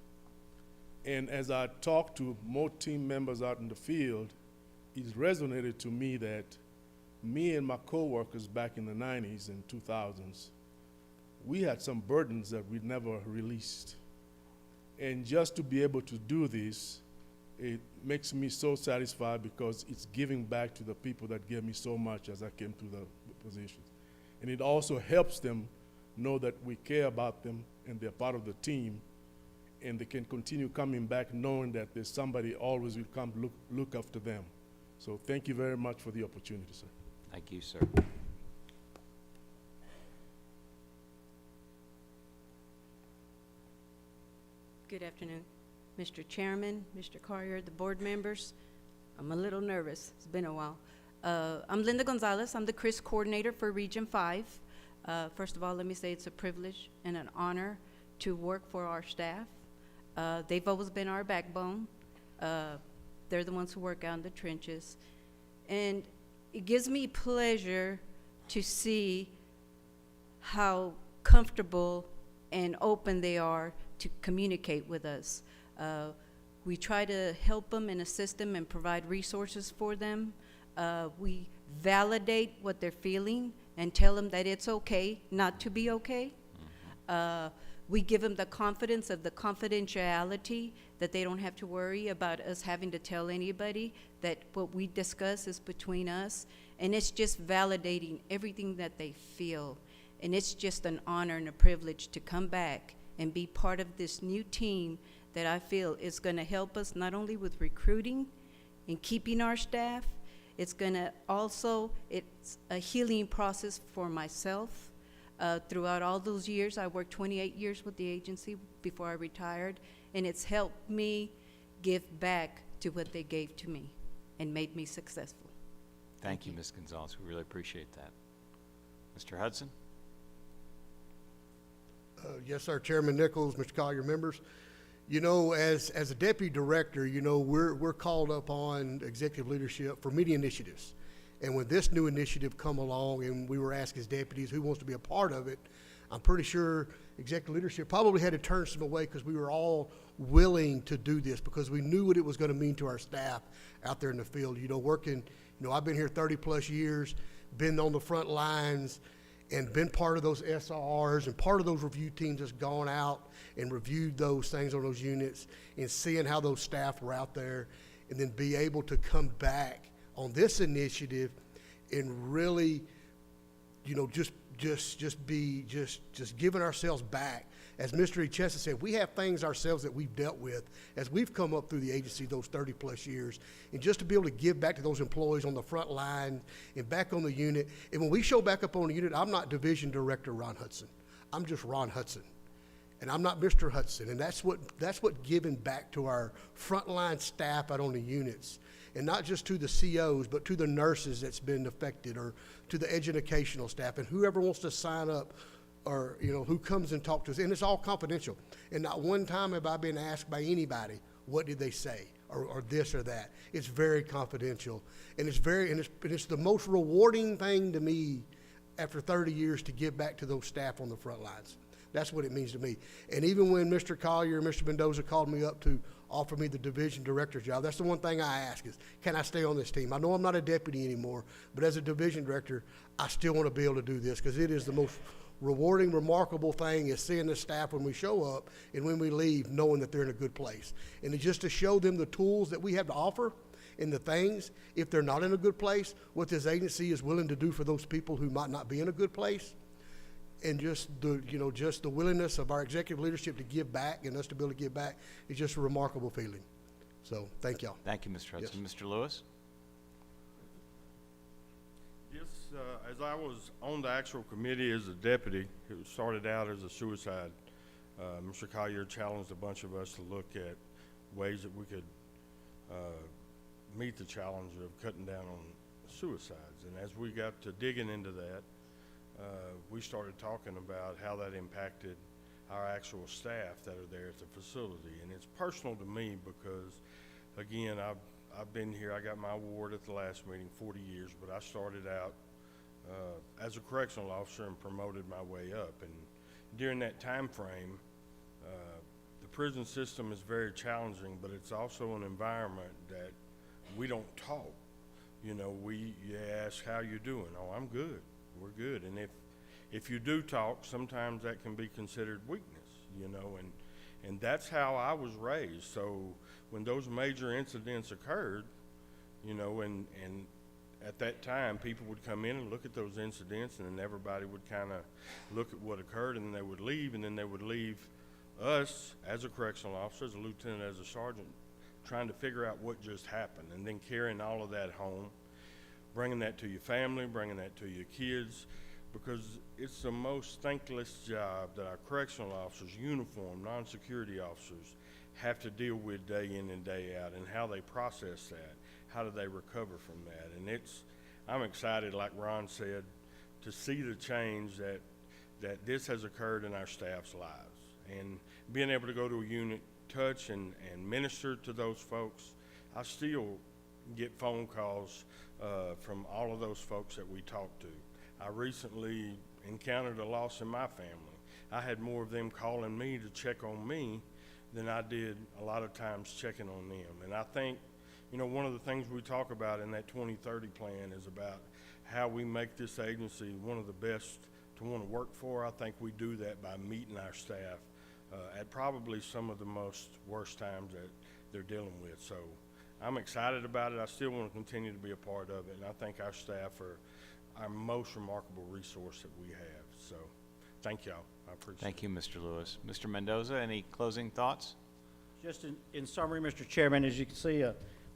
And as I talked to more team members out in the field, it resonated to me that me and my coworkers back in the 90s and 2000s, we had some burdens that we never released. And just to be able to do this, it makes me so satisfied because it's giving back to the people that gave me so much as I came through the positions. And it also helps them know that we care about them and they're part of the team, and they can continue coming back knowing that there's somebody always will come look after them. So thank you very much for the opportunity, sir. Thank you, sir. Good afternoon, Mr. Chairman, Mr. Collier, the board members. I'm a little nervous. It's been a while. I'm Linda Gonzalez. I'm the CRIS coordinator for Region 5. First of all, let me say it's a privilege and an honor to work for our staff. They've always been our backbone. They're the ones who work out in the trenches. And it gives me pleasure to see how comfortable and open they are to communicate with us. We try to help them and assist them and provide resources for them. We validate what they're feeling and tell them that it's okay not to be okay. We give them the confidence of the confidentiality, that they don't have to worry about us having to tell anybody, that what we discuss is between us. And it's just validating everything that they feel. And it's just an honor and a privilege to come back and be part of this new team that I feel is going to help us not only with recruiting and keeping our staff, it's going to also, it's a healing process for myself. Throughout all those years, I worked 28 years with the agency before I retired, and it's helped me give back to what they gave to me and made me successful. Thank you, Ms. Gonzalez. We really appreciate that. Mr. Hudson? Yes, sir, Chairman Nichols, Mr. Collier, members. You know, as a deputy director, you know, we're called up on executive leadership for many initiatives. And when this new initiative come along and we were asked as deputies who wants to be a part of it, I'm pretty sure executive leadership probably had to turn some away because we were all willing to do this because we knew what it was going to mean to our staff out there in the field. You know, working, you know, I've been here 30 plus years, been on the front lines, and been part of those SRRs and part of those review teams that's gone out and reviewed those things on those units and seeing how those staff were out there, and then be able to come back on this initiative and really, you know, just giving ourselves back. As Mr. Echesa said, we have things ourselves that we've dealt with as we've come up through the agency those 30 plus years, and just to be able to give back to those employees on the front line and back on the unit. And when we show back up on the unit, I'm not Division Director Ron Hudson. I'm just Ron Hudson. And I'm not Mr. Hudson. And that's what giving back to our frontline staff out on the units. And not just to the COs, but to the nurses that's been affected, or to the educational staff, and whoever wants to sign up, or, you know, who comes and talks to us. And it's all confidential. And not one time have I been asked by anybody, what did they say, or this or that. It's very confidential. And it's the most rewarding thing to me after 30 years to give back to those staff on the front lines. That's what it means to me. And even when Mr. Collier and Mr. Mendoza called me up to offer me the division director job, that's the one thing I ask is, can I stay on this team? I know I'm not a deputy anymore, but as a division director, I still want to be able to do this because it is the most rewarding, remarkable thing is seeing the staff when we show up and when we leave, knowing that they're in a good place. And it's just to show them the tools that we have to offer and the things, if they're not in a good place, what this agency is willing to do for those people who might not be in a good place. And just the willingness of our executive leadership to give back and us to be able to give back is just a remarkable feeling. So thank y'all. Thank you, Mr. Hudson. Yes. Mr. Lewis? Yes, as I was on the actual committee as a deputy, it started out as a suicide. Mr. Collier challenged a bunch of us to look at ways that we could meet the challenge of cutting down on suicides. And as we got to digging into that, we started talking about how that impacted our actual staff that are there at the facility. And it's personal to me because, again, I've been here, I got my award at the last meeting, 40 years, but I started out as a correctional officer and promoted my way up. And during that time frame, the prison system is very challenging, but it's also an environment that we don't talk. You know, you ask how you doing. Oh, I'm good. We're good. And if you do talk, sometimes that can be considered weakness, you know, and that's how I was raised. So when those major incidents occurred, you know, and at that time, people would come in and look at those incidents, and then everybody would kind of look at what occurred, and then they would leave, and then they would leave us as a correctional officer, as a lieutenant, as a sergeant, trying to figure out what just happened, and then carrying all of that home, bringing that to your family, bringing that to your kids, because it's the most thankless job that our correctional officers, uniformed, non-security officers, have to deal with day in and day out, and how they process that. How do they recover from that? And I'm excited, like Ron said, to see the change that this has occurred in our staff's lives. And being able to go to a unit, touch and minister to those folks, I still get phone calls from all of those folks that we talk to. I recently encountered a loss in my family. I had more of them calling me to check on me than I did a lot of times checking on them. And I think, you know, one of the things we talk about in that 2030 plan is about how we make this agency one of the best to want to work for. I think we do that by meeting our staff at probably some of the most worst times that they're dealing with. So I'm excited about it. I still want to continue to be a part of it, and I think our staff are our most remarkable resource that we have. So thank y'all. I appreciate it. Thank you, Mr. Lewis. Mr. Mendoza, any closing thoughts? Just in summary, Mr. Chairman, as you can see,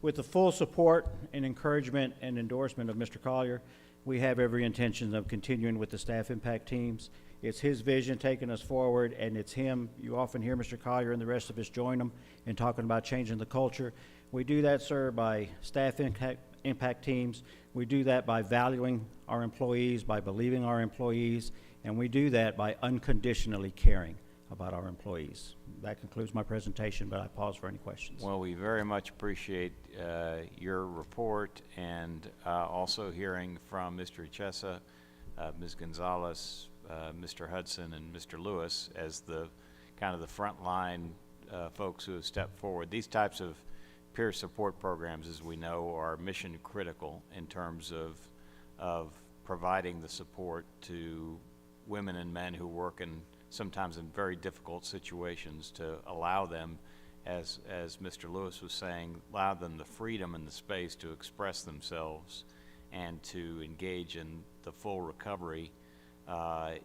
with the full support and encouragement and endorsement of Mr. Collier, we have every intention of continuing with the staff impact teams. It's his vision taking us forward, and it's him. You often hear Mr. Collier and the rest of us join him in talking about changing the culture. We do that, sir, by staff impact teams. We do that by valuing our employees, by believing our employees, and we do that by unconditionally caring about our employees. That concludes my presentation, but I pause for any questions. Well, we very much appreciate your report, and also hearing from Mr. Echesa, Ms. Gonzalez, Mr. Hudson, and Mr. Lewis as the kind of the frontline folks who have stepped forward. These types of peer support programs, as we know, are mission critical in terms of providing the support to women and men who work in sometimes in very difficult situations, to allow them, as Mr. Lewis was saying, allow them the freedom and the space to express themselves and to engage in the full recovery,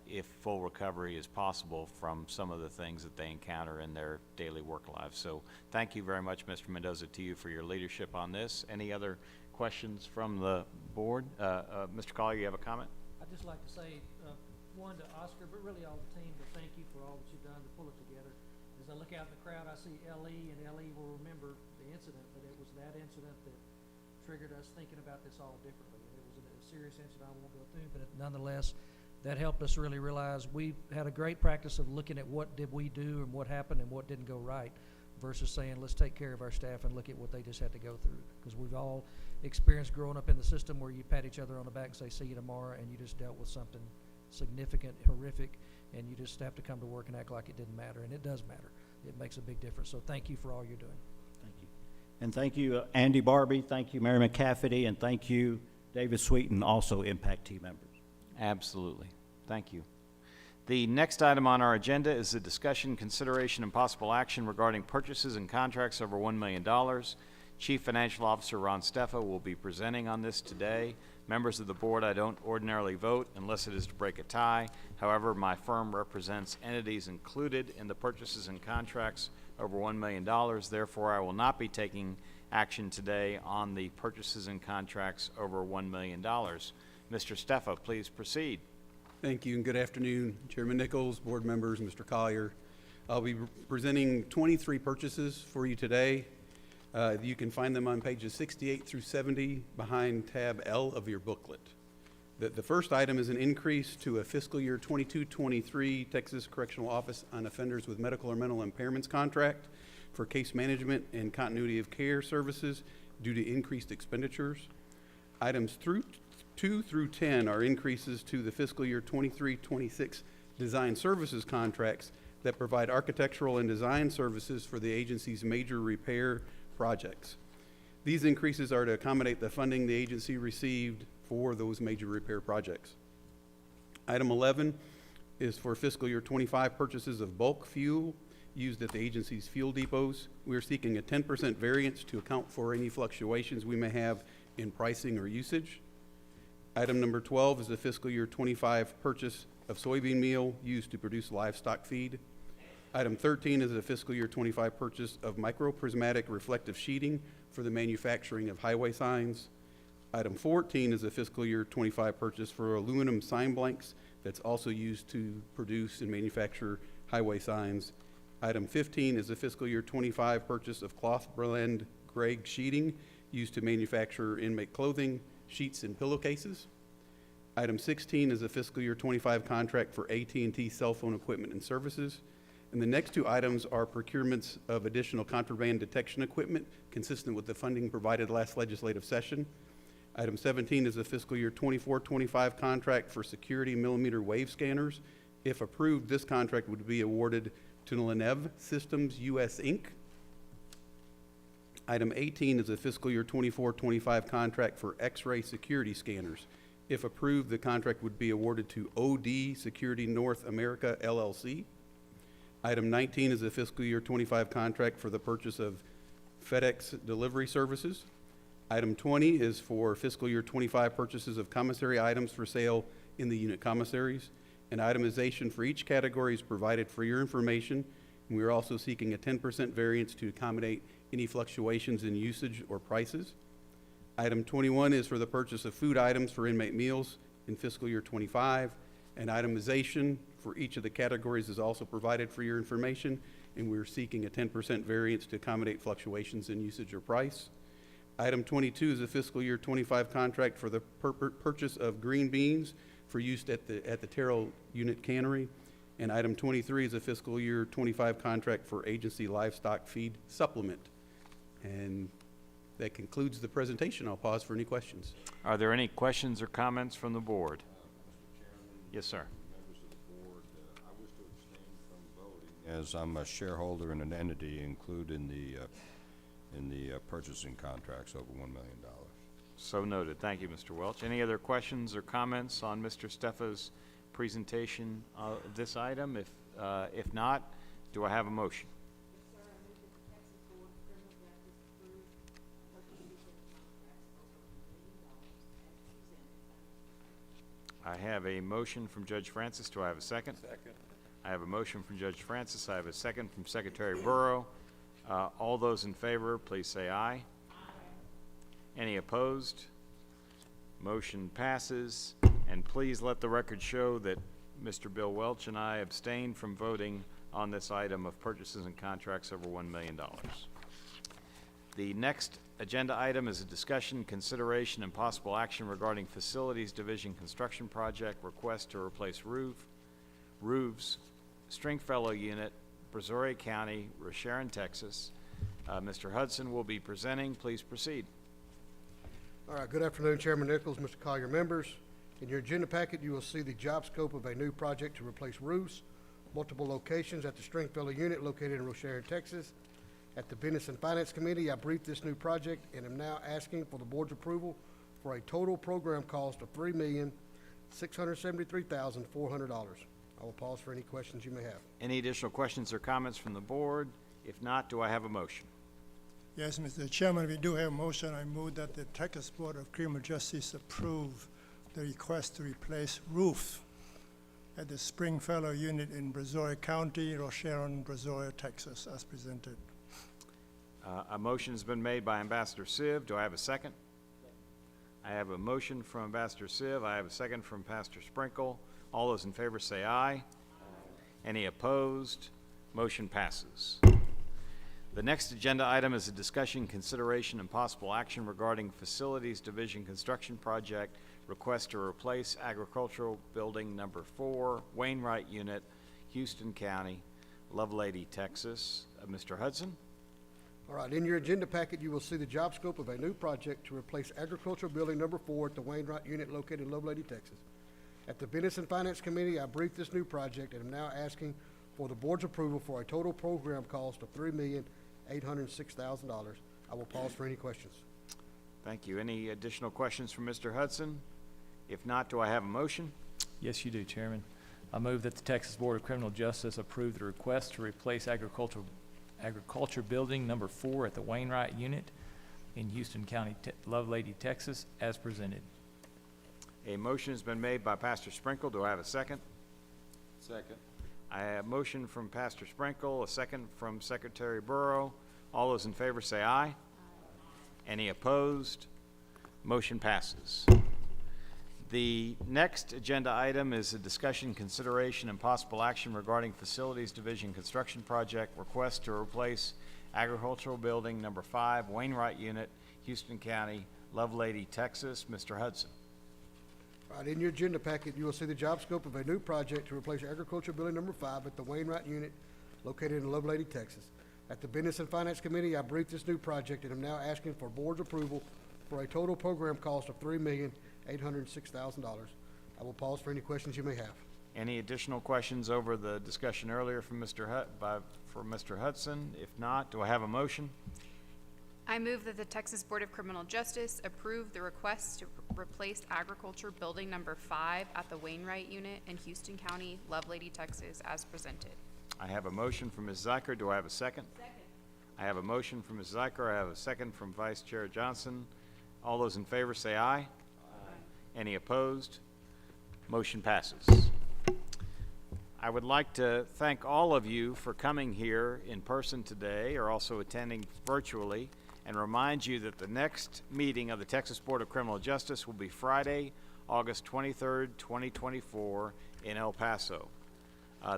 if full recovery is possible from some of the things that they encounter in their daily work lives. So thank you very much, Mr. Mendoza, to you for your leadership on this. Any other questions from the board? Mr. Collier, you have a comment? I'd just like to say, one to Oscar, but really all the team, to thank you for all that you've done to pull it together. As I look out in the crowd, I see L.E., and L.E. will remember the incident, but it was that incident that triggered us thinking about this all differently. And it was a serious incident I won't go through, but nonetheless, that helped us really realize we had a great practice of looking at what did we do and what happened and what didn't go right, versus saying, let's take care of our staff and look at what they just had to go through. Because we've all experienced growing up in the system where you pat each other on the back and say, see you tomorrow, and you just dealt with something significant, horrific, and you just have to come to work and act like it didn't matter, and it does matter. It makes a big difference. So thank you for all you're doing. Thank you. And thank you, Andy Barbie, thank you, Mary McCafferty, and thank you, David Sweeten, also Impact team members. Absolutely. Thank you. The next item on our agenda is a discussion, consideration, and possible action regarding purchases and contracts over $1 million. Chief Financial Officer Ron Steffa will be presenting on this today. Members of the board, I don't ordinarily vote unless it is to break a tie. However, my firm represents entities included in the purchases and contracts over $1 million. Therefore, I will not be taking action today on the purchases and contracts over $1 million. Mr. Steffa, please proceed. Thank you, and good afternoon, Chairman Nichols, board members, Mr. Collier. I'll be presenting 23 purchases for you today. You can find them on pages 68 through 70 behind tab L of your booklet. The first item is an increase to a fiscal year 22-23 Texas Correctional Office on Offenders with Medical or Mental Impairments contract for case management and continuity of care services due to increased expenditures. Items 2 through 10 are increases to the fiscal year 23-26 design services contracts that provide architectural and design services for the agency's major repair projects. These increases are to accommodate the funding the agency received for those major repair projects. Item 11 is for fiscal year 25 purchases of bulk fuel used at the agency's fuel depots. We are seeking a 10% variance to account for any fluctuations we may have in pricing or usage. Item number 12 is the fiscal year 25 purchase of soybean meal used to produce livestock feed. Item 13 is a fiscal year 25 purchase of microprismatic reflective sheeting for the manufacturing of highway signs. Item 14 is a fiscal year 25 purchase for aluminum sign blanks that's also used to produce and manufacture highway signs. Item 15 is a fiscal year 25 purchase of cloth blend Gregg sheeting used to manufacture inmate clothing, sheets, and pillowcases. Item 16 is a fiscal year 25 contract for AT&T cell phone equipment and services. And the next two items are procurements of additional contraband detection equipment consistent with the funding provided last legislative session. Item 17 is a fiscal year 24-25 contract for security millimeter wave scanners. If approved, this contract would be awarded to Lenev Systems US Inc. Item 18 is a fiscal year 24-25 contract for X-ray security scanners. If approved, the contract would be awarded to OD Security North America LLC. Item 19 is a fiscal year 25 contract for the purchase of FedEx delivery services. Item 20 is for fiscal year 25 purchases of commissary items for sale in the unit commissaries. And itemization for each category is provided for your information. And we are also seeking a 10% variance to accommodate any fluctuations in usage or prices. Item 21 is for the purchase of food items for inmate meals in fiscal year 25. And itemization for each of the categories is also provided for your information. And we're seeking a 10% variance to accommodate fluctuations in usage or price. Item 22 is a fiscal year 25 contract for the purchase of green beans for use at the Terrell Unit Cannery. And item 23 is a fiscal year 25 contract for agency livestock feed supplement. And that concludes the presentation. I'll pause for any questions. Are there any questions or comments from the board? Mr. Chairman. Yes, sir. Members of the board, I wish to abstain from voting as I'm a shareholder in an entity included in the purchasing contracts over $1 million. So noted. Thank you, Mr. Welch. Any other questions or comments on Mr. Steffa's presentation of this item? If not, do I have a motion? I have a motion from Judge Francis. Do I have a second? Second. I have a motion from Judge Francis. I have a second from Secretary Burrow. All those in favor, please say aye. Aye. Any opposed? Motion passes. And please let the record show that Mr. Bill Welch and I abstained from voting on this item of purchases and contracts over $1 million. The next agenda item is a discussion, consideration, and possible action regarding Facilities Division construction project request to replace roofs, Stringfellow Unit, Brazoria County, Rocheron, Texas. Mr. Hudson will be presenting. Please proceed. All right, good afternoon, Chairman Nichols, Mr. Collier, members. In your agenda packet, you will see the job scope of a new project to replace roofs, multiple locations at the Stringfellow Unit located in Rocheron, Texas. At the Business and Finance Committee, I briefed this new project and am now asking for the board's approval for a total program cost of $3,673,400. I will pause for any questions you may have. Any additional questions or comments from the board? If not, do I have a motion? Yes, Mr. Chairman, we do have a motion. I move that the Texas Board of Criminal Justice approve the request to replace roof at the Stringfellow Unit in Brazoria County, Rocheron, Brazoria, Texas, as presented. A motion has been made by Ambassador Siv. Do I have a second? I have a motion from Ambassador Siv. I have a second from Pastor Sprinkle. All those in favor say aye. Any opposed? Motion passes. The next agenda item is a discussion, consideration, and possible action regarding Facilities Division Construction Project request to replace Agricultural Building Number 4, Wainwright Unit, Houston County, Lovelady, Texas. Mr. Hudson? All right, in your agenda packet, you will see the job scope of a new project to replace Agricultural Building Number 4 at the Wainwright Unit located in Lovelady, Texas. At the Business and Finance Committee, I briefed this new project and am now asking for the board's approval for a total program cost of $3,806,000. I will pause for any questions. Thank you. Any additional questions from Mr. Hudson? If not, do I have a motion? Yes, you do, Chairman. I move that the Texas Board of Criminal Justice approve the request to replace Agriculture Building Number 4 at the Wainwright Unit in Houston County, Lovelady, Texas, as presented. A motion has been made by Pastor Sprinkle. Do I have a second? Second. I have a motion from Pastor Sprinkle, a second from Secretary Burrow. All those in favor say aye. Aye. Any opposed? Motion passes. The next agenda item is a discussion, consideration, and possible action regarding Facilities Division Construction Project request to replace Agricultural Building Number 5, Wainwright Unit, Houston County, Lovelady, Texas. Mr. Hudson. All right, in your agenda packet, you will see the job scope of a new project to replace Agricultural Building Number 5 at the Wainwright Unit located in Lovelady, Texas. At the Business and Finance Committee, I briefed this new project and am now asking for board's approval for a total program cost of $3,806,000. I will pause for any questions you may have. Any additional questions over the discussion earlier from Mr. Hudson? If not, do I have a motion? I move that the Texas Board of Criminal Justice approve the request to replace Agriculture Building Number 5 at the Wainwright Unit in Houston County, Lovelady, Texas, as presented. I have a motion from Ms. Zeicher. Do I have a second? Second. I have a motion from Ms. Zeicher. I have a second from Vice Chair Johnson. All those in favor say aye. Aye. Any opposed? Motion passes. I would like to thank all of you for coming here in person today or also attending virtually, and remind you that the next meeting of the Texas Board of Criminal Justice will be Friday, August 23rd, 2024 in El Paso.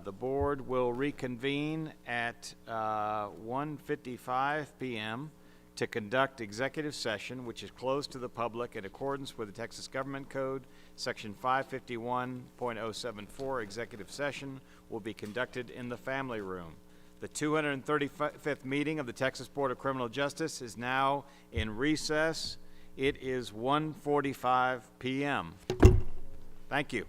The board will reconvene at 1:55 p.m. to conduct executive session, which is closed to the public in accordance with the Texas Government Code, Section 551.074. Executive session will be conducted in the family room. The 235th meeting of the Texas Board of Criminal Justice is now in recess. It is 1:45 p.m. Thank you.